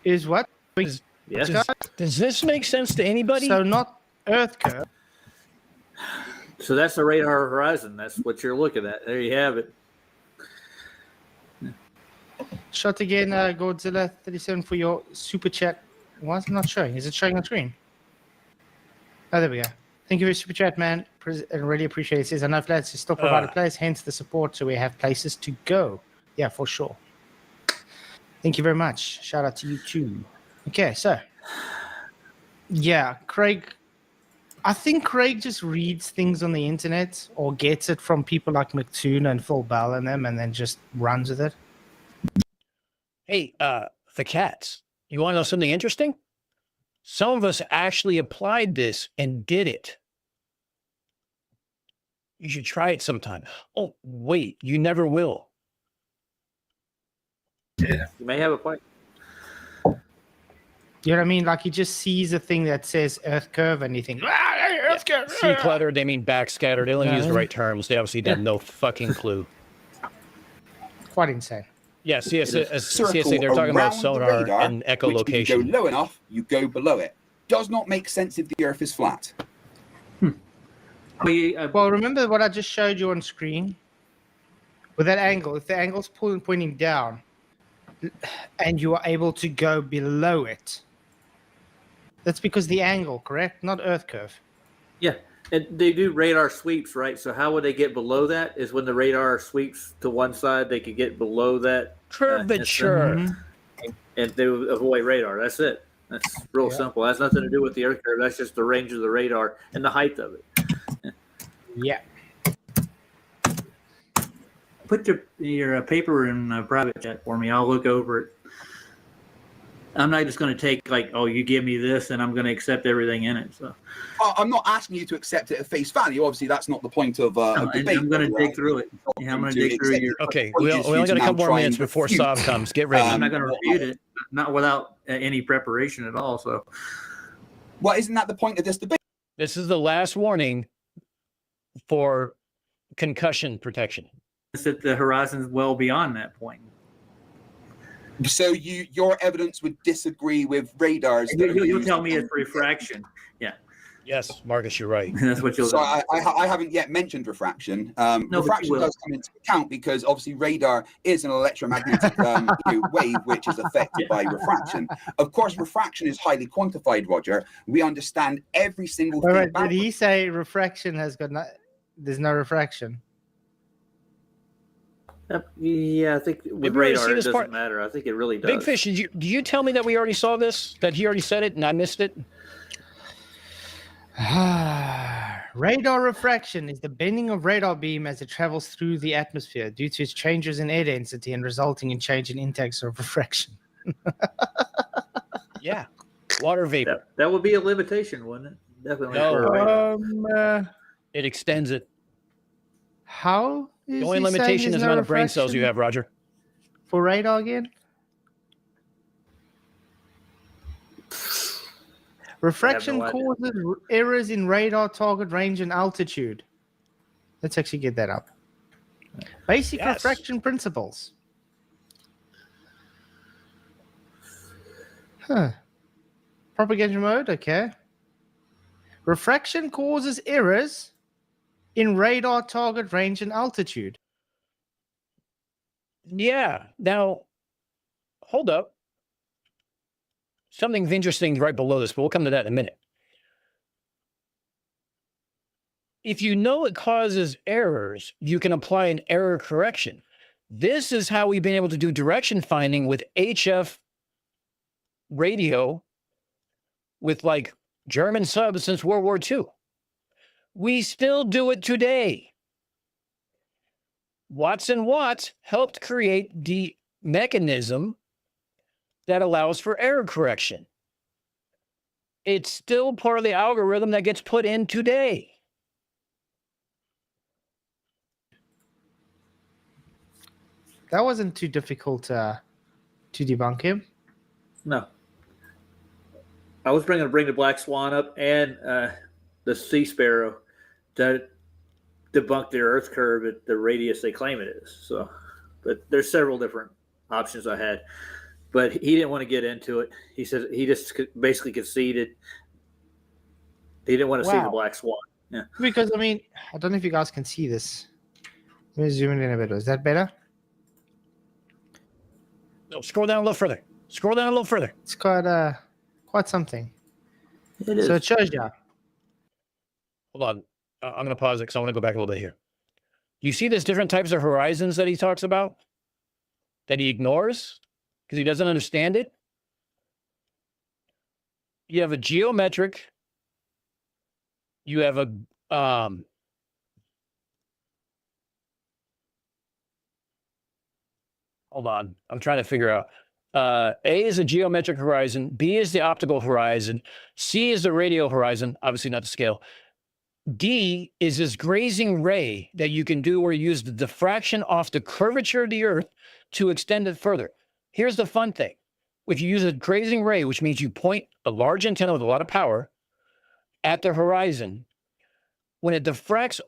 is what Yes. Does this make sense to anybody? So not Earth curve. So that's the radar horizon. That's what you're looking at. There you have it. Shot again, Godzilla 37 for your super chat. Why is it not showing? Is it showing on screen? Oh, there we go. Thank you for your super chat, man. I really appreciate it. It says, I know flats is still provided place, hence the support, so we have places to go. Yeah, for sure. Thank you very much. Shout out to you too. Okay, so yeah, Craig. I think Craig just reads things on the internet or gets it from people like McToon and Phil Bell and them, and then just runs with it. Hey, the cats. You want to know something interesting? Some of us actually applied this and did it. You should try it sometime. Oh, wait, you never will. Yeah. You may have a point. You know what I mean? Like he just sees a thing that says Earth curve and he thinks, Earth curve. See clutter, they mean backscattered. They only use the right terms. They obviously have no fucking clue. Quite insane. Yeah, CSA, Circle they're talking about around the sonar radar, and which if echolocation. you go low enough, you go below it. Does not make sense if the Earth is flat. Well, remember what I just showed you on screen? With that angle, if the angle's pointing down and you are able to go below it, that's because the angle, correct? Not Earth curve. Yeah, and they do radar sweeps, right? So how would they get below that? Is when the radar sweeps to one side, they could get below that curvature, and they would avoid radar. That's it. That's real simple. It has nothing to do with the Earth curve. That's just the range of the radar and the height of it. Yeah. Put your paper in private chat for me. I'll look over it. I'm not just going to take like, oh, you give me this and I'm going to accept everything in it. So I'm not asking you to accept it at face value. Obviously, that's not the point of a debate. I'm going to dig through it. Yeah, I'm going to dig through your. Okay, we only got a couple more minutes before Saab comes. Get ready. I'm not going to refute it, not without any preparation at all. So, well, isn't that the point of this debate? This is the last warning for concussion protection. It's that the horizon's well beyond that point. So your evidence would disagree with radars. You'll tell me it's refraction. Yeah. Yes, Marcus, you're right. That's what you'll. So I haven't yet mentioned refraction. Refraction does come into account because obviously radar is an electromagnetic wave which is affected by refraction. Of course, refraction is highly quantified, Roger. We understand every single thing. Right, did he say refraction has got there's no refraction? Yeah, I think with radar it doesn't matter. I think it really does. Big Fish, do you tell me that we already saw this? That he already said it and I missed it? Radar refraction is the bending of radar beam as it travels through the atmosphere due to its changes in air density and resulting in change in index of refraction. Yeah, water vapor. That would be a limitation, wouldn't it? Definitely. No, it extends it. How? The only limitation is the amount of brain cells you have, Roger. For radar again? Refraction causes errors in radar target range and altitude. Let's actually get that up. Basic refraction principles. Propagation mode, okay. Refraction causes errors in radar target range and altitude. Yeah. Now, hold up. Something's interesting right below this, but we'll come to that in a minute. If you know it causes errors, you can apply an error correction. This is how we've been able to do direction finding with HF radio with like German subs since World War II. We still do it today. Watson Watt helped create the mechanism that allows for error correction. It's still part of the algorithm that gets put in today. That wasn't too difficult to debunk him. No. I was going to bring the Black Swan up and the Sea Sparrow to debunk their Earth curve at the radius they claim it is. So, but there's several different options I had. But he didn't want to get into it. He said he just basically conceded. He didn't want to see the Black Swan. Yeah. Because, I mean, I don't know if you guys can see this. Let me zoom in a bit. Is that better? No, scroll down a little further. Scroll down a little further. It's quite something. It is. So it shows you. Hold on. I'm going to pause it because I want to go back a little bit here. You see there's different types of horizons that he talks about that he ignores because he doesn't understand it? You have a geometric. You have a hold on. I'm trying to figure out. A is a geometric horizon. B is the optical horizon. C is the radial horizon. Obviously not to scale. D is this grazing ray that you can do where you use the diffraction off the curvature of the Earth to extend it further. Here's the fun thing. If you use a grazing ray, which means you point a large antenna with a lot of power at the horizon, when it diffracts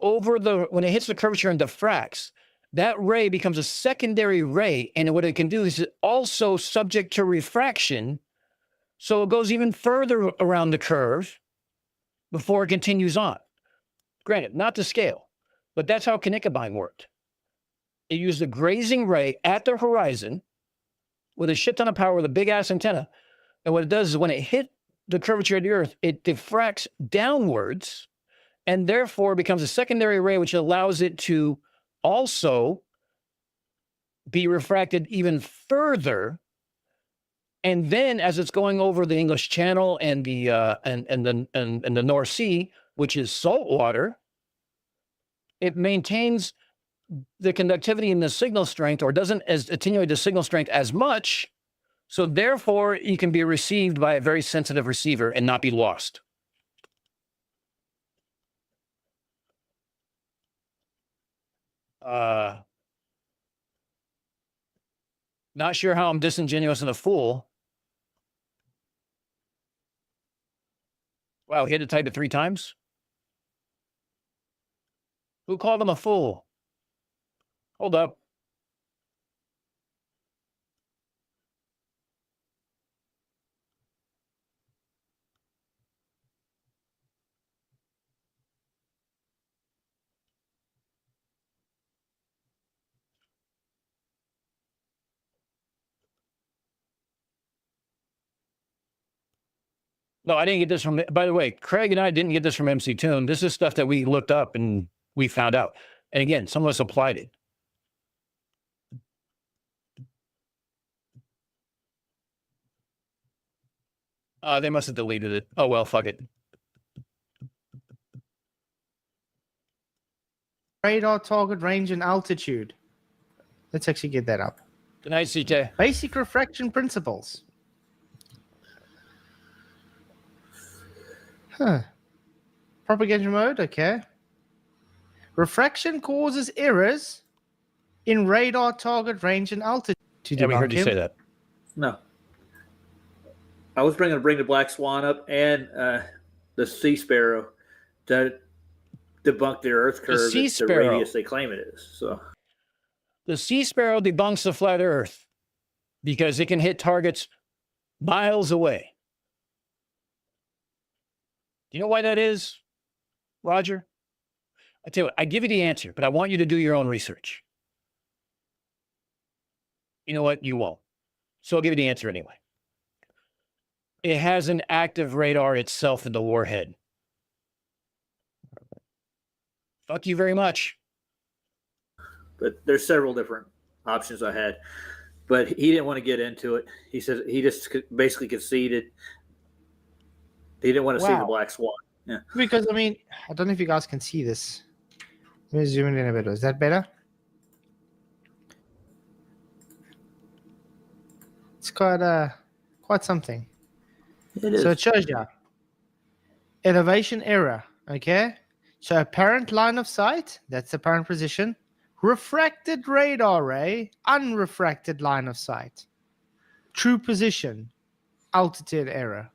when it hits the curvature and diffracts, that ray becomes a secondary ray. And what it can do is also subject to refraction. So it goes even further around the curve before it continues on. Granted, not to scale, but that's how Kanikabine worked. It used a grazing ray at the horizon with a shit ton of power with a big ass antenna. And what it does is when it hit the curvature of the Earth, it diffracts downwards and therefore becomes a secondary ray, which allows it to also be refracted even further. And then as it's going over the English Channel and the the North Sea, which is salt water, it maintains the conductivity and the signal strength, or doesn't attenuate the signal strength as much So therefore, it can be received by a very sensitive receiver and not be lost. Not sure how I'm disingenuous and a fool. Wow, he had to type it 3 times? Who called him a fool? Hold up. No, I didn't get this from, by the way, Craig and I didn't get this from MC Toon. This is stuff that we looked up and we found out. And again, some of us applied it. They must have deleted it. Oh, well, fuck it. Radar target range and altitude. Let's actually get that up. Good night, CJ. Basic refraction principles. Huh. Propaganda mode, okay. Refraction causes errors in radar target range and altitude. Yeah, we heard you say that. No. I was bring the Black Swan up and the Sea Sparrow to debunk their Earth curve, the radius they claim it is. So the Sea Sparrow debunks the flat Earth because it can hit targets miles away. Do you know why that is, Roger? I tell you what, I give you the answer, but I want you to do your own research. You know what? You won't. So I'll give you the answer anyway. It has an active radar itself in the warhead. Fuck you very much. But there's several different options I had, but he didn't want to get into it. He said he just basically conceded. He didn't want to see the Black Swan. Yeah. Because, I mean, I don't know if you guys can see this. Let me zoom in a bit. Is that better? It's quite something. It is. So it shows you elevation error. Okay. So apparent line of sight, that's apparent position. Refracted radar ray, unrefracted line of sight. True position, altitude error.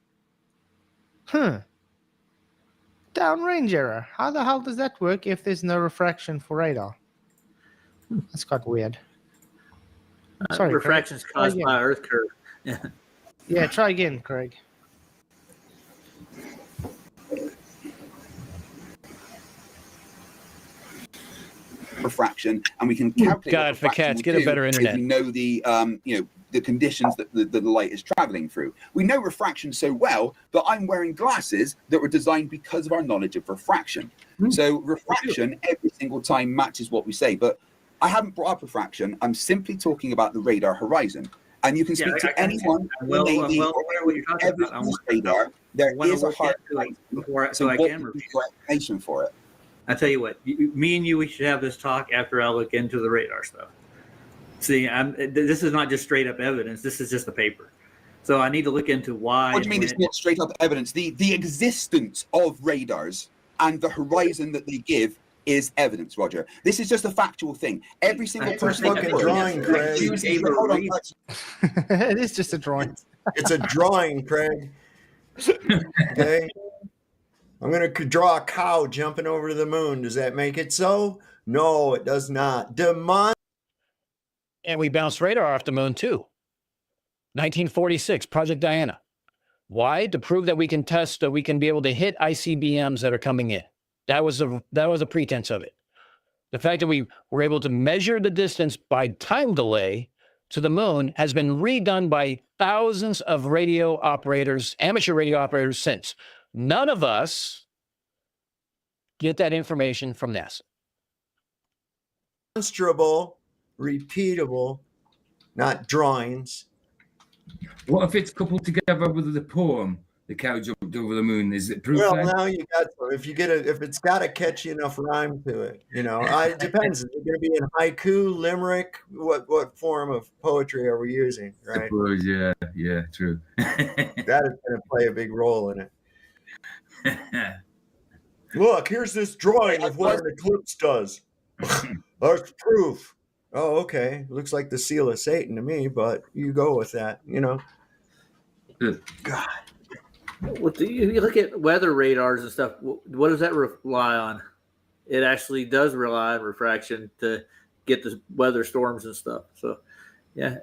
Downrange error. How the hell does that work if there's no refraction for radar? That's quite weird. Sorry, refraction is caused by Earth curve. Yeah. Yeah, try again, Craig. Refraction, and we can calculate. God, for cats, get a better internet. We know the the conditions that the light is traveling through. We know refraction so well that I'm wearing glasses that were designed because of our knowledge of refraction. So refraction every single time matches what we say, but I haven't brought up refraction. I'm simply talking about the radar horizon. And you can speak to anyone who may be every radar. There is a hard so I can repeat explanation for it. I tell you what, me and you, we should have this talk after I look into the radar stuff. See, this is not just straight up evidence. This is just a paper. So I need to look into why. What do you mean it's not straight up evidence? The existence of radars and the horizon that they give is evidence, Roger. This is just a factual thing. Every single person fucking drawing, Craig. It is just a drawing. It's a drawing, Craig. Okay. I'm going to draw a cow jumping over to the moon. Does that make it so? No, it does not. And we bounced radar off the moon too. 1946, Project Diana. Why? To prove that we can test, that we can be able to hit ICBMs that are coming in. That was a pretense of it. The fact that we were able to measure the distance by time delay to the moon has been redone by thousands of radio operators, amateur radio operators since. None of us get that information from NASA. Demonstrable, repeatable, not drawings. What if it's coupled together with the poem the cow jumped over the moon. Is it proof? Well, then? now you got if it's got a catchy enough rhyme to it, it depends. Is it going to be in haiku, limerick? What form of poetry are we using? Right? Suppose, yeah, true. That is going to play a big role in it. Look, here's this drawing of what an eclipse does. That's proof. Oh, okay. Looks like the seal of Satan to me, but you go with that, God. Well, you look at weather radars and stuff. What does that rely on? It actually does rely on refraction to get the weather storms and stuff. So, yeah.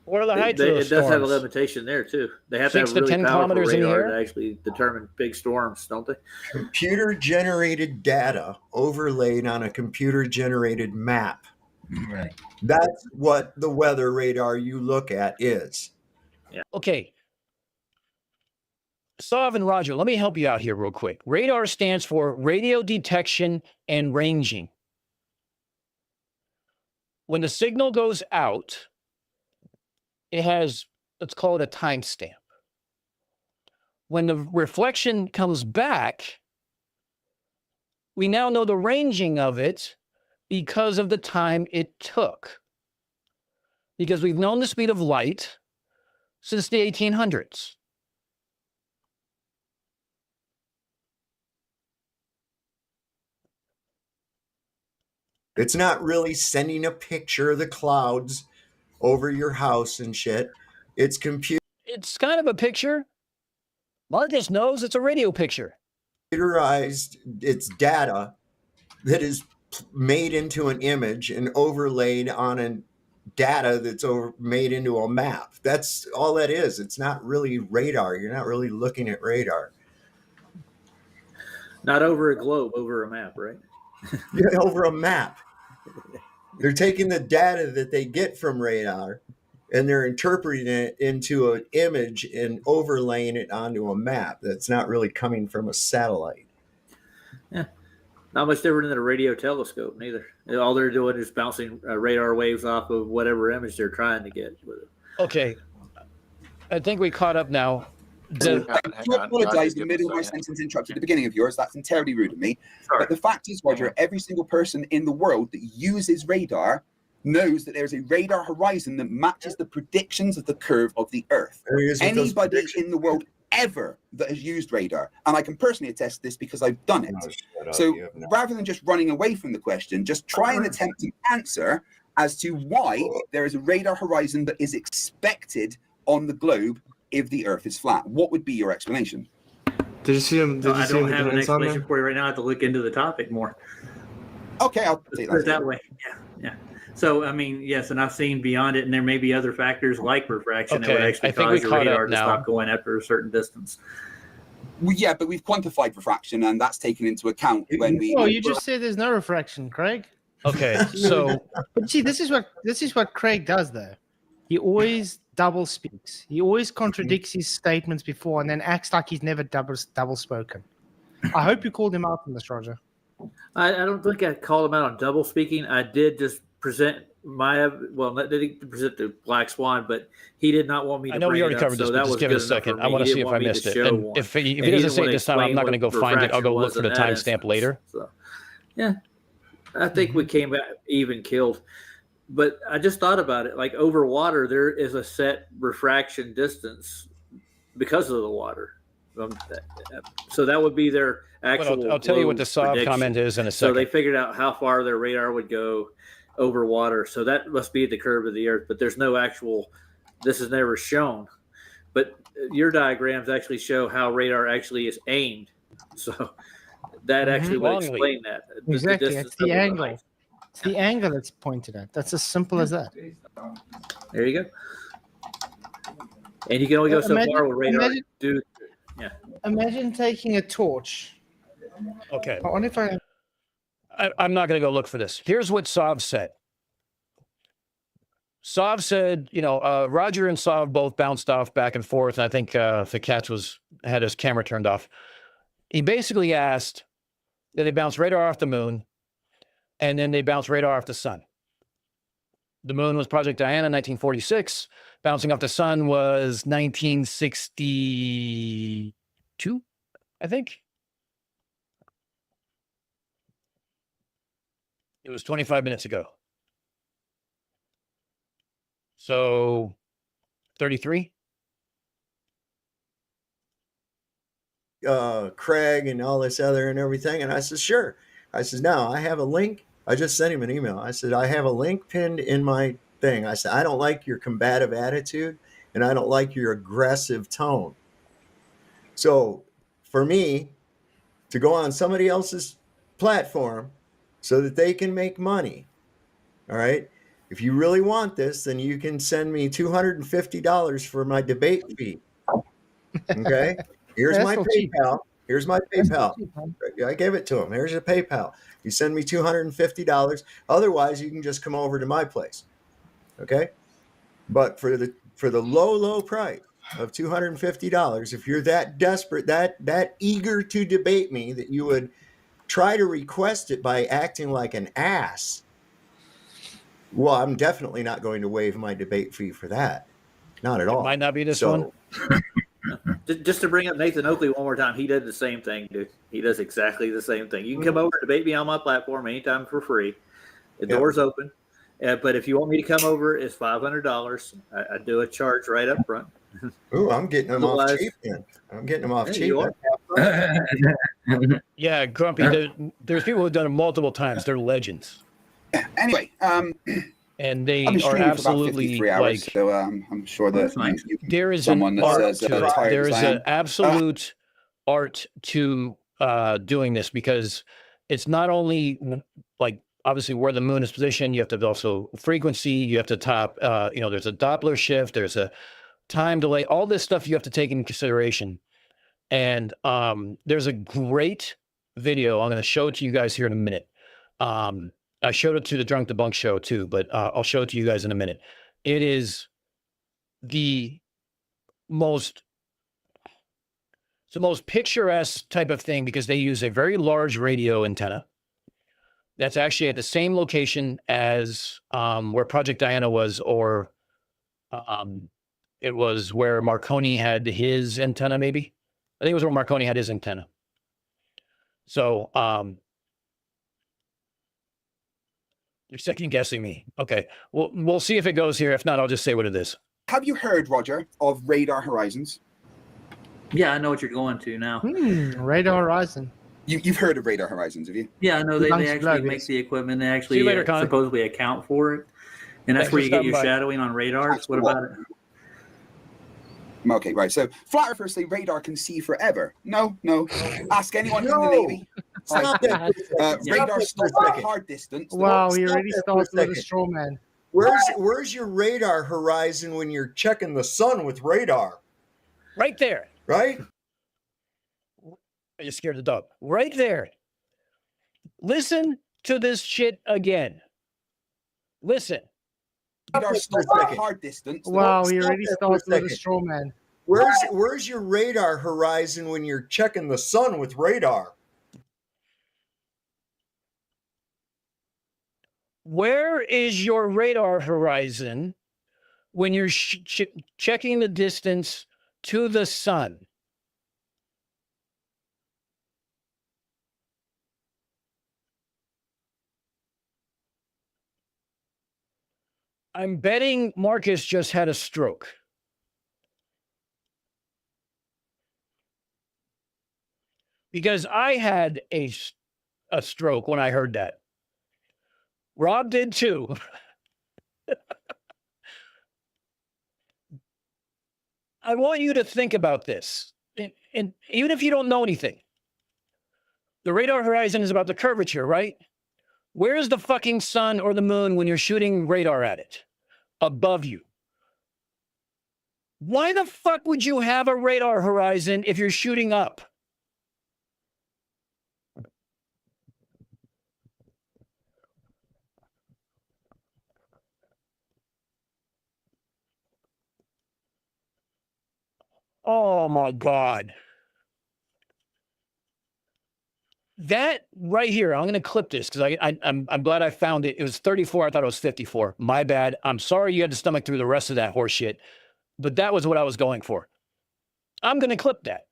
What are the heights of those It does have a storms? limitation there too. They have 6 to have to really 10 powerful kilometers in the radar air? to actually determine big storms, don't they? Computer-generated data overlaid on a computer-generated map. Right. That's what the weather radar you look at is. Yeah. Okay. Sav and Roger, let me help you out here real quick. Radar stands for radio detection and ranging. When the signal goes out, it has, let's call it a timestamp. When the reflection comes back, we now know the ranging of it because of the time it took. Because we've known the speed of light since the 1800s. It's not really sending a picture of the clouds over your house and shit. It's It's kind of a picture. Marcus knows it's a radio picture. computerized. It's data that is made into an image and overlaid on a data that's made into a map. That's all that is. It's not really radar. You're not really looking at radar. Not over a globe, over a map, right? Yeah, over a map. They're taking the data that they get from radar and they're interpreting it into an image and overlaying it onto a map that's not really coming from a satellite. Yeah. Not much different than a radio telescope, neither. All they're doing is bouncing radar waves off of whatever image they're trying to get with it. Okay. I think we caught up now. I apologize. The middle of my sentence interrupted the beginning of yours. That's entirely rude of me. Sorry. But the fact is, Roger, every single person in the world that uses radar knows that there's a radar horizon that matches the predictions of the curve of the Earth. Anybody in the world ever that has used radar, and I can personally attest this because I've done it. So rather than just running away from the question, just try and attempt to answer as to why there is a radar horizon that is expected on the globe if the Earth is flat. What would be your explanation? Did you see him? I don't have an explanation for you right now. I have to look into the topic more. Okay, I'll take Put it that way. Yeah. So, I mean, yes, and I've seen beyond it, and there may be other factors like refraction that would actually cause your radar to stop going after a certain distance. Well, yeah, but we've quantified refraction, and that's taken into account when we. Oh, you just said there's no refraction, Craig. Okay, so but see, this is what Craig does, though. He always double speaks. He always contradicts his statements before, and then acts like he's never double spoken. I hope you called him out on this, Roger. I don't think I called him out on double speaking. I did just present not did he present the Black Swan, but he did not want me to. I know we already covered this, so but that just give it a second. I want to see if I missed it. And if he doesn't say it this time, I'm not going to go find it. I'll go look for the timestamp later. So, yeah, I think we came back even killed. But I just thought about it. Like over water, there is a set refraction distance because of the water. So that would be their actual. I'll tell you what the soft comment is in a second. So they figured out how far their radar would go over water. So that must be the curve of the Earth. But there's no actual. This is never shown. But your diagrams actually show how radar actually is aimed. So that actually would explain that. Exactly. It's the angle. It's the angle that's pointed at. That's as simple as that. There you go. And you can only go so far with radar. Yeah. Imagine taking a torch. Okay. I wonder if I'm not going to go look for this. Here's what Sav said. Sav said, Roger and Sav both bounced off back and forth. And I think the cat had his camera turned off. He basically asked that they bounce radar off the moon, and then they bounce radar off the sun. The moon was Project Diana, 1946. Bouncing off the sun was 1963. 2, I think. It was 25 minutes ago. So 33. Craig and all this other and everything. And I said, sure. I said, no, I have a link. I just sent him an email. I said, I have a link pinned in my thing. I said, I don't like your combative attitude and I don't like your aggressive tone. So for me to go on somebody else's platform so that they can make money, all right, if you really want this, then you can send me $250 for my debate fee. Okay. Here's my PayPal. Here's my PayPal. I gave it to him. Here's your PayPal. You send me $250. Otherwise, you can just come over to my place. Okay. But for the low price of $250, if you're that desperate, that eager to debate me that you would try to request it by acting like an ass, well, I'm definitely not going to waive my debate fee for that. Not at all. Might not be this one. Just to bring up Nathan Oakley one more time, he did the same thing, dude. He does exactly the same thing. You can come over and debate me on my platform anytime for free. The door's open. But if you want me to come over, it's $500. I do a charge right up front. Ooh, I'm getting them off cheap then. I'm getting them off cheap. Yeah, Grumpy, there's people who've done it multiple times. They're legends. Anyway, and they I've been are streaming for about absolutely 53 hours, like. so I'm sure that There is someone an that art says to it. tired There as is I am. an absolute art to doing this, because it's not only like obviously where the moon is positioned. You have to also frequency. You have to top. There's a Doppler shift. There's a time delay. All this stuff you have to take into consideration. And there's a great video. I'm going to show it to you guys here in a minute. I showed it to the Drunk Debunk show too, but I'll show it to you guys in a minute. It is the most picturesque type of thing, because they use a very large radio antenna that's actually at the same location as where Project Diana was, or it was where Marconi had his antenna, maybe. I think it was where Marconi had his antenna. So you're second guessing me. Okay. Well, we'll see if it goes here. If not, I'll just say what it is. Have you heard, Roger, of Radar Horizons? Yeah, I know what you're going to now. Radar Horizon. You've heard of Radar Horizons, have you? Yeah, I know they actually make the equipment. They actually See you later, Con. supposedly account for it. And that's Thanks where for you get your stopping by. shadowing on radars. What about it? Okay, right. So flat earthers say radar can see forever. No. Ask anyone in the Navy. Stop that. Radar stops at hard distance. Wow, he Stop already that for a starts with a second. straw man. Where's your radar horizon when you're checking the sun with radar? Right there. Right? I just scared the dog. Right there. Listen to this shit again. Listen. Radar stops at hard distance. Wow, he already that for a starts with a second. straw man. Where's your radar horizon when you're checking the sun with radar? Where is your radar horizon when you're checking the distance to the sun? I'm betting Marcus just had a stroke. Because I had a stroke when I heard that. Rob did too. I want you to think about this. And even if you don't know anything, the radar horizon is about the curvature, right? Where's the fucking sun or the moon when you're shooting radar at it? Above you. Why the fuck would you have a radar horizon if you're shooting up? Oh my God. That right here, I'm going to clip this because I'm glad I found it. It was 34. I thought it was 54. My bad. I'm sorry you had to stomach through the rest of that horse shit, but that was what I was going for. I'm going to clip that.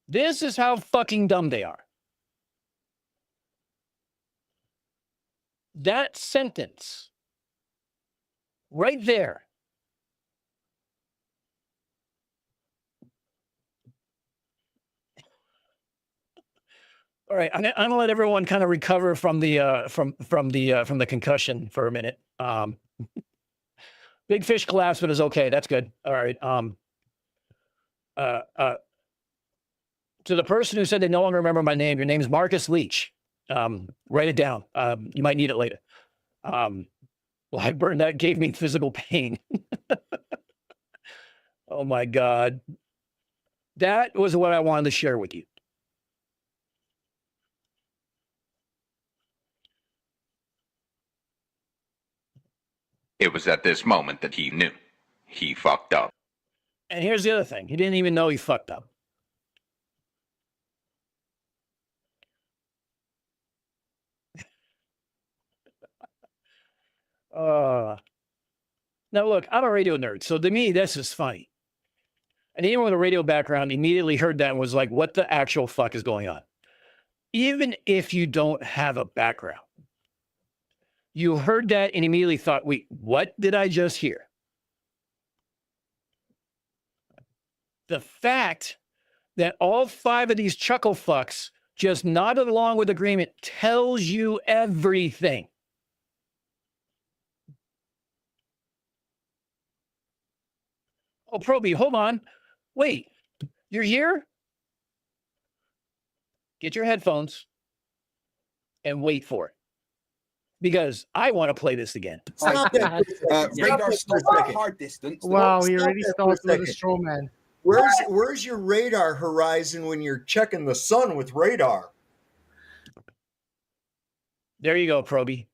This is how fucking dumb they are. That sentence right there. All right, I'm gonna let everyone kind of recover from the from the concussion for a minute. Big fish collapsed, but it's okay. That's good. All right. To the person who said they no longer remember my name, your name is Marcus Leach. Write it down. You might need it later. Blackburn, that gave me physical pain. Oh my God. That was what I wanted to share with you. It was at this moment that he knew. He fucked up. And here's the other thing. He didn't even know he fucked up. Now, look, I'm a radio nerd, so to me, this is funny. And anyone with a radio background immediately heard that and was like, what the actual fuck is going on? Even if you don't have a background, you heard that and immediately thought, wait, what did I just hear? The fact that all 5 of these chuckle fucks just nodded along with agreement tells you everything. Oh, Proby, hold on. Wait, you're here? Get your headphones and wait for it. Because I want to play this again. Radar starts at hard distance. Wow, he already starts with a straw man. Where's your radar horizon when you're checking the sun with radar? There you go, Proby.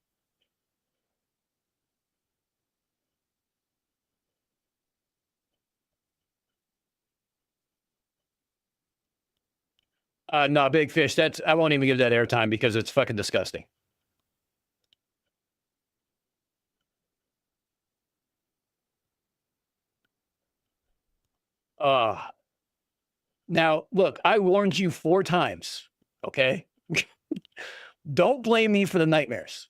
No, Big Fish, I won't even give that airtime because it's fucking disgusting. Now, look, I warned you 4 times, okay? Don't blame me for the nightmares.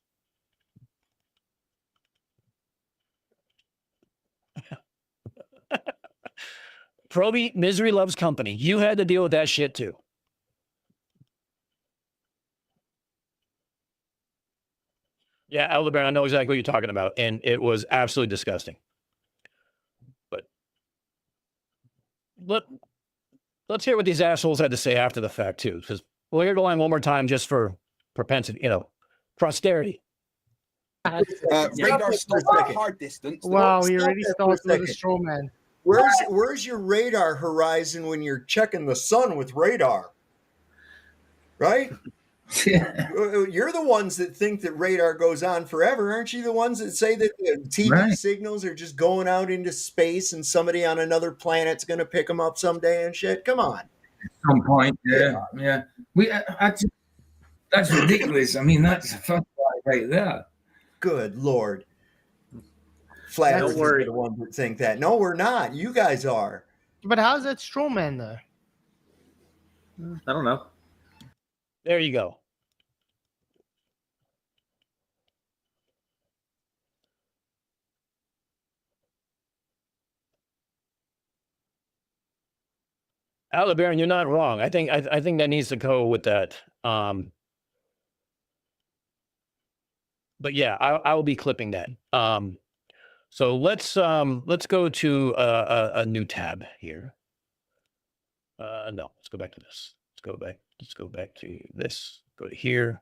Proby, misery loves company. You had to deal with that shit too. Yeah, Aldebaran, I know exactly what you're talking about, and it was absolutely disgusting. But let's hear what these assholes had to say after the fact too, because we'll hear the line one more time just for propensity, posterity. Radar starts at hard distance. Wow, he already starts with a straw man. Where's your radar horizon when you're checking the sun with radar? Right? You're the ones that think that radar goes on forever. Aren't you the ones that say that the TV signals are just going out into space and somebody on another planet's going to pick them up someday and shit? Come on. At some point, yeah. That's ridiculous. I mean, that's a fuck right there. Good Lord. Flat Don't Earthers worry. are the ones that think that. No, we're not. You guys are. But how's that straw man though? I don't know. There you go. Aldebaran, you're not wrong. I think that needs to go with that. But yeah, I will be clipping that. So let's go to a new tab here. No, let's go back to this. Let's go back to this. Go to here.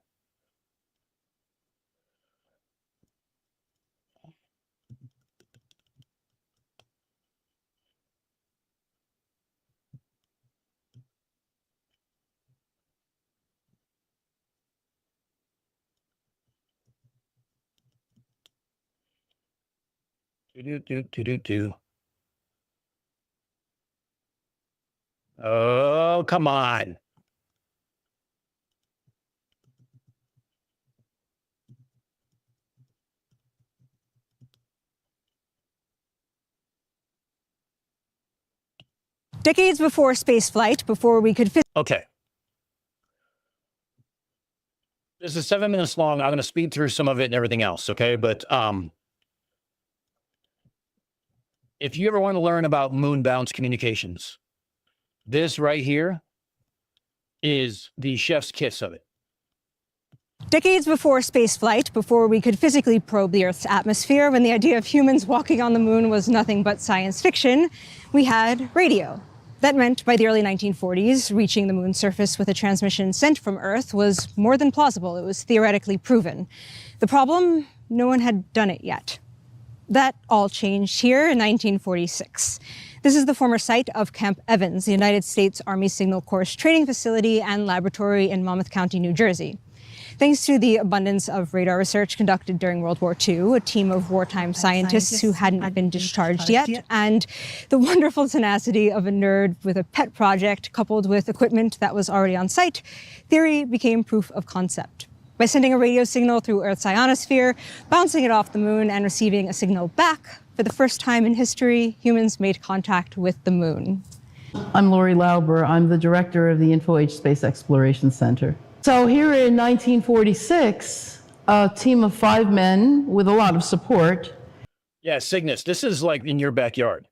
Do. Oh, come on. Decades before spaceflight, before we could... Okay. This is 7 minutes long. I'm going to speed through some of it and everything else, okay? But if you ever want to learn about moon-bound communications, this right here is the chef's kiss of it. Decades before spaceflight, before we could physically probe the Earth's atmosphere, when the idea of humans walking on the moon was nothing but science fiction, we had radio. That meant by the early 1940s, reaching the moon's surface with a transmission sent from Earth was more than plausible. It was theoretically proven. The problem, no one had done it yet. That all changed here in 1946. This is the former site of Camp Evans, the United States Army Signal Corps training facility and laboratory in Monmouth County, New Jersey. Thanks to the abundance of radar research conducted during World War II, a team of wartime scientists who hadn't been discharged yet, and the wonderful tenacity of a nerd with a pet project coupled with equipment that was already on site, theory became proof of concept. By sending a radio signal through Earth's ionosphere, bouncing it off the moon, and receiving a signal back, for the first time in history, humans made contact with the moon. I'm Lori Lauber. I'm the director of the InfoH Space Exploration Center. So here in 1946, a team of 5 men with a lot of support. Yeah, Cygnus, this is like in your backyard.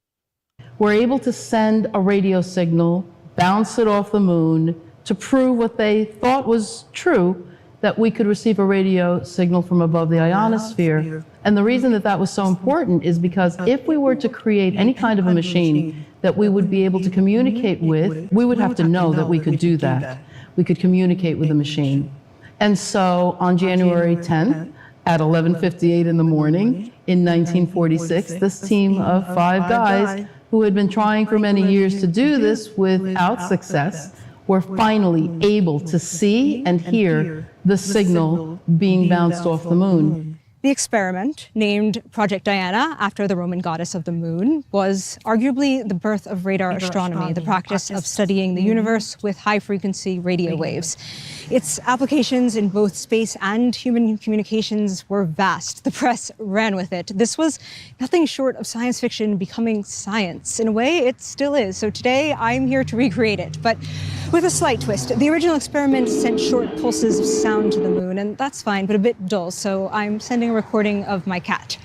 Were able to send a radio signal, bounce it off the moon to prove what they thought was true, that we could receive a radio signal from above the ionosphere. And the reason that that was so important is because if we were to create any kind of a machine that we would be able to communicate with, we would have to know that we could do that. We could communicate with the machine. And so on January 10th at 11:58 in the morning in 1946, this team of 5 guys who had been trying for many years to do this without success were finally able to see and hear the signal being bounced off the moon. The experiment, named Project Diana after the Roman goddess of the moon, was arguably the birth of radar astronomy, the practice of studying the universe with high-frequency radio waves. Its applications in both space and human communications were vast. The press ran with it. This was nothing short of science fiction becoming science. In a way, it still is. So today, I'm here to recreate it, but with a slight twist. The original experiment sent short pulses of sound to the moon, and that's fine, but a bit dull, so I'm sending a recording of my cat.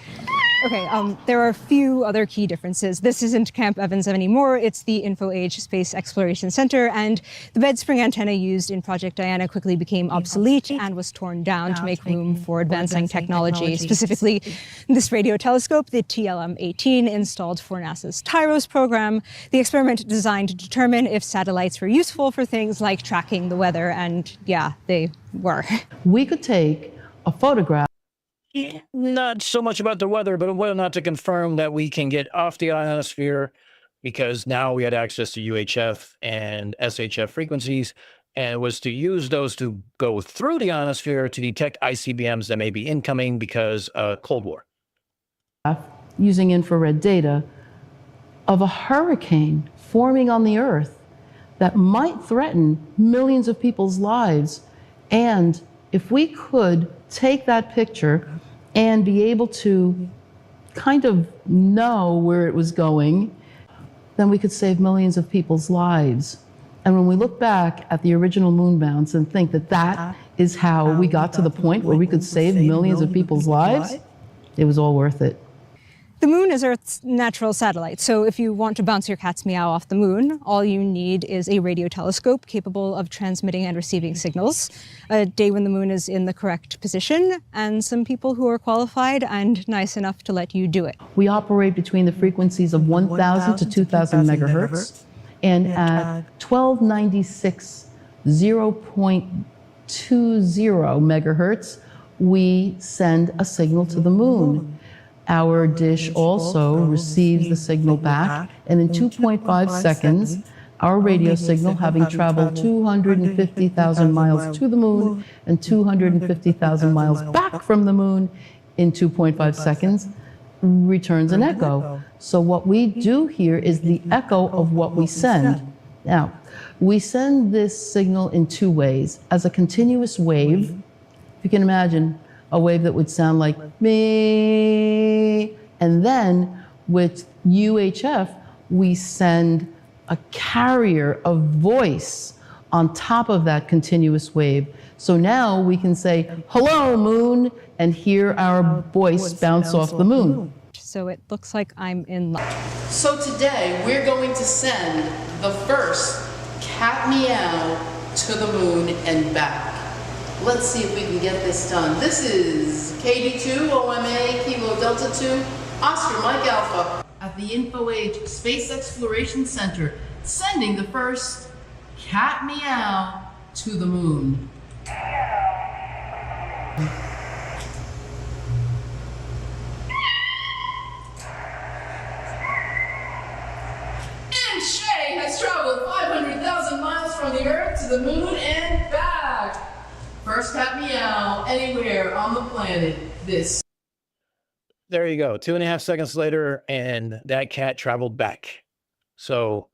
Okay, there are a few other key differences. This isn't Camp Evans anymore, it's the InfoH Space Exploration Center, and the bed spring antenna used in Project Diana quickly became obsolete and was torn down to make room for advancing technology. Specifically, this radio telescope, the TLM-18, installed for NASA's TIROS program, the experiment designed to determine if satellites were useful for things like tracking the weather, and yeah, they were. We could take a photograph. Not so much about the weather, but whether or not to confirm that we can get off the ionosphere, because now we had access to UHF and SHF frequencies, and it was to use those to go through the ionosphere to detect ICBMs that may be incoming because Cold War. Using infrared data of a hurricane forming on the Earth that might threaten millions of people's lives. And if we could take that picture and be able to kind of know where it was going, then we could save millions of people's lives. And when we look back at the original moon bounce and think that that is how we got to the point where we could save millions of people's lives, it was all worth it. The moon is Earth's natural satellite, so if you want to bounce your cat's meow off the moon, all you need is a radio telescope capable of transmitting and receiving signals, a day when the moon is in the correct position, and some people who are qualified and nice enough to let you do it. We operate between the frequencies of 1,000 to 2,000 megahertz, and at 1296 0.20 megahertz, we send a signal to the moon. Our dish also receives the signal back, and in 2.5 seconds, our radio signal, having traveled 250,000 miles to the moon and 250,000 miles back from the moon in 2.5 seconds, returns an echo. So what we do here is the echo of what we send. Now, we send this signal in 2 ways. As a continuous wave, if you can imagine, a wave that would sound like me, and then with UHF, we send a carrier of voice on top of that continuous wave. So now we can say, hello, moon, and hear our voice bounce off the moon. So it looks like I'm in luck. So today we're going to send the first cat meow to the moon and back. Let's see if we can get this done. This is KD2, OMA, Kilo Delta 2, Oscar Mike Alpha at the InfoAge Space Exploration Center, sending the first cat meow to the moon. And Shay has traveled 500,000 miles from the Earth to the moon and back. First cat meow anywhere on the planet. This. There you go. 2.5 seconds later, and that cat traveled back. So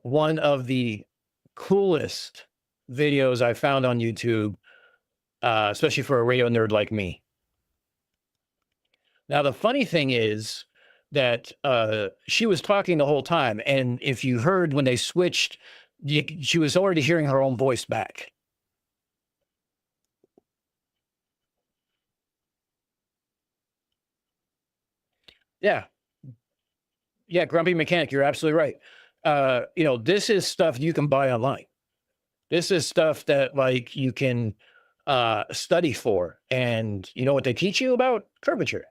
one of the coolest videos I found on YouTube, especially for a radio nerd like me. Now, the funny thing is that she was talking the whole time. And if you heard when they switched, she was already hearing her own voice back. Yeah. Yeah, Grumpy Mechanic, you're absolutely right. You know, this is stuff you can buy online. This is stuff that like you can study for. And you know what they teach you about? Curvature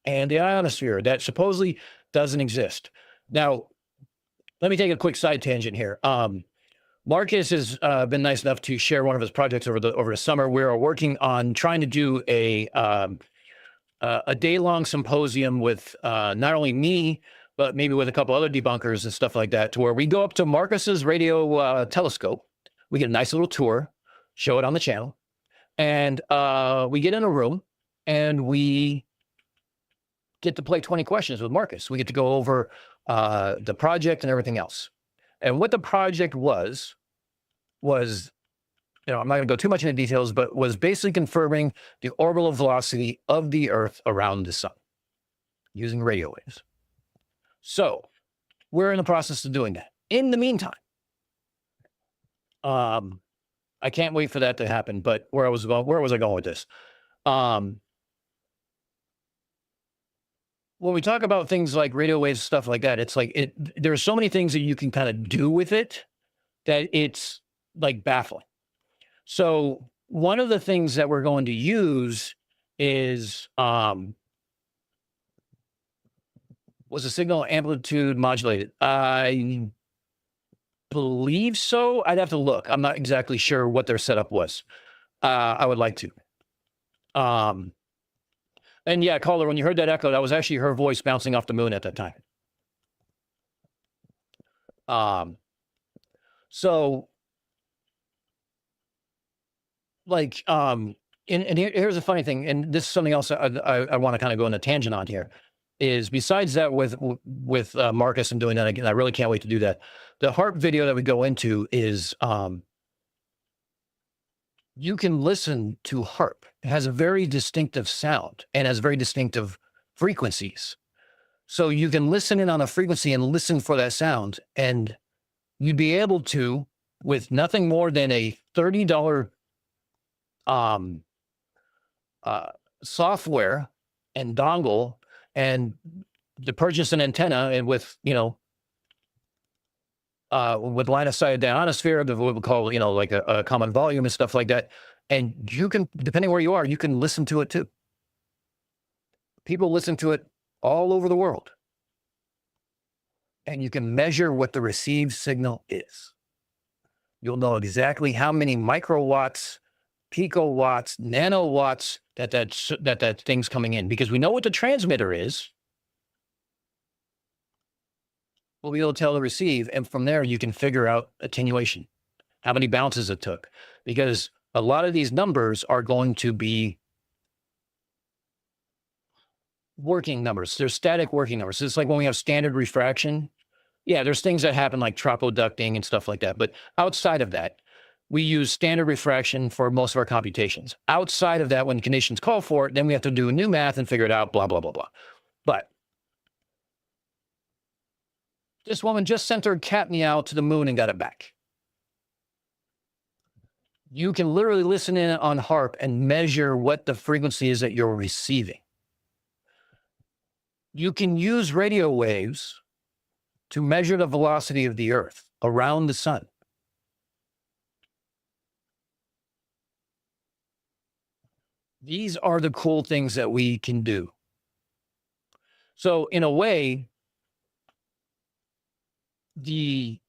and the ionosphere that supposedly doesn't exist. Now, let me take a quick side tangent here. Marcus has been nice enough to share one of his projects over the summer. We are working on trying to do a day-long symposium with not only me, but maybe with a couple other debunkers and stuff like that, to where we go up to Marcus's radio telescope. We get a nice little tour, show it on the channel, and we get in a room and we get to play 20 questions with Marcus. We get to go over the project and everything else. And what the project was, you know, I'm not going to go too much into details, but was basically confirming the orbital velocity of the Earth around the sun using radio waves. So we're in the process of doing that. In the meantime, I can't wait for that to happen. But where was I going with this? When we talk about things like radio waves, stuff like that, it's like there are so many things that you can kind of do with it that it's like baffling. So one of the things that we're going to use is was the signal amplitude modulated? I believe so. I'd have to look. I'm not exactly sure what their setup was. I would like to. And yeah, caller, when you heard that echo, that was actually her voice bouncing off the moon at that time. So like, and here's a funny thing, and this is something else I want to kind of go on a tangent on here, is besides that with Marcus and doing that again, I really can't wait to do that. The HARP video that we go into is, you can listen to HARP. It has a very distinctive sound and has very distinctive frequencies. So you can listen in on a frequency and listen for that sound, and you'd be able to, with nothing more than a $30 software and dongle, and to purchase an antenna, and with, you know, with line of sight ionosphere, what we call, you know, like a common volume and stuff like that. And you can, depending where you are, you can listen to it too. People listen to it all over the world. And you can measure what the received signal is. You'll know exactly how many microwatts, picowatts, nanowatts that thing's coming in, because we know what the transmitter is. We'll be able to tell the receive, and from there you can figure out attenuation, how many bounces it took, because a lot of these numbers are going to be working numbers. They're static working numbers. It's like when we have standard refraction. Yeah, there's things that happen like tropoducting and stuff like that. But outside of that, we use standard refraction for most of our computations. Outside of that, when conditions call for it, then we have to do new math and figure it out, blah, blah, blah, blah. But This woman just sent her cat meow to the moon and got it back. You can literally listen in on HARP and measure what the frequency is that you're receiving. You can use radio waves to measure the velocity of the Earth around the sun. These are the cool things that we can do. So in a way, I'm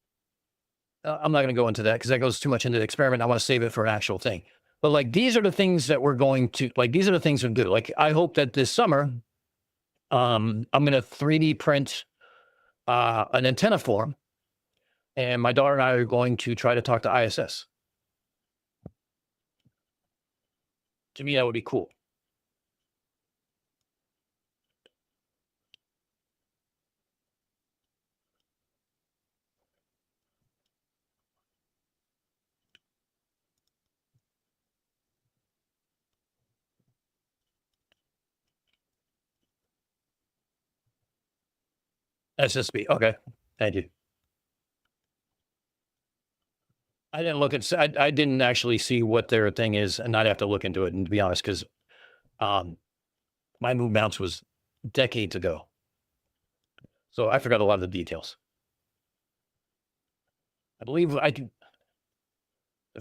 not going to go into that because that goes too much into the experiment. I want to save it for an actual thing. But like, these are the things that we're going to, like, these are the things we do. Like, I hope that this summer, I'm going to 3D print an antenna form, and my daughter and I are going to try to talk to ISS. To me, that would be cool. SSB. Okay. Thank you. I didn't look at, I didn't actually see what their thing is, and I'd have to look into it, and to be honest, because my moon bounce was decades ago. So I forgot a lot of the details. I believe the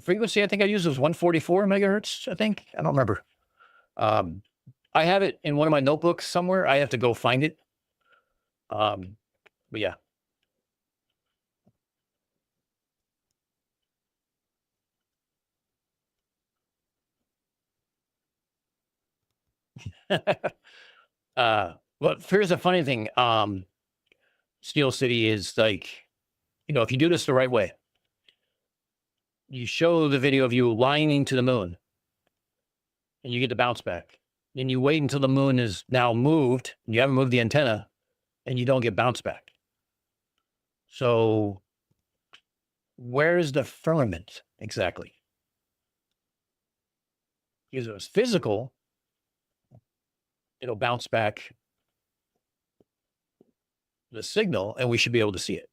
frequency I think I used was 144 megahertz, I think. I don't remember. I have it in one of my notebooks somewhere. I have to go find it. But yeah. But here's the funny thing. Steel City is like, you know, if you do this the right way, you show the video of you lining to the moon and you get the bounce back. Then you wait until the moon is now moved, and you haven't moved the antenna, and you don't get bounce back. So where is the firmament exactly? Because if it was physical, it'll bounce back the signal, and we should be able to see it.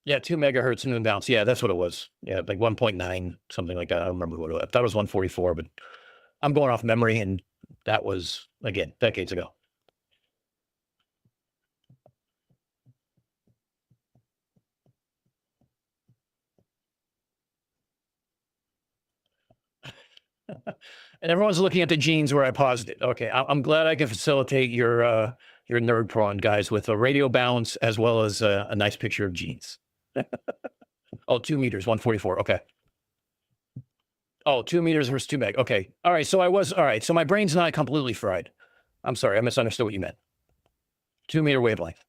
Yeah, 2 megahertz moon bounce. Yeah, that's what it was. Yeah, like 1.9, something like that. I don't remember what it was. I thought it was 144, but I'm going off memory, and that was, again, decades ago. And everyone's looking at the genes where I paused it. Okay, I'm glad I can facilitate your nerd prawn, guys, with a radio bounce as well as a nice picture of genes. Oh, 2 meters, 144. Okay. Oh, 2 meters versus 2 meg. Okay. All right. So all right. So my brain's not completely fried. I'm sorry. I misunderstood what you meant. 2 meter wavelength.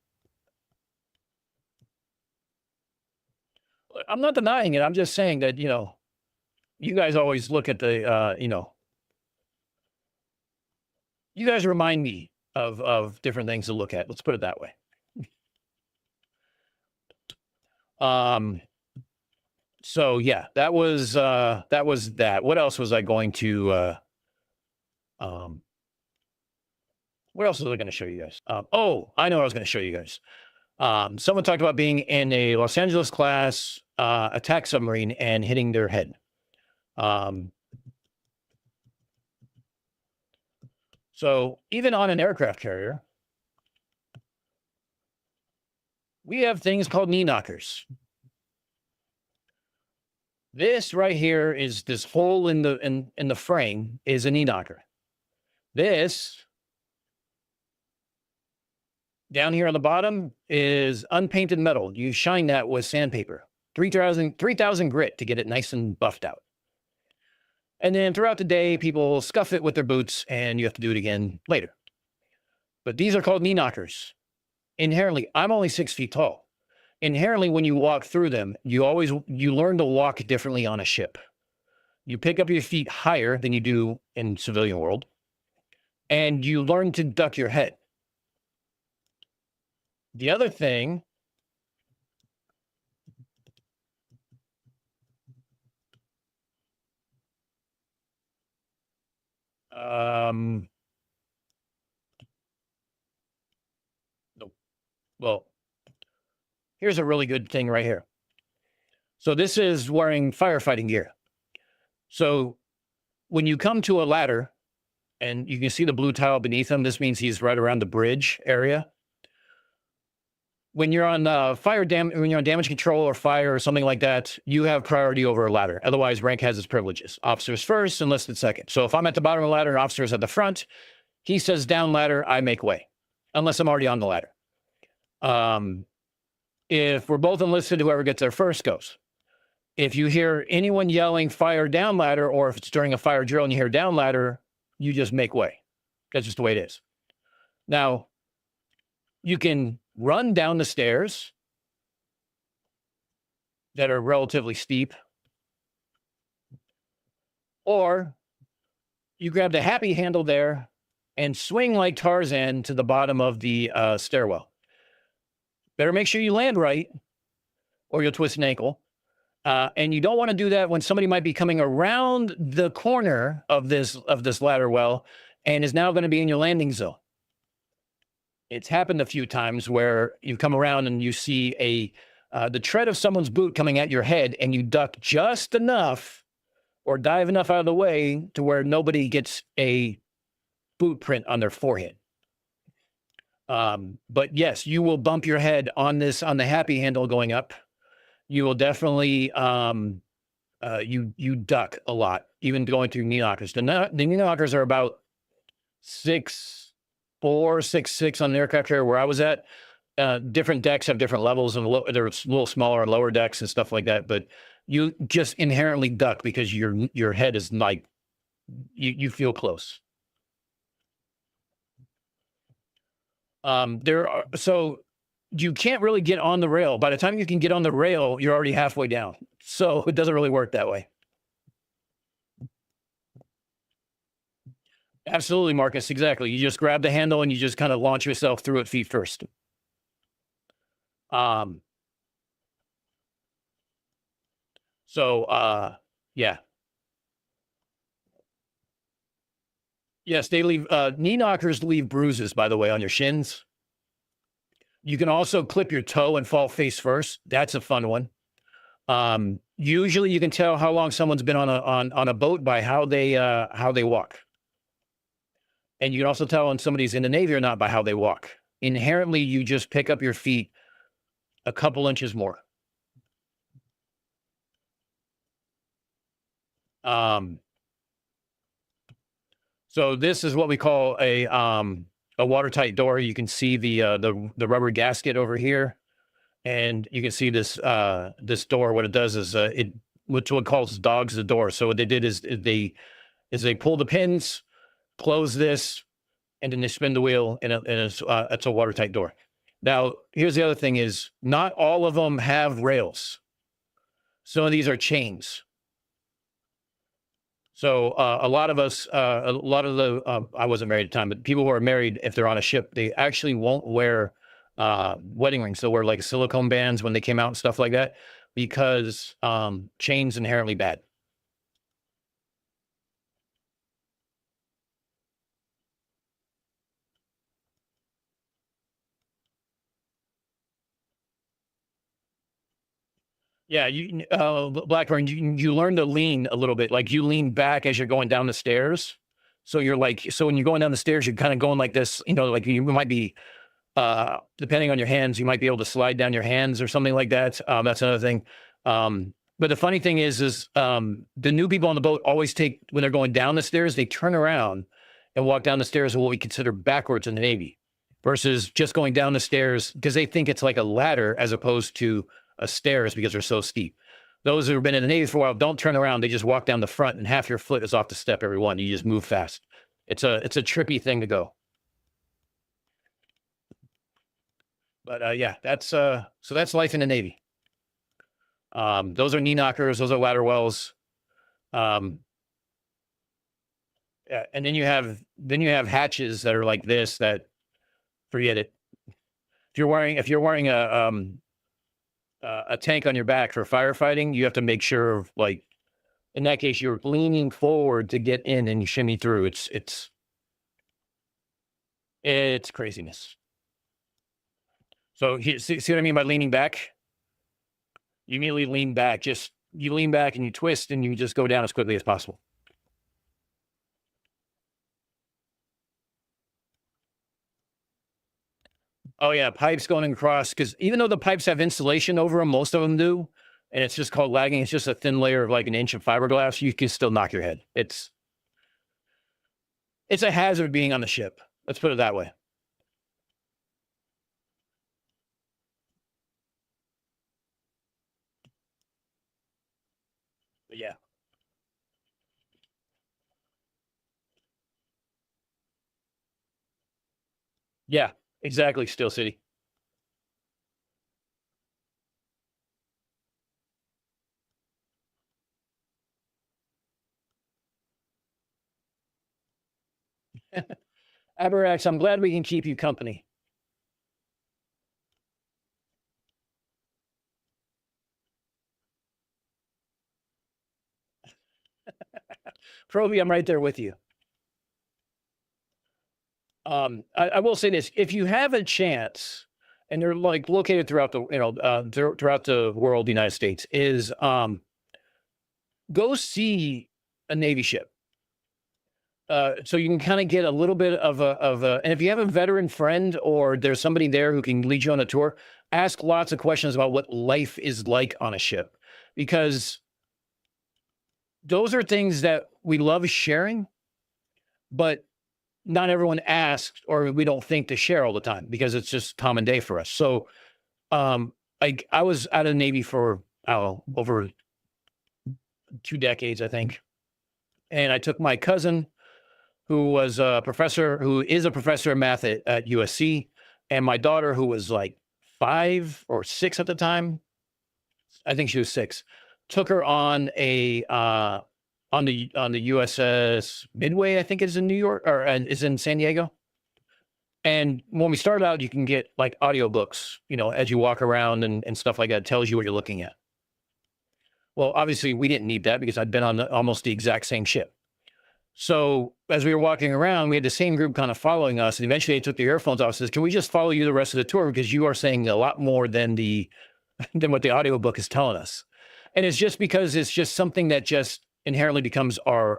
I'm not denying it. I'm just saying that, you know, you guys always look at the, you know, you guys remind me of different things to look at. Let's put it that way. So yeah, that was that. What else was I going to, what else was I going to show you guys? Oh, I know what I was going to show you guys. Someone talked about being in a Los Angeles class attack submarine and hitting their head. So even on an aircraft carrier, we have things called knee knockers. This right here is this hole in the frame is a knee knocker. This down here on the bottom is unpainted metal. You shine that with sandpaper, 3,000 grit to get it nice and buffed out. And then throughout the day, people scuff it with their boots, and you have to do it again later. But these are called knee knockers. Inherently, I'm only 6 feet tall. Inherently, when you walk through them, you learn to walk differently on a ship. You pick up your feet higher than you do in civilian world, and you learn to duck your head. The other thing Well, here's a really good thing right here. So this is wearing firefighting gear. So when you come to a ladder and you can see the blue tile beneath him, this means he's right around the bridge area. When you're on when you're on damage control or fire or something like that, you have priority over a ladder. Otherwise, rank has its privileges. Officers first, enlisted second. So if I'm at the bottom of the ladder and officers at the front, he says down ladder, I make way, unless I'm already on the ladder. If we're both enlisted, whoever gets there first goes. If you hear anyone yelling fire down ladder, or if it's during a fire drill and you hear down ladder, you just make way. That's just the way it is. Now, you can run down the stairs that are relatively steep, or you grab the happy handle there and swing like Tarzan to the bottom of the stairwell. Better make sure you land right, or you'll twist an ankle. And you don't want to do that when somebody might be coming around the corner of this ladder well and is now going to be in your landing zone. It's happened a few times where you come around and you see the tread of someone's boot coming at your head, and you duck just enough or dive enough out of the way to where nobody gets a boot print on their forehead. But yes, you will bump your head on the happy handle going up. You will definitely you duck a lot, even going through knee knockers. The knee knockers are about 6'4", 6'6" on the aircraft carrier where I was at. Different decks have different levels, and they're a little smaller on lower decks and stuff like that. But you just inherently duck because your head is like you feel close. So you can't really get on the rail. By the time you can get on the rail, you're already halfway down. So it doesn't really work that way. Absolutely, Marcus. Exactly. You just grab the handle and you just kind of launch yourself through it feet first. Yeah. Yes, they leave, knee knockers leave bruises, by the way, on your shins. You can also clip your toe and fall face first. That's a fun one. Usually you can tell how long someone's been on a boat by how they walk. And you can also tell when somebody's in the Navy or not by how they walk. Inherently, you just pick up your feet a couple inches more. So this is what we call a watertight door. You can see the rubber gasket over here, and you can see this this door. What it does is what calls dogs the door. So what they did is they pull the pins, close this, and then they spin the wheel, and it's a watertight door. Now, here's the other thing: is not all of them have rails. Some of these are chains. So a lot of us, I wasn't married at the time, but people who are married, if they're on a ship, they actually won't wear wedding rings. They'll wear like silicone bands when they came out and stuff like that, because chains inherently bad. Yeah, Blackburn, you learn to lean a little bit. Like you lean back as you're going down the stairs. So when you're going down the stairs, you're kind of going like this, like you might be, depending on your hands, you might be able to slide down your hands or something like that. That's another thing. But the funny thing is the new people on the boat always when they're going down the stairs, they turn around and walk down the stairs of what we consider backwards in the Navy, versus just going down the stairs because they think it's like a ladder as opposed to a stairs because they're so steep. Those who have been in the Navy for a while don't turn around. They just walk down the front, and half your foot is off the step every one. You just move fast. It's a trippy thing to go. But yeah, so that's life in the Navy. Those are knee knockers. Those are ladder wells. Yeah, and then you have hatches that are like this. That forget it. If you're wearing a tank on your back for firefighting, you have to make sure, like in that case, you're leaning forward to get in and you shimmy through. It's craziness. So see what I mean by leaning back? You immediately lean back. You lean back and you twist and you just go down as quickly as possible. Oh yeah, pipes going across, because even though the pipes have insulation over them, most of them do, and it's just called lagging. It's just a thin layer of like an inch of fiberglass. You can still knock your head. It's a hazard being on the ship. Let's put it that way. But yeah. Yeah, exactly. Steel City. Aberax, I'm glad we can keep you company. Proby, I'm right there with you. I will say this: if you have a chance, and they're like located throughout the throughout the world, the United States, is go see a Navy ship. So you can kind of get a little bit of a, and if you have a veteran friend or there's somebody there who can lead you on a tour, ask lots of questions about what life is like on a ship, because those are things that we love sharing, but not everyone asks, or we don't think to share all the time because it's just common day for us. So, I was out of the Navy for, over 2 decades, I think. And I took my cousin, who is a professor of math at USC, and my daughter, who was like 5 or 6 at the time. I think she was 6. Took her on on the USS Midway, I think is in New York, or is in San Diego. And when we started out, you can get like audiobooks, as you walk around and stuff like that. It tells you what you're looking at. Well, obviously we didn't need that because I'd been on almost the exact same ship. So as we were walking around, we had the same group kind of following us. And eventually they took the earphones off and says, can we just follow you the rest of the tour? Because you are saying a lot more than what the audiobook is telling us. And it's just because it's just something that just inherently becomes our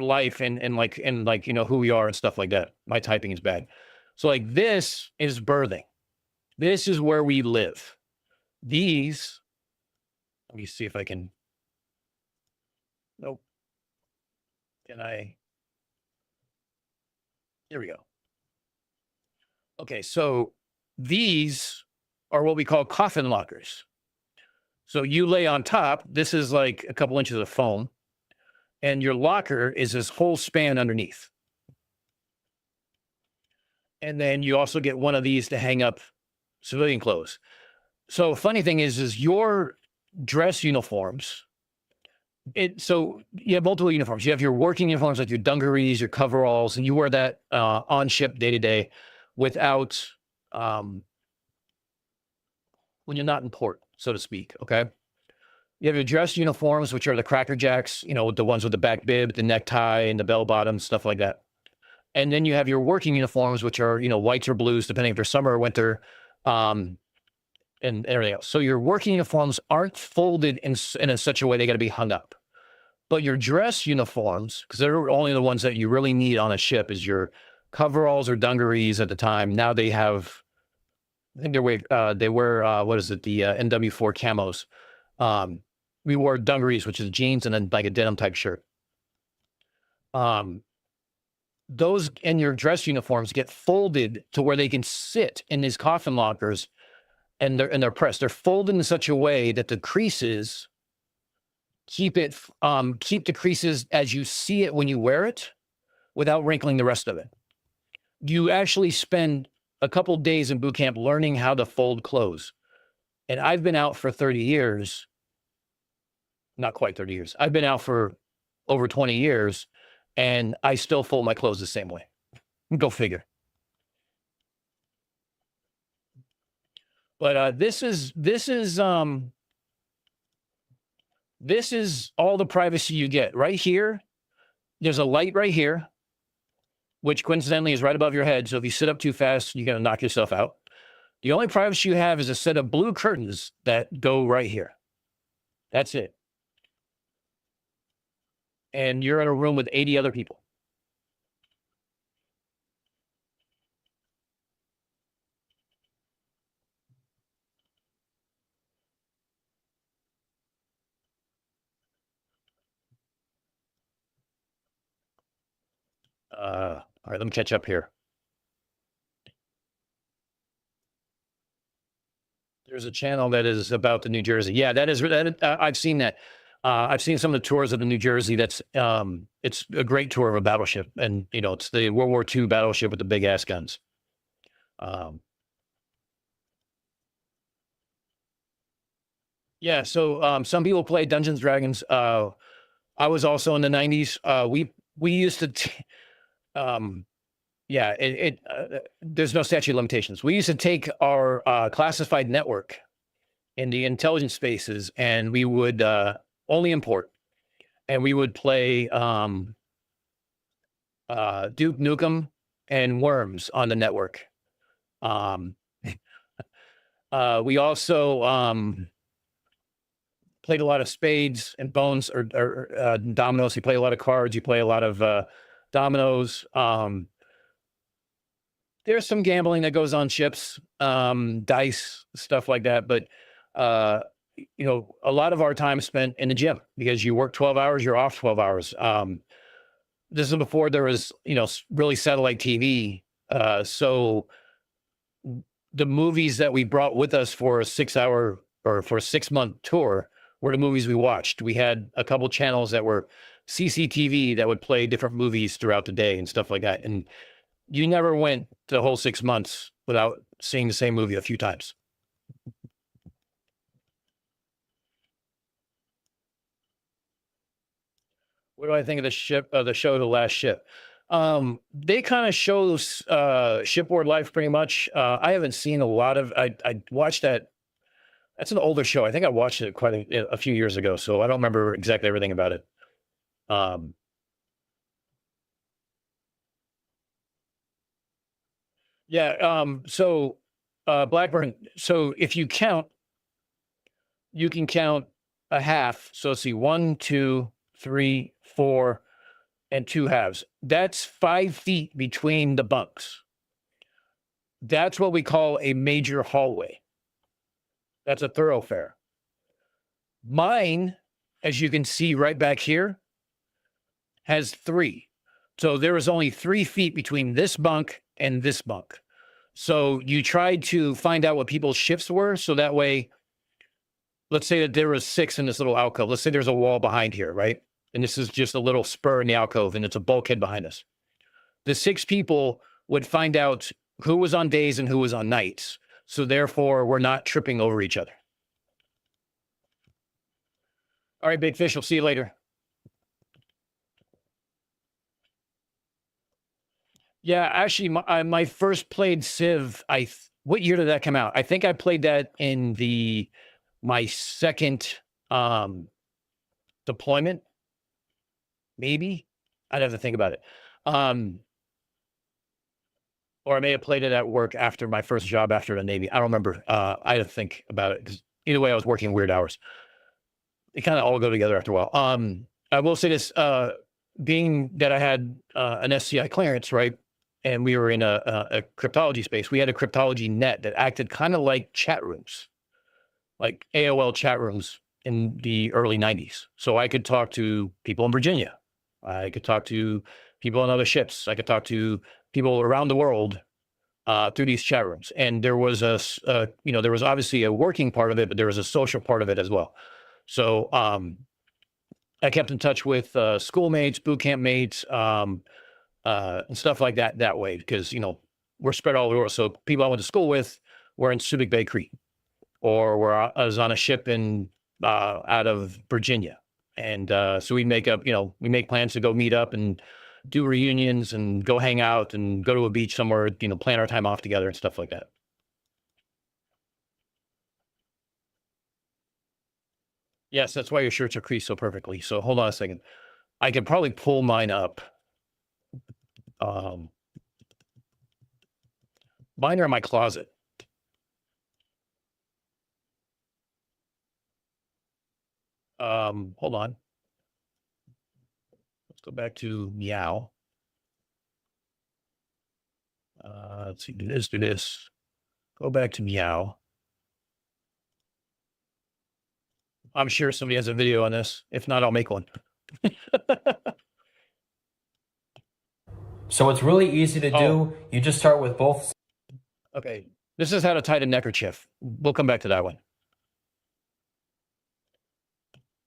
life and who we are and stuff like that. My typing is bad. So like this is birthing. This is where we live. These, let me see if I can. Nope. Can I? Here we go. Okay, so these are what we call coffin lockers. So you lay on top, this is like a couple inches of foam, and your locker is this whole span underneath. And then you also get one of these to hang up civilian clothes. So funny thing is your dress uniforms, so you have multiple uniforms. You have your working uniforms, like your dungarees, your coveralls, and you wear that on ship day to day without, when you're not in port, so to speak, okay? You have your dress uniforms, which are the Cracker Jacks, the ones with the back bib, the necktie, and the bell bottom, stuff like that. And then you have your working uniforms, which are, whites or blues, depending if they're summer or winter, and everything else. So your working uniforms aren't folded in such a way they got to be hung up. But your dress uniforms, because they're only the ones that you really need on a ship, is your coveralls or dungarees at the time. Now they have, I think they wear what is it, the NW4 camos. We wore dungarees, which is jeans and then like a denim type shirt. Those and your dress uniforms get folded to where they can sit in these coffin lockers, and they're pressed. They're folded in such a way that the creases keep the creases as you see it when you wear it, without wrinkling the rest of it. You actually spend a couple days in boot camp learning how to fold clothes. And I've been out for 30 years. Not quite 30 years. I've been out for over 20 years, and I still fold my clothes the same way. Go figure. But this is This is all the privacy you get. Right here, there's a light right here, which coincidentally is right above your head. So if you sit up too fast, you're going to knock yourself out. The only privacy you have is a set of blue curtains that go right here. That's it. And you're in a room with 80 other people. All right, let me catch up here. There's a channel that is about the New Jersey. Yeah, I've seen that. I've seen some of the tours of the New Jersey. It's a great tour of a battleship, and it's the World War II battleship with the big ass guns. Yeah, so some people play Dungeons Dragons. I was also in the 90s. We used to. Yeah, there's no statute of limitations. We used to take our classified network in the intelligence spaces, and we would only import, and we would play Duke Nukem and Worms on the network. We also played a lot of spades and bones or dominoes. You play a lot of cards. You play a lot of dominoes. There's some gambling that goes on ships, dice, stuff like that. But, a lot of our time spent in the gym because you work 12 hours, you're off 12 hours. This is before there was, really satellite TV. So the movies that we brought with us for a 6-hour or for a 6-month tour were the movies we watched. We had a couple channels that were CCTV that would play different movies throughout the day and stuff like that. And you never went the whole 6 months without seeing the same movie a few times. What do I think of the show, The Last Ship? They kind of show shipboard life pretty much. I haven't seen a lot of. I watched that. That's an older show. I think I watched it quite a few years ago, so I don't remember exactly everything about it. Yeah. So Blackburn. So if you count, you can count a half. So let's see, 1, 2, 3, 4, and 2 halves. That's 5 feet between the bunks. That's what we call a major hallway. That's a thoroughfare. Mine, as you can see right back here, has 3. So there is only 3 feet between this bunk and this bunk. So you tried to find out what people's shifts were. So that way, let's say that there was 6 in this little alcove. Let's say there's a wall behind here, right? And this is just a little spur in the alcove, and it's a bulkhead behind us. The 6 people would find out who was on days and who was on nights. So therefore, we're not tripping over each other. All right, Big Fish, we'll see you later. Yeah, actually, my first played Civ, what year did that come out? I think I played that in my second deployment, maybe. I'd have to think about it. Or I may have played it at work after my first job after the Navy. I don't remember. I had to think about it because either way, I was working weird hours. They kind of all go together after a while. I will say this, being that I had an SCI clearance, right? And we were in a cryptology space. We had a cryptology net that acted kind of like chat rooms, like AOL chat rooms in the early 90s. So I could talk to people in Virginia. I could talk to people on other ships. I could talk to people around the world through these chat rooms. And there was there was obviously a working part of it, but there was a social part of it as well. So I kept in touch with schoolmates, boot camp mates, and stuff like that way, because, we're spread all over the world. So people I went to school with were in Subic Bay, Crete, or I was on a ship out of Virginia. And so we make plans to go meet up and do reunions and go hang out and go to a beach somewhere, plan our time off together and stuff like that. Yes, that's why your shirts are creased so perfectly. So hold on a second. I could probably pull mine up. Mine are in my closet. Hold on. Let's go back to meow. Let's see, do this. Go back to meow. I'm sure somebody has a video on this. If not, I'll make one. So it's really easy to do. You just start with both. Okay, this is how to tie a neckerchief. We'll come back to that one.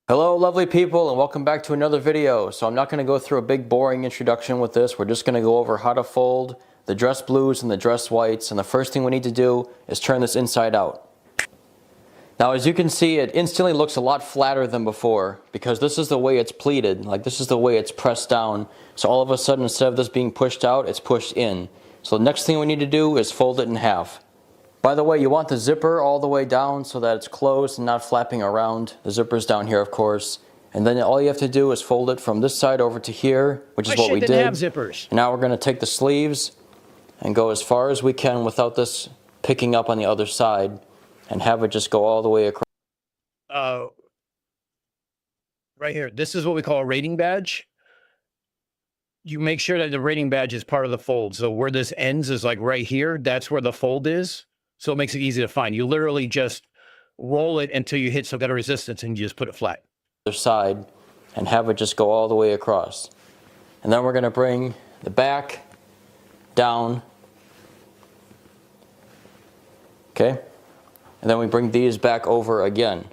Hello, lovely people, and welcome back to another video. So I'm not going to go through a big boring introduction with this. We're just going to go over how to fold the dress blues and the dress whites. And the first thing we need to do is turn this inside out. Now, as you can see, it instantly looks a lot flatter than before because this is the way it's pleated. Like, this is the way it's pressed down. So all of a sudden, instead of this being pushed out, it's pushed in. So the next thing we need to do is fold it in half. By the way, you want the zipper all the way down so that it's closed and not flapping around. The zipper's down here, of course. And then all you have to do is fold it from this side over to here, which is what we did. Didn't have zippers. And now we're going to take the sleeves and go as far as we can without this picking up on the other side. And have it just go all the way across. Right here. This is what we call a rating badge. You make sure that the rating badge is part of the fold. So where this ends is like right here. That's where the fold is. So it makes it easy to find. You literally just roll it until you hit some kind of resistance and you just put it flat. Other side and have it just go all the way across. And then we're going to bring the back down. Okay. And then we bring these back over again.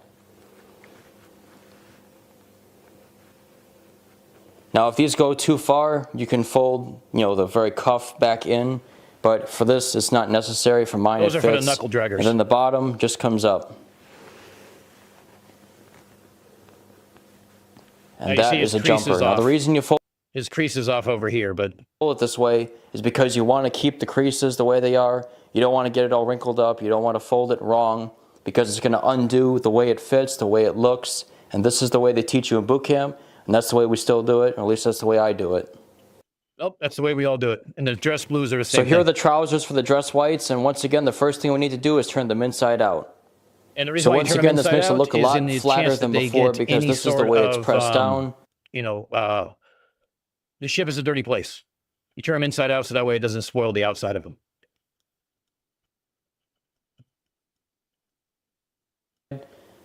Now, if these go too far, you can fold, the very cuff back in. But for this, it's not necessary. For mine, those it are fits. for the knuckle draggers. And then the bottom just comes up. And that is a jumper. Now, the reason you fold his creases off over here, but fold it this way is because you want to keep the creases the way they are. You don't want to get it all wrinkled up. You don't want to fold it wrong because it's going to undo the way it fits, the way it looks. And this is the way they teach you in boot camp. And that's the way we still do it, or at least that's the way I do it. Nope, that's the way we all do it. And the dress blues are the same So here thing. are the trousers for the dress whites. And once again, the first thing we need to do is turn them inside out. And the reason so why once you turn again, them this makes it inside look a out lot is in the flatter chance than that they before get because any this is the sort way it's of, pressed down. The ship is a dirty place. You turn them inside out so that way it doesn't spoil the outside of them.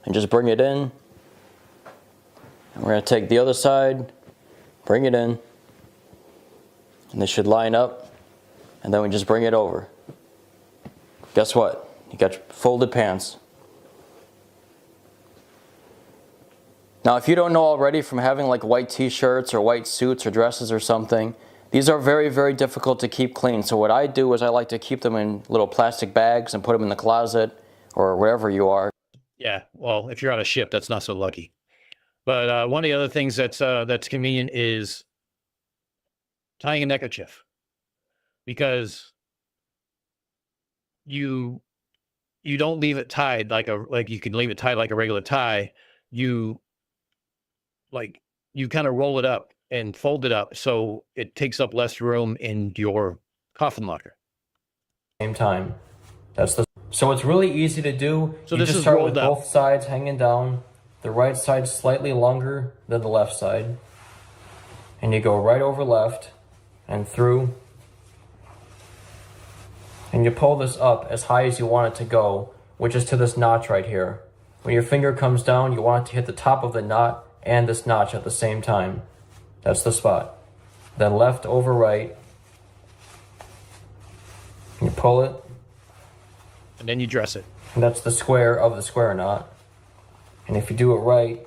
And just bring it in. And we're going to take the other side, bring it in, and they should line up, and then we just bring it over. Guess what? You got your folded pants. Now, if you don't know already from having like white t-shirts or white suits or dresses or something, these are very, very difficult to keep clean. So what I do is I like to keep them in little plastic bags and put them in the closet or wherever you are. Yeah, well, if you're on a ship, that's not so lucky. But one of the other things that's convenient is tying a neckerchief, because you don't leave it tied like you can leave it tied like a regular tie. You kind of roll it up and fold it up so it takes up less room in your coffin locker. Same time. So it's really easy to do. So you this just is start rolled with up. both sides hanging down. The right side slightly longer than the left side. And you go right over left and through. And you pull this up as high as you want it to go, which is to this notch right here. When your finger comes down, you want it to hit the top of the knot and this notch at the same time. That's the spot. Then left over right. You pull it. And then you dress it. And that's the square of the square knot. And if you do it right,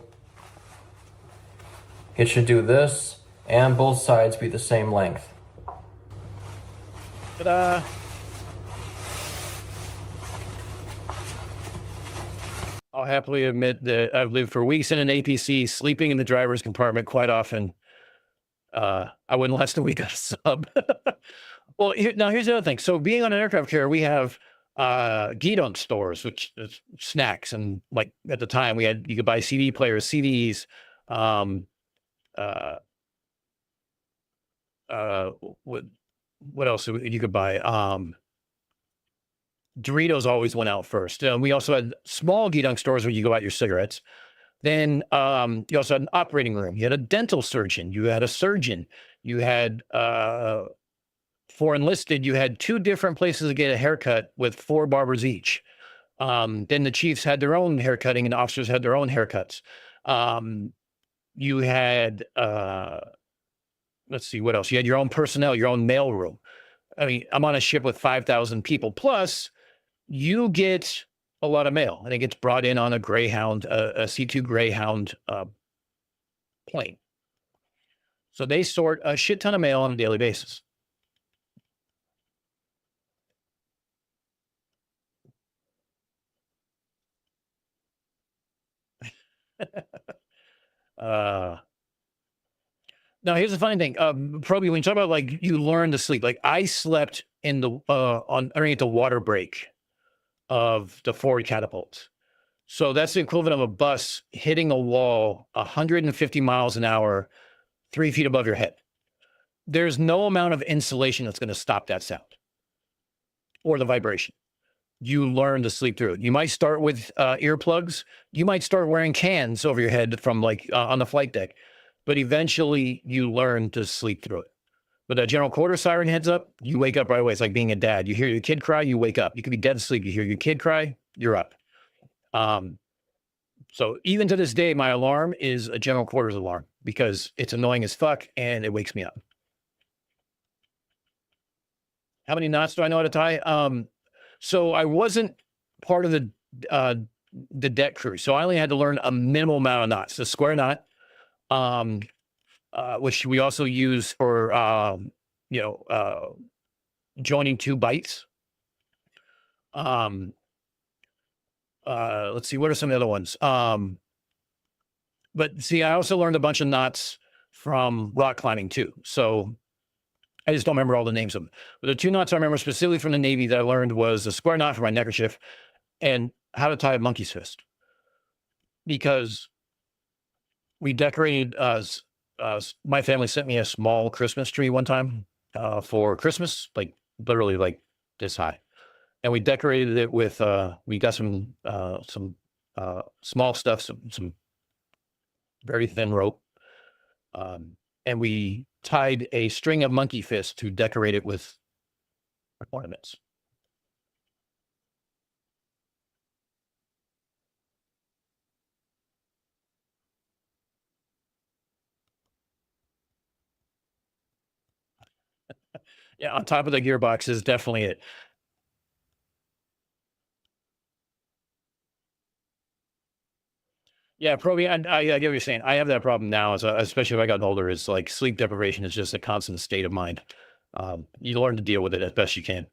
it should do this and both sides be the same length. Ta-da! I'll happily admit that I've lived for weeks in an APC, sleeping in the driver's compartment quite often. I wouldn't last a week on a sub. Well, now here's the other thing. So being on an aircraft carrier, we have Gidon stores, which is snacks, and like at the time you could buy CD players, CDs, what else you could buy? Doritos always went out first. We also had small Gidon stores where you go out your cigarettes. Then you also had an operating room. You had a dental surgeon. You had a surgeon. You had for enlisted, you had 2 different places to get a haircut with 4 barbers each. Then the chiefs had their own haircutting and officers had their own haircuts. You had, let's see, what else? You had your own personnel, your own mail room. I mean, I'm on a ship with 5,000 people. Plus, you get a lot of mail, and it gets brought in on a Greyhound, a C2 Greyhound plane. So they sort a shit ton of mail on a daily basis. Now here's the funny thing. Proby, when you talk about like you learn to sleep, like I slept in the underneath the water break of the forward catapult. So that's the equivalent of a bus hitting a wall 150 miles an hour, 3 feet above your head. There's no amount of insulation that's going to stop that sound or the vibration. You learn to sleep through it. You might start with earplugs. You might start wearing cans over your head from like on the flight deck, but eventually you learn to sleep through it. But a general quarter siren heads up, you wake up right away. It's like being a dad. You hear your kid cry, you wake up. You could be dead asleep. You hear your kid cry, you're up. So even to this day, my alarm is a general quarters alarm because it's annoying as fuck and it wakes me up. How many knots do I know how to tie? So I wasn't part of the deck crew. So I only had to learn a minimal amount of knots. The square knot, which we also use for, joining 2 bites. Let's see, what are some of the other ones? But see, I also learned a bunch of knots from rock climbing too. So I just don't remember all the names of them. But the 2 knots I remember specifically from the Navy that I learned was the square knot for my neckerchief and how to tie a monkey's fist. Because we decorated, my family sent me a small Christmas tree one time for Christmas, like literally like this high. And we decorated it with, we got some small stuff, some very thin rope. And we tied a string of monkey fists to decorate it with ornaments. Yeah, on top of the gearbox is definitely it. Yeah, Proby, I get what you're saying. I have that problem now, especially if I got older. It's like sleep deprivation is just a constant state of mind. You learn to deal with it as best you can.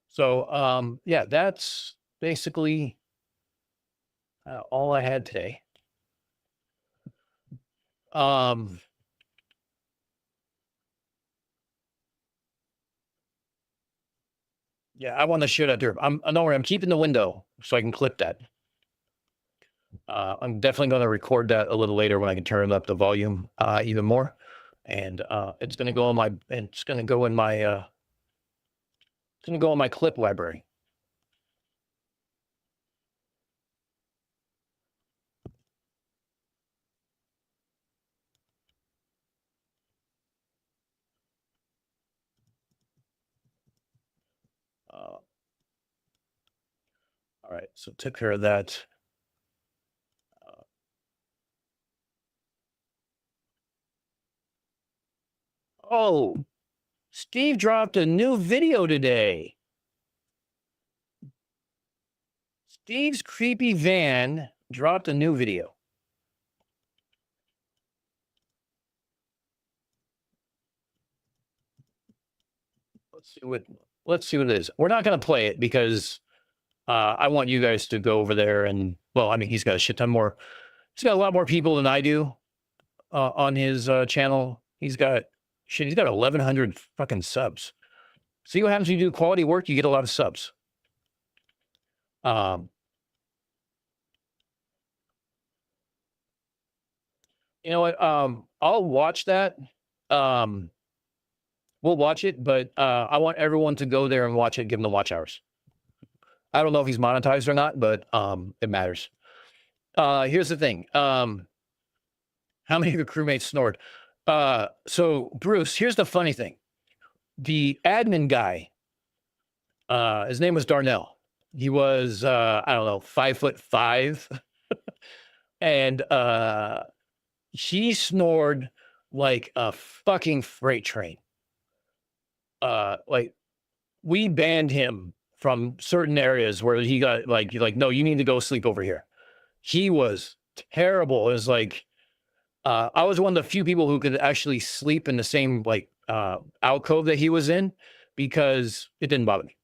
So, yeah, that's basically all I had today. Yeah, I want to shoot at Derp. I'm keeping the window so I can clip that. I'm definitely going to record that a little later when I can turn up the volume even more, and it's going to go in my clip library. All right, so took care of that. Oh, Steve dropped a new video today. Steve's creepy van dropped a new video. Let's see what it is. We're not going to play it because I want you guys to go over there and, well, I mean, he's got a shit ton more. He's got a lot more people than I do on his channel. He's got Shit, he's got 1,100 fucking subs. See what happens when you do quality work? You get a lot of subs. You know what? I'll watch that. We'll watch it, but I want everyone to go there and watch it, give him the watch hours. I don't know if he's monetized or not, but it matters. Here's the thing. How many of your crewmates snored? So Bruce, here's the funny thing. The admin guy, his name was Darnell. He was, I don't know, 5'5", and he snored like a fucking freight train. Like we banned him from certain areas where he got like, no, you need to go sleep over here. He was terrible. It was like, I was one of the few people who could actually sleep in the same like alcove that he was in because it didn't bother me.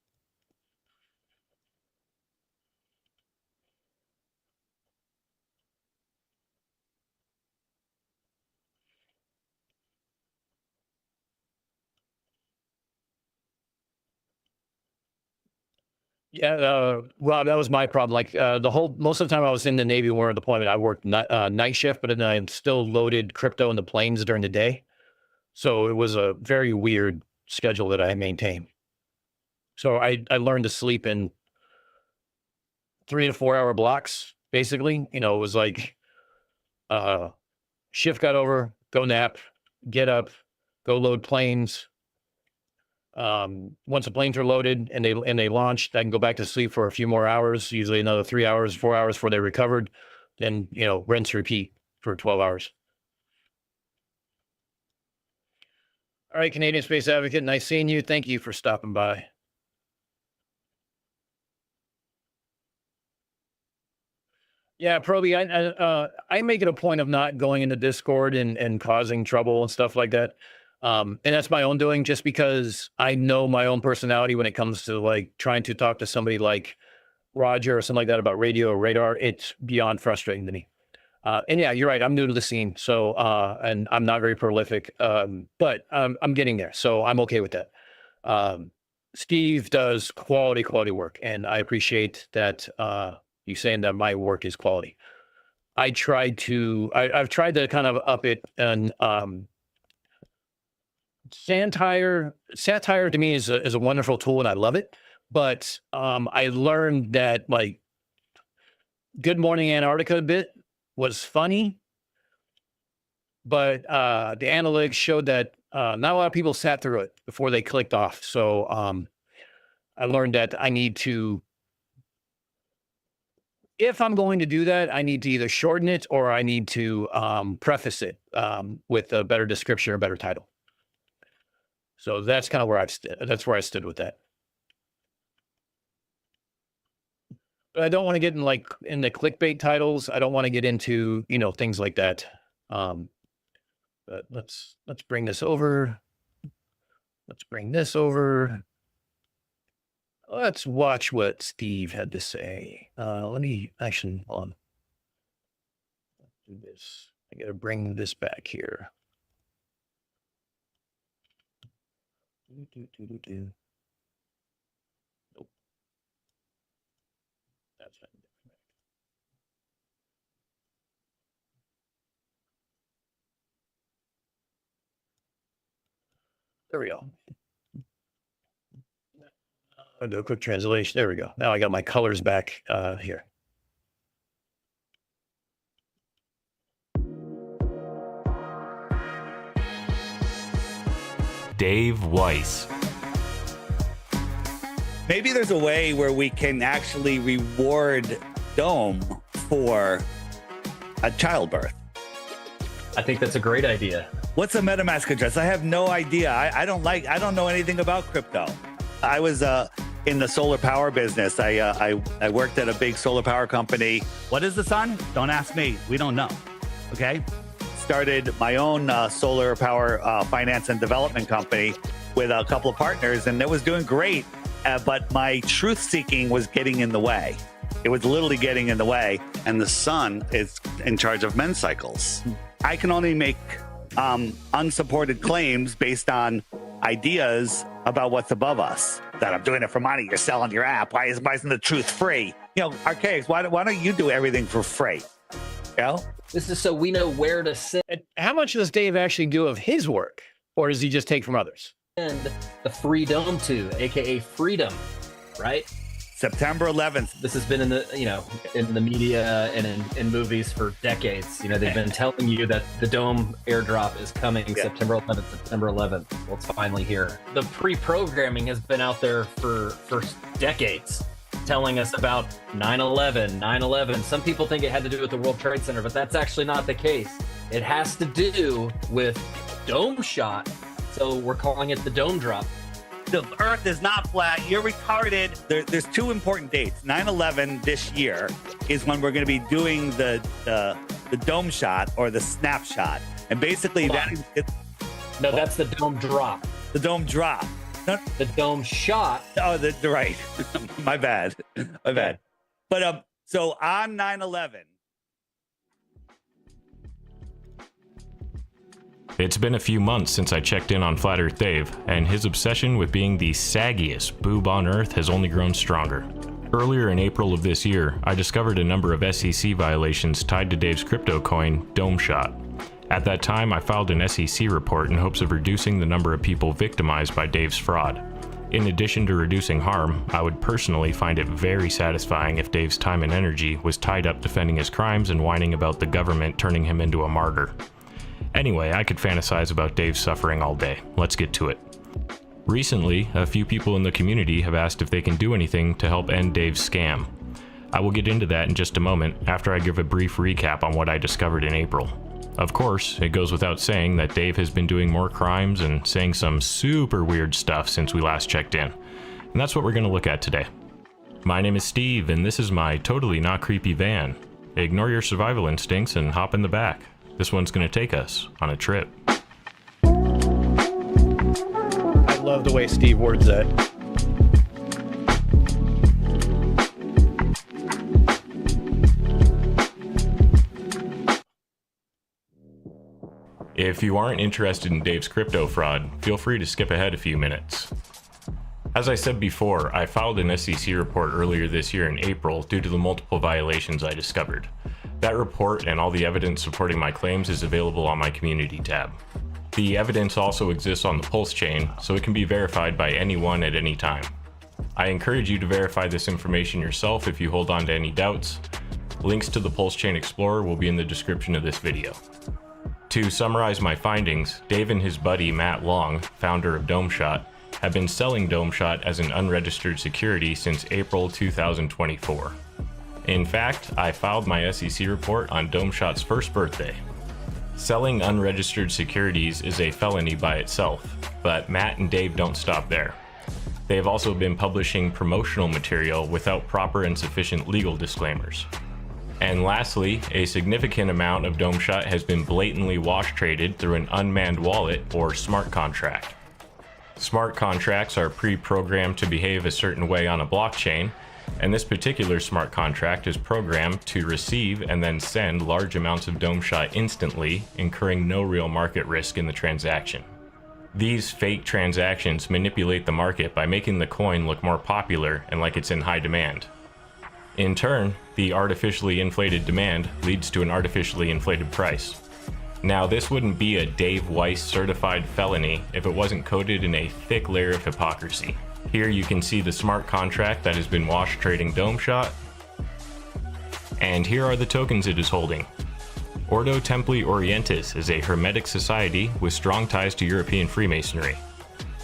Yeah, well, that was my problem. Like most of the time I was in the Navy war deployment, I worked night shift, but then I still loaded crypto in the planes during the day. So it was a very weird schedule that I maintained. So I learned to sleep in 3 to 4 hour blocks, basically. You know, it was like shift got over, go nap, get up, go load planes. Once the planes are loaded and they launched, I can go back to sleep for a few more hours, usually another 3 hours, 4 hours before they recovered. Then, you know, rinse, repeat for 12 hours. All right, Canadian Space Advocate, nice seeing you. Thank you for stopping by. Yeah, Proby, I make it a point of not going into Discord and causing trouble and stuff like that. And that's my own doing, just because I know my own personality when it comes to like trying to talk to somebody like Roger or something like that about radio or radar. It's beyond frustrating to me. And yeah, you're right. I'm new to the scene. So, and I'm not very prolific, but I'm getting there. So I'm okay with that. Steve does quality work, and I appreciate that you saying that my work is quality. I've tried to kind of up it, and satire to me is a wonderful tool, and I love it. But I learned that like Good Morning Antarctica bit was funny, but the analytics showed that not a lot of people sat through it before they clicked off. So I learned that I need to, if I'm going to do that, I need to either shorten it or I need to preface it with a better description or a better title. So that's kind of where that's where I stood with that. But I don't want to get in the clickbait titles. I don't want to get into, you know, things like that. But let's bring this over. Let's bring this over. Let's watch what Steve had to say. Let me actually, hold on. Let's do this. I got to bring this back here. Nope. That's fine. There we go. I'll do a quick translation. There we go. Now I got my colors back here. Dave Weiss. Maybe there's a way where we can actually reward Dome for a childbirth. I think that's a great idea. What's a MetaMask address? I have no idea. I don't know anything about crypto. I was in the solar power business. I worked at a big solar power company. What is the sun? Don't ask me. We don't know. Okay. Started my own solar power finance and development company with a couple of partners, and it was doing great. But my truth seeking was getting in the way. It was literally getting in the way. And the sun is in charge of men's cycles. I can only make unsupported claims based on ideas about what's above us. That I'm doing it for money. You're selling your app. Why isn't the truth free? You know, Archaics, why don't you do everything for free? You know? This is so we know where to send. How much does Dave actually do of his work, or does he just take from others? The freedom to, aka freedom, right? September 11th. This has been in the in the media and in movies for decades. You know, they've been telling you that the dome airdrop is coming September 11th. September 11th. Well, it's finally here. The pre-programming has been out there for decades, telling us about 9/11. Some people think it had to do with the World Trade Center, but that's actually not the case. It has to do with dome shot. So we're calling it the dome drop. The Earth is not flat. You're retarded. There's two important dates. 9/11 this year is when we're going to be doing the dome shot or the snapshot, and basically No, that's the dome drop. The dome drop. No, the dome shot. Oh, the right. My bad. My bad. But so on 9/11. It's been a few months since I checked in on Flat Earth Dave, and his obsession with being the saggiest boob on Earth has only grown stronger. Earlier in April of this year, I discovered a number of SEC violations tied to Dave's crypto coin, Dome Shot. At that time, I filed an SEC report in hopes of reducing the number of people victimized by Dave's fraud. In addition to reducing harm, I would personally find it very satisfying if Dave's time and energy was tied up defending his crimes and whining about the government turning him into a martyr. Anyway, I could fantasize about Dave's suffering all day. Let's get to it. Recently, a few people in the community have asked if they can do anything to help end Dave's scam. I will get into that in just a moment after I give a brief recap on what I discovered in April. Of course, it goes without saying that Dave has been doing more crimes and saying some super weird stuff since we last checked in. And that's what we're going to look at today. My name is Steve, and this is my totally not creepy van. Ignore your survival instincts and hop in the back. This one's going to take us on a trip. I love the way Steve words that. If you aren't interested in Dave's crypto fraud, feel free to skip ahead a few minutes. As I said before, I filed an SEC report earlier this year in April due to the multiple violations I discovered. That report and all the evidence supporting my claims is available on my community tab. The evidence also exists on the Pulse chain, so it can be verified by anyone at any time. I encourage you to verify this information yourself if you hold on to any doubts. Links to the Pulse Chain Explorer will be in the description of this video. To summarize my findings, Dave and his buddy Matt Long, founder of Dome Shot, have been selling Dome Shot as an unregistered security since April 2024. In fact, I filed my SEC report on Dome Shot's first birthday. Selling unregistered securities is a felony by itself, but Matt and Dave don't stop there. They have also been publishing promotional material without proper and sufficient legal disclaimers. And lastly, a significant amount of Dome Shot has been blatantly wash traded through an unmanned wallet or smart contract. Smart contracts are pre-programmed to behave a certain way on a blockchain, and this particular smart contract is programmed to receive and then send large amounts of Dome Shot instantly, incurring no real market risk in the transaction. These fake transactions manipulate the market by making the coin look more popular and like it's in high demand. In turn, the artificially inflated demand leads to an artificially inflated price. Now, this wouldn't be a Dave Weiss certified felony if it wasn't coated in a thick layer of hypocrisy. Here you can see the smart contract that has been wash trading Dome Shot. And here are the tokens it is holding. Ordo Templi Orientis is a hermetic society with strong ties to European Freemasonry.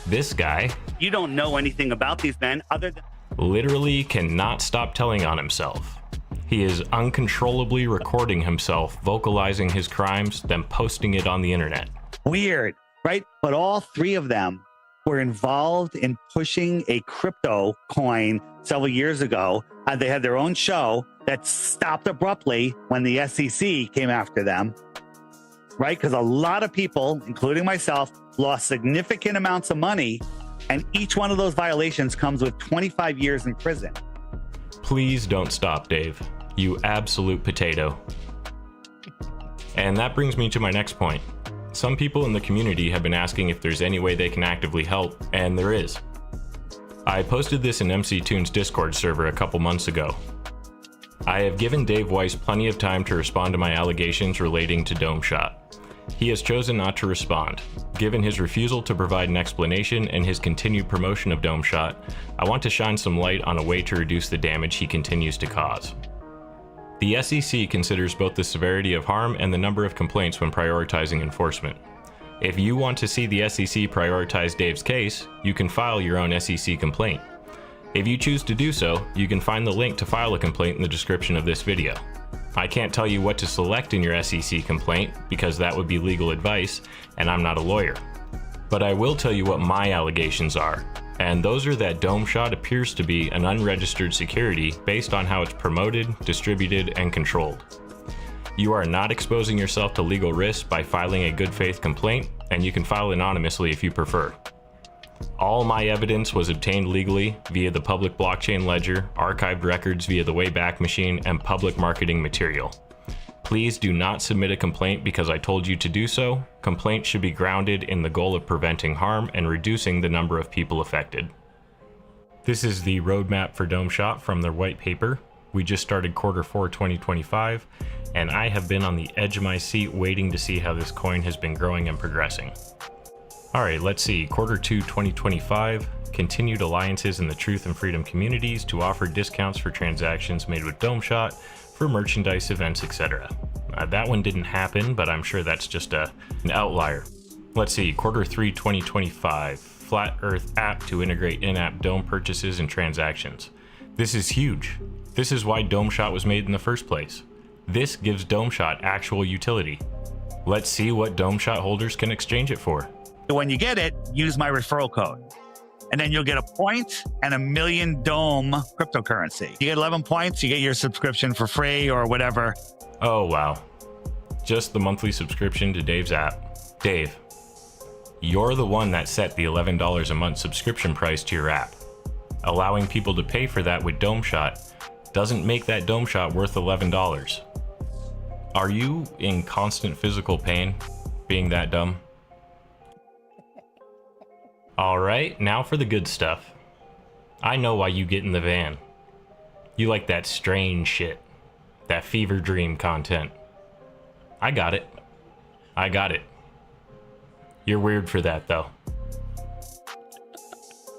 This guy, You don't know anything about these men other than literally cannot stop telling on himself. He is uncontrollably recording himself, vocalizing his crimes, then posting it on the internet. weird, right? But all three of them were involved in pushing a crypto coin several years ago. They had their own show that stopped abruptly when the SEC came after them, right? Because a lot of people, including myself, lost significant amounts of money, and each one of those violations comes with 25 years in prison. Please don't stop, Dave. You absolute potato. And that brings me to my next point. Some people in the community have been asking if there's any way they can actively help, and there is. I posted this in MC Toon's Discord server a couple months ago. I have given Dave Weiss plenty of time to respond to my allegations relating to Dome Shot. He has chosen not to respond. Given his refusal to provide an explanation and his continued promotion of Dome Shot, I want to shine some light on a way to reduce the damage he continues to cause. The SEC considers both the severity of harm and the number of complaints when prioritizing enforcement. If you want to see the SEC prioritize Dave's case, you can file your own SEC complaint. If you choose to do so, you can find the link to file a complaint in the description of this video. I can't tell you what to select in your SEC complaint because that would be legal advice, and I'm not a lawyer. But I will tell you what my allegations are, and those are that Dome Shot appears to be an unregistered security based on how it's promoted, distributed, and controlled. You are not exposing yourself to legal risk by filing a good faith complaint, and you can file anonymously if you prefer. All my evidence was obtained legally via the public blockchain ledger, archived records via the Wayback Machine, and public marketing material. Please do not submit a complaint because I told you to do so. Complaints should be grounded in the goal of preventing harm and reducing the number of people affected. This is the roadmap for Dome Shot from their white paper. We just started Q4 2025, and I have been on the edge of my seat waiting to see how this coin has been growing and progressing. Alright, let's see. Q2 2025, continued alliances in the truth and freedom communities to offer discounts for transactions made with Dome Shot for merchandise events, etc. That one didn't happen, but I'm sure that's just an outlier. Let's see, Q3 2025, Flat Earth app to integrate in-app Dome purchases and transactions. This is huge. This is why Dome Shot was made in the first place. This gives Dome Shot actual utility. Let's see what Dome Shot holders can exchange it for. When you get it, use my referral code. And then you'll get a point and 1,000,000 Dome cryptocurrency. You get 11 points, you get your subscription for free or whatever. Oh, wow. Just the monthly subscription to Dave's app. Dave, you're the one that set the $11 a month subscription price to your app. Allowing people to pay for that with Dome Shot doesn't make that Dome Shot worth $11. Are you in constant physical pain being that dumb? Alright, now for the good stuff. I know why you get in the van. You like that strange shit. That fever dream content. I got it. I got it. You're weird for that, though.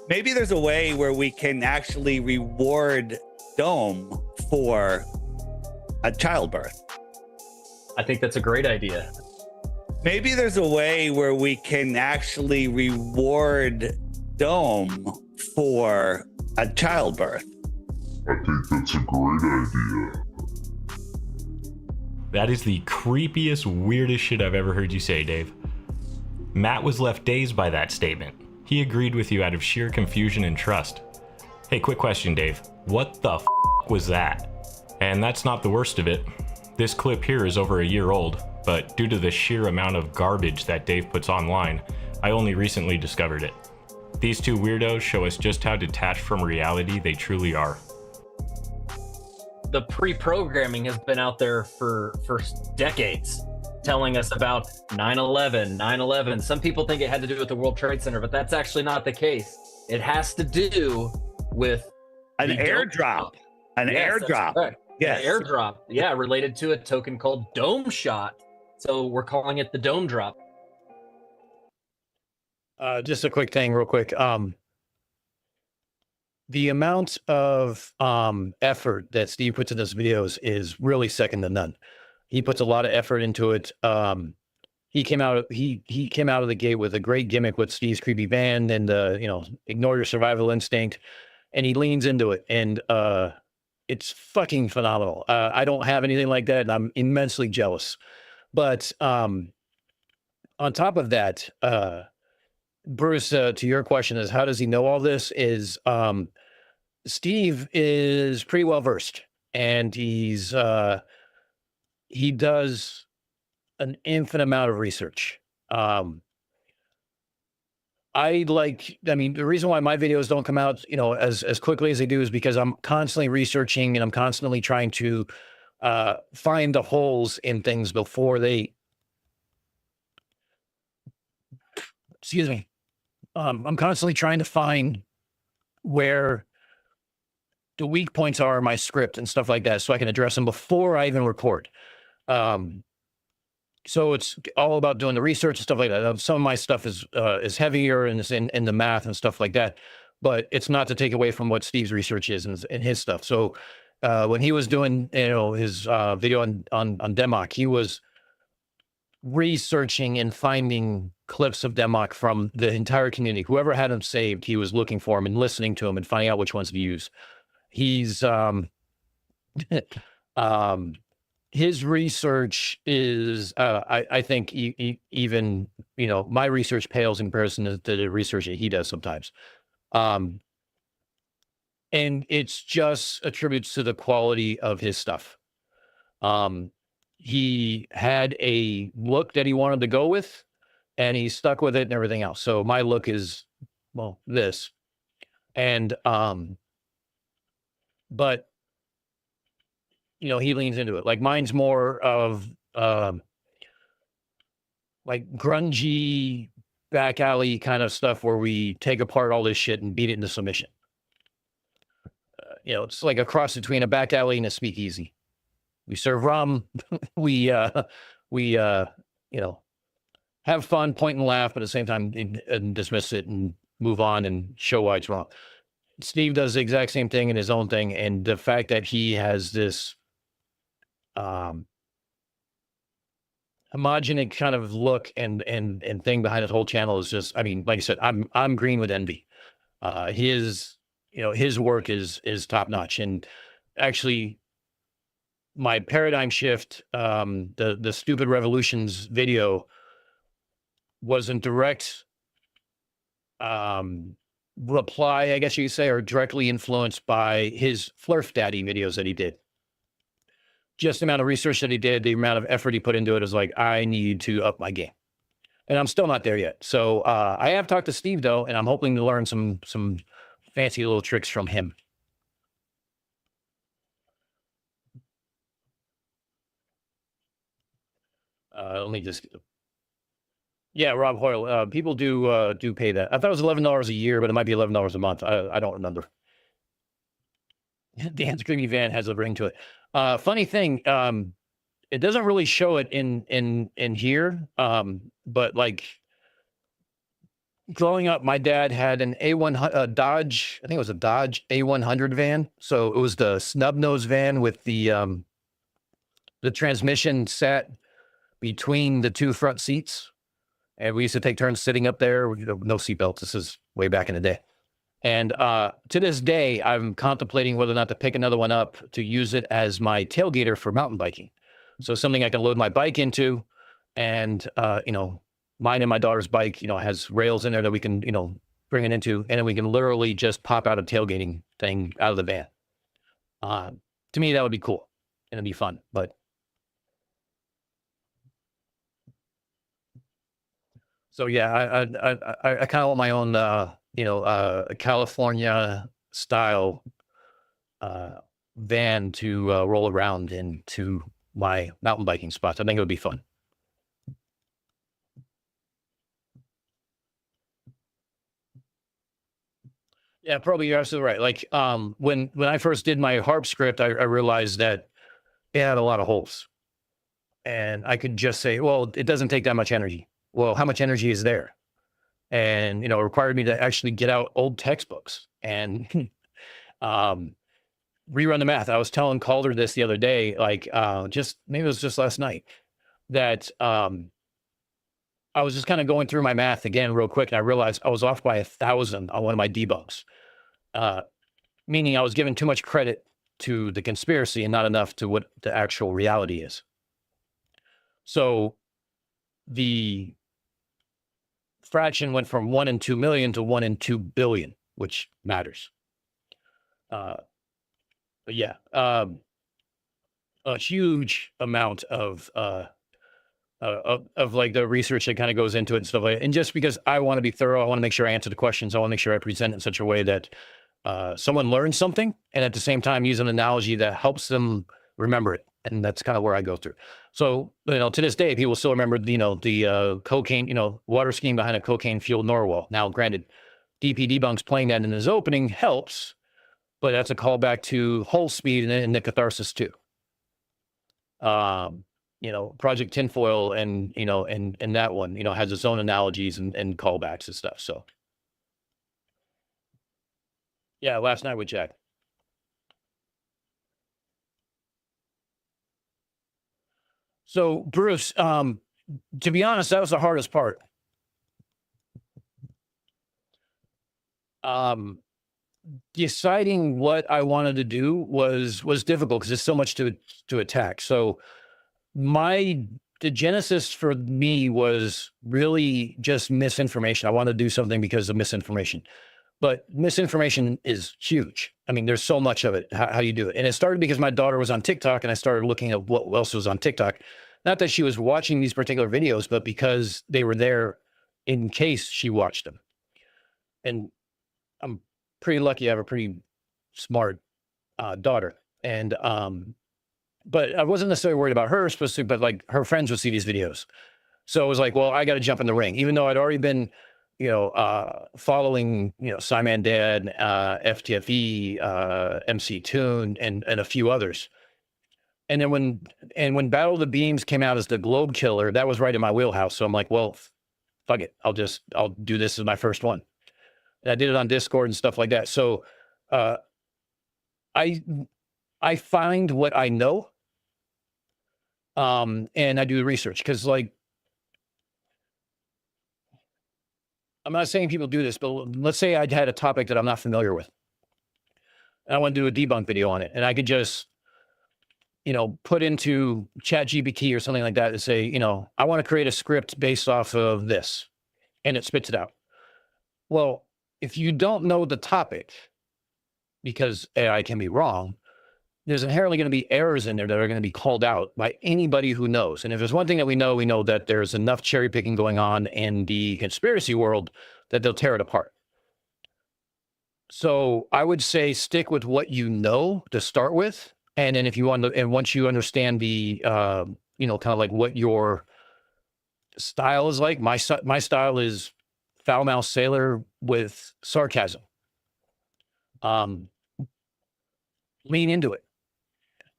Maybe there's a way where we can actually reward Dome for a childbirth. I think that's a great idea. Maybe there's a way where we can actually reward Dome for a childbirth. I think that's a great idea. That is the creepiest, weirdest shit I've ever heard you say, Dave. Matt was left dazed by that statement. He agreed with you out of sheer confusion and trust. Hey, quick question, Dave. What the f was that? And that's not the worst of it. This clip here is over a year old, but due to the sheer amount of garbage that Dave puts online, I only recently discovered it. These two weirdos show us just how detached from reality they truly are. The pre-programming has been out there for decades, telling us about 9/11, 9/11. Some people think it had to do with the World Trade Center, but that's actually not the case. It has to do with an airdrop. An airdrop. Yes. An airdrop. Yeah, related to a token called Dome Shot. So we're calling it the Dome Drop. Just a quick thing, real quick. The amount of effort that Steve puts in his videos is really second to none. He puts a lot of effort into it. He came out of the gate with a great gimmick with Steve's creepy van and ignore your survival instinct, and he leans into it, and it's fucking phenomenal. I don't have anything like that, and I'm immensely jealous. But on top of that, Bruce, to your question is how does he know all this? Is Steve is pretty well versed, and he does an infinite amount of research. The reason why my videos don't come out, as quickly as they do is because I'm constantly researching and I'm constantly trying to find the holes in things before they excuse me. I'm constantly trying to find where the weak points are in my script and stuff like that, so I can address them before I even record. So it's all about doing the research and stuff like that. Some of my stuff is heavier and is in the math and stuff like that, but it's not to take away from what Steve's research is and his stuff. So when he was doing, his video on Denmark, he was researching and finding clips of Denmark from the entire community. Whoever had them saved, he was looking for them and listening to them and finding out which ones to use. He's his research is I think even my research pales in comparison to the research that he does sometimes. And it's just attributes to the quality of his stuff. He had a look that he wanted to go with, and he stuck with it and everything else. So my look is, well, this. And, but, he leans into it. Like mine's more of, like grungy back alley kind of stuff where we take apart all this shit and beat it into submission. It's like a cross between a back alley and a speakeasy. We serve rum. we have fun, point and laugh, but at the same time and dismiss it and move on and show why it's wrong. Steve does the exact same thing in his own thing, and the fact that he has this homogenous kind of look and thing behind his whole channel is just, I mean, like I said, I'm green with envy. His work is top notch, and actually, my paradigm shift, the Stupid Revolutions video was in direct reply, I guess you could say, or directly influenced by his Flurf Daddy videos that he did. Just the amount of research that he did, the amount of effort he put into it is like, I need to up my game. And I'm still not there yet. So I have talked to Steve though, and I'm hoping to learn some fancy little tricks from him. Let me just, yeah, Rob Hoyle. People do pay that. I thought it was $11 a year, but it might be $11 a month. I don't remember. Dan's Creamy Van has a ring to it. Funny thing, it doesn't really show it in here, but like growing up, my dad had an A100 Dodge. I think it was a Dodge A100 van. So it was the snub nose van with the transmission sat between the two front seats, and we used to take turns sitting up there. No seatbelts. This is way back in the day. And to this day, I'm contemplating whether or not to pick another one up to use it as my tailgater for mountain biking. So something I can load my bike into, and mine and my daughter's bike, has rails in there that we can, bring it into, and then we can literally just pop out a tailgating thing out of the van. To me, that would be cool and it'd be fun, but. So yeah, I kind of want my own, California style van to roll around into my mountain biking spots. I think it would be fun. Yeah, probably you're absolutely right. Like when I first did my harp script, I realized that it had a lot of holes, and I could just say, well, it doesn't take that much energy. Well, how much energy is there? And, it required me to actually get out old textbooks and rerun the math. I was telling Calder this the other day, like maybe it was just last night, that I was just kind of going through my math again real quick, and I realized I was off by 1,000 on one of my debugs, meaning I was giving too much credit to the conspiracy and not enough to what the actual reality is. So the fraction went from 1 in 2 million to 1 in 2 billion, which matters. But yeah, a huge amount of like the research that kind of goes into it and stuff like that. And just because I want to be thorough, I want to make sure I answer the questions. I want to make sure I present it in such a way that someone learns something, and at the same time use an analogy that helps them remember it And that's kind of where I go through. So, to this day, people still remember, the cocaine, water skiing behind a cocaine fueled Norwal. Now, granted, DP Debunk's playing that in his opening helps, but that's a callback to Whole Speed and the Catharsis too. Project Tinfoil and that one, has its own analogies and callbacks and stuff. So yeah, last night with Jack. So Bruce, to be honest, that was the hardest part. Deciding what I wanted to do was difficult because there's so much to attack. So the genesis for me was really just misinformation. I wanted to do something because of misinformation, but misinformation is huge. I mean, there's so much of it. How do you do it? And it started because my daughter was on TikTok and I started looking at what else was on TikTok. Not that she was watching these particular videos, but because they were there in case she watched them. And I'm pretty lucky. I have a pretty smart daughter. And, but I wasn't necessarily worried about her specifically, but like her friends would see these videos. So it was like, well, I got to jump in the ring, even though I'd already been, following, Simon Dad, FTFE, MC Toon, and a few others. And then when Battle of the Beams came out as the Globe Killer, that was right in my wheelhouse. So I'm like, well, fuck it. I'll do this as my first one. And I did it on Discord and stuff like that. So I find what I know, and I do the research because, like, I'm not saying people do this, but let's say I had a topic that I'm not familiar with, and I want to do a debunk video on it, and I could just, put into ChatGPT or something like that and say, I want to create a script based off of this, and it spits it out. Well, if you don't know the topic, because AI can be wrong, there's inherently going to be errors in there that are going to be called out by anybody who knows. And if there's one thing that we know that there's enough cherry picking going on in the conspiracy world that they'll tear it apart. So I would say stick with what you know to start with. And then if you want to, and once you understand the, kind of like what your style is like, my style is foul-mouthed sailor with sarcasm. Lean into it.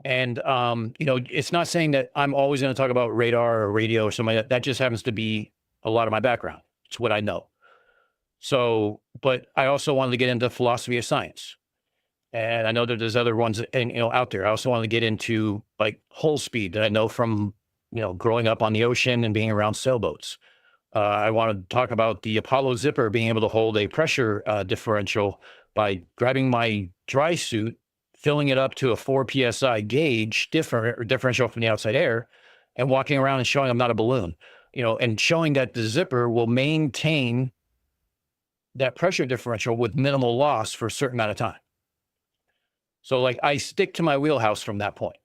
And, it's not saying that I'm always going to talk about radar or radio or something like that. That just happens to be a lot of my background. It's what I know. So, but I also wanted to get into philosophy of science. And I know that there's other ones out there. I also wanted to get into like Whole Speed that I know from, growing up on the ocean and being around sailboats. I want to talk about the Apollo zipper being able to hold a pressure differential by grabbing my dry suit, filling it up to a 4 PSI gauge differential from the outside air, and walking around and showing I'm not a balloon, and showing that the zipper will maintain that pressure differential with minimal loss for a certain amount of time. So like I stick to my wheelhouse from that point.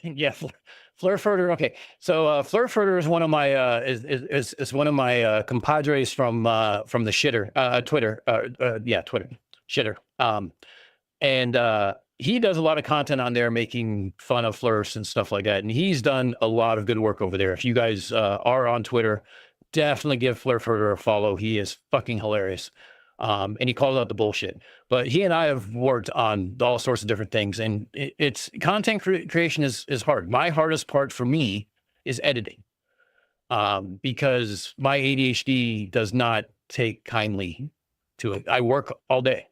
Yeah, Flurfurter. Okay, so Flurfurter is one of my is one of my compadres from the shitter Twitter. Twitter shitter. And he does a lot of content on there making fun of Flurfs and stuff like that. And he's done a lot of good work over there. If you guys are on Twitter, definitely give Flurfurter a follow. He is fucking hilarious. And he calls out the bullshit. But he and I have worked on all sorts of different things, and it's content creation is hard. My hardest part for me is editing, because my ADHD does not take kindly to it. I work all day.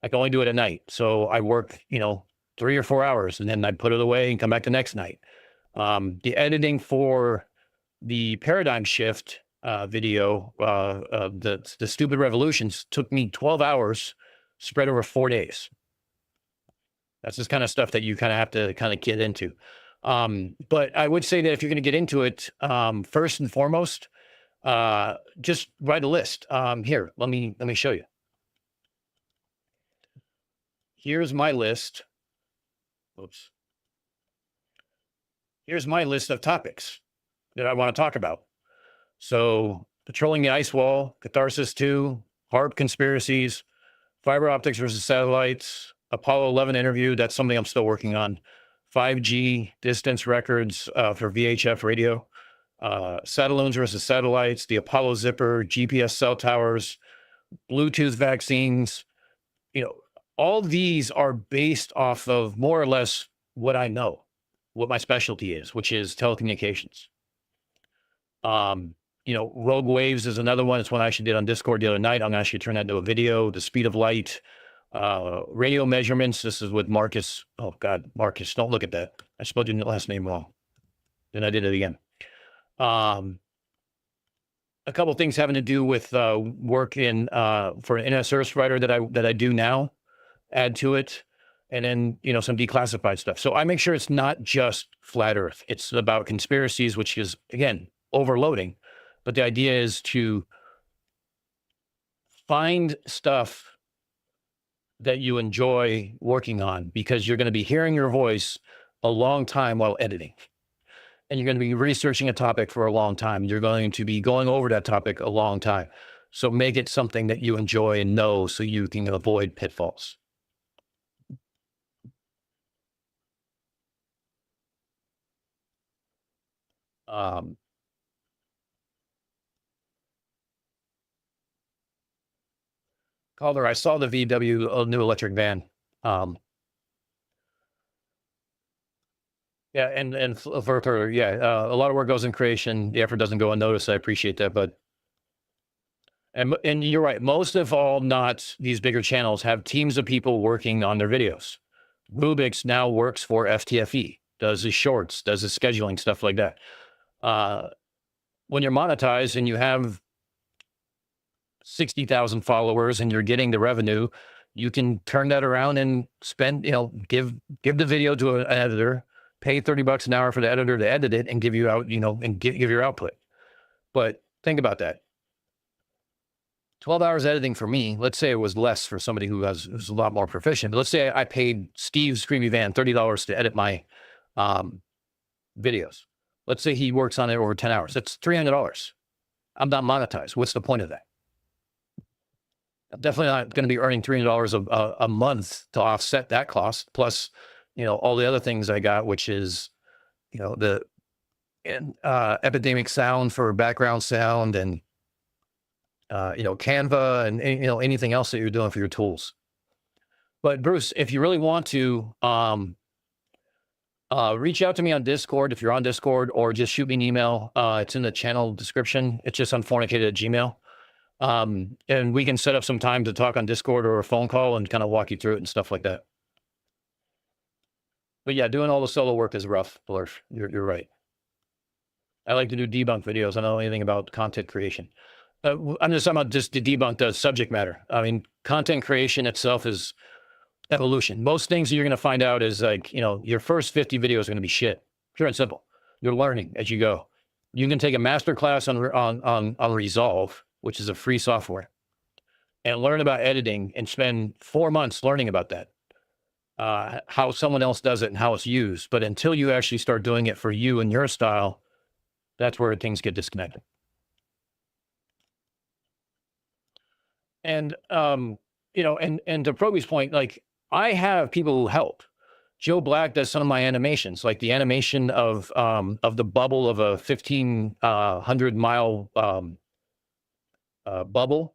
I can only do it at night. So I work, 3 or 4 hours, and then I put it away and come back the next night. The editing for the paradigm shift video, the stupid revolutions, took me 12 hours spread over 4 days. That's this kind of stuff that you kind of have to kind of get into. But I would say that if you're going to get into it, first and foremost, just write a list. Here, let me show you. Here's my list. Oops. Here's my list of topics that I want to talk about. So Patrolling the Ice Wall, Catharsis 2, HARP Conspiracies, Fiber Optics versus Satellites, Apollo 11 Interview. That's something I'm still working on. 5G distance records for VHF radio. Satelloons versus Satellites, the Apollo Zipper, GPS cell towers, Bluetooth vaccines. You know, all these are based off of more or less what I know, what my specialty is, which is telecommunications. You know, Rogue Waves is another one. It's one I actually did on Discord the other night. I'm gonna actually turn that into a video. The speed of light, radio measurements. This is with Marcus. Oh God, Marcus, don't look at that. I spelled your last name wrong. Then I did it again. A couple things having to do with work in for an internet service provider that I do now. Add to it, and then some declassified stuff. So I make sure it's not just flat Earth. It's about conspiracies, which is again overloading. But the idea is to find stuff that you enjoy working on, because you're going to be hearing your voice a long time while editing. And you're going to be researching a topic for a long time. You're going to be going over that topic a long time. So make it something that you enjoy and know so you can avoid pitfalls. Calder, I saw the VW new electric van. Yeah, and for yeah, a lot of work goes in creation. The effort doesn't go unnoticed. I appreciate that, but and you're right. Most of all, not these bigger channels have teams of people working on their videos. Rubik's now works for FTFE, does the shorts, does the scheduling, stuff like that. When you're monetized and you have 60,000 followers and you're getting the revenue, you can turn that around and spend, give the video to an editor, pay $30 an hour for the editor to edit it and give you out, and give your output. But think about that. 12 hours editing for me, let's say it was less for somebody who's a lot more proficient. But let's say I paid Steve Screamy Van $30 to edit my videos. Let's say he works on it over 10 hours. That's $300. I'm not monetized. What's the point of that? I'm definitely not going to be earning $300 a month to offset that cost. Plus, all the other things I got, which is, the epidemic sound for background sound and, Canva and, anything else that you're doing for your tools. But Bruce, if you really want to, reach out to me on Discord if you're on Discord, or just shoot me an email. It's in the channel description. It's just unfornicated@gmail.com. And we can set up some time to talk on Discord or a phone call and kind of walk you through it and stuff like that. But yeah, doing all the solo work is rough, Blurf. You're right. I like to do debunk videos. I don't know anything about content creation. I'm just talking about just to debunk the subject matter. I mean, content creation itself is evolution. Most things you're going to find out is like, your first 50 videos are going to be shit. Pure and simple. You're learning as you go. You can take a master class on Resolve, which is a free software, and learn about editing and spend 4 months learning about that, how someone else does it and how it's used. But until you actually start doing it for you and your style, that's where things get disconnected. And, and to Proby's point, like, I have people who help. Joe Black does some of my animations, like the animation of the bubble of a 1,500 mile bubble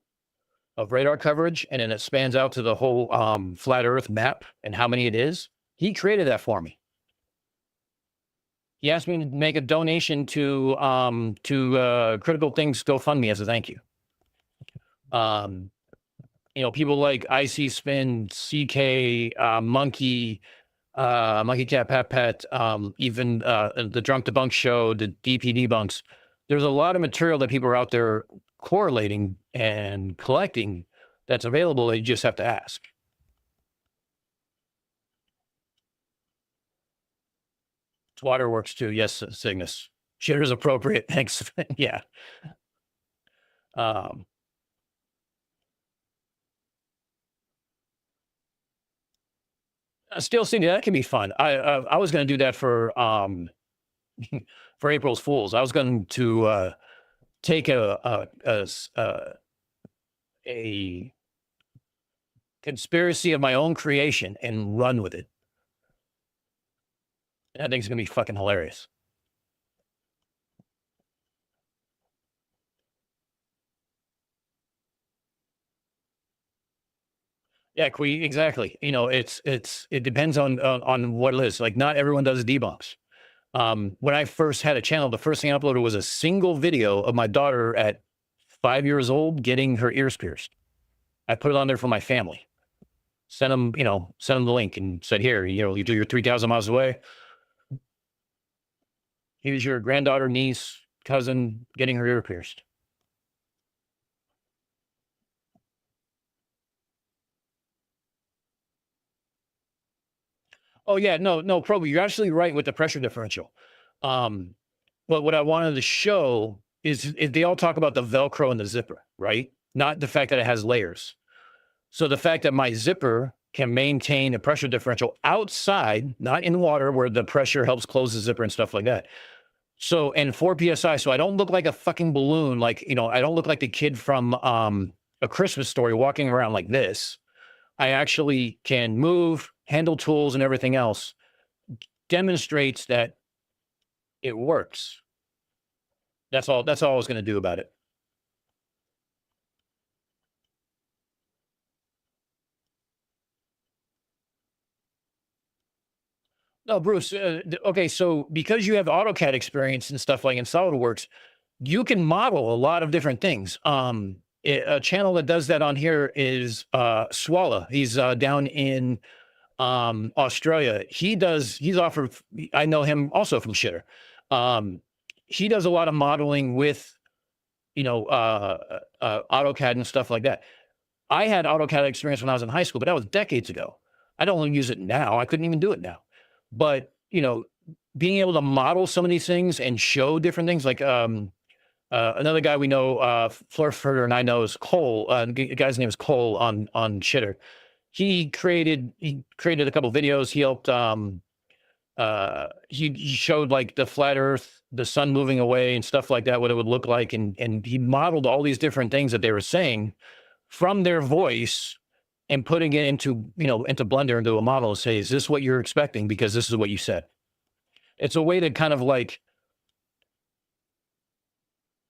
of radar coverage, and then it spans out to the whole flat Earth map and how many it is. He created that for me. He asked me to make a donation to Critical Things GoFundMe as a thank you. People like Icy Spin, CK, Monkey, Monkey Cat Pat Pat, even the Drunk Debunk Show, the DP Debunks. There's a lot of material that people are out there correlating and collecting that's available that you just have to ask. It's waterworks too. Yes, Cygnus. Shit is appropriate. Thanks. Yeah. Steel City, that can be fun. I was going to do that for for April's Fools. I was going to take a conspiracy of my own creation and run with it. I think it's gonna be fucking hilarious. Yeah, exactly. You know, it depends on what it is. Like, not everyone does debunks. When I first had a channel, the first thing I uploaded was a single video of my daughter at 5 years old getting her ears pierced. I put it on there for my family. Send them the link and said, here, you do your 3,000 miles away. Here's your granddaughter, niece, cousin getting her ear pierced. Oh yeah, no, Proby, you're absolutely right with the pressure differential. But what I wanted to show is they all talk about the Velcro and the zipper, right? Not the fact that it has layers. So the fact that my zipper can maintain a pressure differential outside, not in water where the pressure helps close the zipper and stuff like that. So, and 4 PSI, so I don't look like a fucking balloon. Like, I don't look like the kid from A Christmas Story walking around like this. I actually can move, handle tools and everything else. Demonstrates that it works. That's all I was going to do about it. No, Bruce. Okay, so because you have AutoCAD experience and stuff like in SolidWorks, you can model a lot of different things. A channel that does that on here is Swalla. He's down in Australia. He's offered. I know him also from Shitter. He does a lot of modeling with, AutoCAD and stuff like that. I had AutoCAD experience when I was in high school, but that was decades ago. I don't use it now. I couldn't even do it now. But, being able to model some of these things and show different things, like another guy we know, Flurfurter, and I know is Cole. The guy's name is Cole on Shitter. He created a couple of videos. He helped. He showed like the flat Earth, the sun moving away, and stuff like that, what it would look like, and he modeled all these different things that they were saying from their voice. And putting it into Blender, into a model, and say, is this what you're expecting? Because this is what you said. It's a way to kind of like,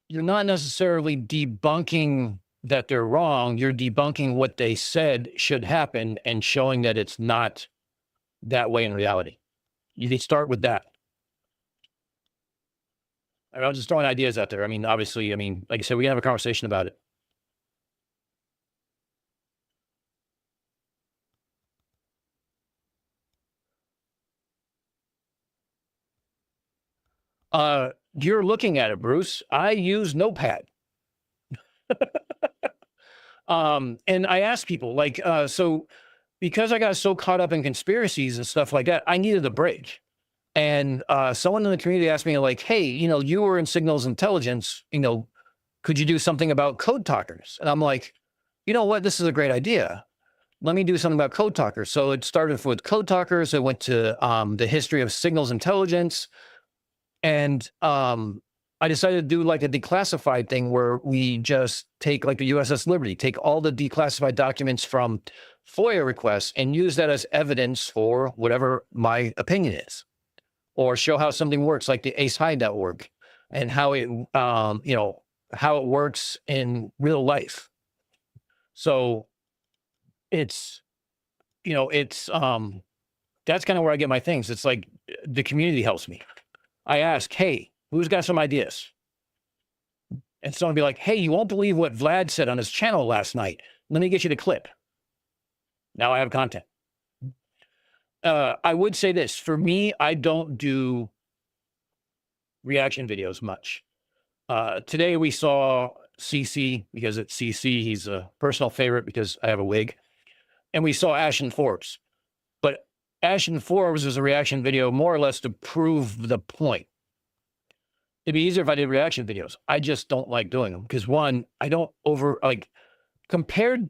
you're not necessarily debunking that they're wrong. You're debunking what they said should happen and showing that it's not that way in reality. You start with that. I'm just throwing ideas out there. I mean, obviously, like I said, we can have a conversation about it. You're looking at it, Bruce. I use Notepad. And I asked people, like, so because I got so caught up in conspiracies and stuff like that, I needed a break. And someone in the community asked me, like, hey, you were in signals intelligence, could you do something about code talkers? And I'm like, you know what? This is a great idea. Let me do something about code talkers. So it started with code talkers. It went to the history of signals intelligence. And I decided to do like a declassified thing where we just take like the USS Liberty, take all the declassified documents from FOIA requests and use that as evidence for whatever my opinion is, or show how something works, like the Ace High network and how it, how it works in real life. So it's, that's kind of where I get my things. It's like the community helps me. I ask, hey, who's got some ideas? And someone will be like, hey, you won't believe what Vlad said on his channel last night. Let me get you the clip. Now I have content. I would say this. For me, I don't do reaction videos much. Today we saw CC, because it's CC. He's a personal favorite because I have a wig. And we saw Ashen Forbes. But Ashen Forbes was a reaction video more or less to prove the point. It'd be easier if I did reaction videos. I just don't like doing them because, one, I don't compared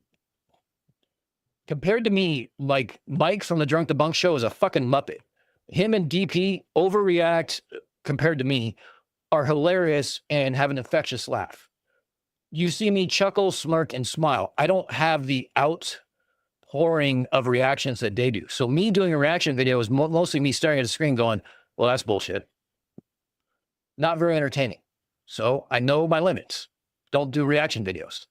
to me, like Mike from the Drunk the Bunk show is a fucking Muppet. Him and DP overreact compared to me are hilarious and have an infectious laugh. You see me chuckle, smirk, and smile. I don't have the outpouring of reactions that they do. So me doing a reaction video is mostly me staring at the screen going, well, that's bullshit. Not very entertaining. So I know my limits. Don't do reaction videos.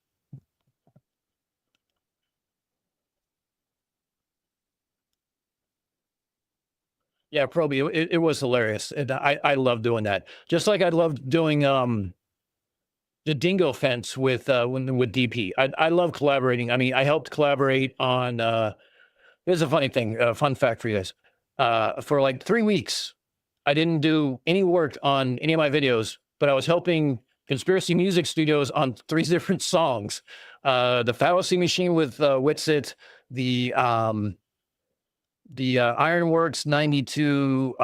Yeah, probably. It was hilarious. And I love doing that. Just like I loved doing the dingo fence with DP. I love collaborating. I mean, I helped collaborate on here's a funny thing, fun fact for you guys. For like 3 weeks, I didn't do any work on any of my videos, but I was helping Conspiracy Music Studios on 3 different songs. The Fallacy Machine with Witsit, the Ironworks 92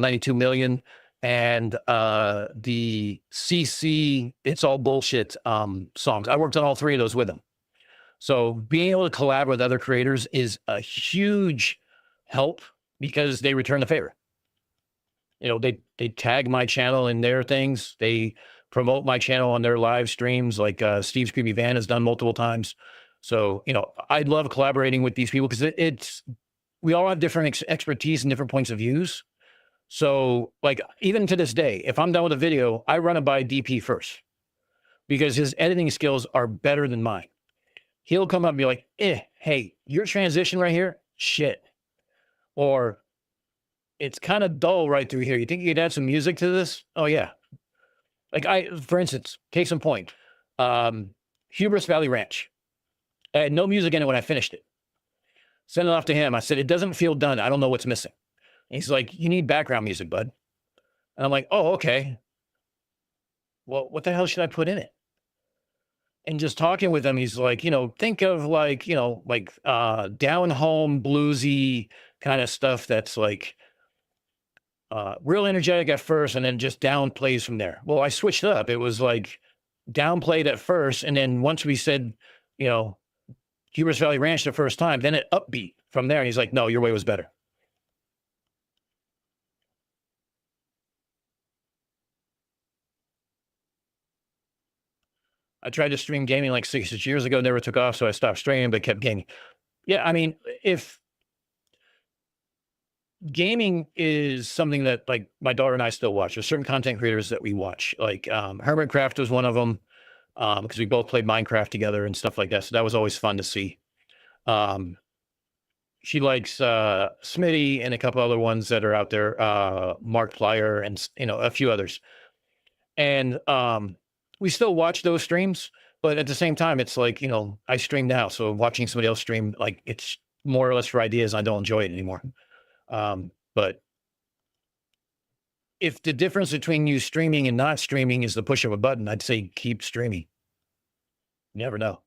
million, and the CC It's All Bullshit songs. I worked on all 3 of those with them. So being able to collaborate with other creators is a huge help because they return the favor. You know, they tag my channel in their things. They promote my channel on their live streams, like Steve's Creepy Van has done multiple times. So, you know, I love collaborating with these people because we all have different expertise and different points of views. So, like, even to this day, if I'm done with a video, I run it by DP first because his editing skills are better than mine. He'll come up and be like, hey, your transition right here, shit. Or it's kind of dull right through here. You think you could add some music to this? Oh, yeah. Like for instance, case in point, Hubris Valley Ranch. I had no music in it when I finished it. Sent it off to him. I said, it doesn't feel done. I don't know what's missing. And he's like, you need background music, bud. And I'm like, oh, okay. Well, what the hell should I put in it? And just talking with him, he's like, you know, think of like, you know, like down home bluesy kind of stuff that's like real energetic at first and then just downplays from there. Well, I switched it up. It was like downplayed at first. And then once we said, you know, Hubris Valley Ranch the first time, then it upbeat from there. And he's like, no, your way was better. I tried to stream gaming like 6 years ago, never took off, so I stopped streaming, but kept gaming. Yeah, I mean, if gaming is something that like my daughter and I still watch, there's certain content creators that we watch. Like Hermitcraft was one of them because we both played Minecraft together and stuff like that. So that was always fun to see. She likes Smitty and a couple other ones that are out there, Markiplier and, you know, a few others. And we still watch those streams, but at the same time, it's like, you know, I stream now. So watching somebody else stream, like it's more or less for ideas. I don't enjoy it anymore. But if the difference between you streaming and not streaming is the push of a button, I'd say keep streaming. You never know.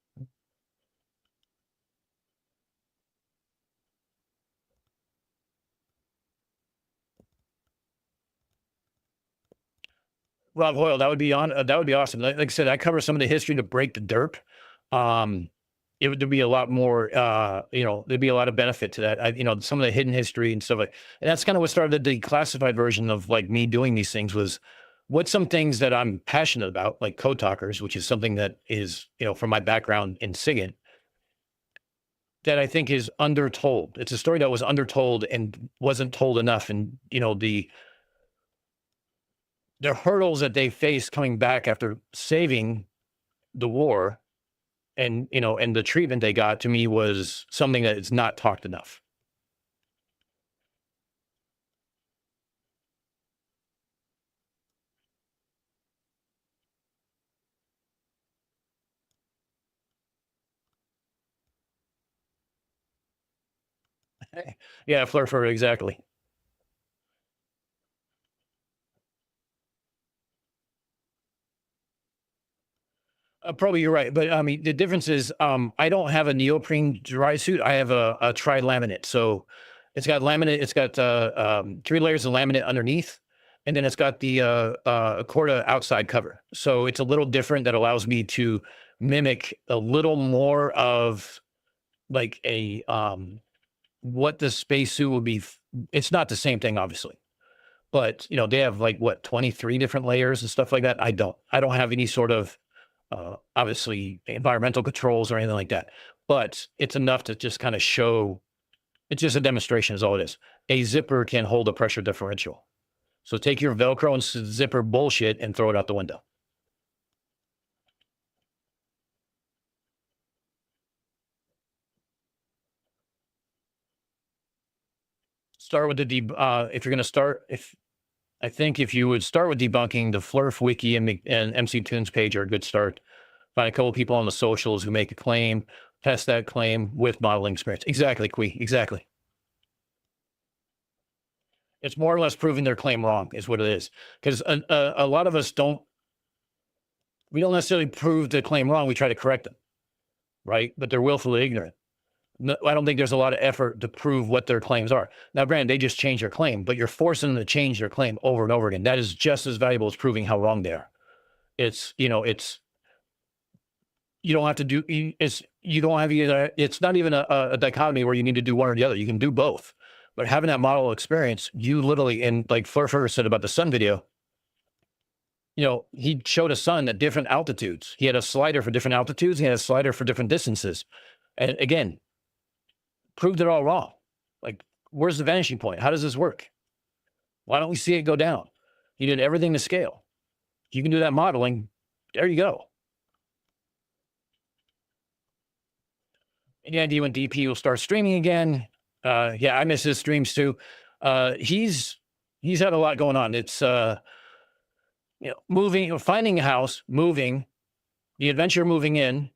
Rob Hoyle, that would be awesome. Like I said, I cover some of the history to break the derp. There'd be a lot more, you know, there'd be a lot of benefit to that. You know, some of the hidden history and stuff like, and that's kind of what started the declassified version of like me doing these things was what's some things that I'm passionate about, like Code Talkers, which is something that is, you know, from my background in SIGINT, that I think is undertold. It's a story that was undertold and wasn't told enough. And, you know, the hurdles that they faced coming back after saving the war and, you know, and the treatment they got to me was something that is not talked enough. Yeah, Flurfur, exactly. Probably you're right, but I mean the difference is I don't have a neoprene dry suit. I have a tri-laminate, so it's got laminate. It's got 3 layers of laminate underneath, and then it's got the Corda outside cover. So it's a little different. That allows me to mimic a little more of like a what the spacesuit would be. It's not the same thing, obviously, But they have like what 23 different layers and stuff like that. I don't have any sort of obviously environmental controls or anything like that. But it's enough to just kind of show. It's just a demonstration is all it is. A zipper can hold a pressure differential. So take your Velcro and zipper bullshit and throw it out the window. Start with the if you're going to start, I think if you would start with debunking, the Flurf Wiki and MC Tunes page are a good start. Find a couple of people on the socials who make a claim, test that claim with modeling experience. Exactly, Quee, exactly. It's more or less proving their claim wrong is what it is. Because a lot of us we don't necessarily prove the claim wrong. We try to correct them, right? But they're willfully ignorant. No, I don't think there's a lot of effort to prove what their claims are. Now, granted, they just change their claim, but you're forcing them to change their claim over and over again. That is just as valuable as proving how wrong they are. It's, you don't have to do, you don't have either. It's not even a dichotomy where you need to do one or the other. You can do both. But having that model experience, you literally, and like Flurf said about the sun video, he showed a sun at different altitudes. He had a slider for different altitudes. He had a slider for different distances. And again, proved it all wrong. Like, where's the vanishing point? How does this work? Why don't we see it go down? He did everything to scale. You can do that modeling. There you go. Any idea when DP will start streaming again? Yeah, I miss his streams too. He's had a lot going on. It's moving, finding a house, moving, the adventure moving in.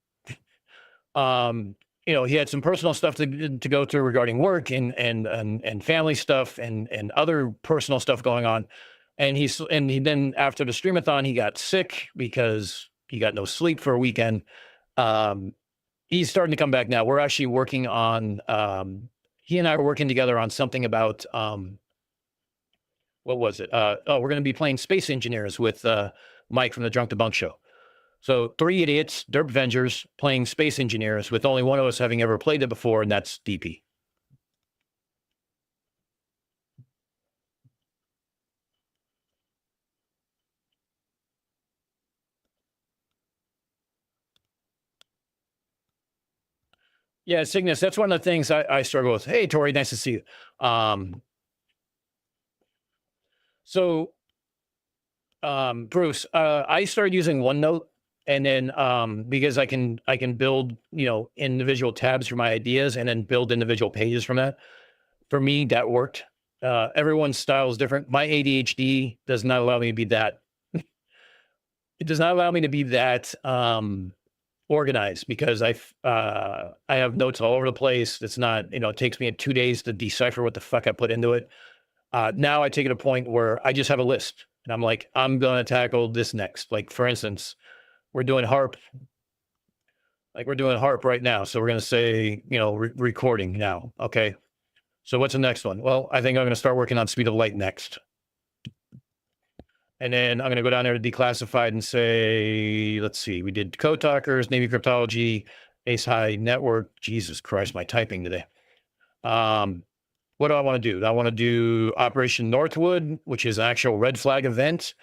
He had some personal stuff to go through regarding work and family stuff and other personal stuff going on. And he then after the streamathon, he got sick because he got no sleep for a weekend. He's starting to come back now. We're actually working on, he and I were working together on something about, what was it? We're going to be playing Space Engineers with Mike from the Drunk Debunk Show. So 3 idiots, Derp Avengers, playing Space Engineers with only one of us having ever played it before, and that's DP. Yeah, Cygnus, that's one of the things I struggle with. Hey, Tori, nice to see you. Bruce, I started using OneNote. And then because I can build, individual tabs for my ideas and then build individual pages from that. For me, that worked. Everyone's style is different. My ADHD does not allow me to be that. It does not allow me to be that organized because I have notes all over the place. It's not, it takes me 2 days to decipher what the fuck I put into it. Now I take it to a point where I just have a list and I'm like, I'm going to tackle this next. Like, for instance, we're doing harp. Like we're doing harp right now. So we're going to say, recording now. Okay. So what's the next one? Well, I think I'm going to start working on speed of light next. And then I'm going to go down there to declassified and say, let's see, we did code talkers, Navy cryptology, Ace High network. Jesus Christ, my typing today. What do I want to do? I want to do Operation Northwood, which is an actual red flag event.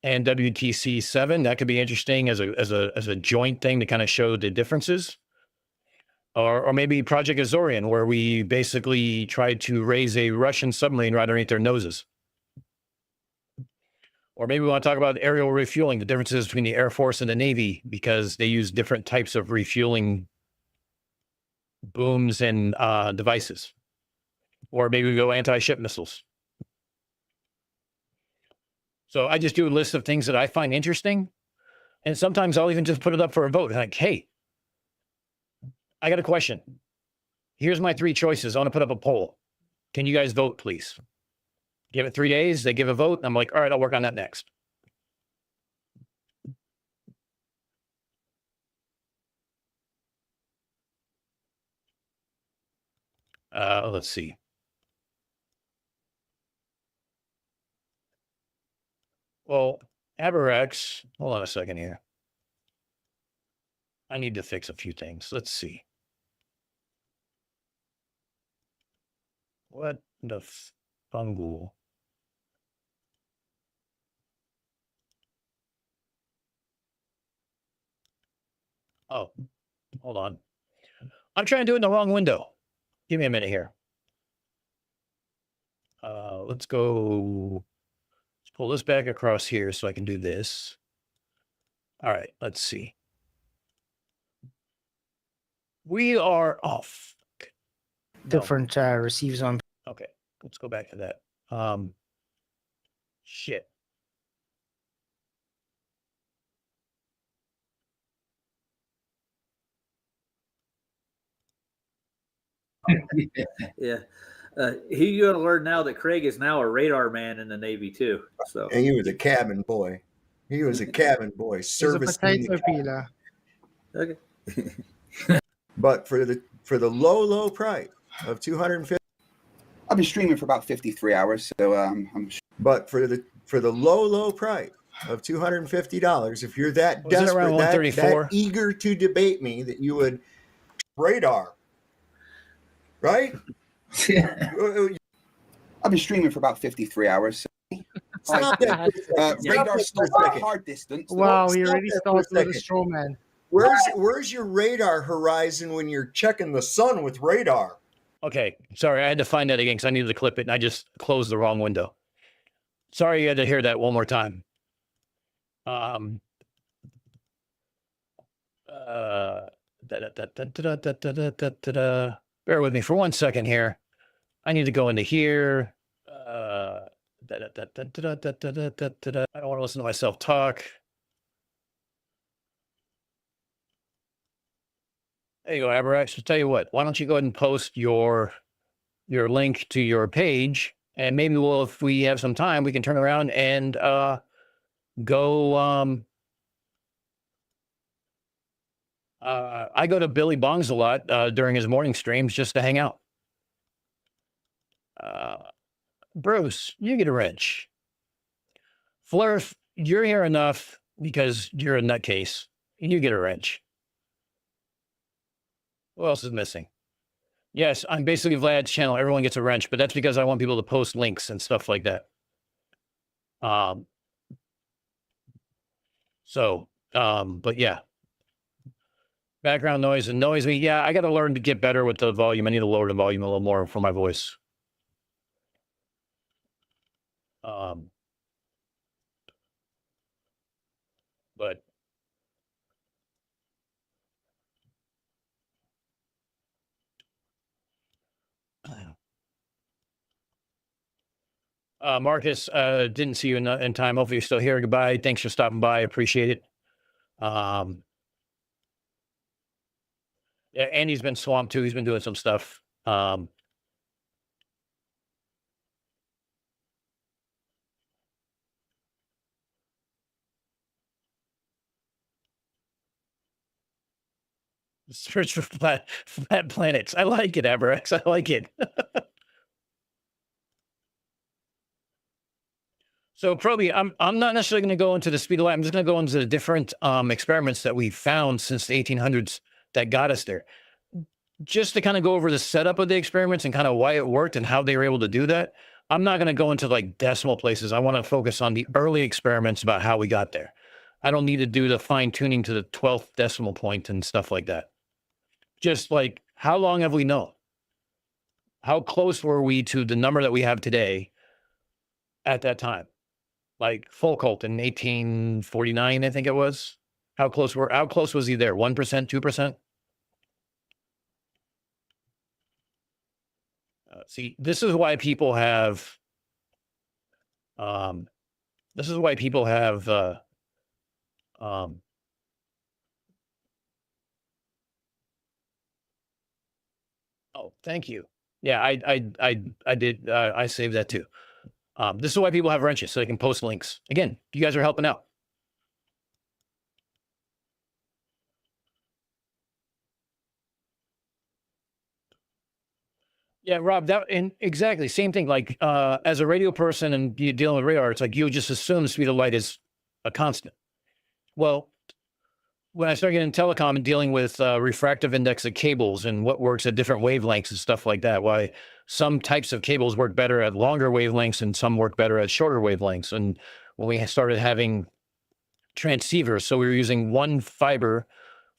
And WTC 7, that could be interesting as a joint thing to kind of show the differences. Or maybe Project Azorian, where we basically tried to raise a Russian submarine right underneath their noses. Or maybe we want to talk about aerial refueling, the differences between the Air Force and the Navy, because they use different types of refueling booms and devices. Or maybe we go anti-ship missiles. So I just do a list of things that I find interesting. And sometimes I'll even just put it up for a vote. Like, hey, I got a question. Here's my 3 choices. I want to put up a poll. Can you guys vote, please? Give it 3 days. They give a vote. And I'm like, all right, I'll work on that next. Let's see. Well, Aberex, hold on a second here. I need to fix a few things. Let's see. What the fungal? Oh, hold on. I'm trying to do it in the wrong window. Give me a minute here. Let's go. Let's pull this back across here so I can do this. All right, let's see. We are off. Different receivers on. Okay, let's go back to that. Shit. Yeah. You're going to learn now that Craig is now a radar man in the Navy too. So And he was a cabin boy. He was a cabin boy, He's a service. potato peeler. Okay. But for the low price of 250. I've been streaming for about 53 hours, so But for the low price of $250, if you're that Was it around desperate, 134? that eager to debate me, that you would radar, right? I've been streaming for about 53 hours. So Stop that. Radar Stop stops for a at second. hard distance. Wow, he Stop already that for a starts with a second. straw man. Where's your radar horizon when you're checking the sun with radar? Okay, sorry, I had to find that again because I needed to clip it and I just closed the wrong window. Sorry you had to hear that one more time. Bear with me for 1 second here. I need to go into here. I don't want to listen to myself talk. There you go, Aberrax. I'll tell you what, why don't you go ahead and post your link to your page, and maybe if we have some time, we can turn around and go. I go to Billy Bong's a lot during his morning streams just to hang out. Bruce, you get a wrench. Flurf, you're here enough because you're a nutcase. You get a wrench. Who else is missing? Yes, I'm basically Vlad's channel. Everyone gets a wrench, but that's because I want people to post links and stuff like that. But yeah. Background noise annoys me. Yeah, I got to learn to get better with the volume. I need to lower the volume a little more for my voice. But Marcus, didn't see you in time. Hopefully you're still here. Goodbye. Thanks for stopping by. Appreciate it. Yeah, Andy's been swamped too. He's been doing some stuff. Search for flat planets. I like it, Aberrax. I like it. So Proby, I'm not necessarily going to go into the speed of light. I'm just going to go into the different experiments that we found since the 1800s that got us there. Just to kind of go over the setup of the experiments and kind of why it worked and how they were able to do that. I'm not going to go into like decimal places. I want to focus on the early experiments about how we got there. I don't need to do the fine tuning to the 12th decimal point and stuff like that. Just like, how long have we known? How close were we to the number that we have today at that time? Like Foucault in 1849, I think it was. How close was he there? 1%, 2%? See, this is why people have oh, thank you. Yeah, I did. I saved that too. This is why people have wrenches, so they can post links. Again, you guys are helping out. Yeah, Rob, exactly same thing. Like as a radio person and you dealing with radar, it's like you just assume the speed of light is a constant. Well, when I started getting telecom and dealing with refractive index of cables and what works at different wavelengths and stuff like that, why some types of cables work better at longer wavelengths and some work better at shorter wavelengths. And when we started having transceivers, so we were using one fiber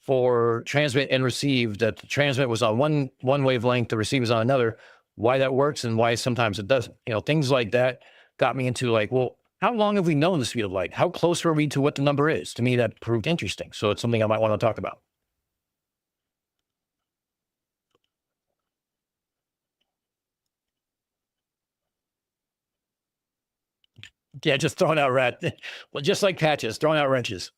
for transmit and receive, that the transmit was on one wavelength, the receive is on another, why that works and why sometimes it doesn't. You know, things like that got me into like, well, how long have we known the speed of light? How close are we to what the number is? To me, that proved interesting. So it's something I might want to talk about. Yeah, just throwing out well, just like patches, throwing out wrenches.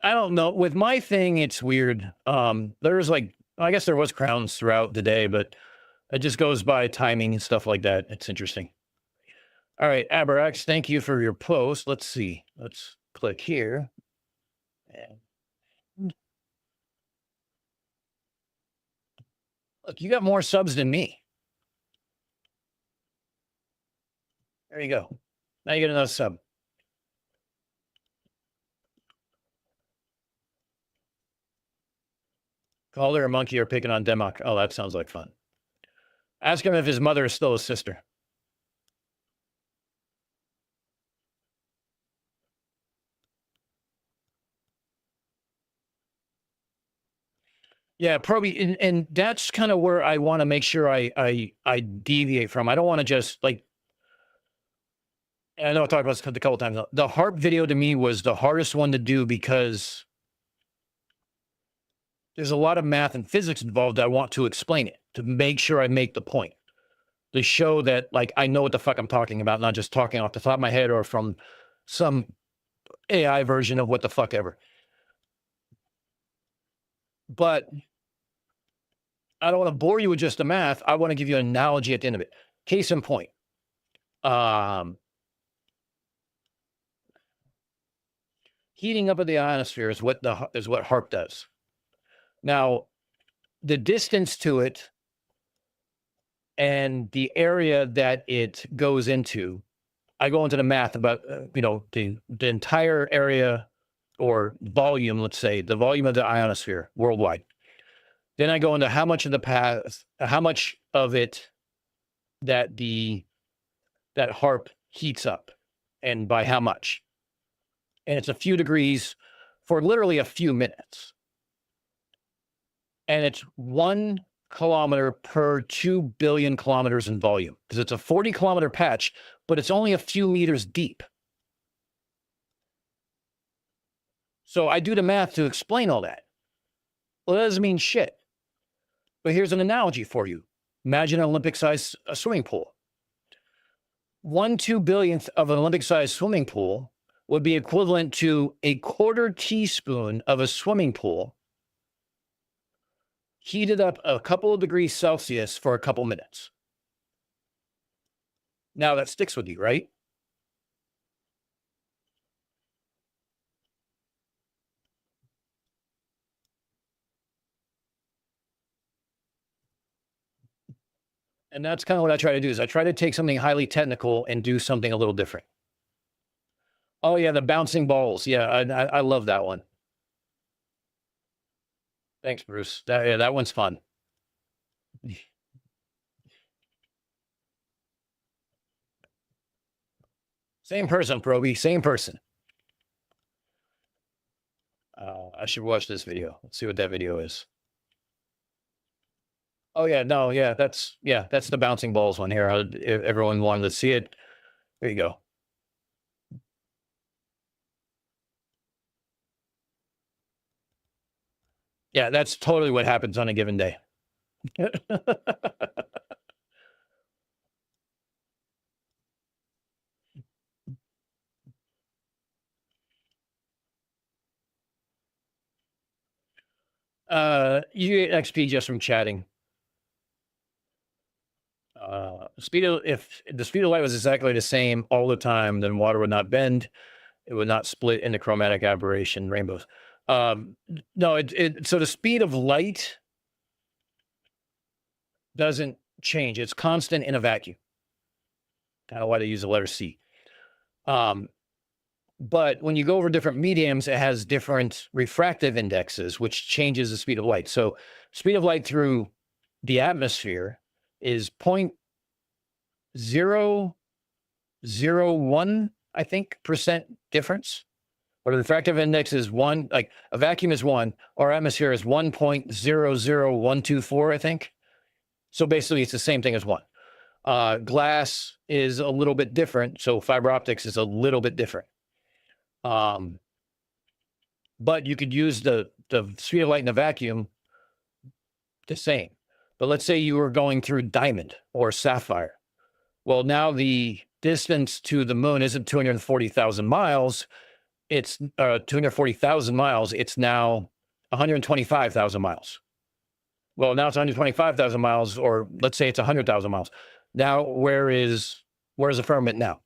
I don't know. With my thing, it's weird. There's like, I guess there was crowns throughout the day, but it just goes by timing and stuff like that. It's interesting. All right, Aberax, thank you for your post. Let's see. Let's click here. Look, you got more subs than me. There you go. Now you get another sub. Calder or Monkey are picking on Demok. Oh, that sounds like fun. Ask him if his mother is still his sister. Yeah, probably, and that's kind of where I want to make sure I deviate from. I don't want to just like. I know I talked about this a couple times. The harp video to me was the hardest one to do because there's a lot of math and physics involved. I want to explain it to make sure I make the point, to show that like I know what the fuck I'm talking about, not just talking off the top of my head or from some AI version of what the fuck ever. But I don't want to bore you with just the math. I want to give you an analogy at the end of it. Case in point. Heating up of the ionosphere is what HARP does. Now, the distance to it and the area that it goes into, I go into the math about the entire area or volume, let's say, the volume of the ionosphere worldwide. Then I go into how much of it that HARP heats up and by how much. And it's a few degrees for literally a few minutes. And it's 1 kilometer per 2 billion kilometers in volume because it's a 40-kilometer patch, but it's only a few meters deep. So I do the math to explain all that. Well, that doesn't mean shit. But here's an analogy for you. Imagine an Olympic-sized swimming pool. 1/2 billionth of an Olympic-sized swimming pool would be equivalent to a 1/4 teaspoon of a swimming pool heated up a couple of degrees Celsius for a couple minutes. Now that sticks with you, right? And that's kind of what I try to do is I try to take something highly technical and do something a little different. Oh yeah, the bouncing balls. Yeah, I love that one. Thanks, Bruce. That one's fun. Same person, Proby. Same person. I should watch this video. Let's see what that video is. Oh yeah, no, yeah, that's the bouncing balls one here. If everyone wanted to see it, there you go. Yeah, that's totally what happens on a given day. You get XP just from chatting. If the speed of light was exactly the same all the time, then water would not bend. It would not split into chromatic aberration rainbows. No, so the speed of light doesn't change. It's constant in a vacuum. Kind of why they use the letter C. But when you go over different mediums, it has different refractive indexes, which changes the speed of light. So speed of light through the atmosphere is 0.001, I think, percent difference. Or the refractive index is 1, like a vacuum is 1, our atmosphere is 1.00124, I think. So basically it's the same thing as 1. Glass is a little bit different, so fiber optics is a little bit different. But you could use the speed of light in a vacuum the same. But let's say you were going through diamond or sapphire. Well, now the distance to the moon isn't 240,000 miles. It's 240,000 miles. It's now 125,000 miles. Well, now it's 125,000 miles, or let's say it's 100,000 miles. Now, where's the firmament now?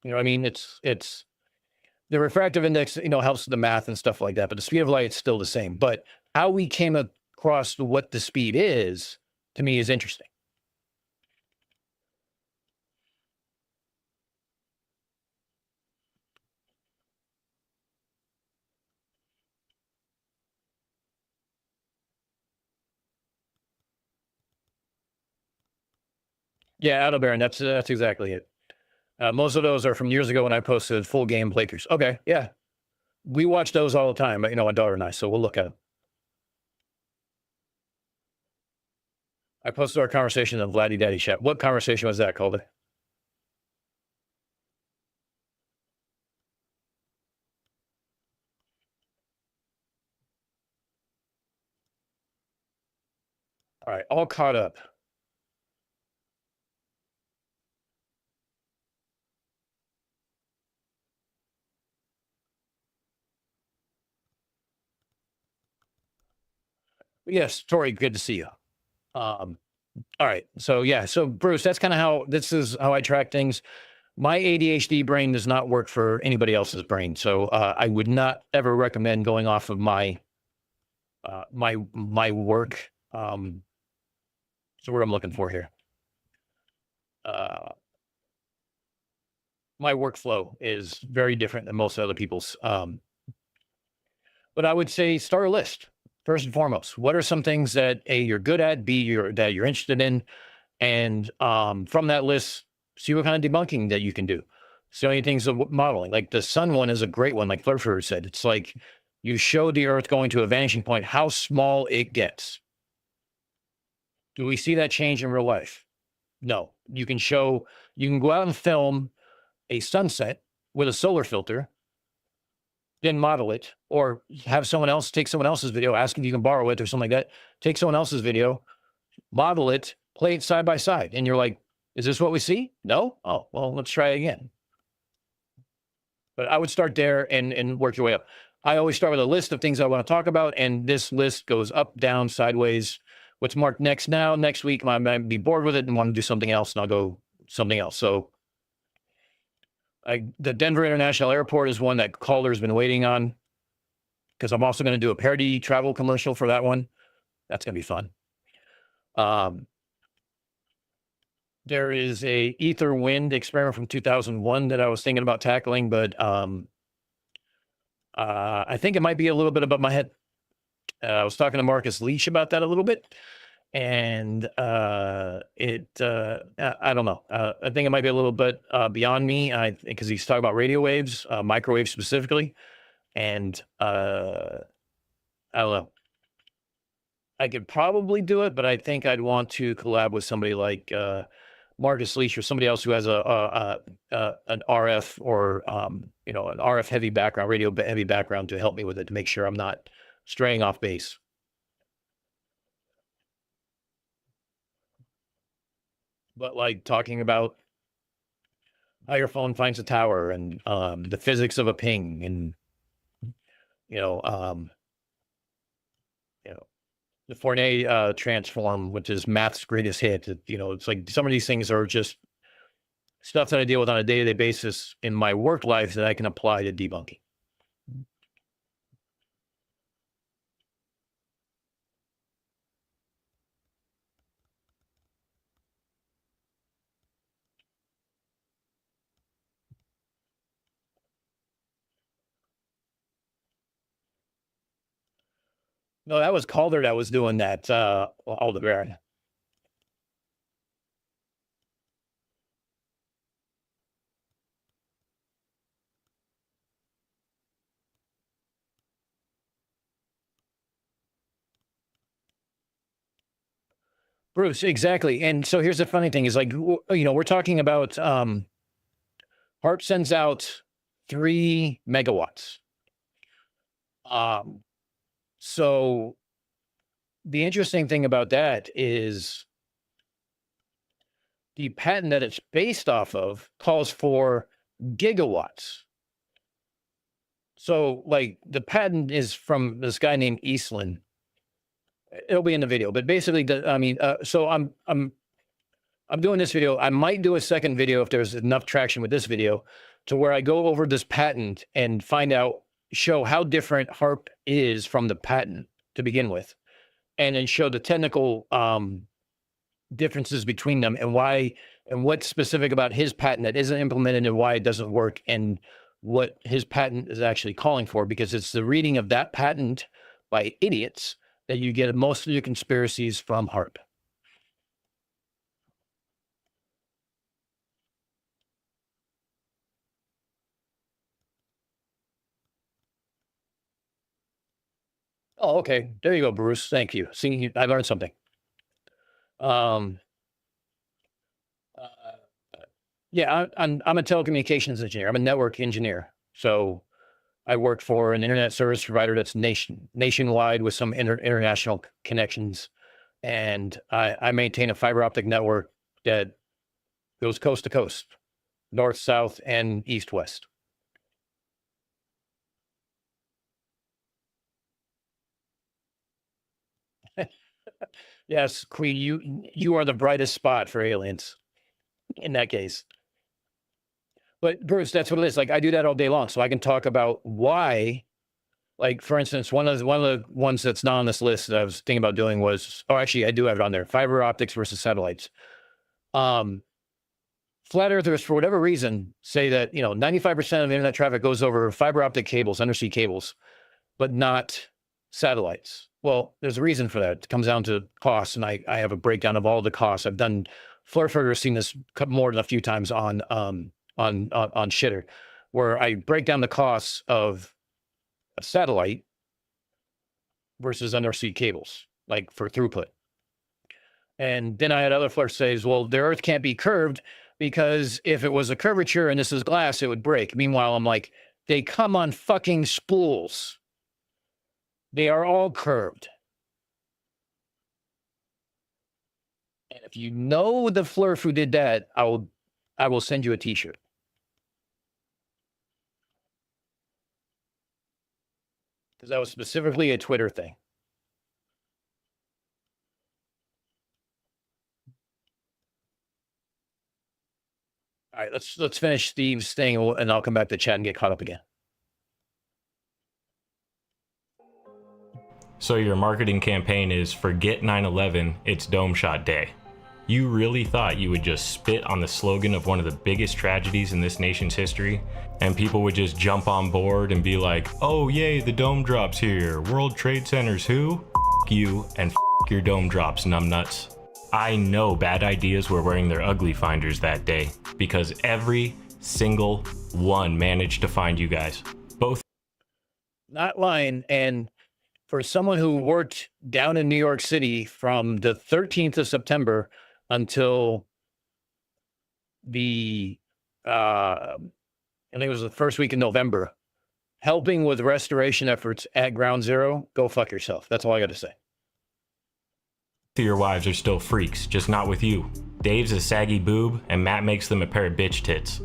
You know what I mean? It's the refractive index, helps with the math and stuff like that, but the speed of light is still the same. But how we came across what the speed is, to me, is interesting. Yeah, Aldebaran, that's exactly it. Most of those are from years ago when I posted full game playthroughs. Okay, yeah. We watch those all the time, my daughter and I, so we'll look at them. I posted our conversation in Vladdy Daddy chat. What conversation was that, Calder? All right, all caught up. Yes, Tori, good to see you. All right, so yeah, so Bruce, that's kind of this is how I track things. My ADHD brain does not work for anybody else's brain, so I would not ever recommend going off of my work. So what I'm looking for here. My workflow is very different than most other people's. But I would say start a list first and foremost. What are some things that A, you're good at, B, that you're interested in, and from that list, see what kind of debunking that you can do. So many things of modeling, like the sun one is a great one. Like Flurfur said, it's like you show the Earth going to a vanishing point, how small it gets. Do we see that change in real life? No. You can go out and film a sunset with a solar filter, then model it, or have someone else take someone else's video, ask if you can borrow it or something like that. Take someone else's video, model it, play it side by side. And you're like, is this what we see? No? Oh, well, let's try again. But I would start there and work your way up. I always start with a list of things I want to talk about, and this list goes up, down, sideways. What's marked next now? Next week, I might be bored with it and want to do something else, and I'll go something else. So the Denver International Airport is one that Calder's been waiting on, because I'm also going to do a parody travel commercial for that one. That's going to be fun. There is a ether wind experiment from 2001 that I was thinking about tackling, but I think it might be a little bit above my head. I was talking to Marcus Leach about that a little bit, and I don't know. I think it might be a little bit beyond me, because he's talking about radio waves, microwave specifically, and I don't know. I could probably do it, but I think I'd want to collab with somebody like Marcus Leach or somebody else who has an RF or an RF heavy background, radio heavy background, to help me with it, to make sure I'm not straying off base. But like talking about how your phone finds a tower, and the physics of a ping, and the Fourier transform, which is math's greatest hit. It's like some of these things are just stuff that I deal with on a day-to-day basis in my work life that I can apply to debunking. No, that was Calder that was doing that, Aldebaran. Bruce, exactly. And so here's the funny thing is like, you know, we're talking about HAARP sends out 3 megawatts. So the interesting thing about that is the patent that it's based off of calls for gigawatts. So like the patent is from this guy named Eastland. It'll be in the video, but basically, so I'm doing this video. I might do a second video if there's enough traction with this video to where I go over this patent and show how different HAARP is from the patent to begin with, and then show the technical differences between them and why, and what's specific about his patent that isn't implemented and why it doesn't work, and what his patent is actually calling for, because it's the reading of that patent by idiots that you get most of your conspiracies from HAARP. Oh, okay. There you go, Bruce. Thank you. See, I learned something. Yeah, I'm a telecommunications engineer. I'm a network engineer. So I work for an internet service provider that's nationwide with some international connections. And I maintain a fiber optic network that goes coast to coast, north, south, and east, west. Yes, Queen, you are the brightest spot for aliens in that case. But Bruce, that's what it is. Like I do that all day long, so I can talk about why. Like for instance, one of the ones that's not on this list that I was thinking about doing was, oh, actually, I do have it on there: fiber optics versus satellites. Flat earthers, for whatever reason, say that 95% of internet traffic goes over fiber optic cables, undersea cables, but not satellites. Well, there's a reason for that. It comes down to costs, and I have a breakdown of all the costs. I've done Flurfurter's seen this more than a few times on Shitter, where I break down the costs of a satellite versus undersea cables, like for throughput. And then I had other Flurf says, well, the Earth can't be curved because if it was a curvature and this is glass, it would break. Meanwhile, I'm like, they come on fucking spools. They are all curved. And if you know the Flurf who did that, I will send you a t-shirt. Because that was specifically a Twitter thing. All right, let's finish Steve's thing, and I'll come back to chat and get caught up again. So your marketing campaign is forget 9/11, it's Dome Shot Day. You really thought you would just spit on the slogan of one of the biggest tragedies in this nation's history, and people would just jump on board and be like, oh yay, the dome drops here. World Trade Center's who? F you and f your dome drops, numbnuts. I know bad ideas were wearing their ugly finders that day, because every single one managed to find you guys. Both. Not lying. And for someone who worked down in New York City from the 13th of September until the, I think it was the first week in November, helping with restoration efforts at Ground Zero, go fuck yourself. That's all I got to say. Your wives are still freaks, just not with you. Dave's a saggy boob, and Matt makes them a pair of bitch tits.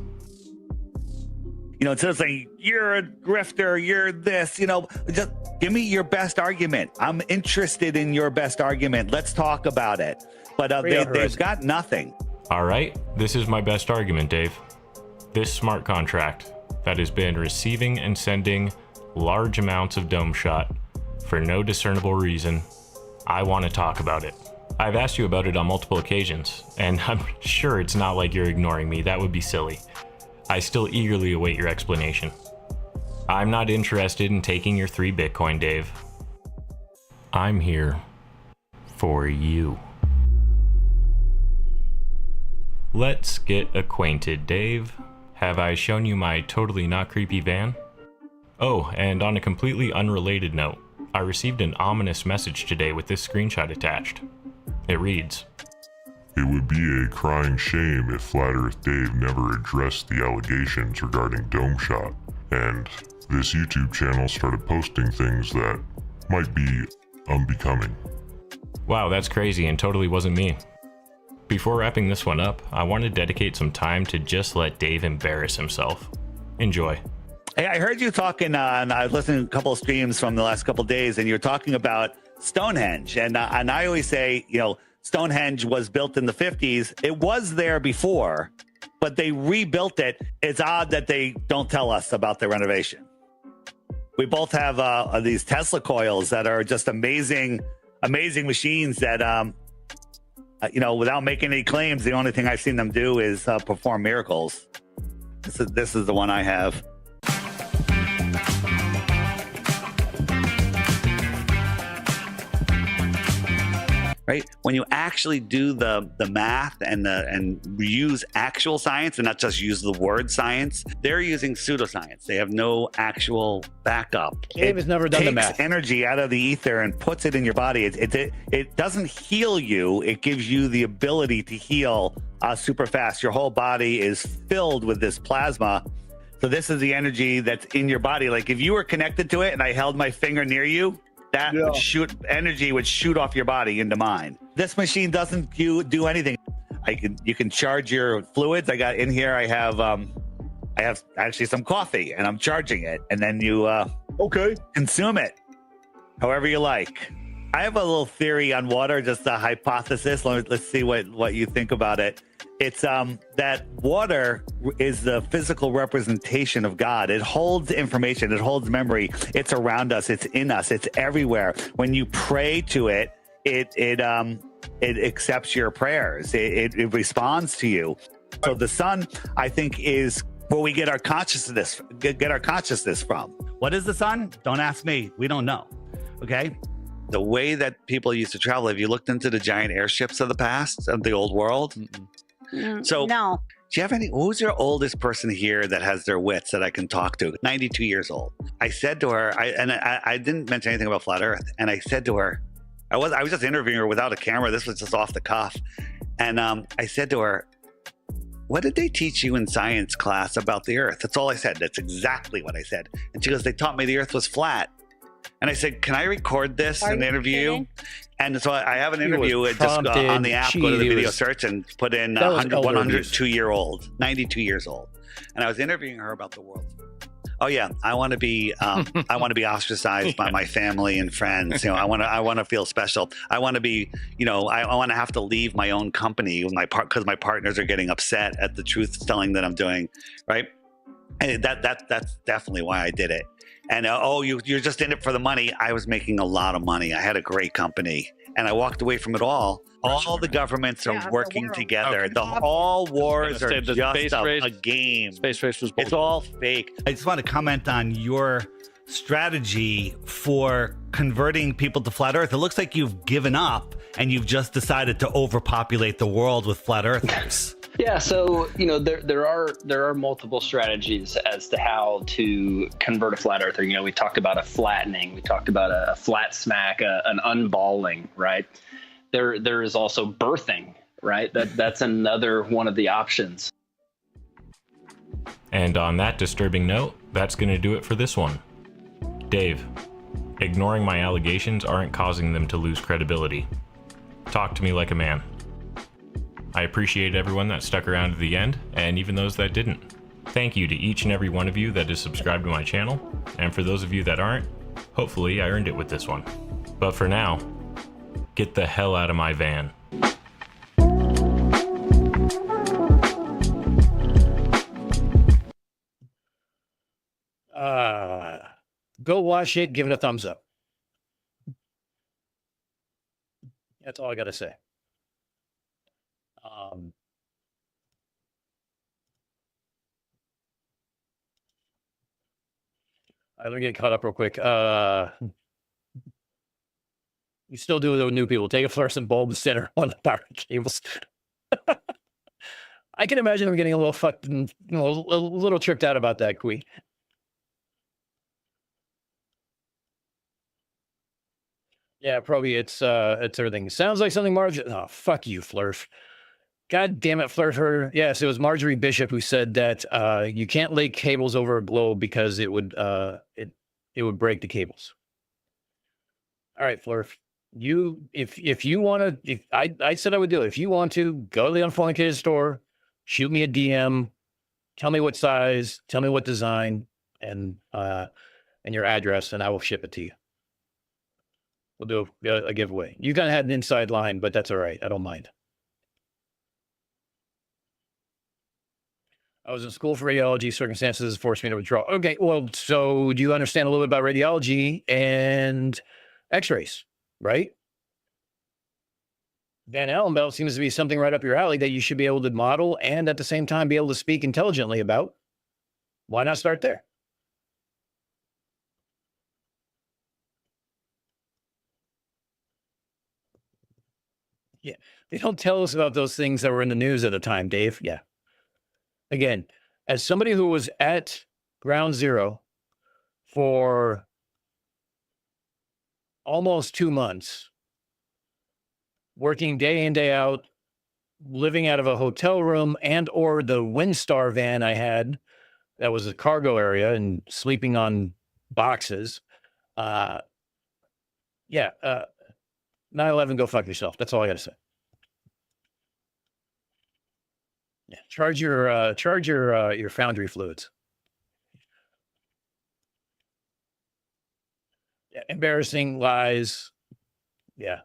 Instead of saying, you're a grifter, you're this, just give me your best argument. I'm interested in your best argument. Let's talk about it. But they've got nothing. All right, this is my best argument, Dave. This smart contract that has been receiving and sending large amounts of dome shot for no discernible reason, I want to talk about it. I've asked you about it on multiple occasions, and I'm sure it's not like you're ignoring me. That would be silly. I still eagerly await your explanation. I'm not interested in taking your 3 Bitcoin, Dave. I'm here for you. Let's get acquainted, Dave. Have I shown you my totally not creepy van? Oh, and on a completely unrelated note, I received an ominous message today with this screenshot attached. It reads, It would be a crying shame if Flat Earth Dave never addressed the allegations regarding Dome Shot, and this YouTube channel started posting things that might be unbecoming. wow, that's crazy and totally wasn't me. Before wrapping this one up, I want to dedicate some time to just let Dave embarrass himself. Enjoy. Hey, I heard you talking on, I was listening to a couple of streams from the last couple of days, and you're talking about Stonehenge. And I always say, you know, Stonehenge was built in the 50s. It was there before, but they rebuilt it. It's odd that they don't tell us about the renovation. We both have these Tesla coils that are just amazing machines that, you know, without making any claims, the only thing I've seen them do is perform miracles. This is the one I have. Right, when you actually do the math and use actual science and not just use the word science, they're using pseudoscience. They have no actual backup. Dave has never done the math. It takes energy out of the ether and puts it in your body. It doesn't heal you. It gives you the ability to heal super fast. Your whole body is filled with this plasma. So this is the energy that's in your body. Like if you were connected to it and I held my finger near you, that energy would shoot off your body into mine. This machine doesn't do anything. You can charge your fluids. I got in here. I have actually some coffee, and I'm charging it, and then you consume it however you like. I have a little theory on water, just a hypothesis. Let's see what you think about it. It's that water is the physical representation of God. It holds information. It holds memory. It's around us. It's in us. It's everywhere. When you pray to it, it accepts your prayers. It responds to you. So the sun, I think, is where we get our consciousness from. What is the sun? Don't ask me. We don't know. Okay. The way that people used to travel, have you looked into the giant airships of the past, of the old world? So no. Do you have any, who's your oldest person here that has their wits that I can talk to? 92 years old. I said to her, I didn't mention anything about flat earth. And I said to her, I was just interviewing her without a camera. This was just off the cuff. And I said to her, what did they teach you in science class about the earth? That's all I said. That's exactly what I said. And she goes, they taught me the earth was flat. And I said, can I record this and interview you? And so I have an interview just on the app, go to the video search and put in 102-year-old, 92 years old. And I was interviewing her about the world. Oh yeah, I want to be ostracized by my family and friends. You know, I want to feel special. I want to be, you know, I want to have to leave my own company with because my partners are getting upset at the truth telling that I'm doing, right? And that's definitely why I did it. And you're just in it for the money. I was making a lot of money. I had a great company, and I walked away from it all. All the governments are working together. Okay. All wars are just a game. Space race was bullshit. It's all fake. I just want to comment on your strategy for converting people to flat Earth. It looks like you've given up and you've just decided to overpopulate the world with flat Earthers. Yeah, so you know there are multiple strategies as to how to convert a flat earther. You know, we talked about a flattening, we talked about a flat smack, an unballing, right? There is also birthing, right? That's another one of the options. And on that disturbing note, that's going to do it for this one. Dave, ignoring my allegations aren't causing them to lose credibility. Talk to me like a man. I appreciate everyone that stuck around to the end, and even those that didn't. Thank you to each and every one of you that is subscribed to my channel, and for those of you that aren't, hopefully I earned it with this one. But for now, get the hell out of my van. Go watch it, give it a thumbs up. That's all I got to say. Let me get caught up real quick. You still do it with new people. Take a fluorescent bulb and center on the power cables. I can imagine them getting a little fucking, a little tripped out about that, Kui. Yeah, probably it's everything. Sounds like something Marjorie. Oh, fuck you, Flurf. God damn it, Flurf. Yes, it was Marjorie Bishop who said that you can't lay cables over a globe because it would break the cables. All right, Flurf. If you want to, if I said I would do it. If you want to, go to the Unfornicated store, shoot me a DM, tell me what size, tell me what design, and your address, and I will ship it to you. We'll do a giveaway. You kind of had an inside line, but that's all right. I don't mind. I was in school for radiology. Circumstances forced me to withdraw. Okay, well, so do you understand a little bit about radiology and x-rays, right? Van Allenbelt seems to be something right up your alley that you should be able to model and at the same time be able to speak intelligently about. Why not start there? Yeah, they don't tell us about those things that were in the news at the time, Dave. Yeah. Again, as somebody who was at ground zero for almost 2 months, working day in, day out, living out of a hotel room and or the Windstar van I had that was a cargo area and sleeping on boxes. Yeah, 9/11, go fuck yourself. That's all I got to say. Yeah, charge your foundry fluids. Yeah, embarrassing lies. Yeah.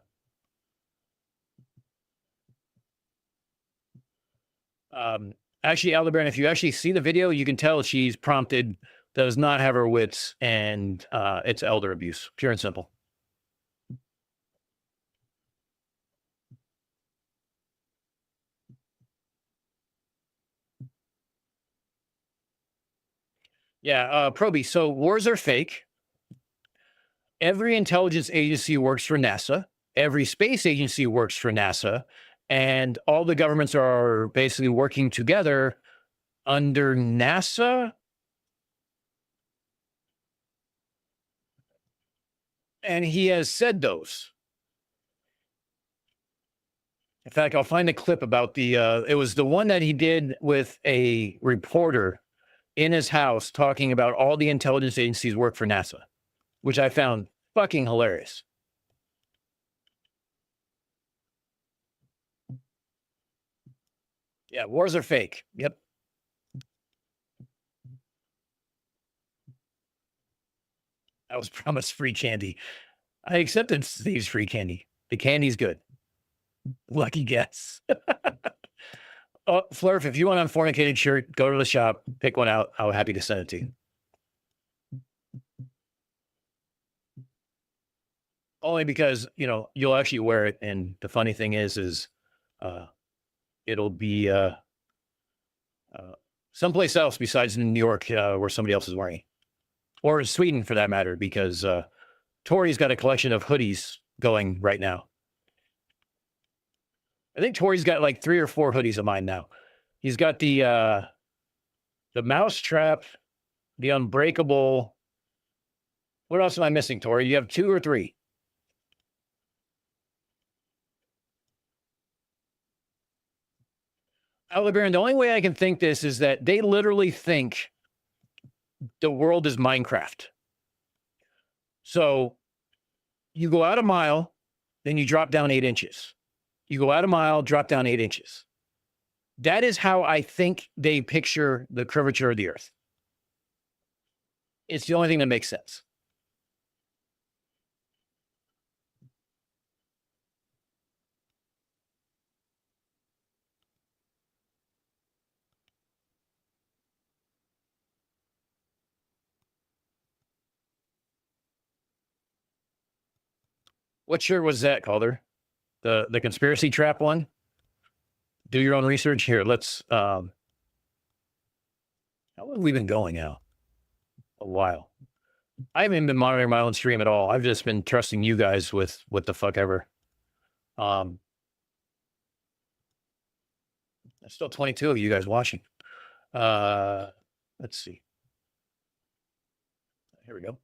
Actually, Aldebaran, if you actually see the video, you can tell she's prompted, does not have her wits, and it's elder abuse, pure and simple. Yeah, Proby, so wars are fake. Every intelligence agency works for NASA. Every space agency works for NASA. And all the governments are basically working together under NASA. And he has said those. In fact, I'll find a clip about it was the one that he did with a reporter in his house talking about all the intelligence agencies work for NASA, which I found fucking hilarious. Yeah, wars are fake. Yep. I was promised free candy. I accepted Steve's free candy. The candy's good. Lucky guess. Oh, Flurf, if you want an Unfornicated shirt, go to the shop, pick one out. I'll be happy to send it to you. Only because, you'll actually wear it. And the funny thing is it'll be someplace else besides in New York where somebody else is wearing it. Or in Sweden, for that matter, because Tori's got a collection of hoodies going right now. I think Tori's got like 3 or 4 hoodies of mine now. He's got the mousetrap, the unbreakable. What else am I missing, Tori? You have 2 or 3? Aldebaran, the only way I can think this is that they literally think the world is Minecraft. So you go out a mile, then you drop down 8 inches. You go out a mile, drop down 8 inches. That is how I think they picture the curvature of the earth. It's the only thing that makes sense. What shirt was that, Calder? The conspiracy trap one? Do your own research here. Let's how long have we been going now? A while. I haven't been monitoring my own stream at all. I've just been trusting you guys with what the fuck ever. There's still 22 of you guys watching. Let's see. Here we go.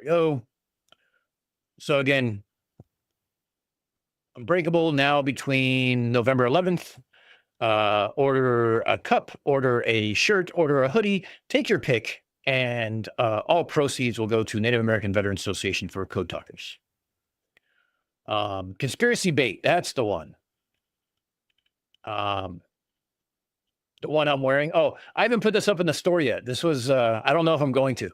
we go. So again, Unbreakable now between November 11th. Order a cup, order a shirt, order a hoodie, take your pick, and all proceeds will go to Native American Veterans Association for Code Talkers. Conspiracy bait, that's the one. The one I'm wearing. Oh, I haven't put this up in the store yet. This was, I don't know if I'm going to.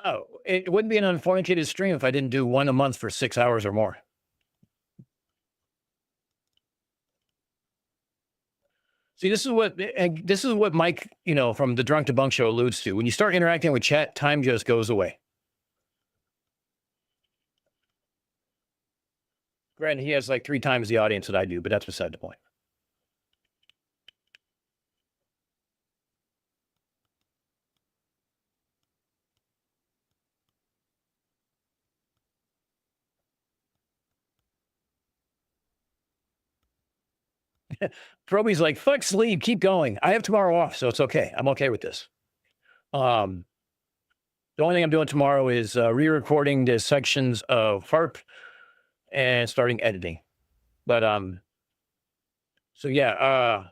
Oh, it wouldn't be an unfornicated stream if I didn't do one a month for 6 hours or more. See, this is what Mike, from the Drunk to Bunk show alludes to. When you start interacting with chat, time just goes away. Granted, he has like 3 times the audience that I do, but that's beside the point. Proby's like, fuck sleep, keep going. I have tomorrow off, so it's okay. I'm okay with this. The only thing I'm doing tomorrow is re-recording the sections of FARP and starting editing. But so yeah,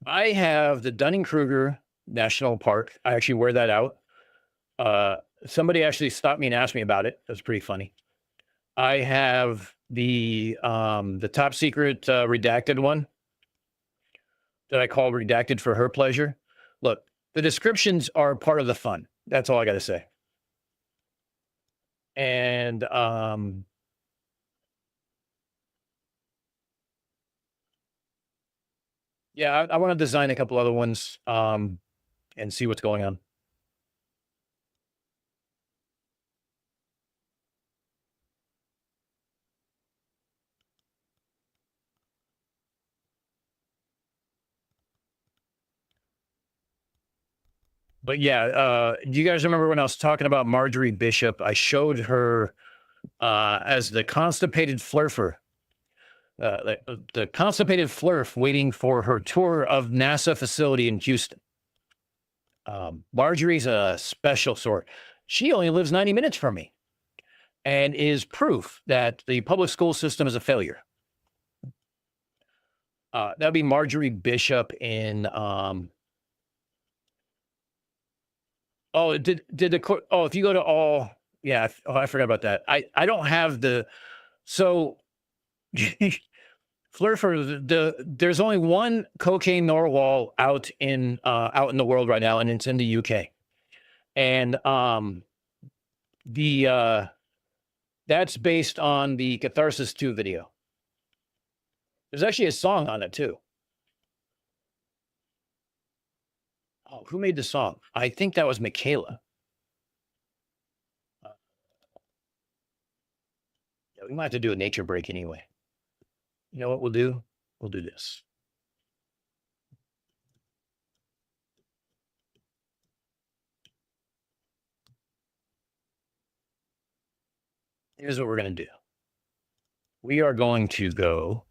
I have the Dunning-Kruger National Park. I actually wear that out. Somebody actually stopped me and asked me about it. That's pretty funny. I have the top secret redacted one that I call redacted for her pleasure. Look, the descriptions are part of the fun. That's all I got to say. And yeah, I want to design a couple other ones and see what's going on. But yeah, do you guys remember when I was talking about Marjorie Bishop? I showed her as the constipated flurfer, the constipated flurf waiting for her tour of NASA facility in Houston. Marjorie's a special sort. She only lives 90 minutes from me and is proof that the public school system is a failure. That'd be Marjorie Bishop in oh, if you go to all, yeah, I forgot about that. I don't have the, so Flurfer, there's only one cocaine narwhal out in the world right now, and it's in the UK. And that's based on the Catharsis 2 video. There's actually a song on it too. Oh, who made the song? I think that was Michaela. Yeah, we might have to do a nature break anyway. You know what we'll do? We'll do this. Here's what we're going to do. We are going to go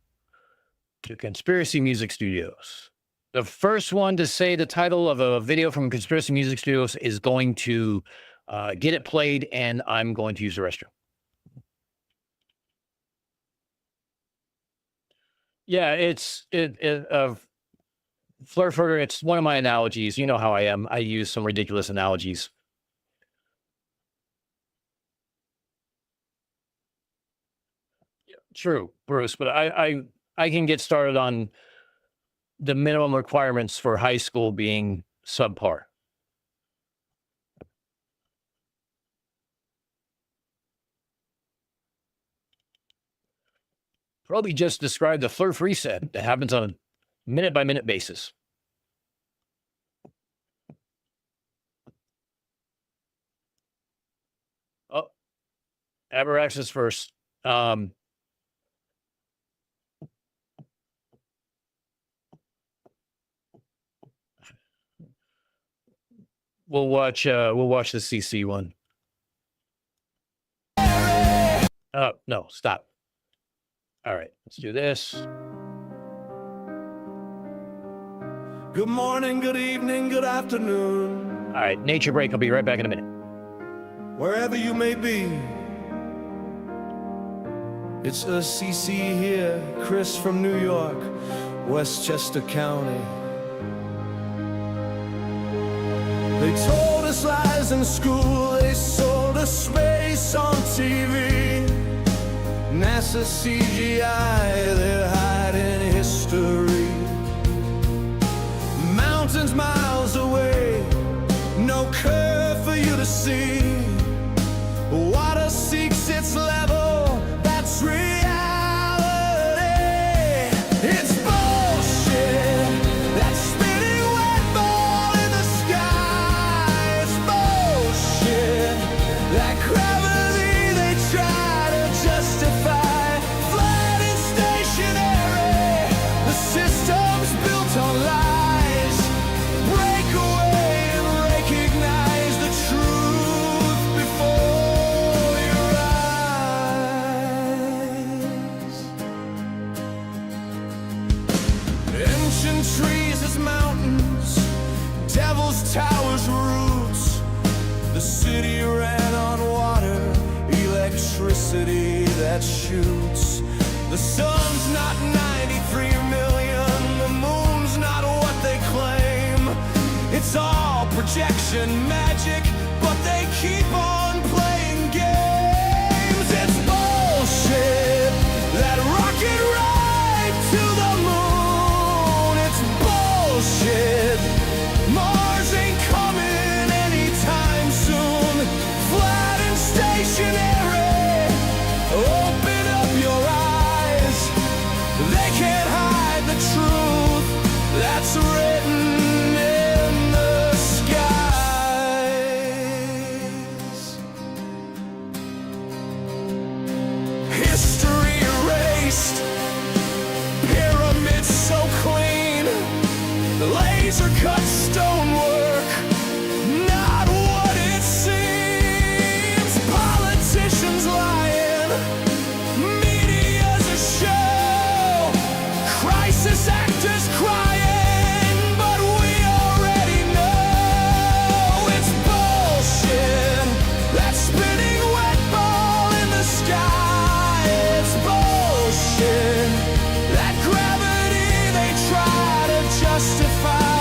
to Conspiracy Music Studios. The first one to say the title of a video from Conspiracy Music Studios is going to get it played, and I'm going to use the restroom. Yeah, Flurfurter, it's one of my analogies. You know how I am. I use some ridiculous analogies. Yeah, true, Bruce, but I can get started on the minimum requirements for high school being subpar. Probably just described the Flurf reset that happens on a minute-by-minute basis. Oh, Aberaxis first. We'll watch the CC one. Oh, no, stop. All right, let's do this. Good morning, good evening, good afternoon. All right, nature break. I'll be right back in a minute. Wherever you may be, it's a CC here, Chris from New York, Westchester County. They told us lies in school, they sold us space on TV. NASA CGI, they're hiding history. Mountains miles away, no curve for you to see. Water seeks its level, that's reality. It's bullshit, that spinning wet ball in the sky. It's bullshit, that gravity they try to justify. Flat and stationary, the system's built on lies. Break away and recognize the truth before your eyes. Ancient trees as mountains, devil's towers roots. The city ran on water, electricity that shoots. The sun's not 93 million, the moon's not what they claim. It's all projection magic, but they keep on playing games. It's bullshit, that rocket ride to the moon. It's bullshit, Mars ain't coming anytime soon. Flat and stationary, open up your eyes. They can't hide the truth that's written in the skies. History erased, pyramids so clean, laser cut stonework, not what it seems. Politicians lying, media's a show, crisis actors crying, but we already know it's bullshit, that spinning wet ball in the sky. It's bullshit, that gravity they try to justify.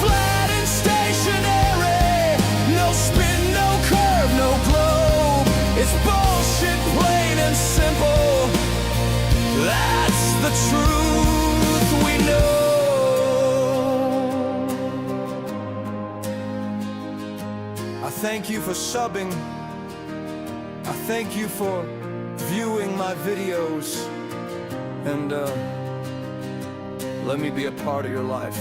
Flat and stationary, no spin, no curve, no globe. It's bullshit, plain and simple. That's the truth we know. I thank you for subbing. I thank you for viewing my videos. And let me be a part of your life.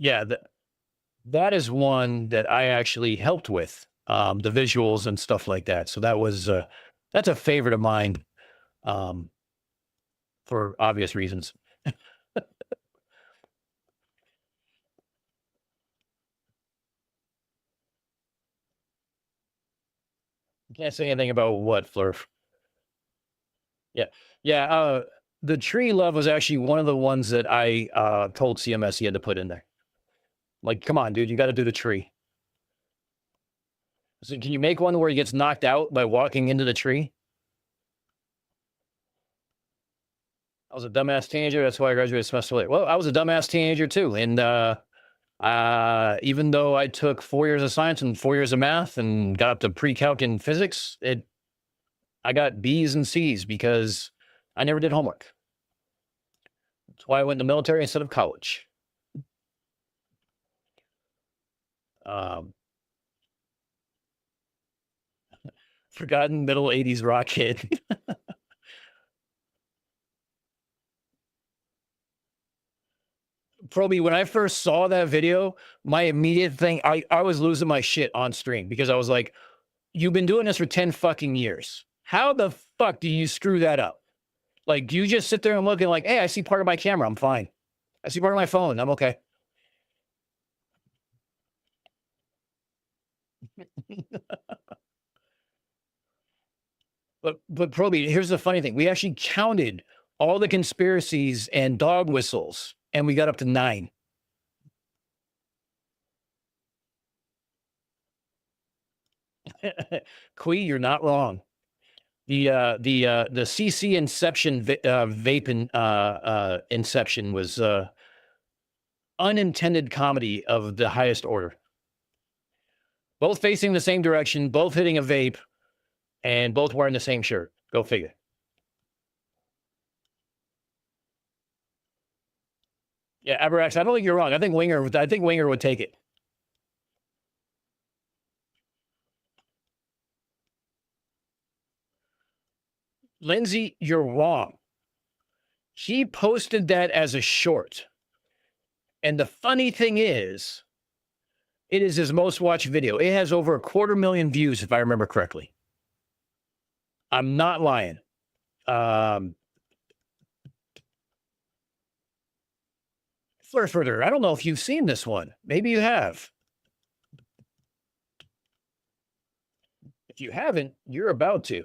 Yeah, that is one that I actually helped with, the visuals and stuff like that. So that was that's a favorite of mine, for obvious reasons. Can't say anything about what, Flurf. Yeah, yeah. The tree love was actually one of the ones that I told CMS he had to put in there. Like, come on, dude, you got to do the tree. So can you make one where he gets knocked out by walking into the tree? I was a dumbass teenager. That's why I graduated a semester late. Well, I was a dumbass teenager too. And even though I took 4 years of science and 4 years of math and got up to pre-calc in physics, I got B's and C's because I never did homework. That's why I went in the military instead of college. Forgotten middle 80s rock kid. Proby, when I first saw that video, my immediate thing, I was losing my shit on stream because I was like, you've been doing this for 10 fucking years. How the fuck do you screw that up? Like, do you just sit there and look and like, hey, I see part of my camera, I'm fine. I see part of my phone, I'm okay. But Proby, here's the funny thing. We actually counted all the conspiracies and dog whistles, and we got up to 9. Quee, you're not wrong. The CC Inception vape Inception was unintended comedy of the highest order. Both facing the same direction, both hitting a vape, and both wearing the same shirt. Go figure. Yeah, Aberax, I don't think you're wrong. I think Winger would take it. Lindsay, you're wrong. He posted that as a short. And the funny thing is, it is his most watched video. It has over 250,000 views, if I remember correctly. I'm not lying. Further, I don't know if you've seen this one. Maybe you have. If you haven't, you're about to.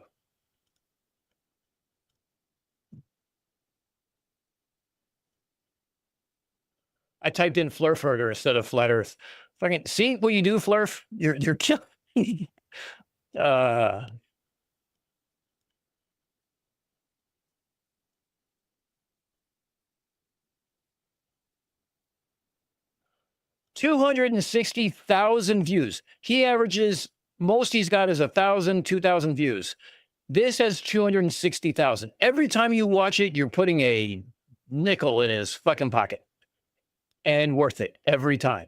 I typed in Flurfurter instead of Flat Earth. Fucking see what you do, Flurf? You're killing. 260,000 views. He averages, most he's got is 1,000, 2,000 views. This has 260,000. Every time you watch it, you're putting a nickel in his fucking pocket. And worth it every time.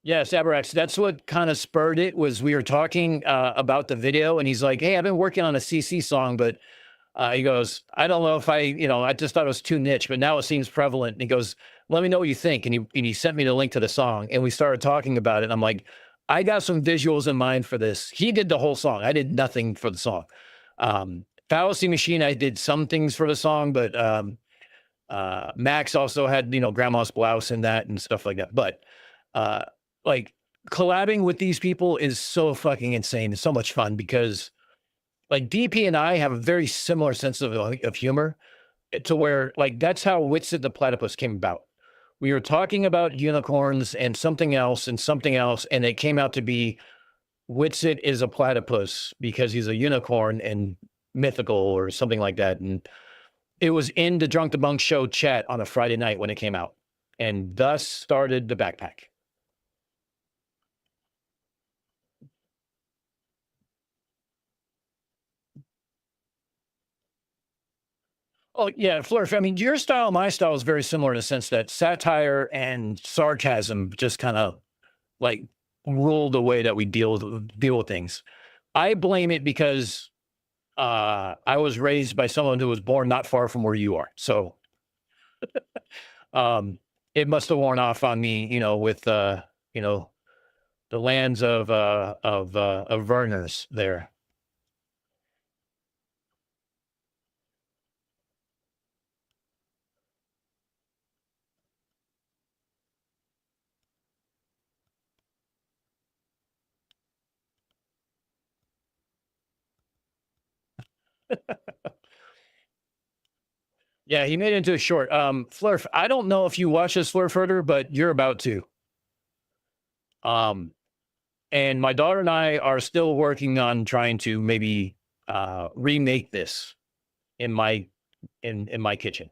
Yes, Aberax, that's what kind of spurred it, was we were talking about the video, and he's like, hey, I've been working on a CC song, but he goes, I don't know if I just thought it was too niche, but now it seems prevalent. And he goes, let me know what you think. And he sent me the link to the song, and we started talking about it. And I'm like, I got some visuals in mind for this. He did the whole song. I did nothing for the song. Fallacy Machine, I did some things for the song, but Max also had, Grandma's Blouse in that and stuff like that. But like collabing with these people is so fucking insane. It's so much fun because like DP and I have a very similar sense of humor, to where like that's how Witsit the Platypus came about. We were talking about unicorns and something else, and it came out to be Witsit is a platypus because he's a unicorn and mythical or something like that. And it was in the Drunk the Bunk show chat on a Friday night when it came out, and thus started the backpack. Oh, yeah, Flurf. I mean, your style, my style is very similar in the sense that satire and sarcasm just kind of like rule the way that we deal with things. I blame it because I was raised by someone who was born not far from where you are. So it must have worn off on me, with, the lands of Verners there. Yeah, he made it into a short. Flurf, I don't know if you watch this, Flurfurter, but you're about to. And my daughter and I are still working on trying to maybe remake this in my kitchen.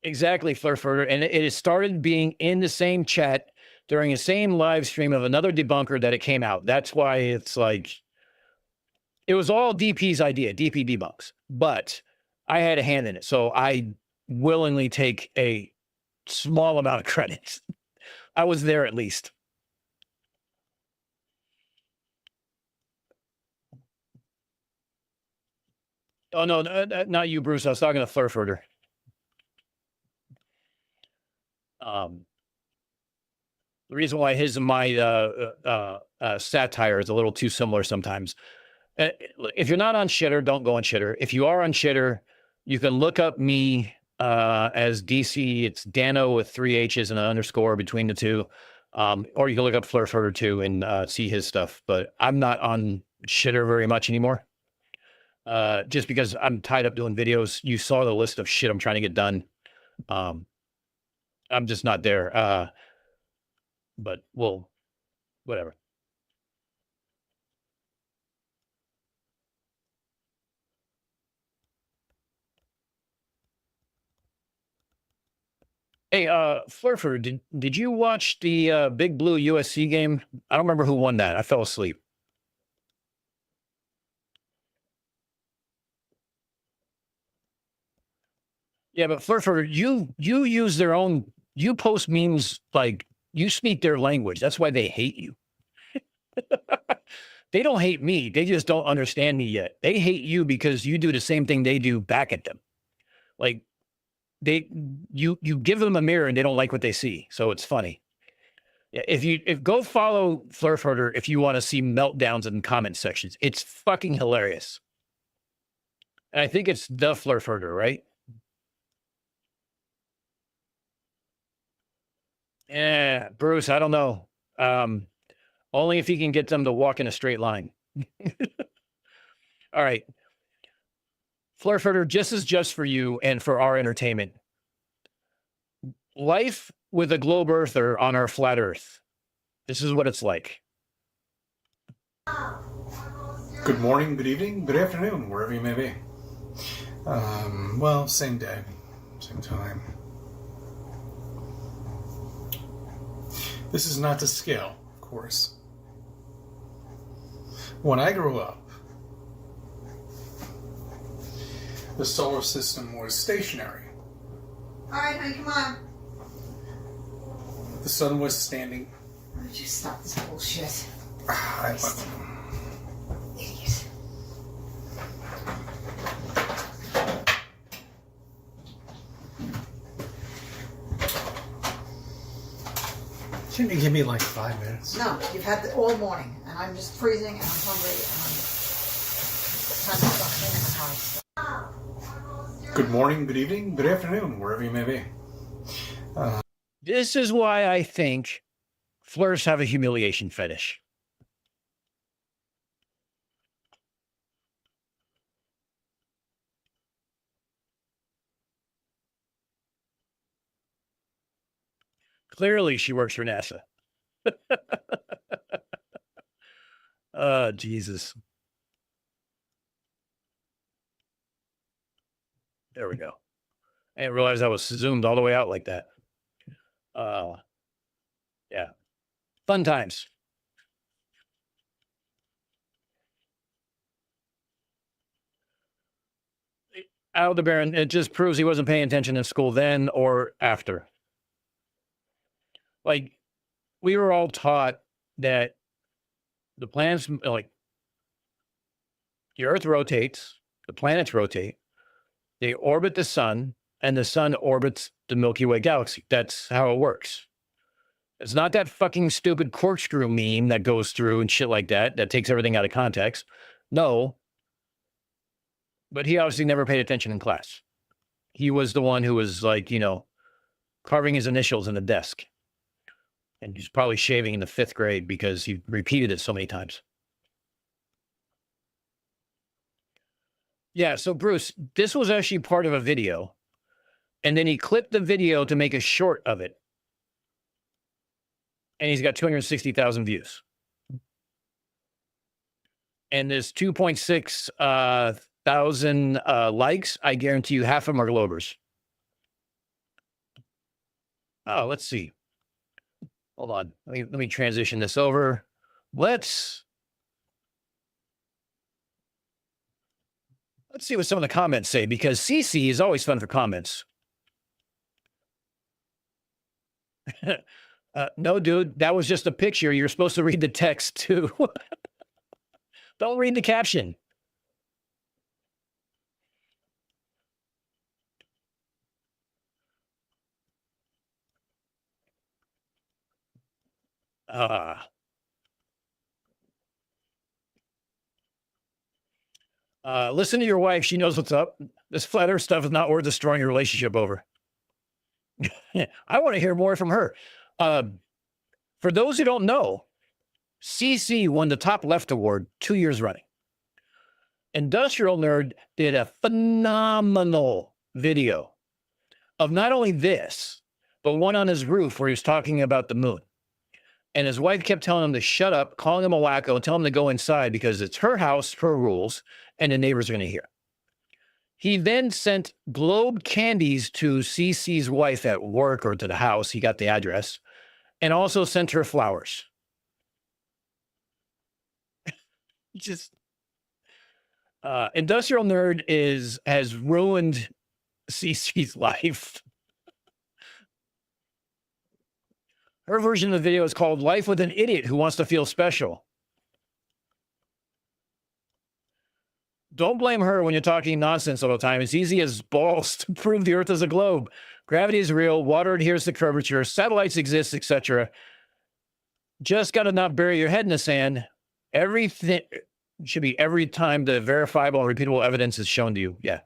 Exactly, Flurfurter. And it has started being in the same chat during the same live stream of another debunker that it came out. That's why it's like, it was all DP's idea, DP debunks, but I had a hand in it. So I willingly take a small amount of credit. I was there at least. Oh, no, not you, Bruce. I was talking to Flurfurter. The reason why his and my satire is a little too similar sometimes. If you're not on Shitter, don't go on Shitter. If you are on Shitter, you can look up me as DC. It's Dano with 3 H's and an underscore between the two. Or you can look up Flurfurter too and see his stuff. But I'm not on Shitter very much anymore. Just because I'm tied up doing videos. You saw the list of shit I'm trying to get done. I'm just not there. But well, whatever. Hey, Flurfer, did you watch the Big Blue USC game? I don't remember who won that. I fell asleep. Yeah, but Flurfer, you use their own. You post memes like you speak their language. That's why they hate you. They don't hate me. They just don't understand me yet. They hate you because you do the same thing they do back at them. Like you give them a mirror and they don't like what they see. So it's funny. Yeah, if go follow Flurfurter if you want to see meltdowns in comment sections. It's fucking hilarious. And I think it's the Flurfurter, right? Yeah, Bruce, I don't know. Only if he can get them to walk in a straight line. All right. Flurfurter, just for you and for our entertainment. Life with a globe earther on our flat earth. This is what it's like. Good morning, good evening, good afternoon, wherever you may be. Well, same day, same time. This is not to scale, of course. When I grew up, the solar system was stationary. All right, honey, come on. The sun was standing. Why don't you stop this bullshit? Idiot. Shouldn't you give me like 5 minutes? No, you've had it all morning, and I'm just freezing, and I'm hungry, and I'm trying to stop cleaning the house. Good morning, good evening, good afternoon, wherever you may be. This is why I think Flurs have a humiliation fetish. Clearly, she works for NASA. Oh, Jesus. There we go. I didn't realize I was zoomed all the way out like that. Yeah. Fun times. Aldebaran, it just proves he wasn't paying attention in school then or after. Like, we were all taught that the planets, like, the Earth rotates, the planets rotate, they orbit the sun, and the sun orbits the Milky Way galaxy. That's how it works. It's not that fucking stupid corkscrew meme that goes through and shit like that, that takes everything out of context. No. But he obviously never paid attention in class. He was the one who was like, you know, carving his initials in the desk. And he's probably shaving in the 5th grade because he repeated it so many times. Yeah, so Bruce, this was actually part of a video. And then he clipped the video to make a short of it. And he's got 260,000 views. And there's 2.6 thousand likes. I guarantee you half of them are Globers. Oh, let's see. Hold on. Let me transition this over. Let's see what some of the comments say, because CC is always fun for comments. No, dude, that was just a picture. You're supposed to read the text too. Don't read the caption. Listen to your wife. She knows what's up. This flat earth stuff is not worth destroying your relationship over. I want to hear more from her. For those who don't know, CC won the top left award 2 years running. Industrial Nerd did a phenomenal video of not only this, but one on his roof where he was talking about the moon. And his wife kept telling him to shut up, calling him a wacko, and telling him to go inside because it's her house, her rules, and the neighbors are going to hear. He then sent globe candies to CC's wife at work or to the house. He got the address, and also sent her flowers. Just Industrial Nerd has ruined CC's life. Her version of the video is called Life with an Idiot Who Wants to Feel Special. Don't blame her when you're talking nonsense all the time. It's easy as balls to prove the Earth is a globe. Gravity is real. Water adheres to curvature. Satellites exist, etc. Just got to not bury your head in the sand. Everything should be every time the verifiable and repeatable evidence is shown to you. Yeah.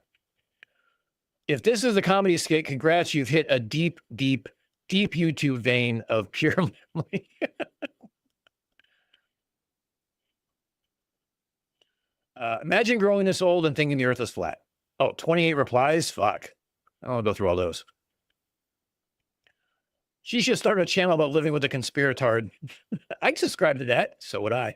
If this is a comedy skit, congrats. You've hit a deep, deep, deep YouTube vein of pure memory. Imagine growing this old and thinking the Earth is flat. Oh, 28 replies? Fuck. I don't want to go through all those. She should start a channel about living with a conspiratard. I'd subscribe to that. So would I.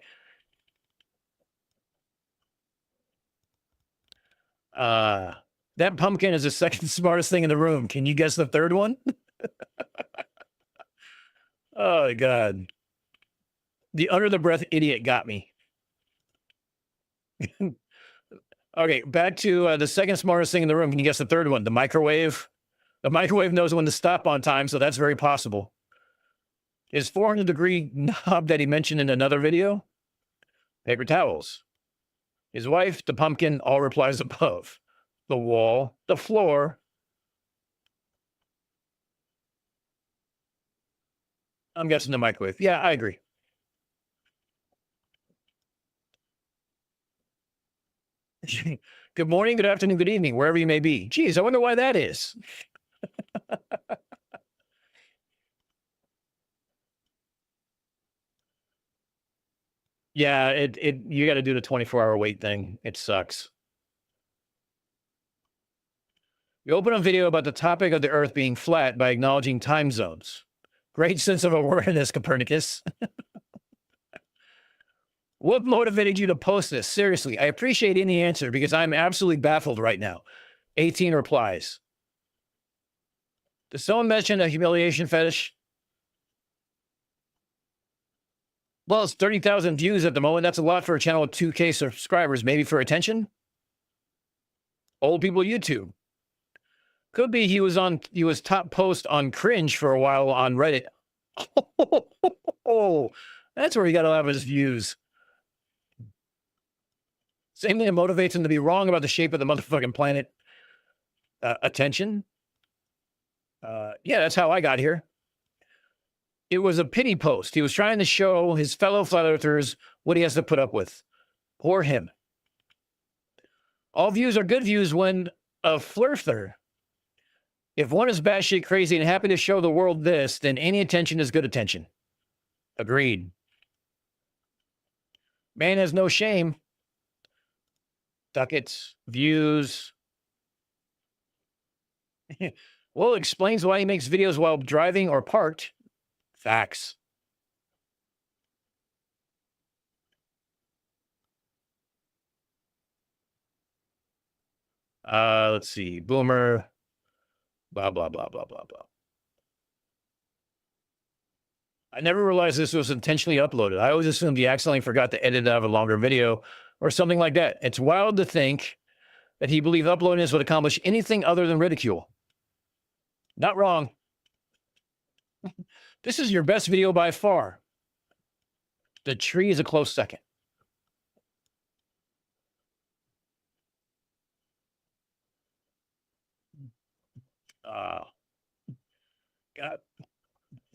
That pumpkin is the second smartest thing in the room. Can you guess the third one? Oh, God. The under the breath idiot got me. Okay, back to the second smartest thing in the room. Can you guess the third one? The microwave. The microwave knows when to stop on time, so that's very possible. His 400-degree knob that he mentioned in another video? Paper towels. His wife, the pumpkin, all replies above. The wall, the floor. I'm guessing the microwave. Yeah, I agree. Good morning, good afternoon, good evening, wherever you may be. Geez, I wonder why that is. Yeah, you got to do the 24-hour wait thing. It sucks. You open a video about the topic of the Earth being flat by acknowledging time zones. Great sense of awareness, Copernicus. What motivated you to post this? Seriously, I appreciate any answer because I'm absolutely baffled right now. 18 replies. Does someone mention a humiliation fetish? Well, it's 30,000 views at the moment. That's a lot for a channel with 2K subscribers. Maybe for attention? Old people YouTube. Could be he was top post on cringe for a while on Reddit. Oh, that's where he got a lot of his views. Same thing that motivates him to be wrong about the shape of the motherfucking planet. Attention. Yeah, that's how I got here. It was a pity post. He was trying to show his fellow flat earthers what he has to put up with. Poor him. All views are good views when a flirter. If one is batshit crazy and happy to show the world this, then any attention is good attention. Agreed. Man has no shame. Ducats, views. Well, it explains why he makes videos while driving or parked. Facts. Let's see. Boomer. Blah, blah, blah, blah, blah, blah. I never realized this was intentionally uploaded. I always assumed he accidentally forgot to edit out a longer video or something like that. It's wild to think that he believed uploading this would accomplish anything other than ridicule. Not wrong. This is your best video by far. The tree is a close second. God.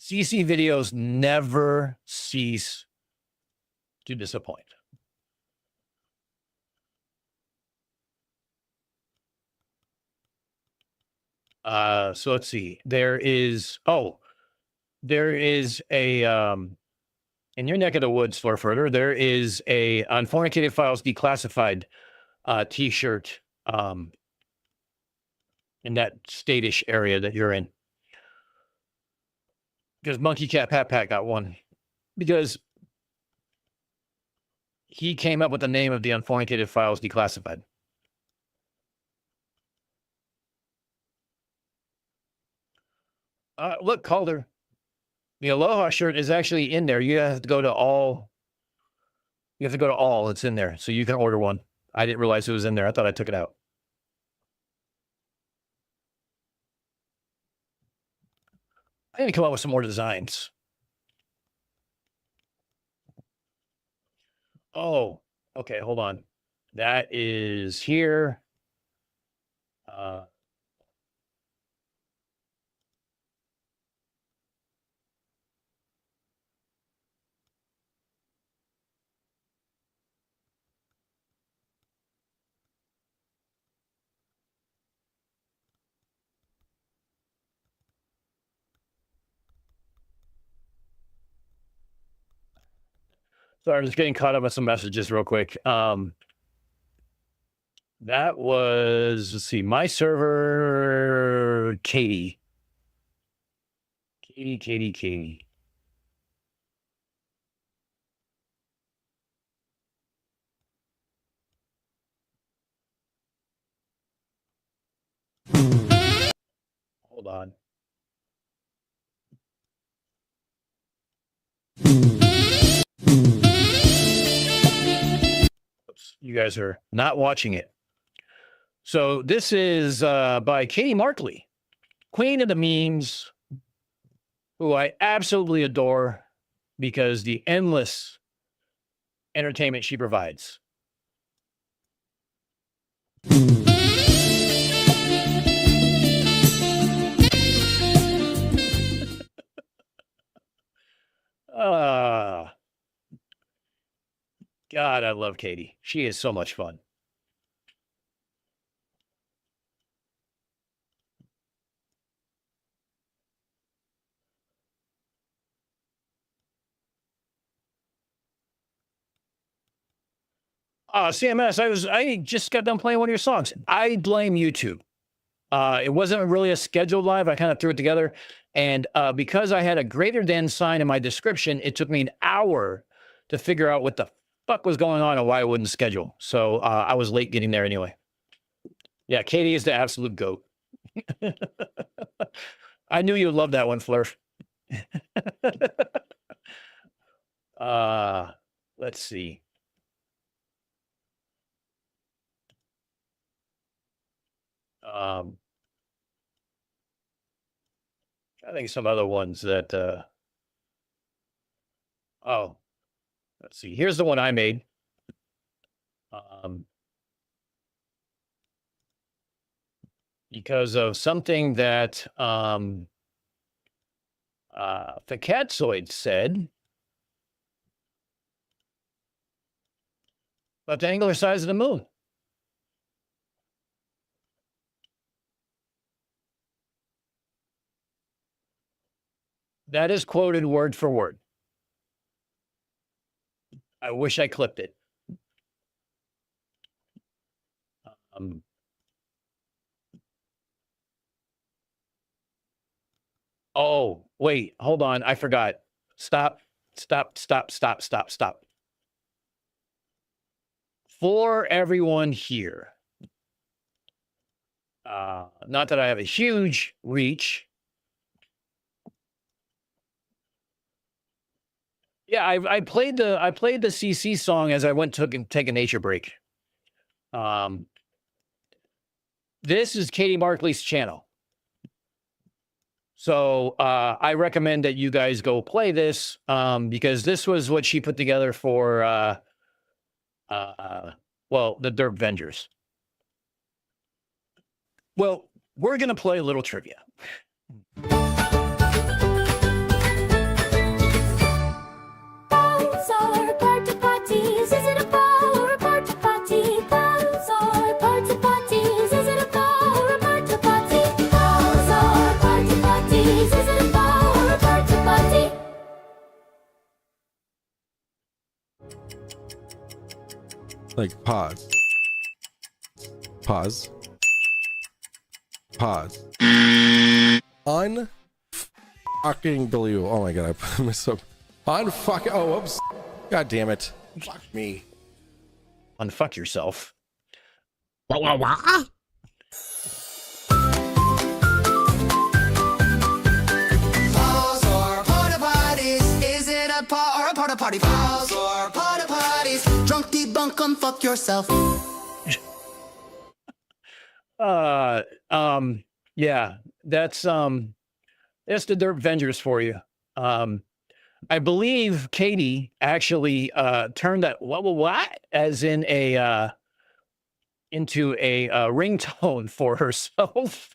CC videos never cease to disappoint. So let's see. There is a in your neck of the woods, Flurfurter, there is a Unfornicated Files Declassified t-shirt in that state-ish area that you're in. Because Monkey Cat Pat Pat got one. Because he came up with the name of the Unfornicated Files Declassified. Look, Calder. The Aloha shirt is actually in there. You have to go to all. You have to go to all. It's in there. So you can order one. I didn't realize it was in there. I thought I took it out. I need to come up with some more designs. Oh, okay. Hold on. That is here. Sorry, I'm just getting caught up with some messages real quick. That was, let's see, my server, Katie. Katie. Hold on. Oops, you guys are not watching it. So this is by Katie Markley, queen of the memes, who I absolutely adore because the endless entertainment she provides. God, I love Katie. She is so much fun. CMS, I just got done playing one of your songs. I blame YouTube. It wasn't really a scheduled live. I kind of threw it together. And because I had a greater than sign in my description, it took me an hour to figure out what the fuck was going on and why I wouldn't schedule. So I was late getting there anyway. Yeah, Katie is the absolute GOAT. I knew you would love that one, Flurf. Let's see. I think some other ones that, oh, let's see. Here's the one I made. Because of something that the Catsoid said about the angular size of the moon. That is quoted word for word. I wish I clipped it. Oh, wait, hold on. I forgot. Stop. For everyone here, not that I have a huge reach. Yeah, I played the CC song as I went to take a nature break. This is Katie Markley's channel. So I recommend that you guys go play this because this was what she put together for, well, the Derp Vengers. Well, we're going to play a little trivia. Like pause. Pause. Pause. Fucking believable. Oh my god, I put myself. Unfuck. Oh, whoops. God damn it. Fuck me. Unfuck yourself. Pause or porta potties? Is it a pa or a porta potty? Pause or porta potties? Drunk debunk, come fuck yourself. Yeah, that's the Derp Vengers for you. I believe Katie actually turned that what as in a into a ringtone for herself.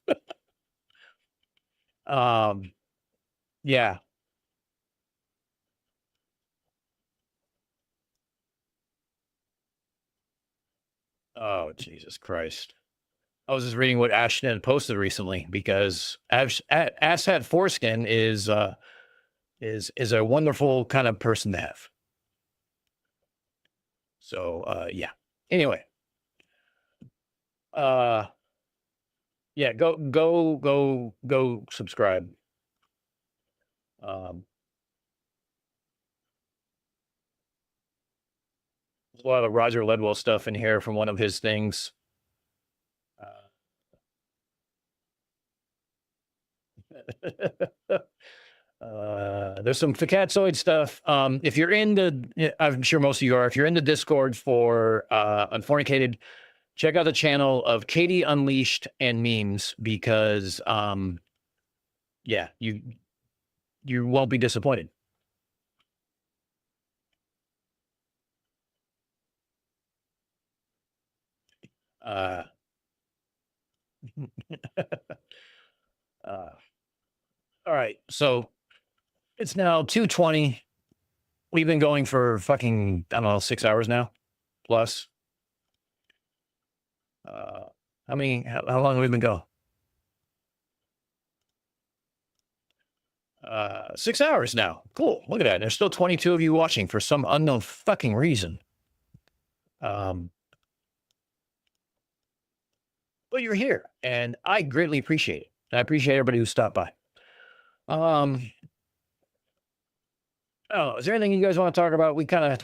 Yeah. Oh, Jesus Christ. I was just reading what Ashton had posted recently because Asshat Foreskin is a wonderful kind of person to have. So yeah. Anyway. Yeah, go subscribe. There's a lot of Roger Ledwell stuff in here from one of his things. There's some Ficatsoid stuff. If you're in the, I'm sure most of you are, if you're in the Discord for Unfornicated, check out the channel of Katie Unleashed and Memes because, yeah, you won't be disappointed. All right, so it's now 2:20. We've been going for fucking, I don't know, 6 hours now, plus. How long have we been going? 6 hours now. Cool. Look at that. There's still 22 of you watching for some unknown fucking reason. But you're here, and I greatly appreciate it. I appreciate everybody who stopped by. Oh, is there anything you guys want to talk about? We kind of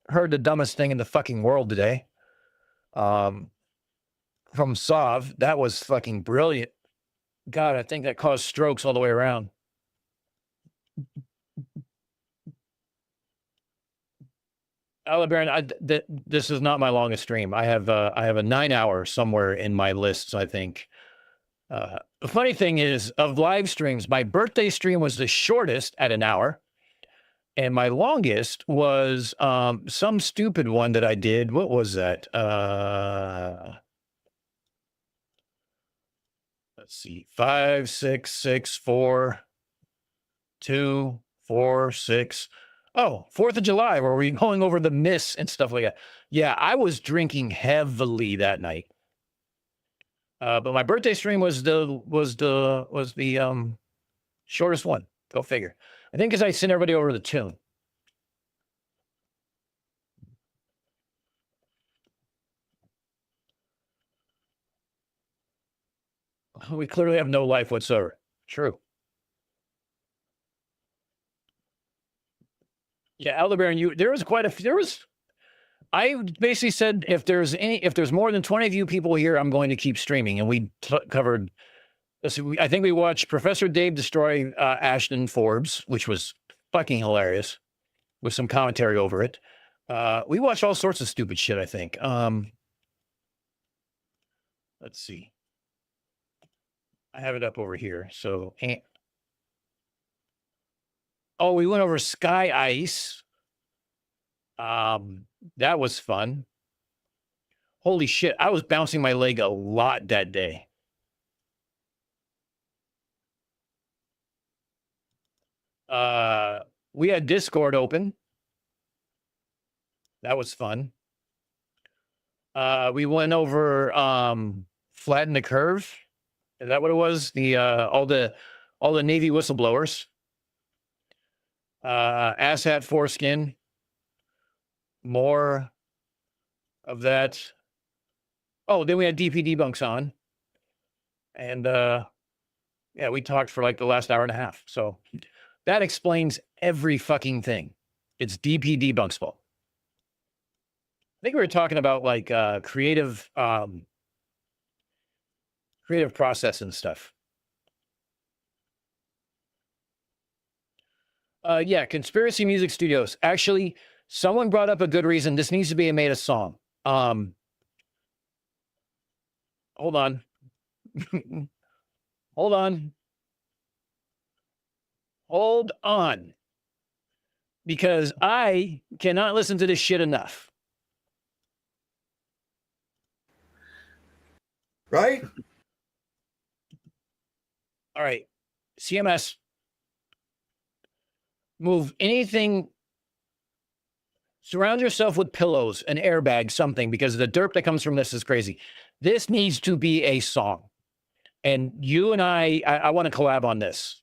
heard the dumbest thing in the fucking world today. From Sav. That was fucking brilliant. God, I think that caused strokes all the way around. Baron, this is not my longest stream. I have a 9-hour somewhere in my lists, I think. The funny thing is, of live streams, my birthday stream was the shortest at an hour. And my longest was some stupid one that I did. What was that? Let's see. 5, 6, 6, 4, 2, 4, 6. Oh, 4th of July, where we're going over the myths and stuff like that. Yeah, I was drinking heavily that night. But my birthday stream was the shortest one. Go figure. I think because I sent everybody over the tune. We clearly have no life whatsoever. True. Yeah, Aldebaran, there was quite a few. I basically said if there's more than 20 of you people here, I'm going to keep streaming. And we covered. I think we watched Professor Dave destroy Ashton Forbes, which was fucking hilarious, with some commentary over it. We watched all sorts of stupid shit, I think. Let's see. I have it up over here. So, oh, we went over Sky Ice. That was fun. Holy shit, I was bouncing my leg a lot that day. We had Discord open. That was fun. We went over Flatten the Curve. Is that what it was? The all the Navy whistleblowers. Asshat Foreskin. more of that. Oh, then we had DP Debunks on. And yeah, we talked for like the last hour and a half. So that explains every fucking thing. It's DP Debunks' fault. I think we were talking about like creative process and stuff. Yeah, Conspiracy Music Studios. Actually, someone brought up a good reason. This needs to be made a song. Hold on. Hold on. Hold on. Because I cannot listen to this shit enough. Right? All right. CMS. Move anything. Surround yourself with pillows, an airbag, something, because the derp that comes from this is crazy. This needs to be a song. And you and I want to collab on this.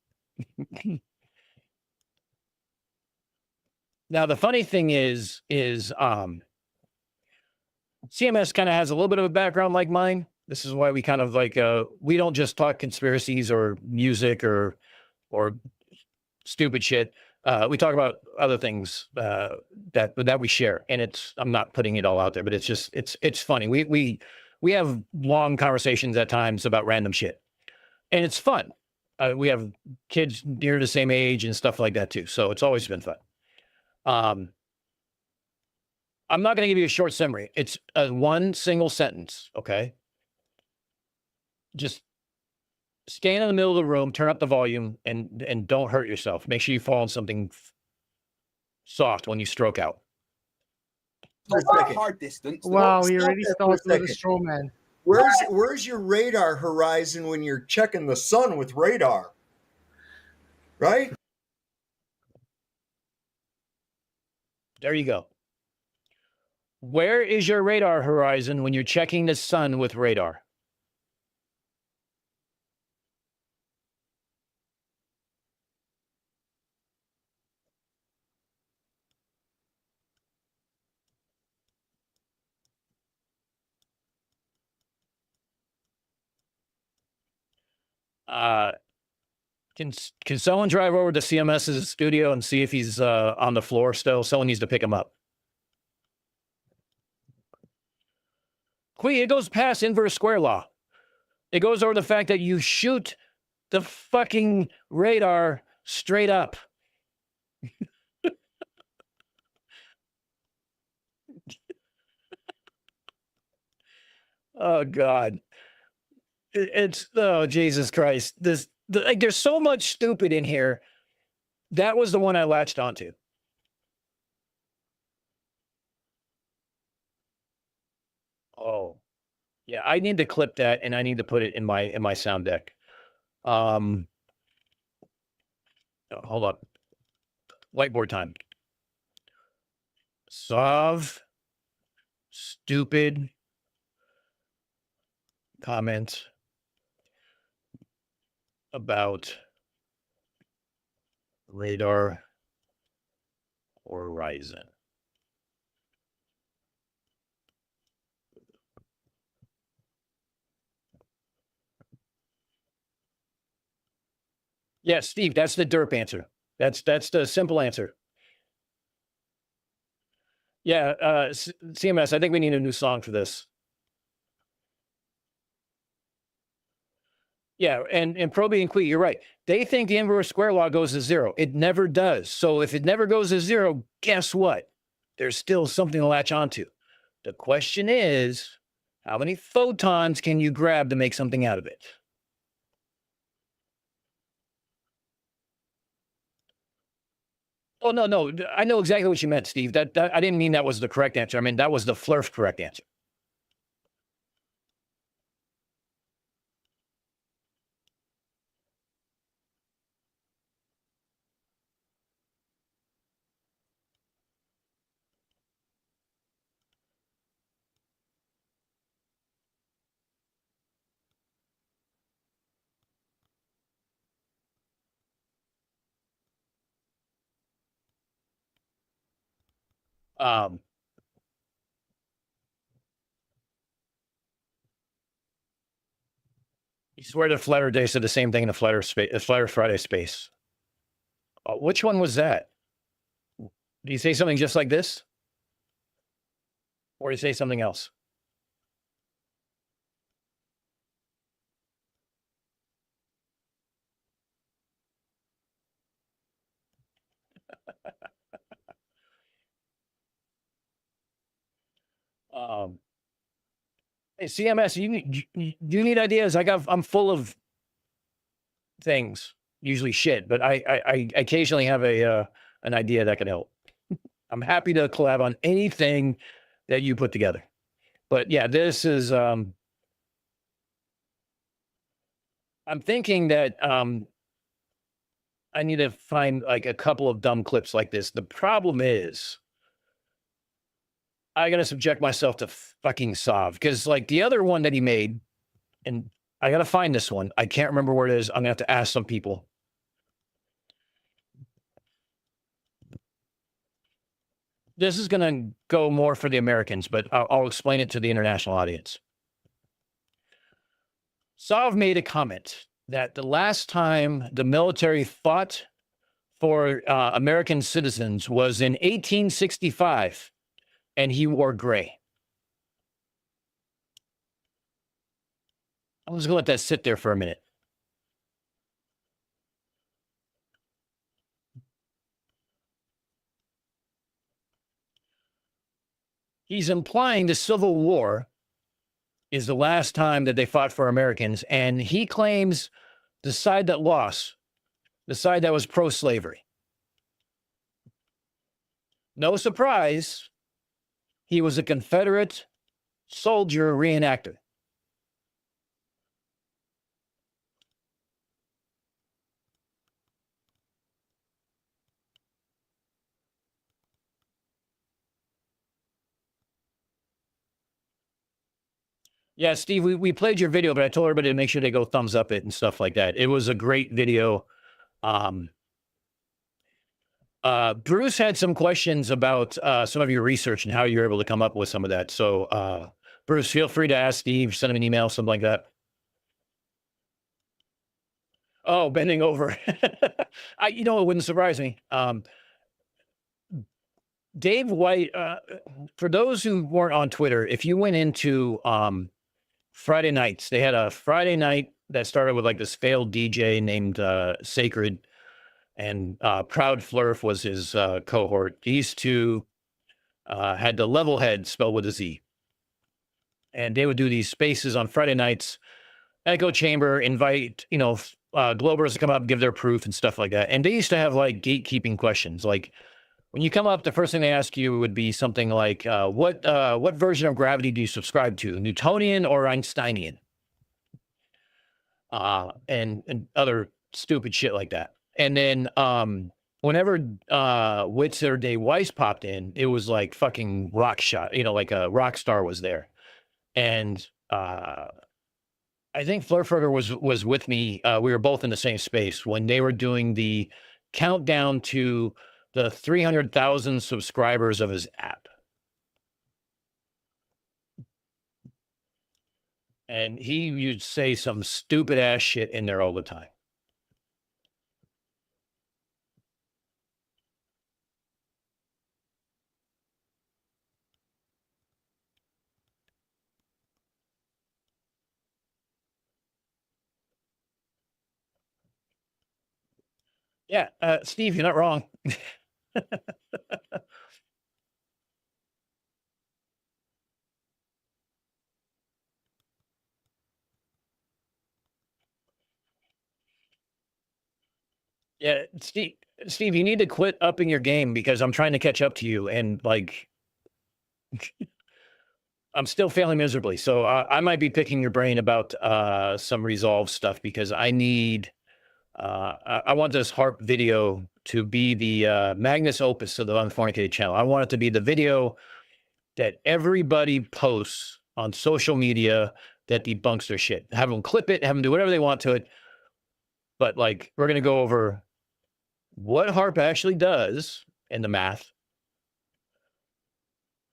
Now, the funny thing is CMS kind of has a little bit of a background like mine. This is why we kind of like, we don't just talk conspiracies or music or stupid shit. We talk about other things that we share, and I'm not putting it all out there, but it's just it's funny. We have long conversations at times about random shit, and it's fun. We have kids near the same age and stuff like that too, so it's always been fun. I'm not going to give you a short summary. It's one single sentence, okay? Just stand in the middle of the room, turn up the volume, and don't hurt yourself. Make sure you fall on something soft when you stroke out. Hard distance. Wow, he Stop already there for a starts with a second. straw man. Where's your radar horizon when you're checking the sun with radar? Right? There you go. Where is your radar horizon when you're checking the sun with radar? Can someone drive over to CMS's studio and see if he's on the floor still? Someone needs to pick him up. It goes past inverse square law. It goes over the fact that you shoot the fucking radar straight up. Oh God. It's oh Jesus Christ. Like there's so much stupid in here. That was the one I latched onto. Oh. Yeah, I need to clip that and I need to put it in my sound deck. Oh, hold up. Whiteboard time. Solve stupid comments about radar horizon. Yeah, Steve, that's the derp answer. That's the simple answer. Yeah, CMS, I think we need a new song for this. Yeah, and Proby and Quee, you're right. They think the inverse square law goes to zero. It never does. So if it never goes to zero, guess what? There's still something to latch onto. The question is, how many photons can you grab to make something out of it? Oh, no. I know exactly what you meant, Steve. That I didn't mean that was the correct answer. I mean, that was the flurf correct answer. You swear the Flat Earth Day said the same thing in the Flat Earth Friday space. Which one was that? Do you say something just like this? Or do you say something else? Hey, CMS, you need ideas. I'm full of things, usually shit, but I occasionally have an idea that can help. I'm happy to collab on anything that you put together. But yeah, this is I'm thinking that I need to find like a couple of dumb clips like this. The problem is I gotta subject myself to fucking Sav, because like the other one that he made, and I gotta find this one. I can't remember where it is. I'm gonna have to ask some people. This is gonna go more for the Americans, but I'll explain it to the international audience. Sav made a comment that the last time the military fought for American citizens was in 1865, and he wore gray. I'm just gonna let that sit there for a minute. He's implying the Civil War is the last time that they fought for Americans, and he claims the side that lost, the side that was pro-slavery. No surprise, he was a Confederate soldier reenactor. Yeah, Steve, we played your video, but I told everybody to make sure they go thumbs up it and stuff like that. It was a great video. Bruce had some questions about some of your research and how you're able to come up with some of that. So, Bruce, feel free to ask Steve, send him an email, something like that. Oh, bending over. It wouldn't surprise me. Dave White, for those who weren't on Twitter, if you went into Friday nights, they had a Friday night that started with like this failed DJ named Sacred, and Proud Flurf was his cohort. These two had the level head spelled with a Z. And they would do these spaces on Friday nights, echo chamber, invite, Globers to come up, give their proof and stuff like that. And they used to have like gatekeeping questions. Like when you come up, the first thing they ask you would be something like, what version of gravity do you subscribe to? Newtonian or Einsteinian? And other stupid shit like that. And then whenever Witzer Day Weiss popped in, it was like fucking rock shot, like a rock star was there. And I think Flurfurter was with me. We were both in the same space when they were doing the countdown to the 300,000 subscribers of his app. And you'd say some stupid ass shit in there all the time. Yeah, Steve, you're not wrong. Yeah, Steve, you need to quit upping your game because I'm trying to catch up to you, and like, I'm still failing miserably. So I might be picking your brain about some resolve stuff because I need. I want this harp video to be the magnus opus of the Unfornicated channel. I want it to be the video that everybody posts on social media that debunks their shit. Have them clip it, have them do whatever they want to it. But like, we're going to go over what harp actually does in the math.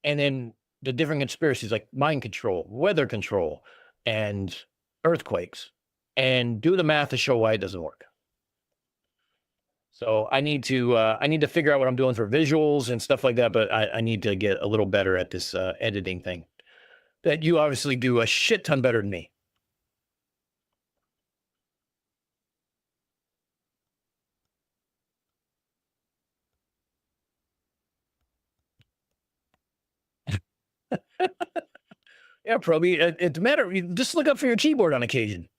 And then the different conspiracies like mind control, weather control, and earthquakes. and do the math to show why it doesn't work. So I need to figure out what I'm doing for visuals and stuff like that, but I need to get a little better at this editing thing that you obviously do a shit ton better than me. Yeah, Proby, it matter. You just look up for your keyboard on occasion.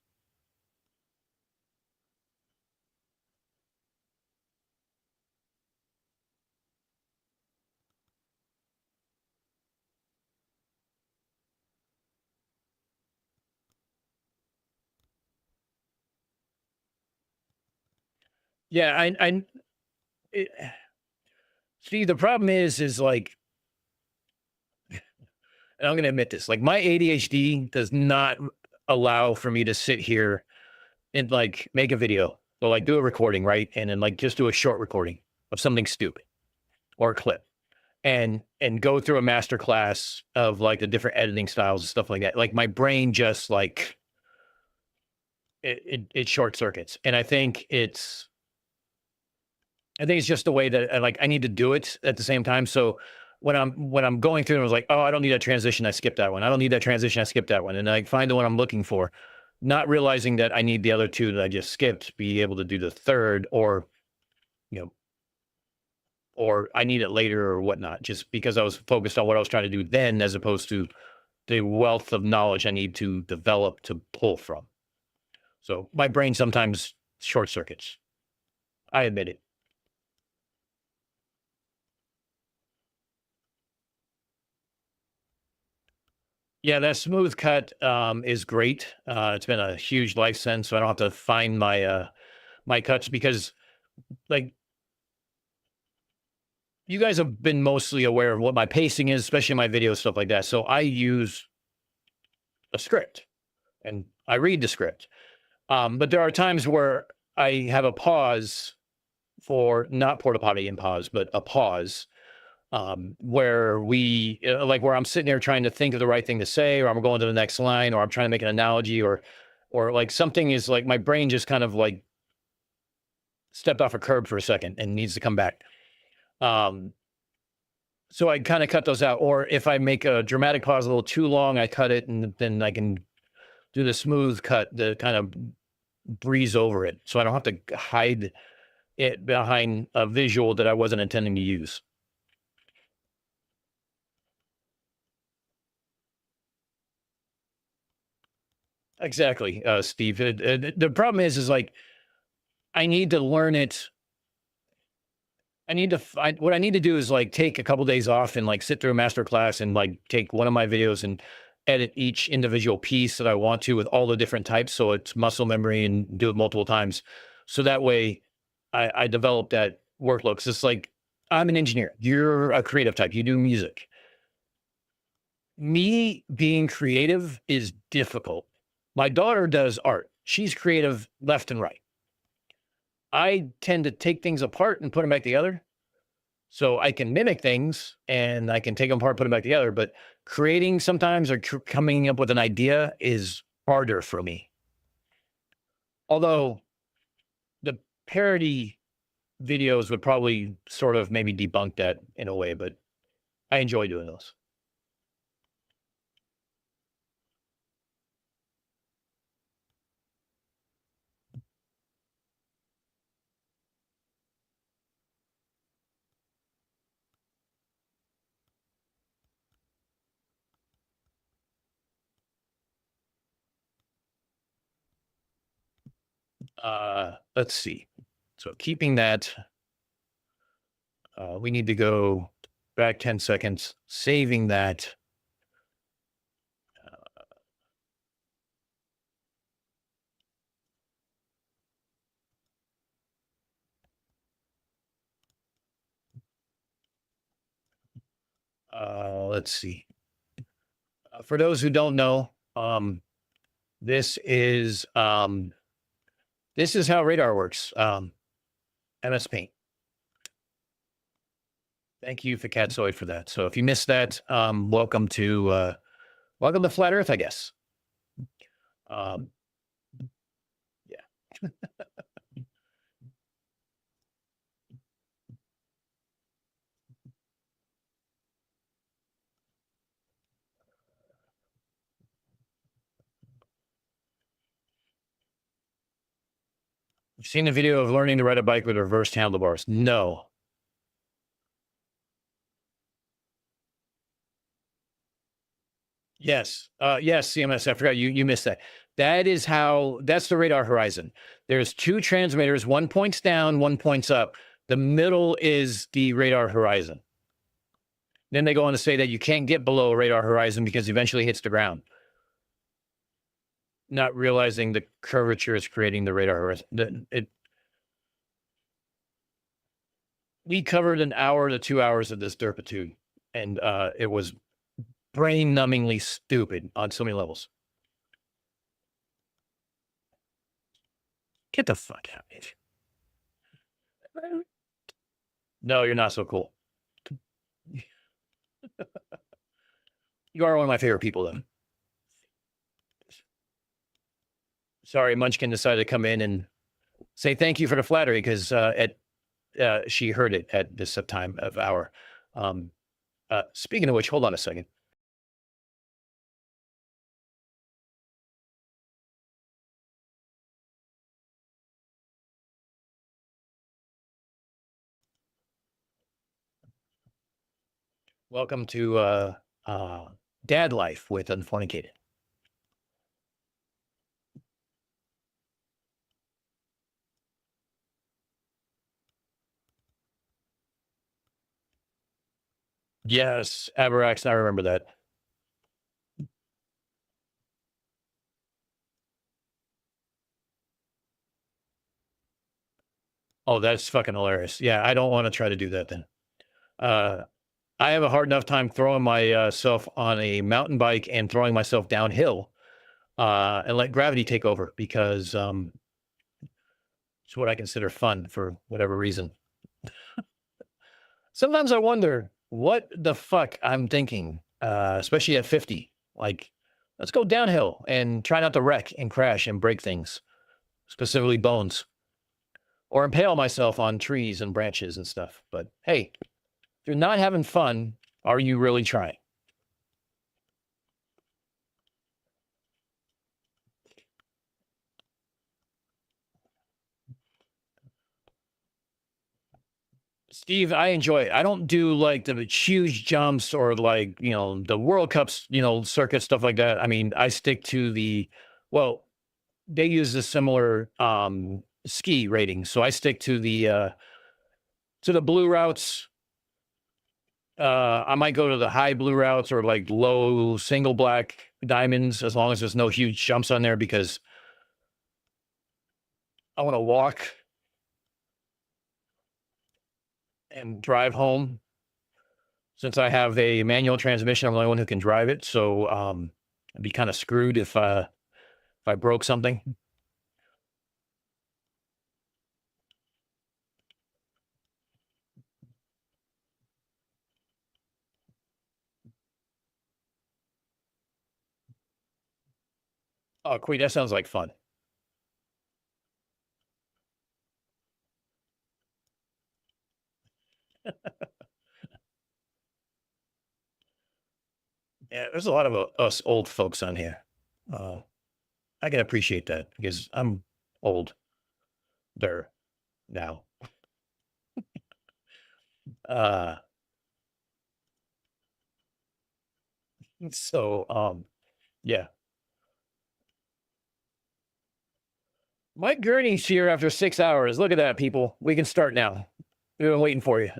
Yeah, see, the problem is like, and I'm going to admit this, like my ADHD does not allow for me to sit here and like make a video. So like do a recording, right? And then like just do a short recording of something stupid or a clip and go through a master class of like the different editing styles and stuff like that. Like my brain just like, it short circuits. And I think it's just the way that I need to do it at the same time. So when I'm going through and I was like, oh, I don't need that transition, I skipped that one. I don't need that transition, I skipped that one. And I find the one I'm looking for, not realizing that I need the other two that I just skipped, be able to do the third, or, you know, or I need it later or whatnot, just because I was focused on what I was trying to do then, as opposed to the wealth of knowledge I need to develop to pull from. So my brain sometimes short circuits. I admit it. Yeah, that smooth cut is great. It's been a huge life sentence, so I don't have to find my my cuts, because like you guys have been mostly aware of what my pacing is, especially in my videos, stuff like that. So I use a script and I read the script. But there are times where I have a pause for not porta potty and pause, but a pause where we where I'm sitting there trying to think of the right thing to say, or I'm going to the next line, or I'm trying to make an analogy, or like something is like my brain just kind of like stepped off a curb for a second and needs to come back. So I kind of cut those out. Or if I make a dramatic pause a little too long, I cut it, and then I can do the smooth cut to kind of breeze over it, so I don't have to hide it behind a visual that I wasn't intending to use. Exactly, Steve. The problem is like, I need to learn it. I need to find what I need to do is like take a couple days off and like sit through a master class and like take one of my videos and edit each individual piece that I want to with all the different types. So it's muscle memory, and do it multiple times. So that way I develop that workload. 'Cause it's like, I'm an engineer. You're a creative type. You do music. Me being creative is difficult. My daughter does art. She's creative left and right. I tend to take things apart and put them back together. So I can mimic things and I can take them apart, put them back together. But creating sometimes, or coming up with an idea, is harder for me. Although the parody videos would probably sort of maybe debunk that in a way, but I enjoy doing those. Let's see. So keeping that, we need to go back 10 seconds, saving that. Let's see. For those who don't know, this is how radar works. MS Paint. Thank you for Catsoid for that. So if you missed that, welcome to Flat Earth, I guess. You've seen the video of learning to ride a bike with reversed handlebars? No. Yes. Yes, CMS. I forgot you missed that. That's the radar horizon. There's two transmitters, one points down, one points up. The middle is the radar horizon. Then they go on to say that you can't get below radar horizon because eventually hits the ground. Not realizing the curvature is creating the radar horizon. We covered an hour to 2 hours of this derpitude, and it was brain-numbingly stupid on so many levels. Get the fuck out of here. No, you're not so cool. You are one of my favorite people, though. Sorry, Munchkin decided to come in and say thank you for the flattery because she heard it at this time of hour. Speaking of which, hold on a second. Welcome to Dad Life with Unfornicated. Yes, Aberax, I remember that. Oh, that's fucking hilarious. Yeah, I don't want to try to do that then. I have a hard enough time throwing myself on a mountain bike and throwing myself downhill and let gravity take over because it's what I consider fun for whatever reason. Sometimes I wonder what the fuck I'm thinking, especially at 50. Like, let's go downhill and try not to wreck and crash and break things, specifically bones, or impale myself on trees and branches and stuff. But hey, if you're not having fun, are you really trying? Steve, I enjoy it. I don't do like the huge jumps or like, the World Cups, circuit stuff like that. I mean, I stick to well, they use a similar ski rating. So I stick to the blue routes. I might go to the high blue routes or like low single black diamonds as long as there's no huge jumps on there because I want to walk and drive home. Since I have a manual transmission, I'm the only one who can drive it. So I'd be kind of screwed if I broke something. Oh, Queen, that sounds like fun. Yeah, there's a lot of us old folks on here. I can appreciate that because I'm old there now. So yeah. Mike Gurney's here after 6 hours. Look at that, people. We can start now. We've been waiting for you.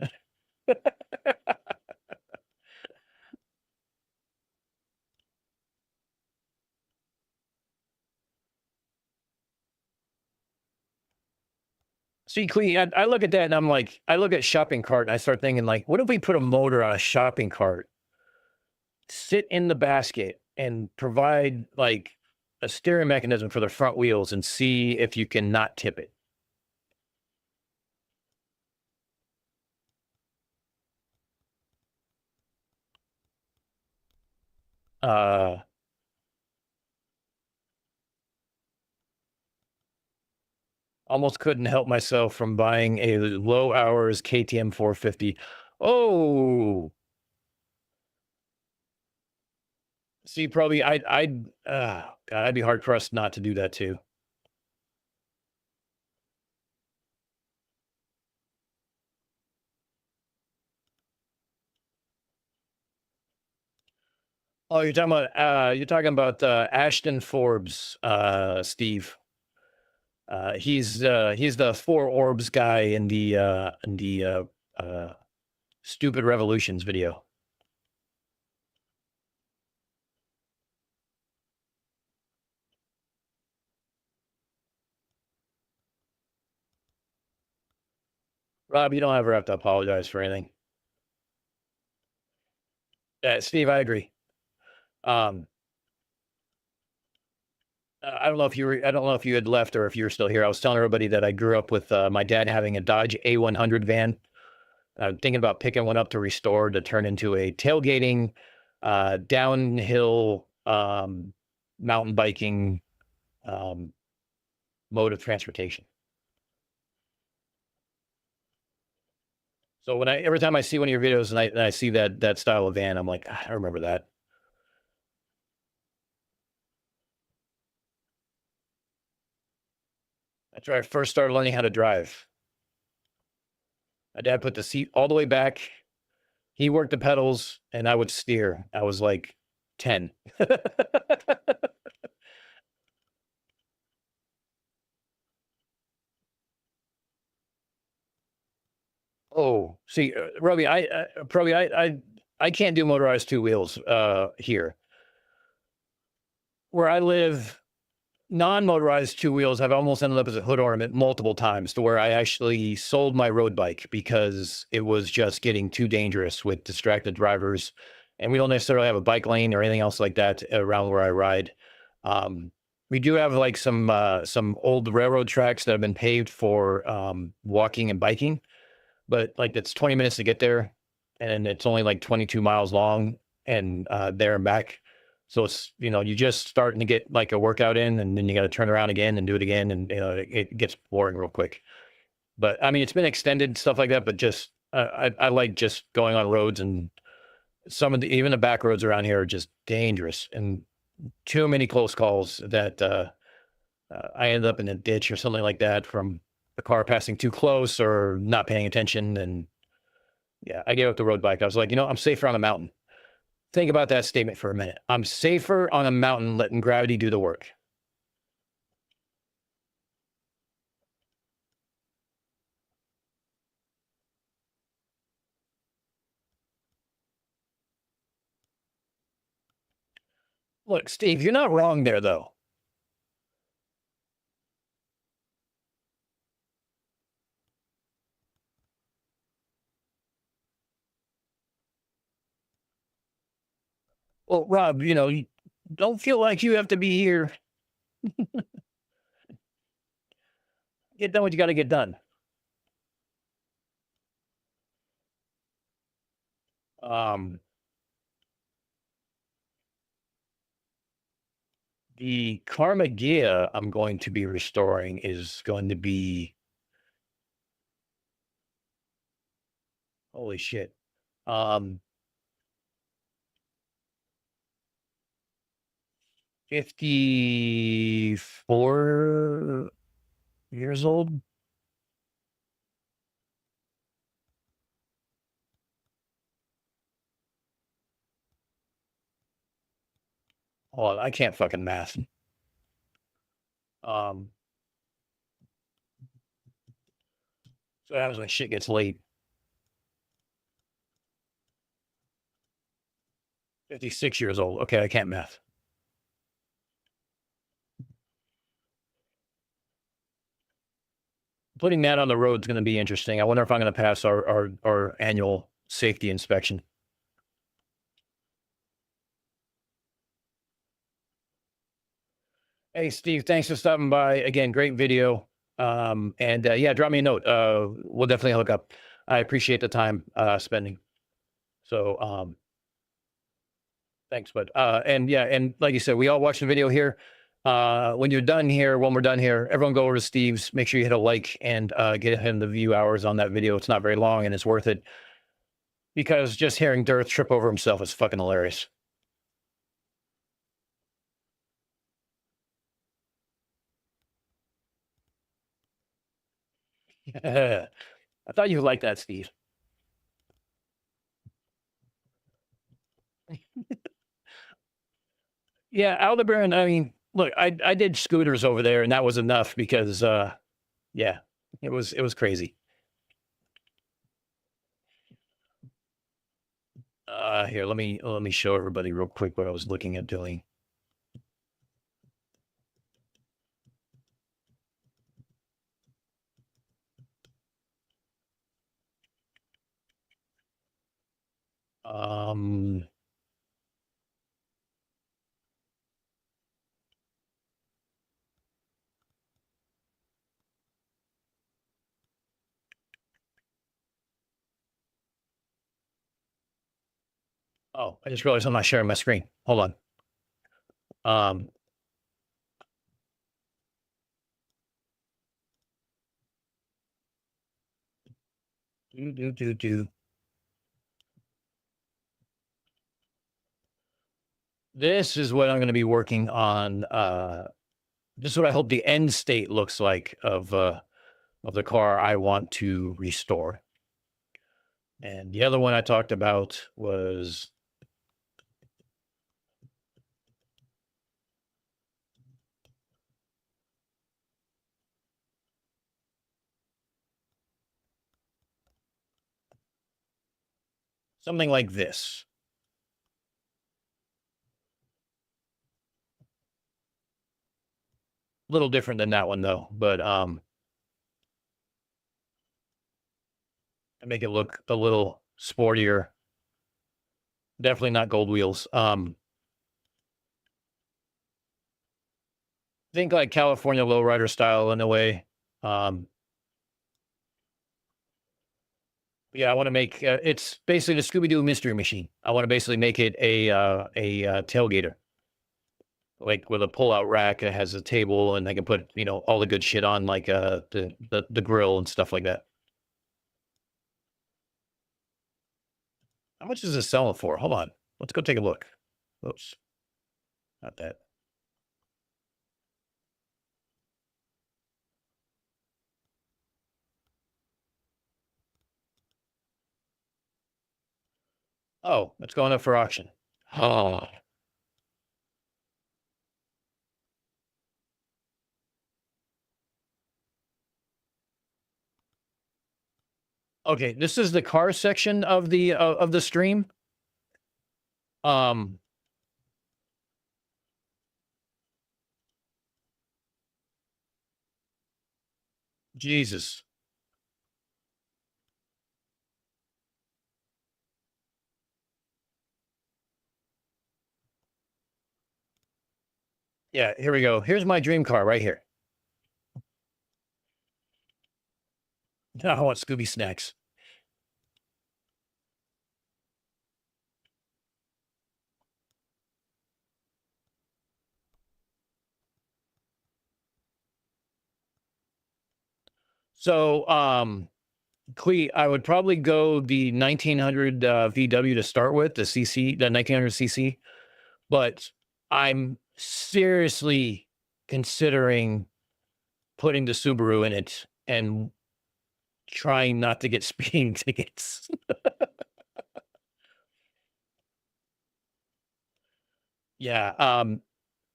See, Queen, I look at that and I'm like, I look at shopping cart and I start thinking like, what if we put a motor on a shopping cart, sit in the basket and provide like a steering mechanism for the front wheels and see if you can not tip it? Almost couldn't help myself from buying a low hours KTM 450. Oh, see, probably God, I'd be hard pressed not to do that too. Oh, you're talking about Ashton Forbes, Steve. He's the Four Orbs guy in the Stupid Revolutions video. Rob, you don't ever have to apologize for anything. Steve, I agree. I don't know if I don't know if you had left or if you were still here. I was telling everybody that I grew up with my dad having a Dodge A100 van. I'm thinking about picking one up to restore to turn into a tailgating, downhill, mountain biking mode of transportation. So every time I see one of your videos and I see that style of van, I'm like, I remember that. That's where I first started learning how to drive. My dad put the seat all the way back. He worked the pedals and I would steer. I was like 10. Oh, see, Robbie, I can't do motorized two wheels here. Where I live, non-motorized two wheels, I've almost ended up as a hood ornament multiple times to where I actually sold my road bike because it was just getting too dangerous with distracted drivers. And we don't necessarily have a bike lane or anything else like that around where I ride. We do have like some old railroad tracks that have been paved for walking and biking, but like it's 20 minutes to get there and it's only like 22 miles long and there and back. So it's, you're just starting to get like a workout in and then you got to turn around again and do it again. And, it gets boring real quick. But I mean, it's been extended stuff like that, but just, I like just going on roads, and even the back roads around here are just dangerous and too many close calls that I end up in a ditch or something like that from the car passing too close or not paying attention. And yeah, I gave up the road bike. I was like, I'm safer on a mountain. Think about that statement for a minute. I'm safer on a mountain letting gravity do the work. Look, Steve, you're not wrong there, though. Well, Rob, you don't feel like you have to be here. Get done what you got to get done. The Karma Gia I'm going to be restoring is going to be, holy shit. 54 years old. Oh, I can't fucking math. So that happens when shit gets late. 56 years old. Okay, I can't math. Putting that on the road is going to be interesting. I wonder if I'm going to pass our annual safety inspection. Hey, Steve, thanks for stopping by. Again, great video. Yeah, drop me a note. We'll definitely hook up. I appreciate the time spending. So, thanks, bud. And like you said, we all watched the video here. When you're done here, when we're done here, everyone go over to Steve's. Make sure you hit a like and get him the view hours on that video. It's not very long and it's worth it. Because just hearing Derp trip over himself is fucking hilarious. I thought you liked that, Steve. Yeah, Aldebaran, I mean, look, I did scooters over there and that was enough because yeah, it was crazy. Here, let me show everybody real quick what I was looking at doing. Oh, I just realized I'm not sharing my screen. Hold on. This is what I'm going to be working on. This is what I hope the end state looks like of the car I want to restore. And the other one I talked about was something like this. A little different than that one though, but I make it look a little sportier. Definitely not gold wheels. Think like California lowrider style in a way. Yeah, I want to make it's basically the Scooby-Doo mystery machine. I want to basically make it a tailgater, like with a pull-out rack that has a table, and I can put all the good shit on, like the grill and stuff like that. How much is this selling for? Hold on, let's go take a look. Oops, not that. Oh, it's going up for auction. Oh. Okay, this is the car section of the stream. Jesus. Yeah, here we go. Here's my dream car right here. Now I want Scooby snacks. So, Clee, I would probably go the 1900 VW to start with, the CC, the 1900 CC, but I'm seriously considering putting the Subaru in it and trying not to get speeding tickets. Yeah,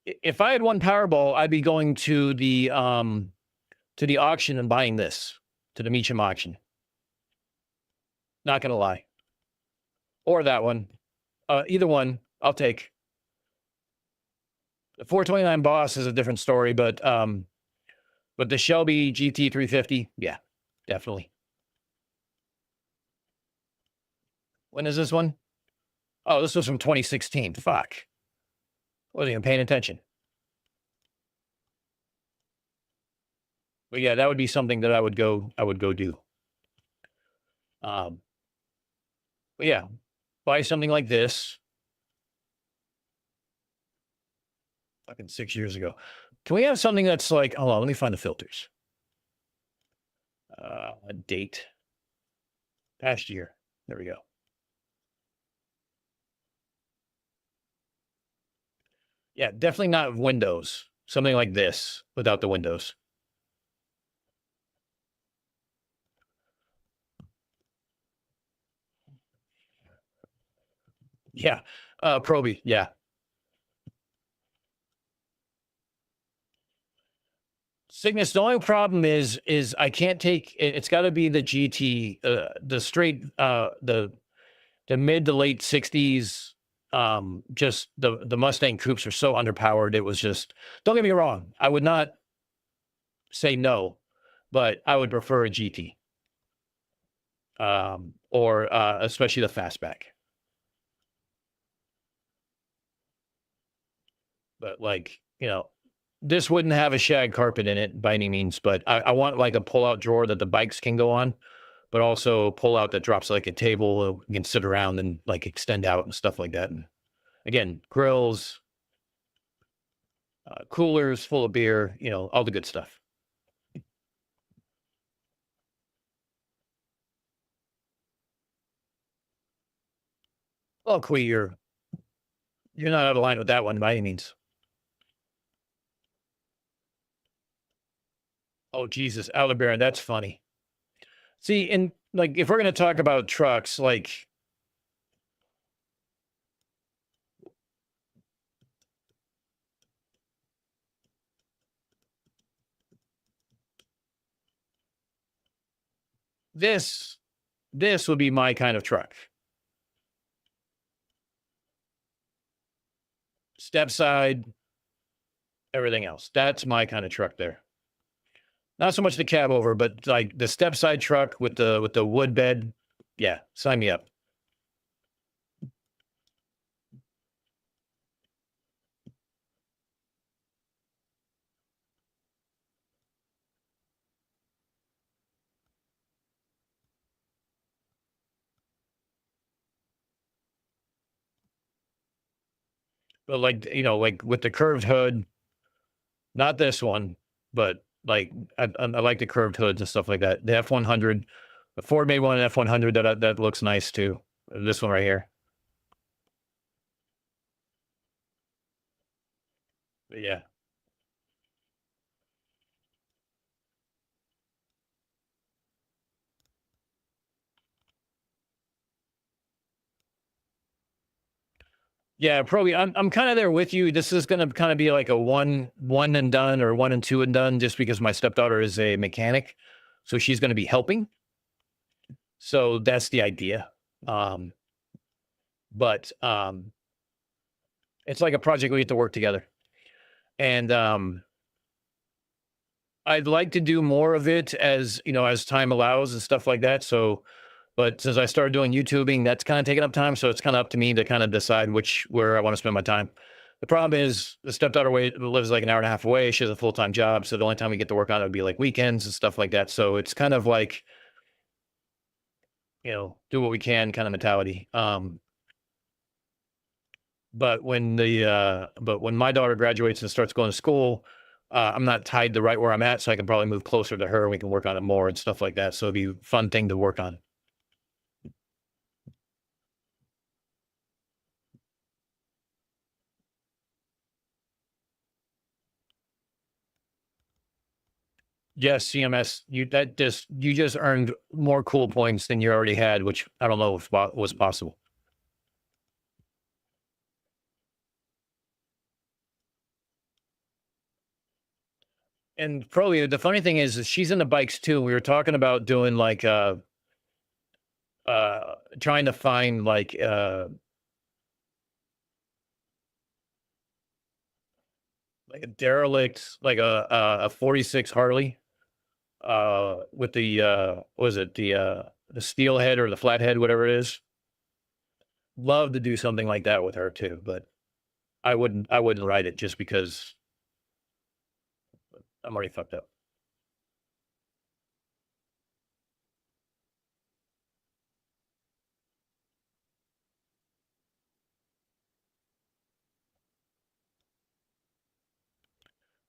if I had won Powerball, I'd be going to the auction and buying this, to the Meacham auction. Not gonna lie. Or that one. Either one, I'll take. The 429 Boss is a different story, but the Shelby GT 350, yeah, definitely. When is this one? Oh, this was from 2016. Fuck. Wasn't even paying attention. But yeah, that would be something that I would go do. But yeah, buy something like this. Fucking 6 years ago. Can we have something that's like, hold on, let me find the filters. Date. Past year. There we go. Yeah, definitely not Windows. Something like this without the windows. Yeah. Proby. Yeah. Cygnus, the only problem is I can't take it's got to be the GT, the straight, the mid to late 60s. Just the Mustang coupes are so underpowered. It was just, don't get me wrong, I would not say no, but I would prefer a GT, or especially the fastback. But like, you know, this wouldn't have a shag carpet in it by any means, but I want like a pull-out drawer that the bikes can go on, but also pull out that drops like a table you can sit around and like extend out and stuff like that. And again, grills, coolers full of beer, you know, all the good stuff. Oh, Quee, you're not out of line with that one by any means. Oh, Jesus, Aldebaran, that's funny. See, and like, if we're going to talk about trucks, like, this would be my kind of truck. Step side, everything else. That's my kind of truck there. Not so much the cab over, but like the step side truck with the wood bed. Yeah, sign me up. But like, you know, like with the curved hood, not this one, but like I like the curved hoods and stuff like that. The F100, the Ford made one, an F100 that looks nice too. This one right here. But yeah. Yeah, probably. I'm kind of there with you. This is going to kind of be like a one and done, or 1 and 2 and done, just because my stepdaughter is a mechanic, so she's going to be helping. So that's the idea. But it's like a project we get to work together, and I'd like to do more of it as, you know, as time allows and stuff like that. So, but since I started doing YouTubing, that's kind of taking up time. So it's kind of up to me to kind of decide where I want to spend my time. The problem is the stepdaughter lives like an hour and a half away. She has a full-time job. So the only time we get to work on it would be like weekends and stuff like that. So it's kind of like, you know, do what we can kind of mentality. But when my daughter graduates and starts going to school, I'm not tied to right where I'm at, so I can probably move closer to her and we can work on it more and stuff like that. So it'd be a fun thing to work on. Yes, CMS, you just earned more cool points than you already had, which I don't know if was possible. And probably the funny thing is she's into bikes too. We were talking about doing like trying to find like a 46 Harley with the what is it, the steel head or the flat head, whatever it is. Love to do something like that with her too, but I wouldn't ride it just because I'm already fucked up.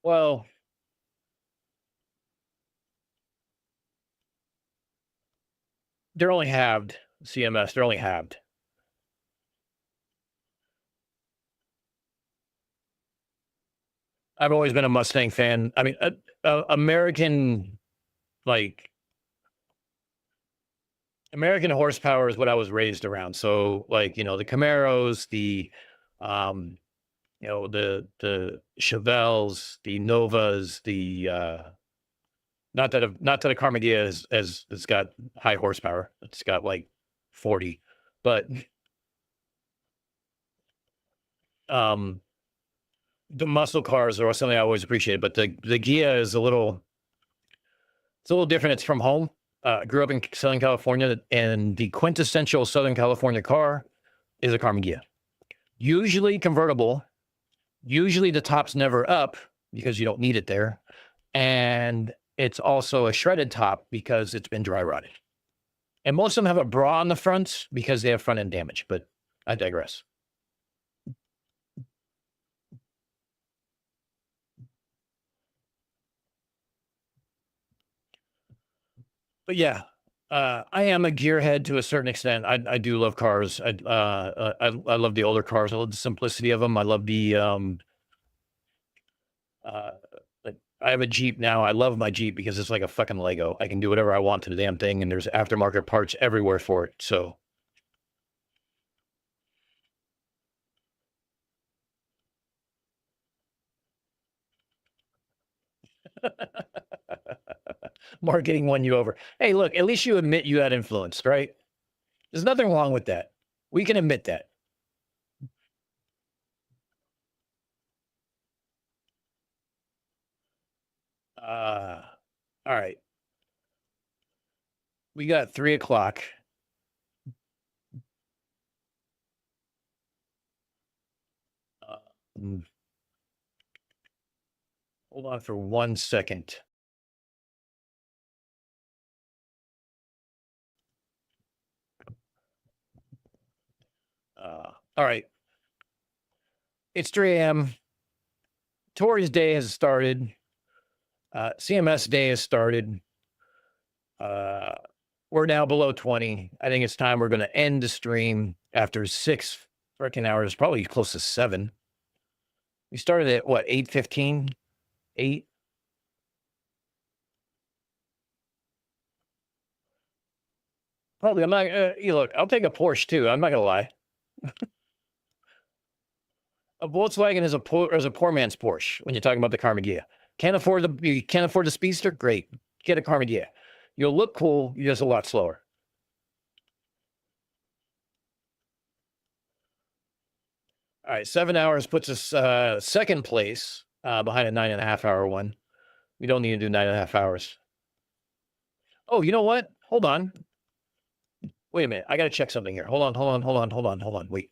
Well, they're only halved. CMS, they're only halved. I've always been a Mustang fan. I mean, American, like, American horsepower is what I was raised around. So, like, you know, the Camaros, um, you know, the Chevelles, the Novas, not that a Carmageddon has got high horsepower. It's got like 40, but um, the muscle cars are something I always appreciated. But the Gia is it's a little different. It's from home. Grew up in Southern California, and the quintessential Southern California car is a Carmageddon. Usually convertible. Usually the top's never up because you don't need it there. And it's also a shredded top because it's been dry rotted. And most of them have a bra on the front because they have front end damage, but I digress. But yeah, I am a gearhead to a certain extent. I do love cars. I love the older cars. I love the simplicity of them. I love like, I have a Jeep now. I love my Jeep because it's like a fucking Lego. I can do whatever I want to the damn thing, and there's aftermarket parts everywhere for it. So marketing won you over. Hey, look, at least you admit you had influence, right? There's nothing wrong with that. We can admit that. All right. We got 3 o'clock. Hold on for 1 second. All right. It's 3 a.m. Tori's day has started. CMS day has started. We're now below 20. I think it's time we're going to end the stream after 6 freaking hours, probably close to 7. We started at what, 8:15? 8? Probably. I'm not. You look. I'll take a Porsche too. I'm not gonna lie. A Volkswagen is a poor man's Porsche when you're talking about the Carmageddon. You can't afford the Speedster? Great. Get a Carmageddon. You'll look cool. You're just a lot slower. All right, 7 hours puts us second place behind a 9.5 hour one. We don't need to do 9.5 hours. Oh, you know what? Hold on. Wait a minute. I got to check something here. Hold on. Wait.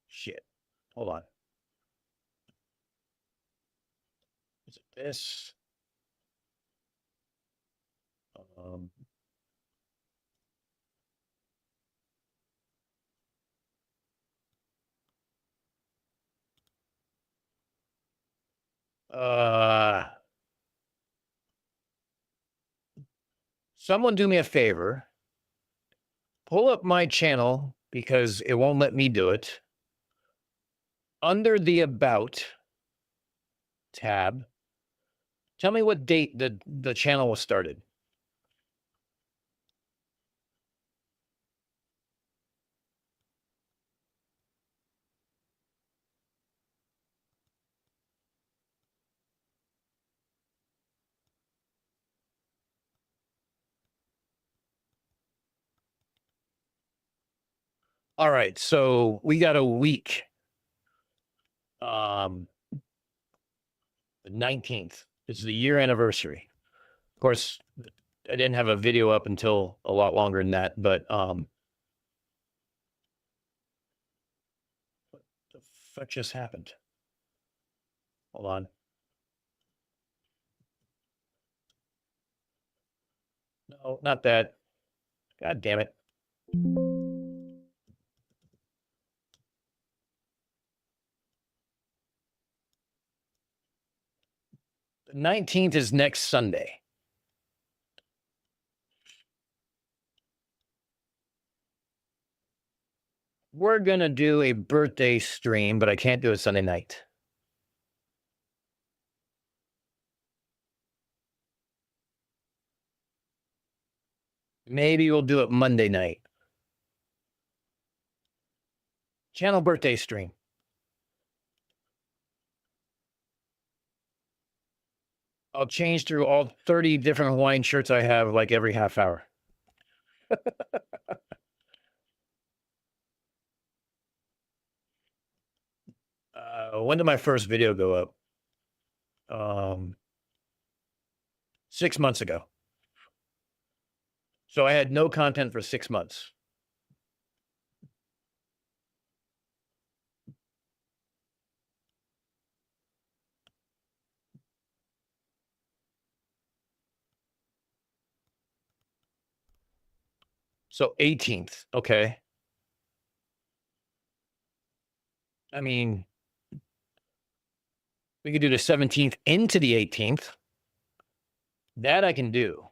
Shit. Hold on. Is it this? Someone do me a favor. Pull up my channel because it won't let me do it. Under the About tab, tell me what date the channel was started. All right, so we got a week. The 19th is the year anniversary. Of course, I didn't have a video up until a lot longer than that, but what the fuck just happened? Hold on. No, not that. God damn it. The 19th is next Sunday. We're going to do a birthday stream, but I can't do it Sunday night. Maybe we'll do it Monday night. Channel birthday stream. I'll change through all 30 different Hawaiian shirts I have like every half hour. When did my first video go up? 6 months ago. So I had no content for 6 months. So 18th, okay. I mean, we could do the 17th into the 18th. That I can do.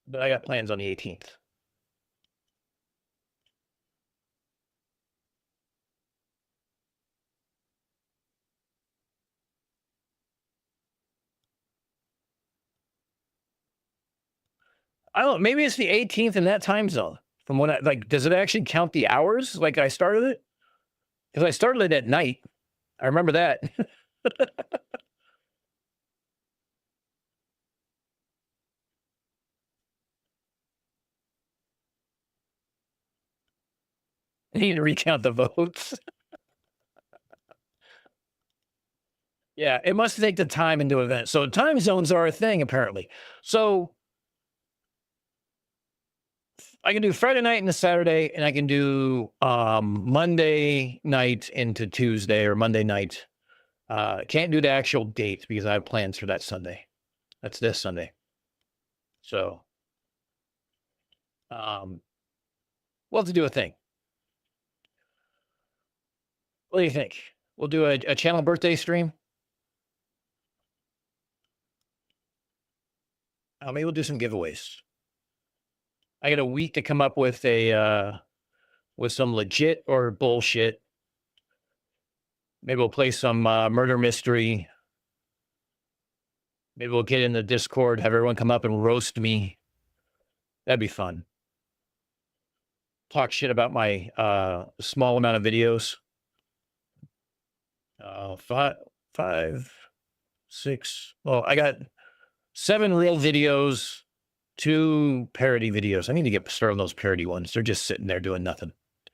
But I got plans on the 18th. I don't know, maybe it's the 18th in that time zone. From when I, like, does it actually count the hours like I started it? Because I started it at night. I remember that. I need to recount the votes. Yeah, it must take the time into events. So time zones are a thing, apparently. So I can do Friday night into Saturday, and I can do Monday night into Tuesday or Monday night. Can't do the actual date because I have plans for that Sunday. That's this Sunday. So we'll have to do a thing. What do you think? We'll do a channel birthday stream. Maybe we'll do some giveaways. I got a week to come up with a with some legit or bullshit. Maybe we'll play some murder mystery. Maybe we'll get in the Discord, have everyone come up and roast me. That'd be fun. Talk shit about my small amount of videos. 5, 6. Well, I got 7 real videos, 2 parody videos. I need to get started on those parody ones. They're just sitting there doing nothing.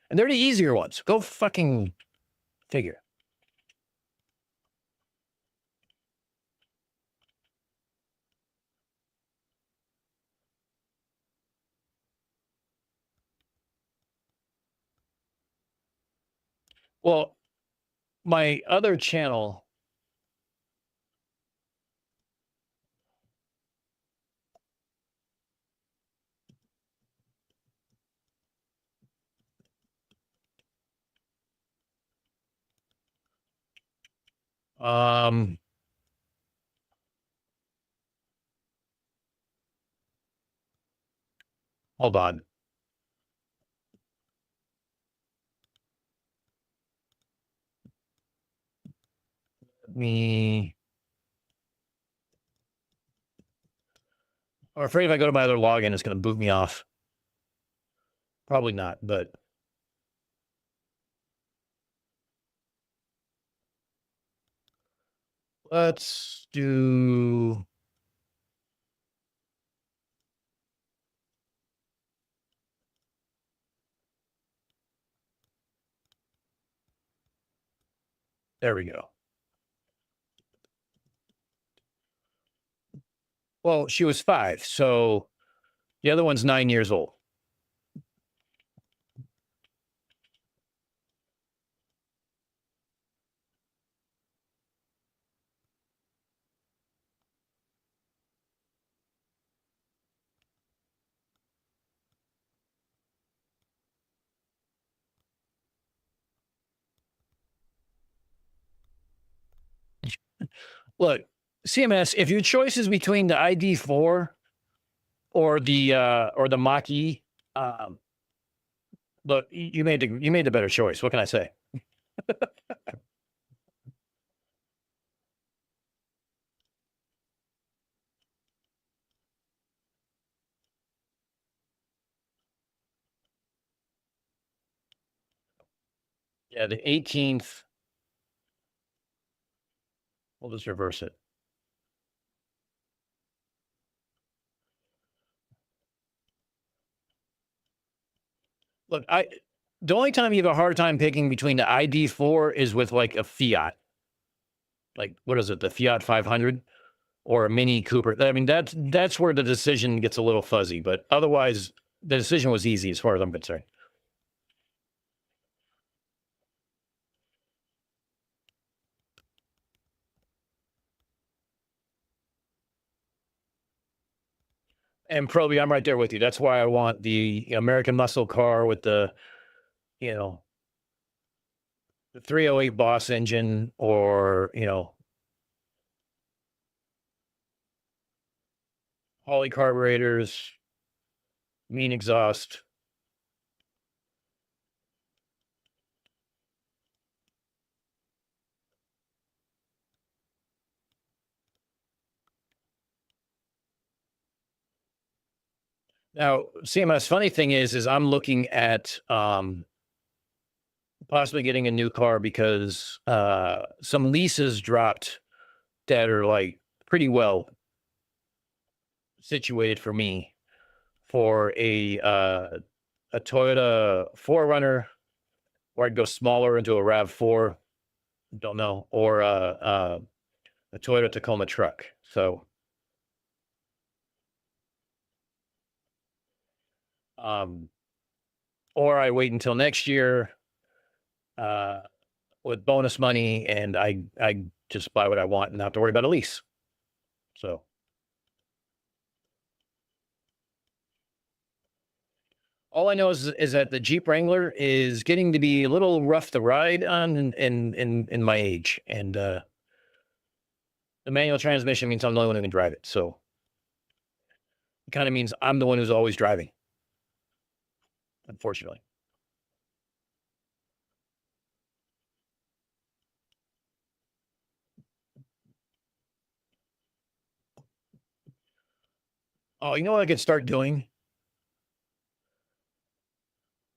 And they're the easier ones. Go fucking figure. Well, my other channel. Hold on. I'm afraid if I go to my other login, it's going to boot me off. Probably not, but let's do. There we go. Well, she was 5, so the other one's 9 years old. Look, CMS, if your choice is between the ID4 or the Mach-E, look, you made the better choice. What can I say? Yeah, the 18th. We'll just reverse it. Look, the only time you have a hard time picking between the ID4 is with like a Fiat. Like, what is it? The Fiat 500 or a Mini Cooper. I mean, that's where the decision gets a little fuzzy, but otherwise the decision was easy as far as I'm concerned. And Proby, I'm right there with you. That's why I want the American muscle car with the, the 308 Boss engine, or, Holley carburetors, mean exhaust. Now, CMS, funny thing is I'm looking at possibly getting a new car because some leases dropped that are like pretty well situated for me for a Toyota 4Runner, or I'd go smaller into a RAV4, don't know, or a Toyota Tacoma truck. So or I wait until next year with bonus money, and I just buy what I want and not have to worry about a lease. So all I know is that the Jeep Wrangler is getting to be a little rough to ride on in my age, and the manual transmission means I'm the only one who can drive it. So it kind of means I'm the one who's always driving, unfortunately. Oh, you know what I could start doing?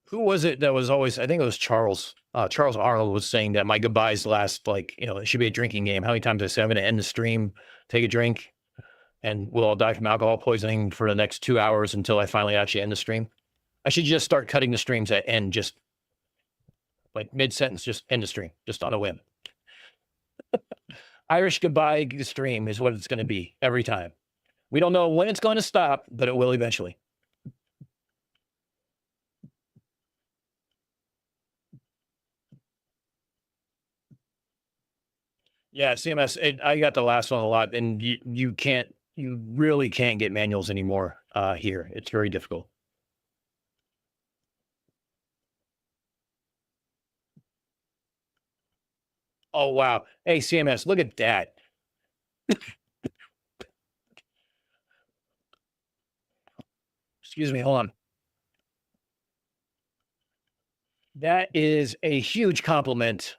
Who was it that was always, I think it was Charles. Charles Arnold was saying that my goodbyes last, like, it should be a drinking game. How many times I say I'm going to end the stream, take a drink, and we'll all die from alcohol poisoning for the next 2 hours until I finally actually end the stream? I should just start cutting the streams at end, just like mid-sentence, just end the stream, just on a whim. Irish goodbye stream is what it's going to be every time. We don't know when it's going to stop, but it will eventually. Yeah, CMS, I got the last one a lot, and you really can't get manuals anymore here. It's very difficult. Oh, wow. Hey, CMS, look at that. Excuse me, hold on. That is a huge compliment.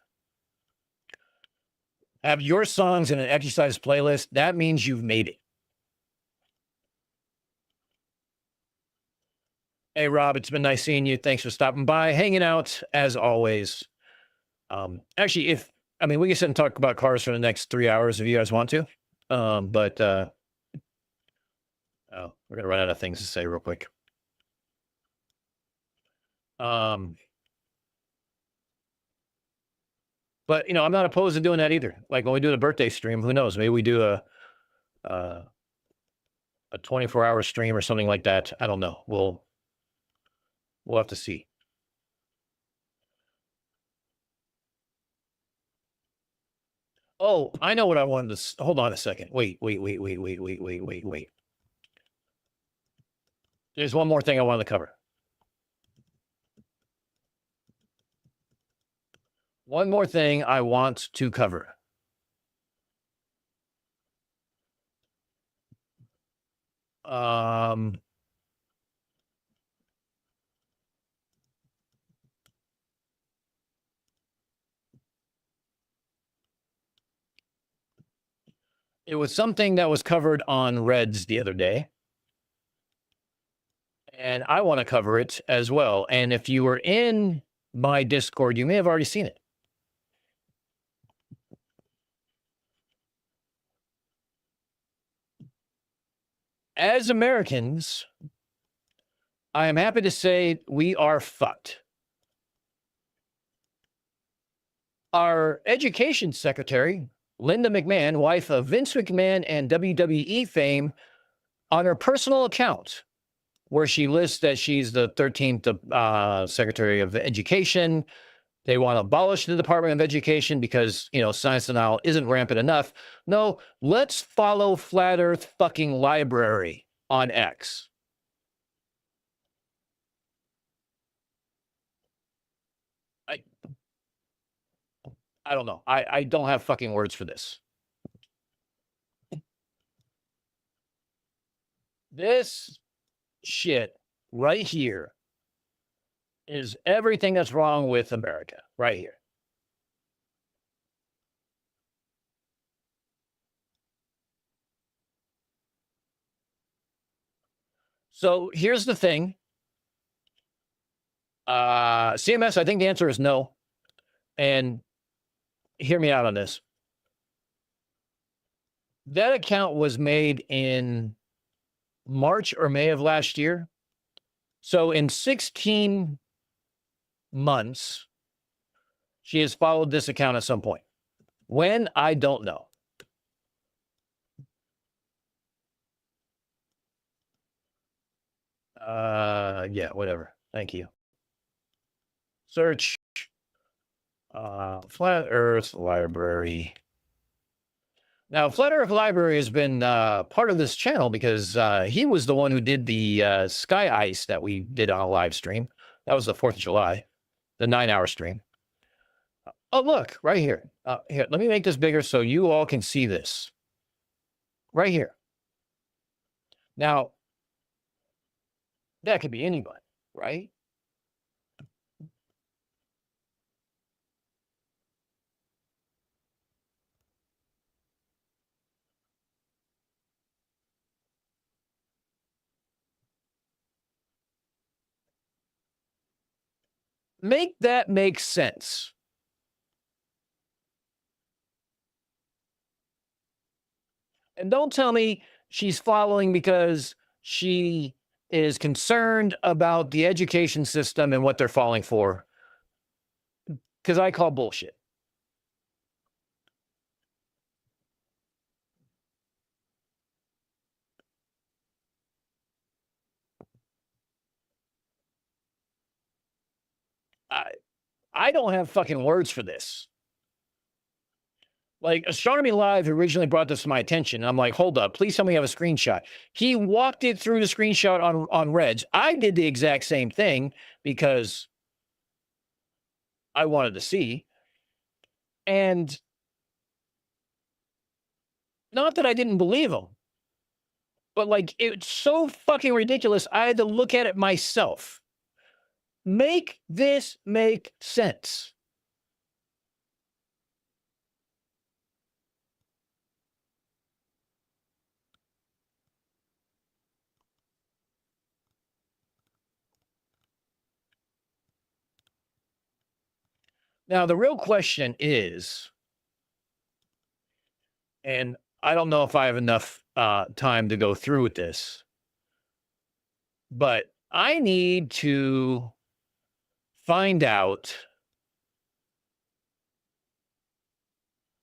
Have your songs in an exercise playlist. That means you've made it. Hey, Rob, it's been nice seeing you. Thanks for stopping by, hanging out as always. Actually, we can sit and talk about cars for the next 3 hours if you guys want to. Oh, we're gonna run out of things to say real quick. But I'm not opposed to doing that either. Like when we do the birthday stream, who knows? Maybe we do a 24-hour stream or something like that. I don't know. We'll have to see. Oh, I know what I wanted to. Hold on a second. Wait. There's one more thing I wanted to cover. One more thing I want to cover. It was something that was covered on Reds the other day. And I want to cover it as well. And if you were in my Discord, you may have already seen it. As Americans, I am happy to say we are fucked. Our education secretary, Linda McMahon, wife of Vince McMahon and WWE fame, on her personal account, where she lists that she's the 13th Secretary of Education. They want to abolish the Department of Education because, you know, science denial isn't rampant enough. No, let's follow Flat Earth fucking Library on X. I don't know. I don't have fucking words for this. This shit right here is everything that's wrong with America right here. So here's the thing. CMS, I think the answer is no. And hear me out on this. That account was made in March or May of last year. So in 16 months, she has followed this account at some point. When? I don't know. Yeah, whatever. Thank you. Search Flat Earth Library. Now, Flat Earth Library has been part of this channel because he was the one who did the Sky Ice that we did on a live stream. That was the 4th of July, the 9-hour stream. Oh, look, right here. Here, let me make this bigger so you all can see this. Right here. Now, that could be anybody, right? Make that make sense. And don't tell me she's following because she is concerned about the education system and what they're falling for. Because I call bullshit. I don't have fucking words for this. Like, Astronomy Live originally brought this to my attention. I'm like, hold up, please tell me you have a screenshot. He walked it through the screenshot on Reds. I did the exact same thing because I wanted to see. And not that I didn't believe him, but like, it's so fucking ridiculous. I had to look at it myself. Make this make sense. Now, the real question is, and I don't know if I have enough time to go through with this, but I need to find out,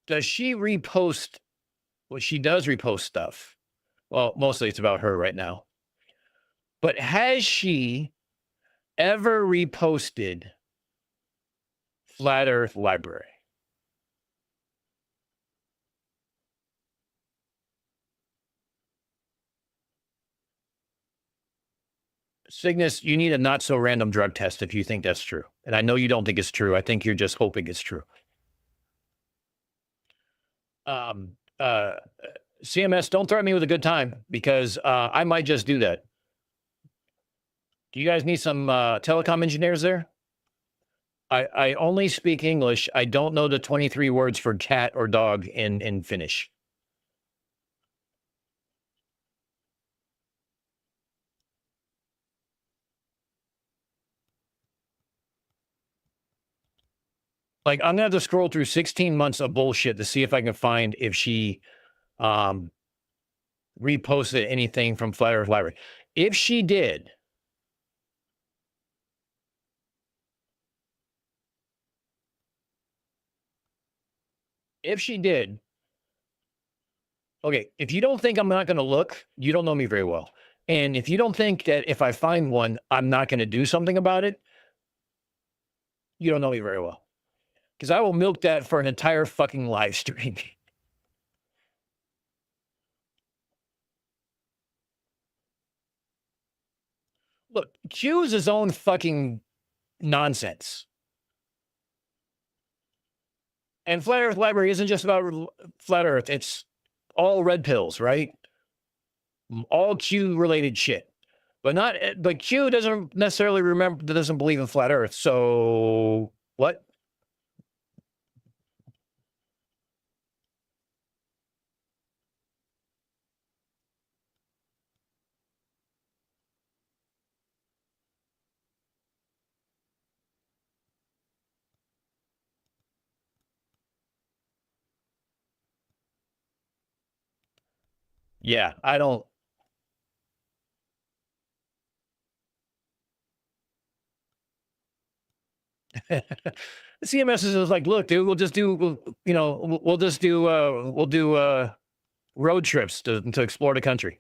does she repost? Well, she does repost stuff. Well, mostly it's about her right now. But has she ever reposted Flat Earth Library? Cygnus, you need a not so random drug test if you think that's true. And I know you don't think it's true. I think you're just hoping it's true. CMS, don't threaten me with a good time because I might just do that. Do you guys need some telecom engineers there? I only speak English. I don't know the 23 words for cat or dog in Finnish. Like, I'm gonna have to scroll through 16 months of bullshit to see if I can find if she reposted anything from Flat Earth Library. If she did, okay, if you don't think I'm not gonna look, you don't know me very well. And if you don't think that if I find one, I'm not gonna do something about it, you don't know me very well. Because I will milk that for an entire fucking live stream. Look, Q is his own fucking nonsense. And Flat Earth Library isn't just about Flat Earth. It's all red pills, right? All Q related shit. But Q doesn't necessarily doesn't believe in Flat Earth. So what? Yeah, I don't. CMS is like, look, dude, we'll just do, we'll do road trips to explore the country.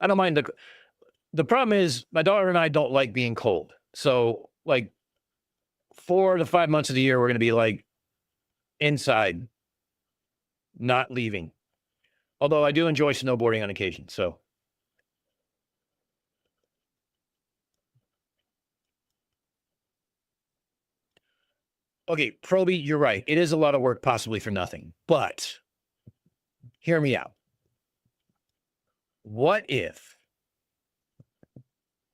I don't mind. The problem is my daughter and I don't like being cold. So like 4 to 5 months of the year, we're going to be like inside, not leaving. Although I do enjoy snowboarding on occasion. So. Okay, Proby, you're right. It is a lot of work possibly for nothing, but hear me out. What if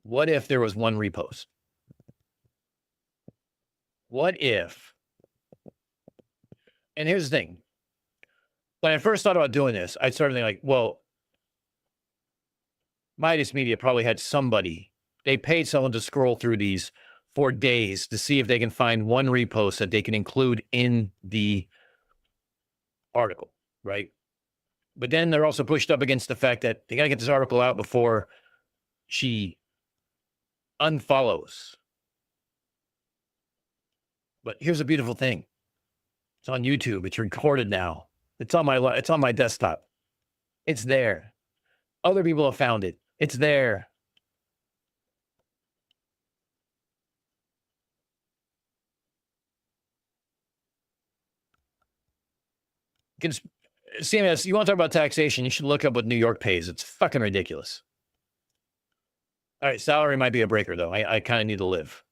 there was one repost? What if, and here's the thing. When I first thought about doing this, I started thinking like, well, Midas Media probably had somebody, they paid someone to scroll through these for days to see if they can find one repost that they can include in the article, right? But then they're also pushed up against the fact that they got to get this article out before she unfollows. But here's a beautiful thing. It's on YouTube. It's recorded now. It's on my desktop. It's there. Other people have found it. It's there. CMS, you want to talk about taxation, you should look up what New York pays. It's fucking ridiculous. All right, salary might be a breaker, though. I kind of need to live.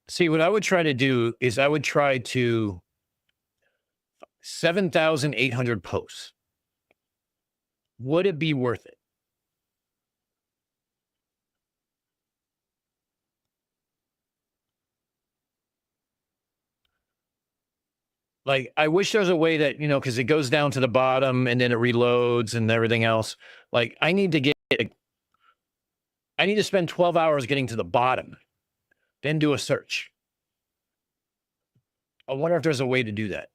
See, what I would try to do is I would try to 7,800 posts. Would it be worth it? Like, I wish there was a way that, because it goes down to the bottom and then it reloads and everything else. Like, I need to spend 12 hours getting to the bottom, then do a search. I wonder if there's a way to do that.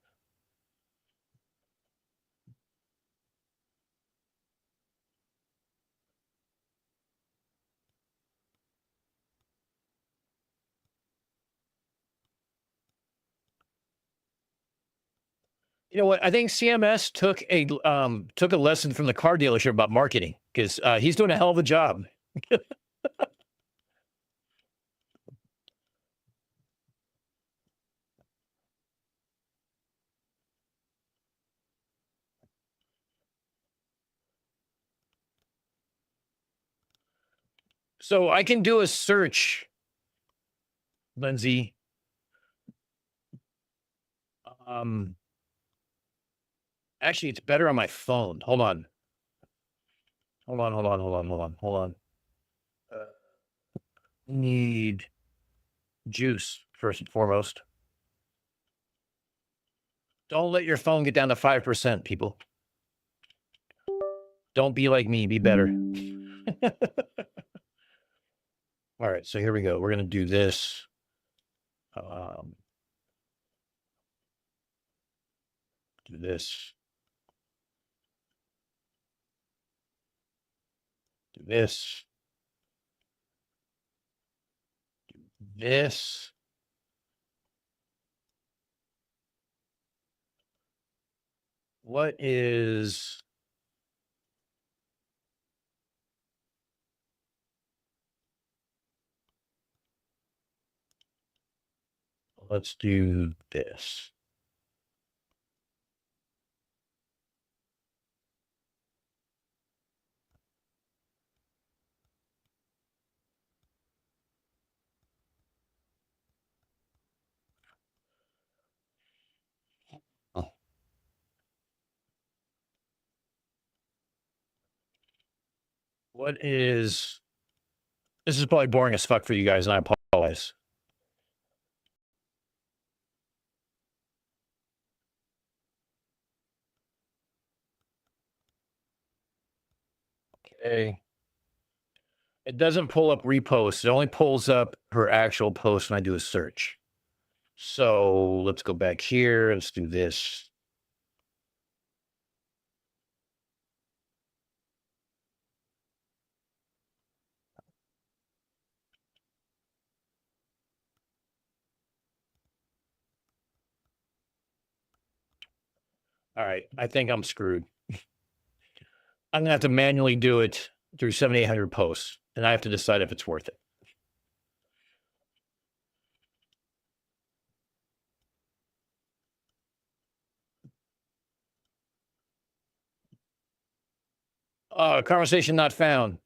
You know what? I think CMS took a lesson from the car dealership about marketing because he's doing a hell of a job. So I can do a search, Lindsay. Actually, it's better on my phone. Hold on. Hold on. Need juice first and foremost. Don't let your phone get down to 5%, people. Don't be like me. Be better. All right, so here we go. We're gonna do this. Do this. Do this. Do this. What is... Let's do this. What is... This is probably boring as fuck for you guys, and I apologize. Okay. It doesn't pull up reposts. It only pulls up her actual post when I do a search. So let's go back here. Let's do this. All right. I think I'm screwed. I'm going to have to manually do it through 7,800 posts, and I have to decide if it's worth it. Conversation not found.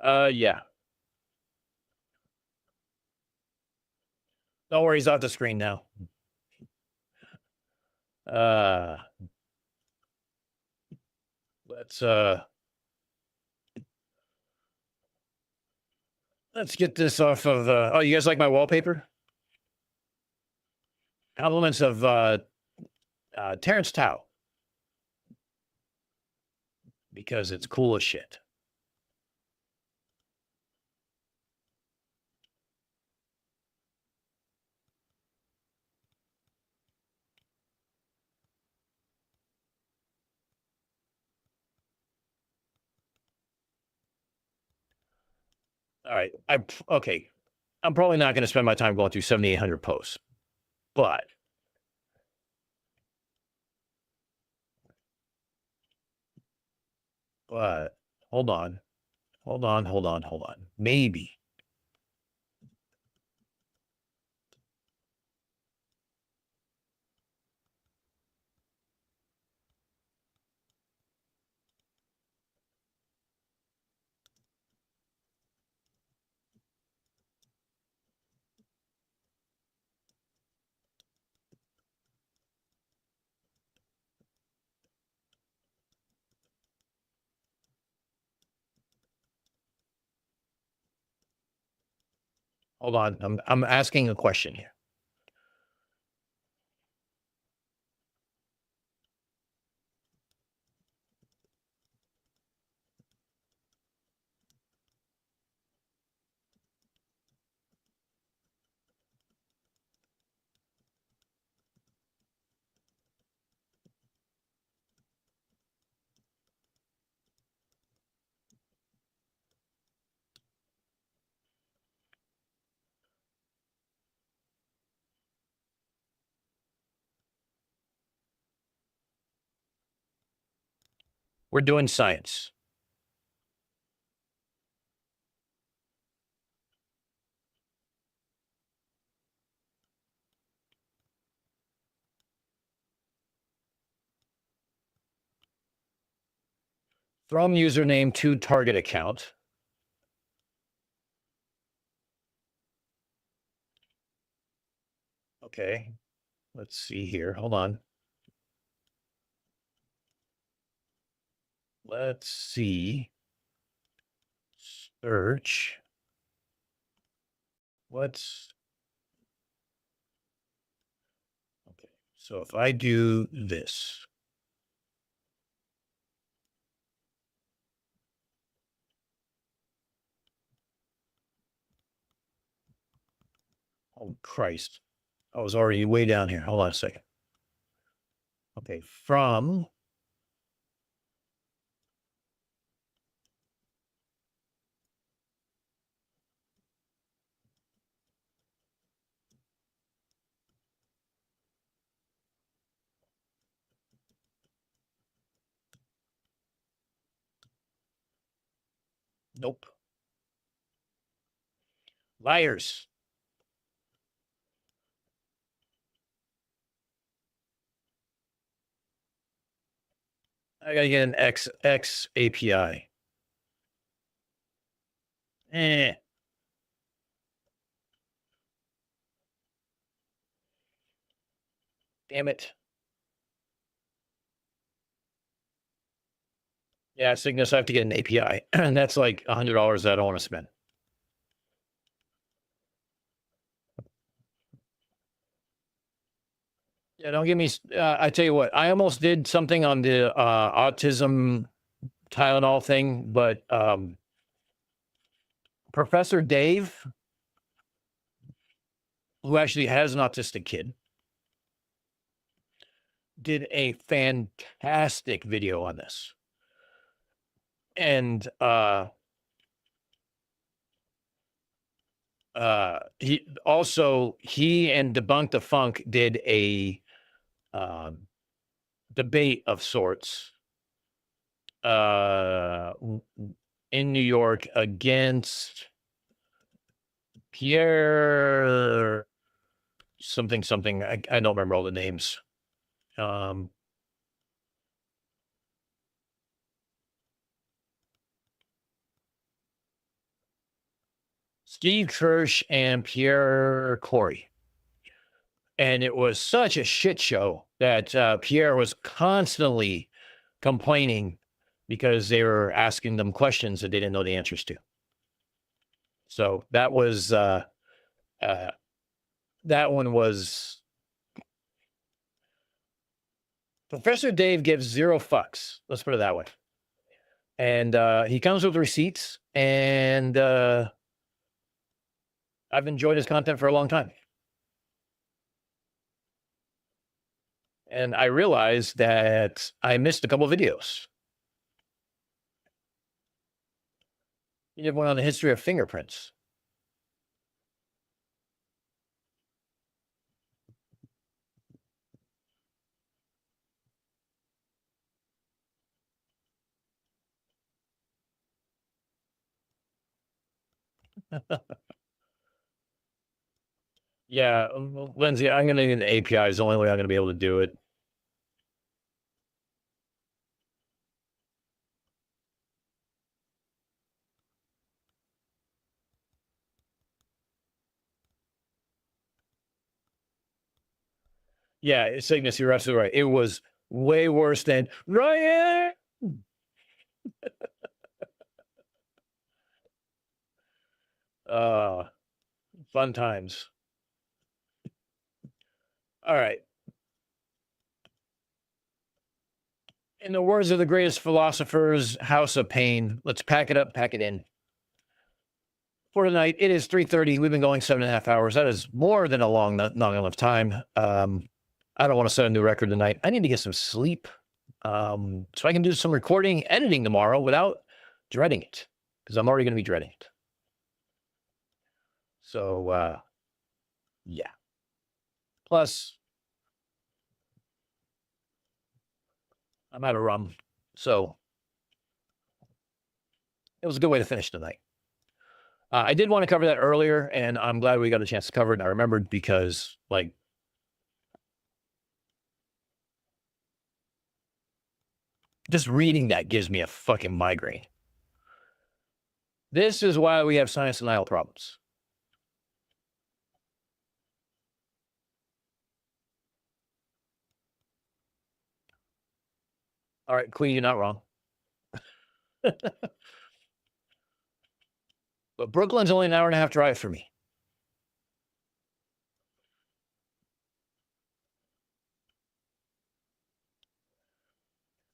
Yeah. Don't worry, he's off the screen now. Let's get this off of oh, you guys like my wallpaper? Compliments of Terrence Tao. Because it's cool as shit. All right. Okay. I'm probably not going to spend my time going through 7,800 posts, but hold on. Maybe. Hold on. I'm asking a question here. We're doing science. from username to target account. Okay, let's see here. Hold on. Let's see. Search. What's okay? So if I do this, oh Christ, I was already way down here. Hold on a second. Okay, from nope. Liars. I gotta get an XX API. Eh. Damn it. Yeah, Cygnus, I have to get an API. And that's like $100 that I don't want to spend. Yeah, don't give me. I tell you what, I almost did something on the autism Tylenol thing, but Professor Dave, who actually has an autistic kid, did a fantastic video on this. And he and Debunk the Funk did a debate of sorts in New York against Pierre something. I don't remember all the names. Steve Kirsch and Pierre Corey. And it was such a shit show that Pierre was constantly complaining because they were asking them questions that they didn't know the answers to. So that was that one was Professor Dave gives 0 fucks. Let's put it that way. And he comes with receipts, and I've enjoyed his content for a long time. And I realized that I missed a couple of videos. He did one on the history of fingerprints. Yeah, Lindsay, I'm going to need an API. Is the only way I'm going to be able to do it. Yeah, Cygnus, you're absolutely right. It was way worse than Ryan. Fun times. All right. In the words of the greatest philosophers, House of Pain, let's pack it up, pack it in. For tonight, it is 3:30. We've been going 7.5 hours. That is more than a long, not enough time. I don't want to set a new record tonight. I need to get some sleep so I can do some recording, editing tomorrow without dreading it, because I'm already going to be dreading it. So, yeah. Plus, I'm out of rum, so it was a good way to finish tonight. I did want to cover that earlier, and I'm glad we got a chance to cover it. And I remembered because, like, Just reading that gives me a fucking migraine. This is why we have science denial problems. All right, Queen, you're not wrong. But Brooklyn's only an hour and a half drive for me.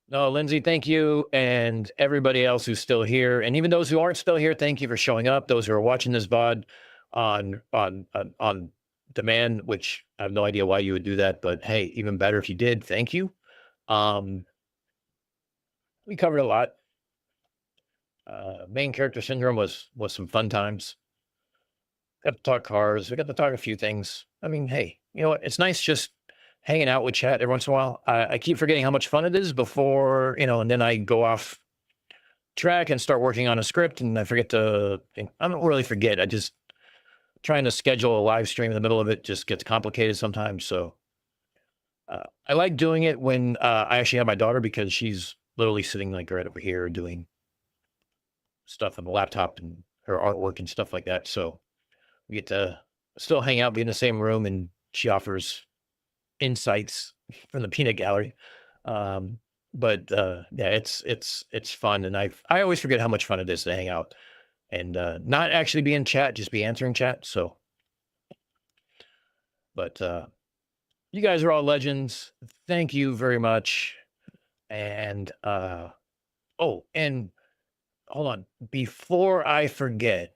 No, Lindsay, thank you. And everybody else who's still here. And even those who aren't still here, thank you for showing up. Those who are watching this VOD on demand, which I have no idea why you would do that, but hey, even better if you did. Thank you. We covered a lot. Main character syndrome was some fun times. Got to talk cars. We got to talk a few things. I mean, hey, you know what? It's nice just hanging out with chat every once in a while. I keep forgetting how much fun it is before, you know, and then I go off track and start working on a script and I forget to, I don't really forget. I just trying to schedule a live stream in the middle of it just gets complicated sometimes. So I like doing it when I actually have my daughter because she's literally sitting like right over here doing stuff on the laptop and her artwork and stuff like that. So we get to still hang out, be in the same room, and she offers insights from the peanut gallery. But yeah, it's fun. And I always forget how much fun it is to hang out and not actually be in chat, just be answering chat. So, but you guys are all legends. Thank you very much. And oh, and hold on, before I forget,